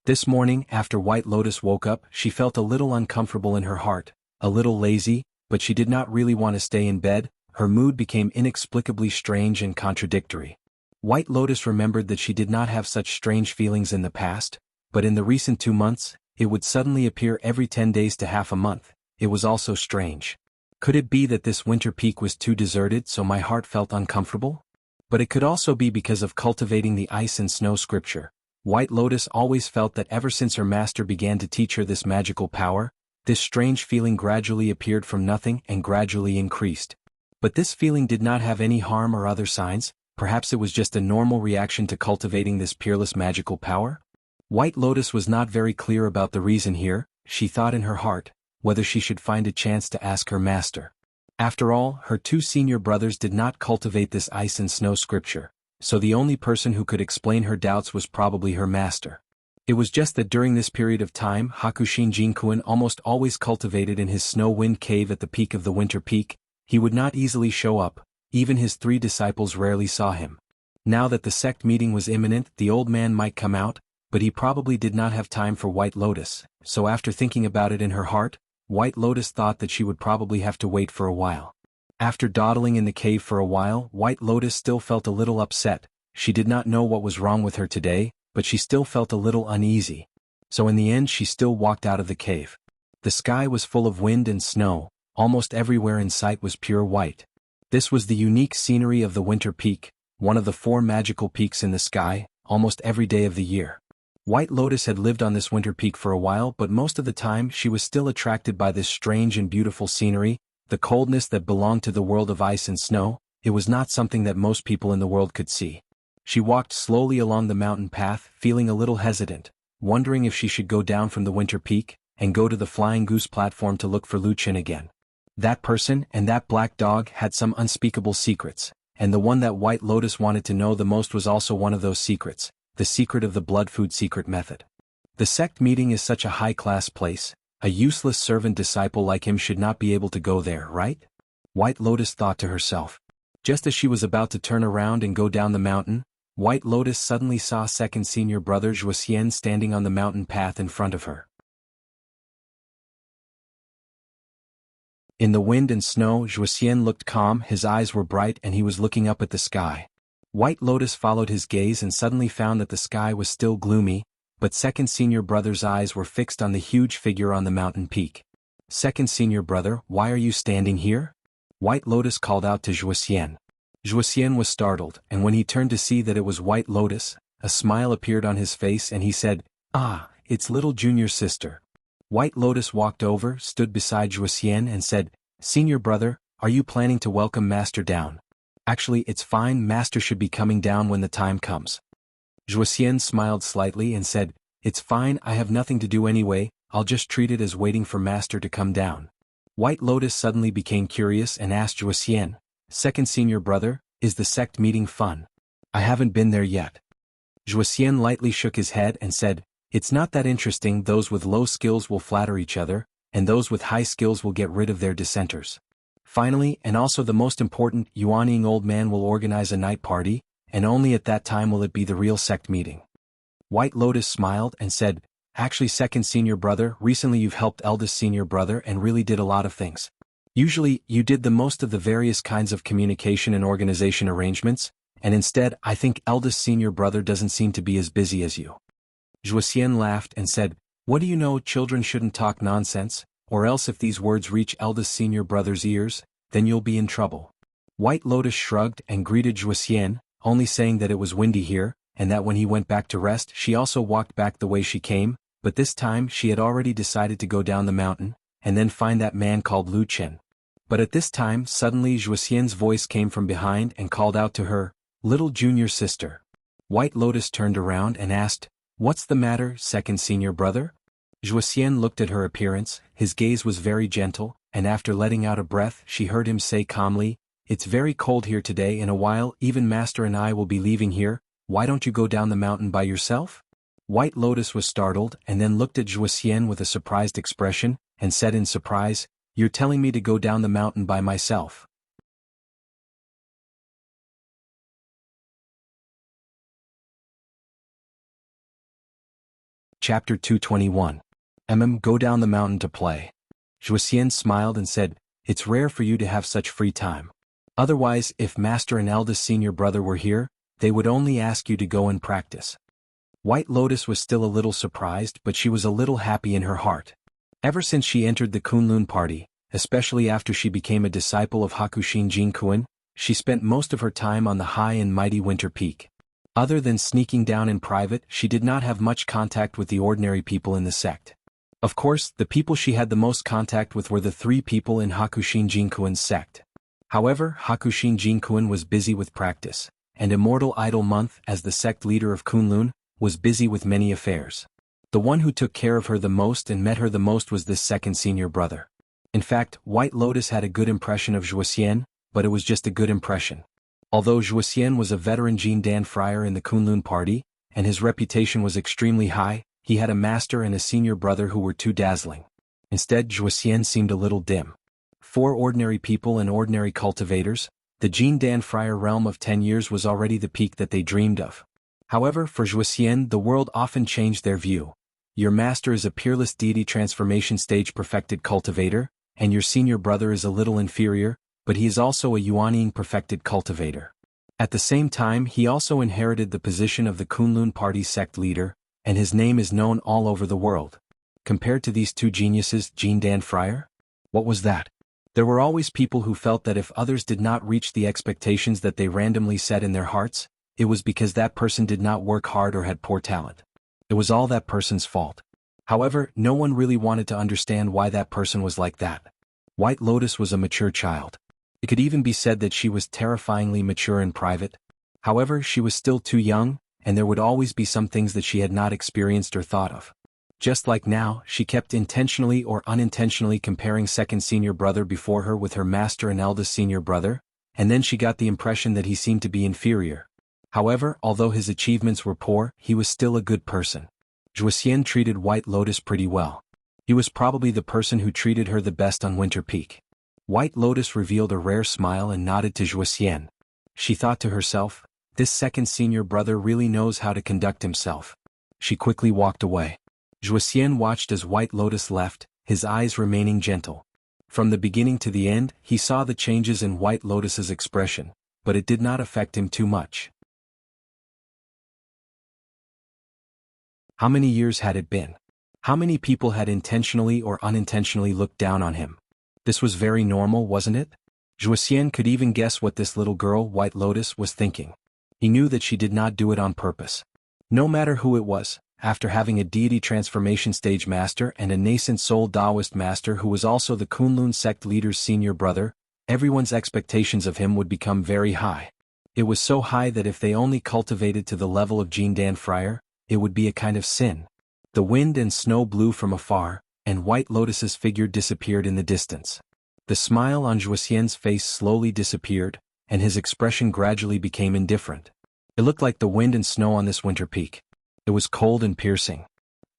This morning, after White Lotus woke up, she felt a little uncomfortable in her heart, a little lazy, but she did not really want to stay in bed. Her mood became inexplicably strange and contradictory. White Lotus remembered that she did not have such strange feelings in the past, but in the recent 2 months, it would suddenly appear every 10 days to half a month. It was also strange. Could it be that this winter peak was too deserted, so my heart felt uncomfortable? But it could also be because of cultivating the ice and snow scripture. White Lotus always felt that ever since her master began to teach her this magical power, this strange feeling gradually appeared from nothing and gradually increased. But this feeling did not have any harm or other signs. Perhaps it was just a normal reaction to cultivating this peerless magical power? White Lotus was not very clear about the reason here. She thought in her heart, whether she should find a chance to ask her master. After all, her 2 senior brothers did not cultivate this ice and snow scripture, so the only person who could explain her doubts was probably her master. It was just that during this period of time, Hakushin Jinkuan almost always cultivated in his snow wind cave at the peak of the winter peak. He would not easily show up. Even his 3 disciples rarely saw him. Now that the sect meeting was imminent, the old man might come out, but he probably did not have time for White Lotus, so after thinking about it in her heart, White Lotus thought that she would probably have to wait for a while. After dawdling in the cave for a while, White Lotus still felt a little upset. She did not know what was wrong with her today, but she still felt a little uneasy. So in the end she still walked out of the cave. The sky was full of wind and snow, almost everywhere in sight was pure white. This was the unique scenery of the winter peak, one of the 4 magical peaks in the sky, almost every day of the year. White Lotus had lived on this winter peak for a while, but most of the time she was still attracted by this strange and beautiful scenery, the coldness that belonged to the world of ice and snow. It was not something that most people in the world could see. She walked slowly along the mountain path, feeling a little hesitant, wondering if she should go down from the winter peak, and go to the Flying Goose platform to look for Lu Chen again. That person and that black dog had some unspeakable secrets, and the one that White Lotus wanted to know the most was also one of those secrets, the secret of the blood food secret method. The sect meeting is such a high-class place, a useless servant disciple like him should not be able to go there, right? White Lotus thought to herself. Just as she was about to turn around and go down the mountain, White Lotus suddenly saw second senior brother Zhuoxian standing on the mountain path in front of her. In the wind and snow, Zhuoxian looked calm, his eyes were bright and he was looking up at the sky. White Lotus followed his gaze and suddenly found that the sky was still gloomy, but second senior brother's eyes were fixed on the huge figure on the mountain peak. Second senior brother, why are you standing here? White Lotus called out to Zhuoxian. Zhuoxian was startled, and when he turned to see that it was White Lotus, a smile appeared on his face and he said, "Ah, it's little junior sister." White Lotus walked over, stood beside Zhuoxian and said, "Senior brother, are you planning to welcome Master down?" "Actually, it's fine, Master should be coming down when the time comes." Zhuoxian smiled slightly and said, "It's fine, I have nothing to do anyway, I'll just treat it as waiting for Master to come down." White Lotus suddenly became curious and asked Zhuoxian, "Second senior brother, is the sect meeting fun?" "I haven't been there yet." Zhuoxian lightly shook his head and said, "It's not that interesting, those with low skills will flatter each other, and those with high skills will get rid of their dissenters. Finally, and also the most important, Yuanying old man will organize a night party, and only at that time will it be the real sect meeting." White Lotus smiled and said, "Actually, second senior brother, recently you've helped eldest senior brother and really did a lot of things. Usually, you did the most of the various kinds of communication and organization arrangements, and instead, I think eldest senior brother doesn't seem to be as busy as you." Zhuxian laughed and said, "What do you know, children shouldn't talk nonsense, or else if these words reach eldest senior brother's ears, then you'll be in trouble." White Lotus shrugged and greeted Zhuxian, only saying that it was windy here, and that when he went back to rest she also walked back the way she came, but this time she had already decided to go down the mountain, and then find that man called Lu Chen. But at this time suddenly Zhuxian's voice came from behind and called out to her, "Little junior sister." White Lotus turned around and asked, "What's the matter, second senior brother?" Zhuxian looked at her appearance, his gaze was very gentle, and after letting out a breath she heard him say calmly, "It's very cold here today. In a while even Master and I will be leaving here. Why don't you go down the mountain by yourself?" White Lotus was startled and then looked at Zhuxian with a surprised expression, and said in surprise, "You're telling me to go down the mountain by myself?" Chapter 221. Go down the mountain to play. Zhuxian smiled and said, "It's rare for you to have such free time. Otherwise, if Master and eldest senior brother were here, they would only ask you to go and practice." White Lotus was still a little surprised, but she was a little happy in her heart. Ever since she entered the Kunlun party, especially after she became a disciple of Hakushin Jinkuan, she spent most of her time on the high and mighty Winter Peak. Other than sneaking down in private, she did not have much contact with the ordinary people in the sect. Of course, the people she had the most contact with were the three people in Hakushin Jinkuan's sect. However, Hakushin Jinkuan was busy with practice, and Immortal Idol Month, as the sect leader of Kunlun, was busy with many affairs. The one who took care of her the most and met her the most was this second senior brother. In fact, White Lotus had a good impression of Zhuxian, but it was just a good impression. Although Zhuxian was a veteran Jindan friar in the Kunlun party, and his reputation was extremely high, he had a master and a senior brother who were too dazzling. Instead, Zhuxian seemed a little dim. 4 ordinary people and ordinary cultivators, the Jindan friar realm of 10 years was already the peak that they dreamed of. However, for Zhuxian the world often changed their view. Your master is a peerless deity transformation stage perfected cultivator, and your senior brother is a little inferior, but he is also a Yuanying perfected cultivator. At the same time he also inherited the position of the Kunlun party sect leader, and his name is known all over the world. Compared to these two geniuses, Jindan friar? What was that? There were always people who felt that if others did not reach the expectations that they randomly set in their hearts, it was because that person did not work hard or had poor talent. It was all that person's fault. However, no one really wanted to understand why that person was like that. White Lotus was a mature child. It could even be said that she was terrifyingly mature in private. However, she was still too young, and there would always be some things that she had not experienced or thought of. Just like now, she kept intentionally or unintentionally comparing second senior brother before her with her master and eldest senior brother, and then she got the impression that he seemed to be inferior. However, although his achievements were poor, he was still a good person. Zhuxian treated White Lotus pretty well. He was probably the person who treated her the best on Winter Peak. White Lotus revealed a rare smile and nodded to Zhuxian. She thought to herself, this second senior brother really knows how to conduct himself. She quickly walked away. Zhuxian watched as White Lotus left, his eyes remaining gentle. From the beginning to the end, he saw the changes in White Lotus's expression, but it did not affect him too much. How many years had it been? How many people had intentionally or unintentionally looked down on him? This was very normal, wasn't it? Zhuxian could even guess what this little girl, White Lotus, was thinking. He knew that she did not do it on purpose. No matter who it was, after having a deity transformation stage master and a nascent soul Taoist master who was also the Kunlun sect leader's senior brother, everyone's expectations of him would become very high. It was so high that if they only cultivated to the level of Jindan friar, it would be a kind of sin. The wind and snow blew from afar, and White Lotus's figure disappeared in the distance. The smile on Zhuxian's face slowly disappeared, and his expression gradually became indifferent. It looked like the wind and snow on this winter peak. It was cold and piercing.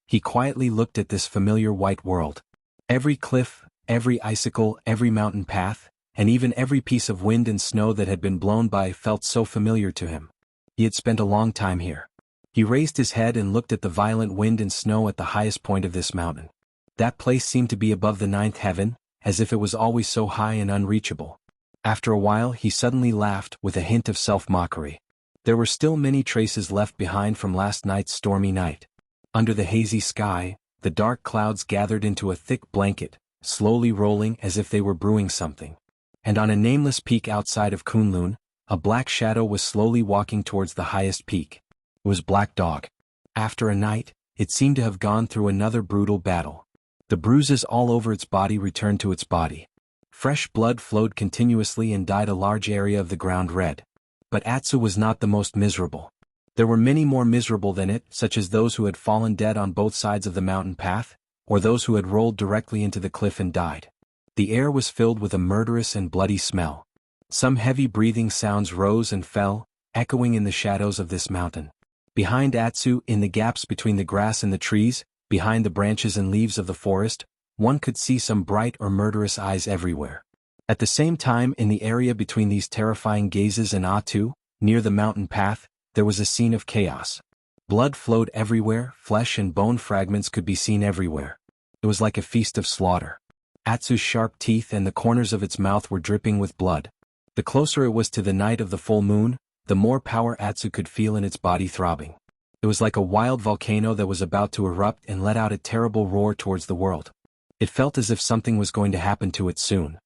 He quietly looked at this familiar white world. Every cliff, every icicle, every mountain path, and even every piece of wind and snow that had been blown by felt so familiar to him. He had spent a long time here. He raised his head and looked at the violent wind and snow at the highest point of this mountain. That place seemed to be above the ninth heaven, as if it was always so high and unreachable. After a while he suddenly laughed with a hint of self-mockery. There were still many traces left behind from last night's stormy night. Under the hazy sky, the dark clouds gathered into a thick blanket, slowly rolling as if they were brewing something. And on a nameless peak outside of Kunlun, a black shadow was slowly walking towards the highest peak. It was Black Dog. After a night, it seemed to have gone through another brutal battle. The bruises all over its body returned to its body. Fresh blood flowed continuously and dyed a large area of the ground red. But Atsu was not the most miserable. There were many more miserable than it, such as those who had fallen dead on both sides of the mountain path, or those who had rolled directly into the cliff and died. The air was filled with a murderous and bloody smell. Some heavy breathing sounds rose and fell, echoing in the shadows of this mountain. Behind Atsu, in the gaps between the grass and the trees, behind the branches and leaves of the forest, one could see some bright or murderous eyes everywhere. At the same time, in the area between these terrifying gazes and Atsu, near the mountain path, there was a scene of chaos. Blood flowed everywhere, flesh and bone fragments could be seen everywhere. It was like a feast of slaughter. Atsu's sharp teeth and the corners of its mouth were dripping with blood. The closer it was to the night of the full moon, the more power Atsu could feel in its body throbbing. It was like a wild volcano that was about to erupt and let out a terrible roar towards the world. It felt as if something was going to happen to it soon.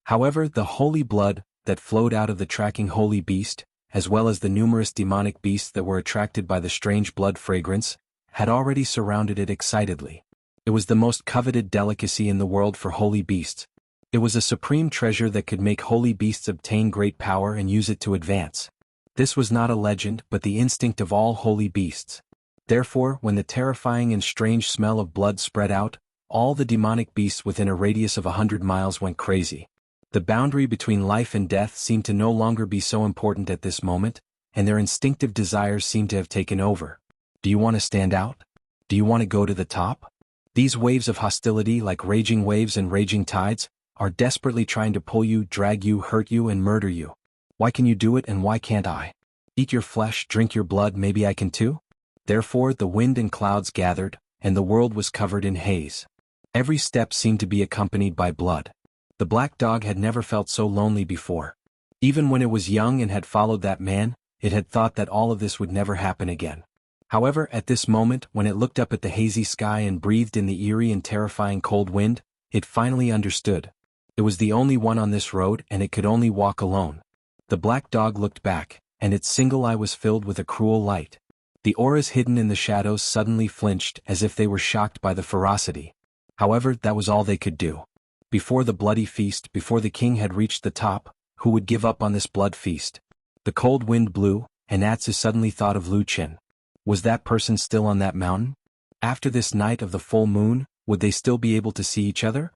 However, the holy blood that flowed out of the tracking holy beast, as well as the numerous demonic beasts that were attracted by the strange blood fragrance, had already surrounded it excitedly. It was the most coveted delicacy in the world for holy beasts. It was a supreme treasure that could make holy beasts obtain great power and use it to advance. This was not a legend but the instinct of all holy beasts. Therefore, when the terrifying and strange smell of blood spread out, all the demonic beasts within a radius of 100 miles went crazy. The boundary between life and death seemed to no longer be so important at this moment, and their instinctive desires seemed to have taken over. Do you want to stand out? Do you want to go to the top? These waves of hostility, like raging waves and raging tides, are desperately trying to pull you, drag you, hurt you, and murder you. Why can you do it and why can't I? Eat your flesh, drink your blood, maybe I can too? Therefore the wind and clouds gathered, and the world was covered in haze. Every step seemed to be accompanied by blood. The black dog had never felt so lonely before. Even when it was young and had followed that man, it had thought that all of this would never happen again. However, at this moment, when it looked up at the hazy sky and breathed in the eerie and terrifying cold wind, it finally understood. It was the only one on this road and it could only walk alone. The black dog looked back, and its single eye was filled with a cruel light. The auras hidden in the shadows suddenly flinched as if they were shocked by the ferocity. However, that was all they could do. Before the bloody feast, before the king had reached the top, who would give up on this blood feast? The cold wind blew, and Atsu suddenly thought of Lu Qin. Was that person still on that mountain? After this night of the full moon, would they still be able to see each other?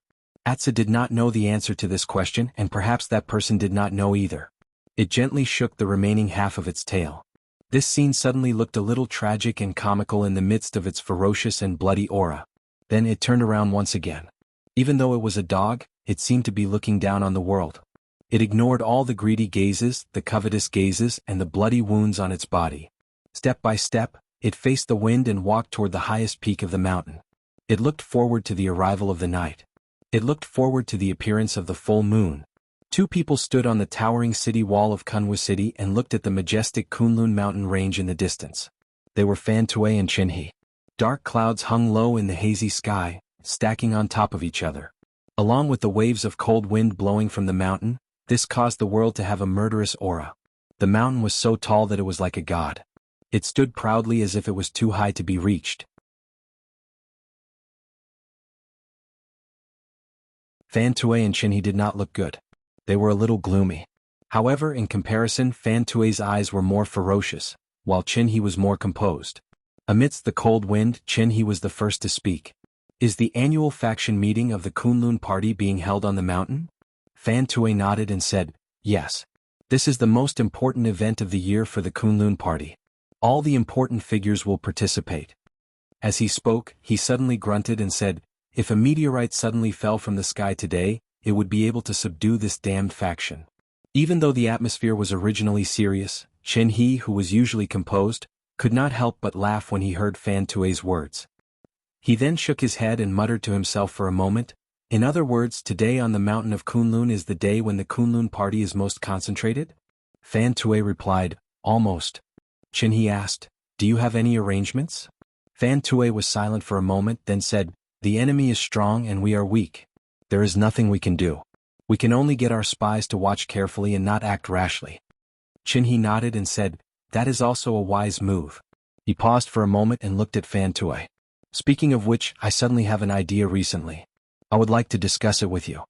Atsu did not know the answer to this question, and perhaps that person did not know either. It gently shook the remaining half of its tail. This scene suddenly looked a little tragic and comical in the midst of its ferocious and bloody aura. Then it turned around once again. Even though it was a dog, it seemed to be looking down on the world. It ignored all the greedy gazes, the covetous gazes, and the bloody wounds on its body. Step by step, it faced the wind and walked toward the highest peak of the mountain. It looked forward to the arrival of the night. It looked forward to the appearance of the full moon. Two people stood on the towering city wall of Kunwu City and looked at the majestic Kunlun mountain range in the distance. They were Fan Tui and Qin He. Dark clouds hung low in the hazy sky, stacking on top of each other. Along with the waves of cold wind blowing from the mountain, this caused the world to have a murderous aura. The mountain was so tall that it was like a god. It stood proudly as if it was too high to be reached. Fan Tui and Qin He did not look good. They were a little gloomy. However, in comparison, Fan Tui's eyes were more ferocious, while Qin He was more composed. Amidst the cold wind, Qin He was the first to speak. Is the annual faction meeting of the Kunlun party being held on the mountain? Fan Tui nodded and said, yes. This is the most important event of the year for the Kunlun party. All the important figures will participate. As he spoke, he suddenly grunted and said, if a meteorite suddenly fell from the sky today, it would be able to subdue this damned faction. Even though the atmosphere was originally serious, Chen He, who was usually composed, could not help but laugh when he heard Fan Tue's words. He then shook his head and muttered to himself for a moment. In other words, today on the mountain of Kunlun is the day when the Kunlun party is most concentrated? Fan Tue replied, almost. Chen He asked, do you have any arrangements? Fan Tue was silent for a moment, then said, the enemy is strong and we are weak. There is nothing we can do. We can only get our spies to watch carefully and not act rashly. Chen He nodded and said, that is also a wise move. He paused for a moment and looked at Fan Tue. Speaking of which, I suddenly have an idea recently. I would like to discuss it with you.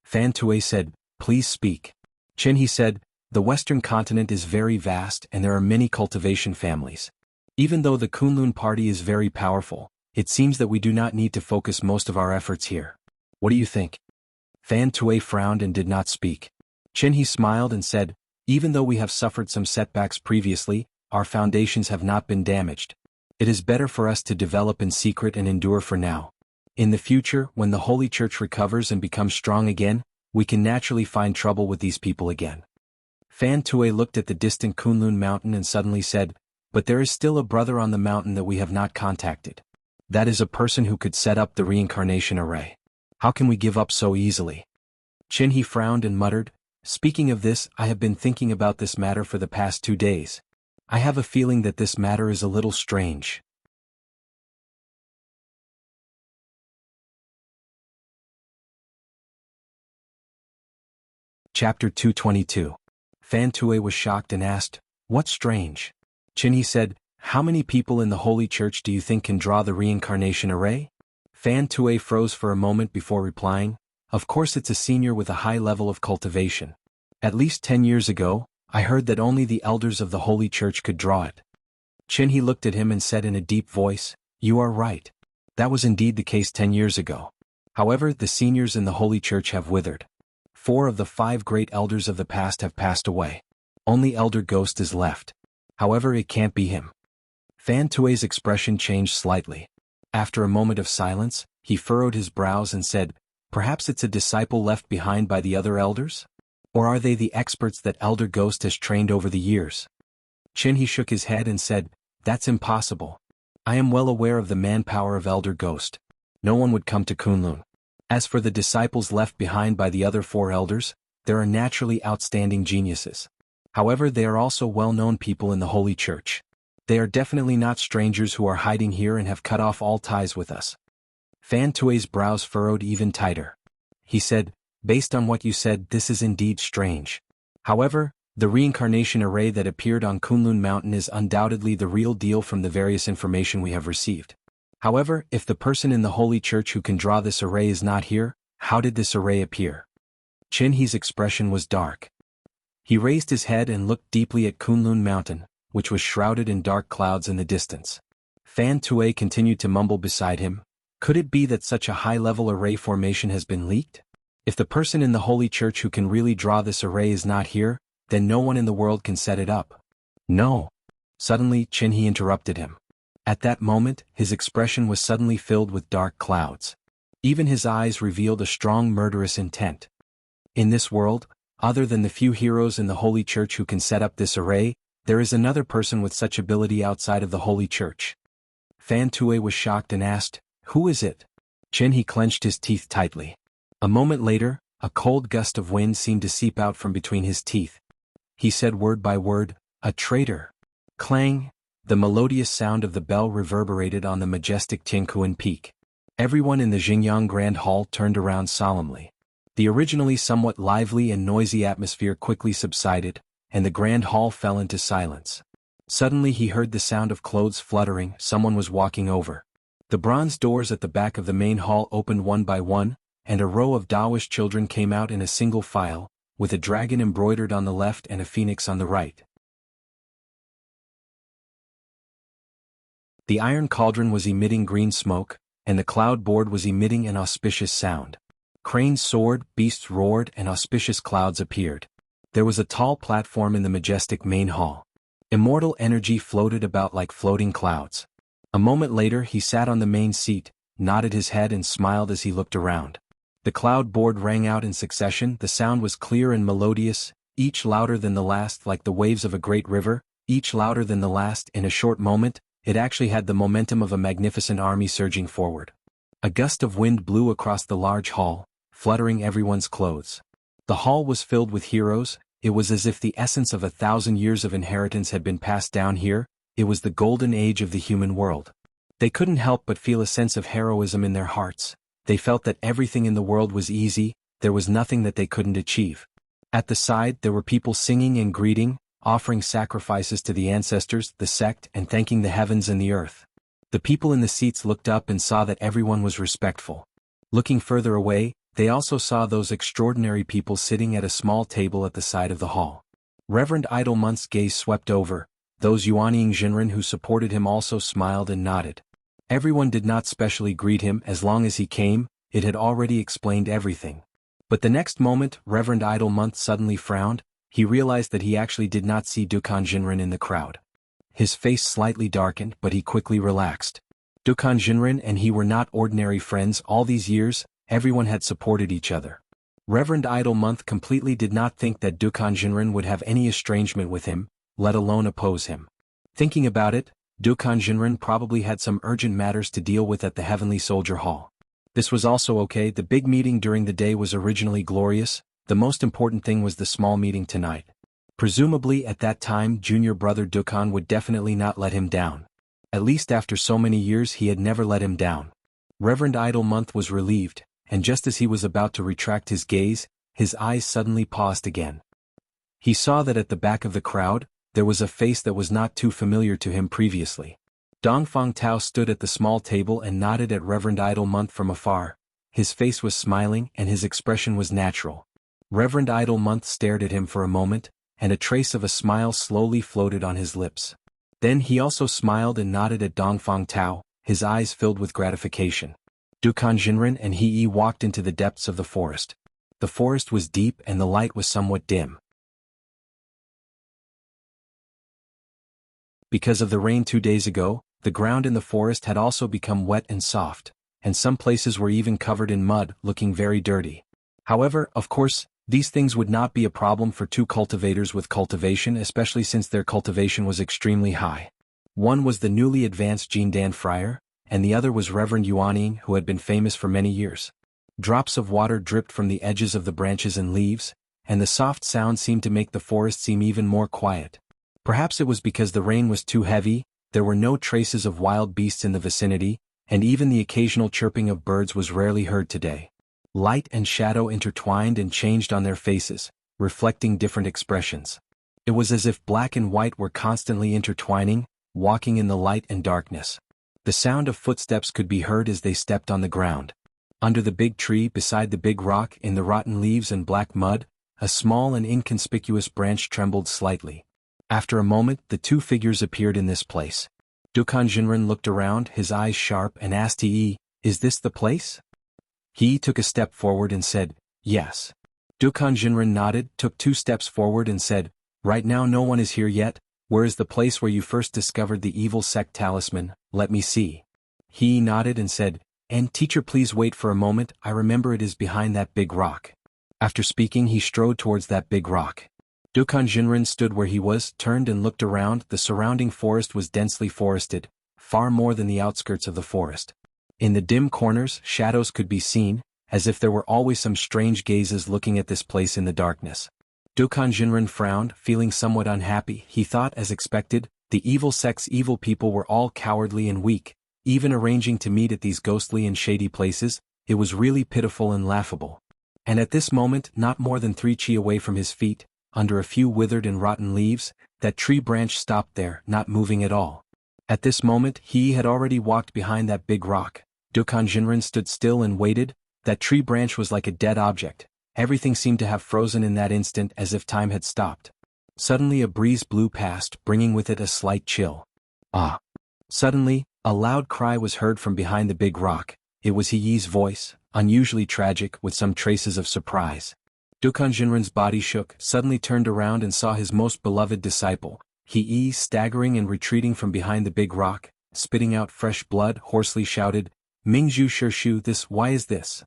Fan Tue said, please speak. Chen He said, the Western continent is very vast and there are many cultivation families. Even though the Kunlun party is very powerful, it seems that we do not need to focus most of our efforts here. What do you think? Fan Tue frowned and did not speak. Chen He smiled and said, even though we have suffered some setbacks previously, our foundations have not been damaged. It is better for us to develop in secret and endure for now. In the future, when the Holy Church recovers and becomes strong again, we can naturally find trouble with these people again. Fan Tue looked at the distant Kunlun mountain and suddenly said, but there is still a brother on the mountain that we have not contacted. That is a person who could set up the reincarnation array. How can we give up so easily? Chen He frowned and muttered, speaking of this, I have been thinking about this matter for the past 2 days. I have a feeling that this matter is a little strange. Chapter 222. Fan Tue was shocked and asked, what's strange? Chen He said, how many people in the Holy Church do you think can draw the reincarnation array? Fan Tue froze for a moment before replying, of course it's a senior with a high level of cultivation. At least 10 years ago, I heard that only the elders of the Holy Church could draw it. Chen He looked at him and said in a deep voice, you are right. That was indeed the case 10 years ago. However, the seniors in the Holy Church have withered. 4 of the 5 great elders of the past have passed away. Only Elder Ghost is left. However, it can't be him. Fan Tue's expression changed slightly. After a moment of silence, he furrowed his brows and said, perhaps it's a disciple left behind by the other elders? Or are they the experts that Elder Ghost has trained over the years? Chen He shook his head and said, that's impossible. I am well aware of the manpower of Elder Ghost. No one would come to Kunlun. As for the disciples left behind by the other 4 elders, there are naturally outstanding geniuses. However, they are also well-known people in the Holy Church. They are definitely not strangers who are hiding here and have cut off all ties with us. Fan Tue's brows furrowed even tighter. He said, based on what you said, this is indeed strange. However, the reincarnation array that appeared on Kunlun Mountain is undoubtedly the real deal from the various information we have received. However, if the person in the Holy Church who can draw this array is not here, how did this array appear? Chen He's expression was dark. He raised his head and looked deeply at Kunlun Mountain, which was shrouded in dark clouds in the distance. Fan Tue continued to mumble beside him, could it be that such a high-level array formation has been leaked? If the person in the Holy Church who can really draw this array is not here, then no one in the world can set it up. No. Suddenly, Chen He interrupted him. At that moment, his expression was suddenly filled with dark clouds. Even his eyes revealed a strong murderous intent. In this world, other than the few heroes in the Holy Church who can set up this array, there is another person with such ability outside of the Holy Church. Fan Tue was shocked and asked, who is it? Chen He clenched his teeth tightly. A moment later, a cold gust of wind seemed to seep out from between his teeth. He said word by word, a traitor. Clang! The melodious sound of the bell reverberated on the majestic Tianquan peak. Everyone in the Xingyang Grand Hall turned around solemnly. The originally somewhat lively and noisy atmosphere quickly subsided, and the Grand Hall fell into silence. Suddenly he heard the sound of clothes fluttering, someone was walking over. The bronze doors at the back of the main hall opened one by one, and a row of Daoist children came out in a single file, with a dragon embroidered on the left and a phoenix on the right. The iron cauldron was emitting green smoke, and the cloud board was emitting an auspicious sound. Cranes soared, beasts roared, and auspicious clouds appeared. There was a tall platform in the majestic main hall. Immortal energy floated about like floating clouds. A moment later he sat on the main seat, nodded his head and smiled as he looked around. The cloud board rang out in succession, the sound was clear and melodious, each louder than the last like the waves of a great river, each louder than the last. In a short moment, it actually had the momentum of a magnificent army surging forward. A gust of wind blew across the large hall, fluttering everyone's clothes. The hall was filled with heroes. It was as if the essence of 1,000 years of inheritance had been passed down here. It was the golden age of the human world. They couldn't help but feel a sense of heroism in their hearts. They felt that everything in the world was easy, there was nothing that they couldn't achieve. At the side there were people singing and greeting, offering sacrifices to the ancestors, the sect, and thanking the heavens and the earth. The people in the seats looked up and saw that everyone was respectful. Looking further away, they also saw those extraordinary people sitting at a small table at the side of the hall. Reverend Idlemonth's gaze swept over. Those Yuanying Jinren who supported him also smiled and nodded. Everyone did not specially greet him. As long as he came, it had already explained everything. But the next moment, Reverend Idlemonth suddenly frowned. He realized that he actually did not see Dukan Jinren in the crowd. His face slightly darkened, but he quickly relaxed. Dukan Jinren and he were not ordinary friends. All these years, everyone had supported each other. Reverend Idlemonth completely did not think that Dukan Jinren would have any estrangement with him, let alone oppose him. Thinking about it, Dukan Jinren probably had some urgent matters to deal with at the Heavenly Soldier Hall. This was also okay. The big meeting during the day was originally glorious. The most important thing was the small meeting tonight. Presumably at that time junior brother Dukan would definitely not let him down. At least after so many years he had never let him down. Reverend Idlemonth was relieved, and just as he was about to retract his gaze, his eyes suddenly paused again. He saw that at the back of the crowd, there was a face that was not too familiar to him previously. Dongfang Tao stood at the small table and nodded at Reverend Idlemonth from afar. His face was smiling and his expression was natural. Reverend Idlemonth stared at him for a moment, and a trace of a smile slowly floated on his lips. Then he also smiled and nodded at Dongfang Tao, his eyes filled with gratification. Dukan Jinren and He walked into the depths of the forest. The forest was deep and the light was somewhat dim. Because of the rain 2 days ago, the ground in the forest had also become wet and soft, and some places were even covered in mud, looking very dirty. However, of course, these things would not be a problem for two cultivators with cultivation, especially since their cultivation was extremely high. One was the newly advanced Jindan friar, and the other was Reverend Yuanying, who had been famous for many years. Drops of water dripped from the edges of the branches and leaves, and the soft sound seemed to make the forest seem even more quiet. Perhaps it was because the rain was too heavy, there were no traces of wild beasts in the vicinity, and even the occasional chirping of birds was rarely heard today. Light and shadow intertwined and changed on their faces, reflecting different expressions. It was as if black and white were constantly intertwining, walking in the light and darkness. The sound of footsteps could be heard as they stepped on the ground. Under the big tree beside the big rock in the rotten leaves and black mud, a small and inconspicuous branch trembled slightly. After a moment the two figures appeared in this place. Dukan Jinren looked around, his eyes sharp, and asked He, "Is this the place?" He took a step forward and said, "Yes." Dukan Jinren nodded, took 2 steps forward and said, "Right now no one is here yet. Where is the place where you first discovered the evil sect talisman? Let me see." He nodded and said, "And teacher, please wait for a moment, I remember it is behind that big rock." After speaking he strode towards that big rock. Dukan Jinren stood where he was, turned and looked around. The surrounding forest was densely forested, far more than the outskirts of the forest. In the dim corners, shadows could be seen, as if there were always some strange gazes looking at this place in the darkness. Dukan Jinren frowned, feeling somewhat unhappy. He thought, as expected, the evil sect's evil people were all cowardly and weak, even arranging to meet at these ghostly and shady places. It was really pitiful and laughable. And at this moment, not more than 3 chi away from his feet, under a few withered and rotten leaves, that tree branch stopped there, not moving at all. At this moment he had already walked behind that big rock. Dukan Jinren stood still and waited. That tree branch was like a dead object. Everything seemed to have frozen in that instant, as if time had stopped. Suddenly a breeze blew past, bringing with it a slight chill. Ah! Suddenly, a loud cry was heard from behind the big rock. It was He's voice, unusually tragic, with some traces of surprise. Dukan Jinren's body shook, suddenly turned around and saw his most beloved disciple, He, staggering and retreating from behind the big rock, spitting out fresh blood, hoarsely shouted, "Mingzhu Shirshu, why is this?"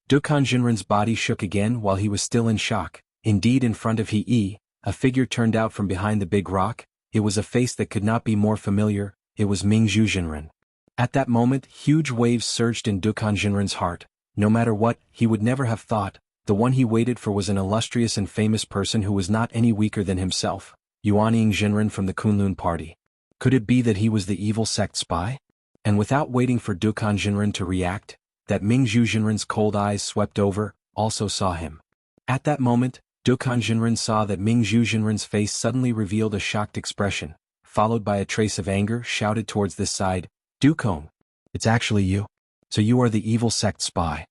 Dukan Jinren's body shook again while he was still in shock. Indeed, in front of He, a figure turned out from behind the big rock. It was a face that could not be more familiar. It was Mingzhu Jinren. At that moment, huge waves surged in Dukan Jinren's heart. No matter what, he would never have thought. The one he waited for was an illustrious and famous person who was not any weaker than himself. Yuanying Jinren from the Kunlun party. Could it be that he was the evil sect spy? And without waiting for Dukan Jinren to react, that Mingzhu Jinren's cold eyes swept over, also saw him. At that moment, Dukan Jinren saw that Mingzhu Jinren's face suddenly revealed a shocked expression, followed by a trace of anger shouted towards this side, "Dukong! It's actually you. So you are the evil sect spy."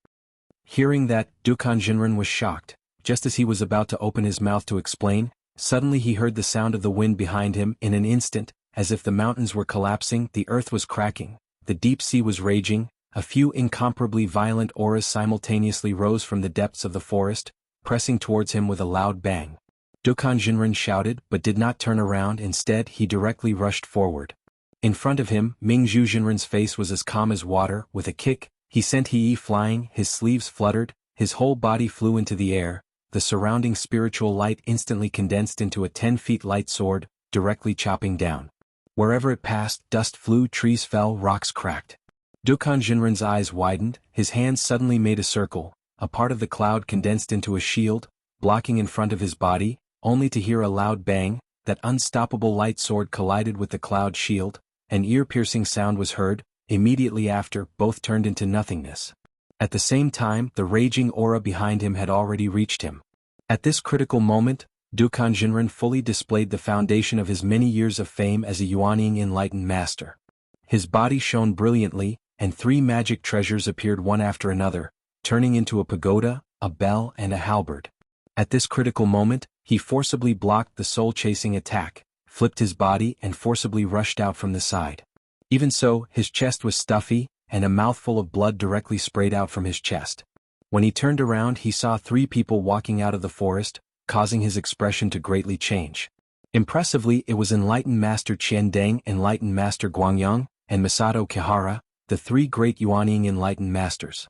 Hearing that, Dukan Jinren was shocked. Just as he was about to open his mouth to explain, suddenly he heard the sound of the wind behind him. In an instant, as if the mountains were collapsing, the earth was cracking, the deep sea was raging, a few incomparably violent auras simultaneously rose from the depths of the forest, pressing towards him with a loud bang. Dukan Jinren shouted but did not turn around. Instead, he directly rushed forward. In front of him, Mingzhu Jinren's face was as calm as water. With a kick, he sent He flying, his sleeves fluttered, his whole body flew into the air. The surrounding spiritual light instantly condensed into a 10-feet light sword, directly chopping down. Wherever it passed, dust flew, trees fell, rocks cracked. Dukan Jinren's eyes widened, his hands suddenly made a circle, a part of the cloud condensed into a shield, blocking in front of his body, only to hear a loud bang. That unstoppable light sword collided with the cloud shield, an ear-piercing sound was heard. Immediately after, both turned into nothingness. At the same time, the raging aura behind him had already reached him. At this critical moment, Dukan Jinren fully displayed the foundation of his many years of fame as a Yuanying enlightened master. His body shone brilliantly, and 3 magic treasures appeared one after another, turning into a pagoda, a bell, and a halberd. At this critical moment, he forcibly blocked the soul-chasing attack, flipped his body, and forcibly rushed out from the side. Even so, his chest was stuffy, and a mouthful of blood directly sprayed out from his chest. When he turned around, he saw 3 people walking out of the forest, causing his expression to greatly change. Impressively, it was Enlightened Master Qian Deng, Enlightened Master Guangyang, and Masato Kihara, the 3 great Yuanying enlightened masters.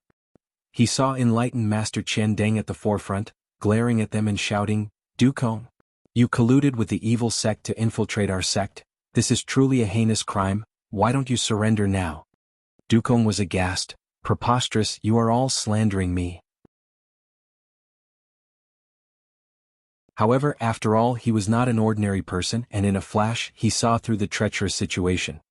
He saw Enlightened Master Qian Deng at the forefront, glaring at them and shouting, "Dukong! You colluded with the evil sect to infiltrate our sect. This is truly a heinous crime. Why don't you surrender now?" Dukong was aghast. "Preposterous, you are all slandering me." However, after all, he was not an ordinary person, and in a flash, he saw through the treacherous situation.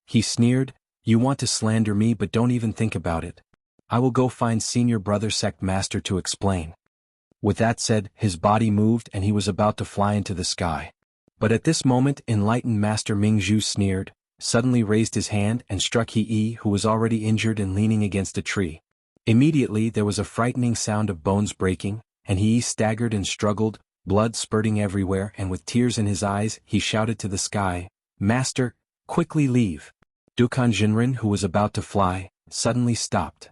He sneered, "You want to slander me, but don't even think about it. I will go find Senior Brother Sect Master to explain." With that said, his body moved and he was about to fly into the sky. But at this moment, Enlightened Master Mingzhu sneered, suddenly raised his hand and struck He, who was already injured and leaning against a tree. Immediately there was a frightening sound of bones breaking, and He staggered and struggled, blood spurting everywhere, and with tears in his eyes, he shouted to the sky, "Master, quickly leave." Dukan Jinren, who was about to fly, suddenly stopped.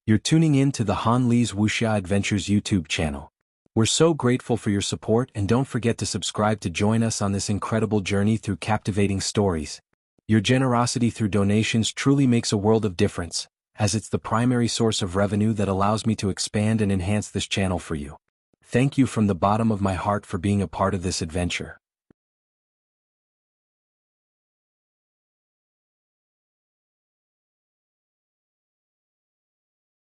You're tuning in to the Han Li's Wuxia Adventures YouTube channel. We're so grateful for your support, and don't forget to subscribe to join us on this incredible journey through captivating stories. Your generosity through donations truly makes a world of difference, as it's the primary source of revenue that allows me to expand and enhance this channel for you. Thank you from the bottom of my heart for being a part of this adventure.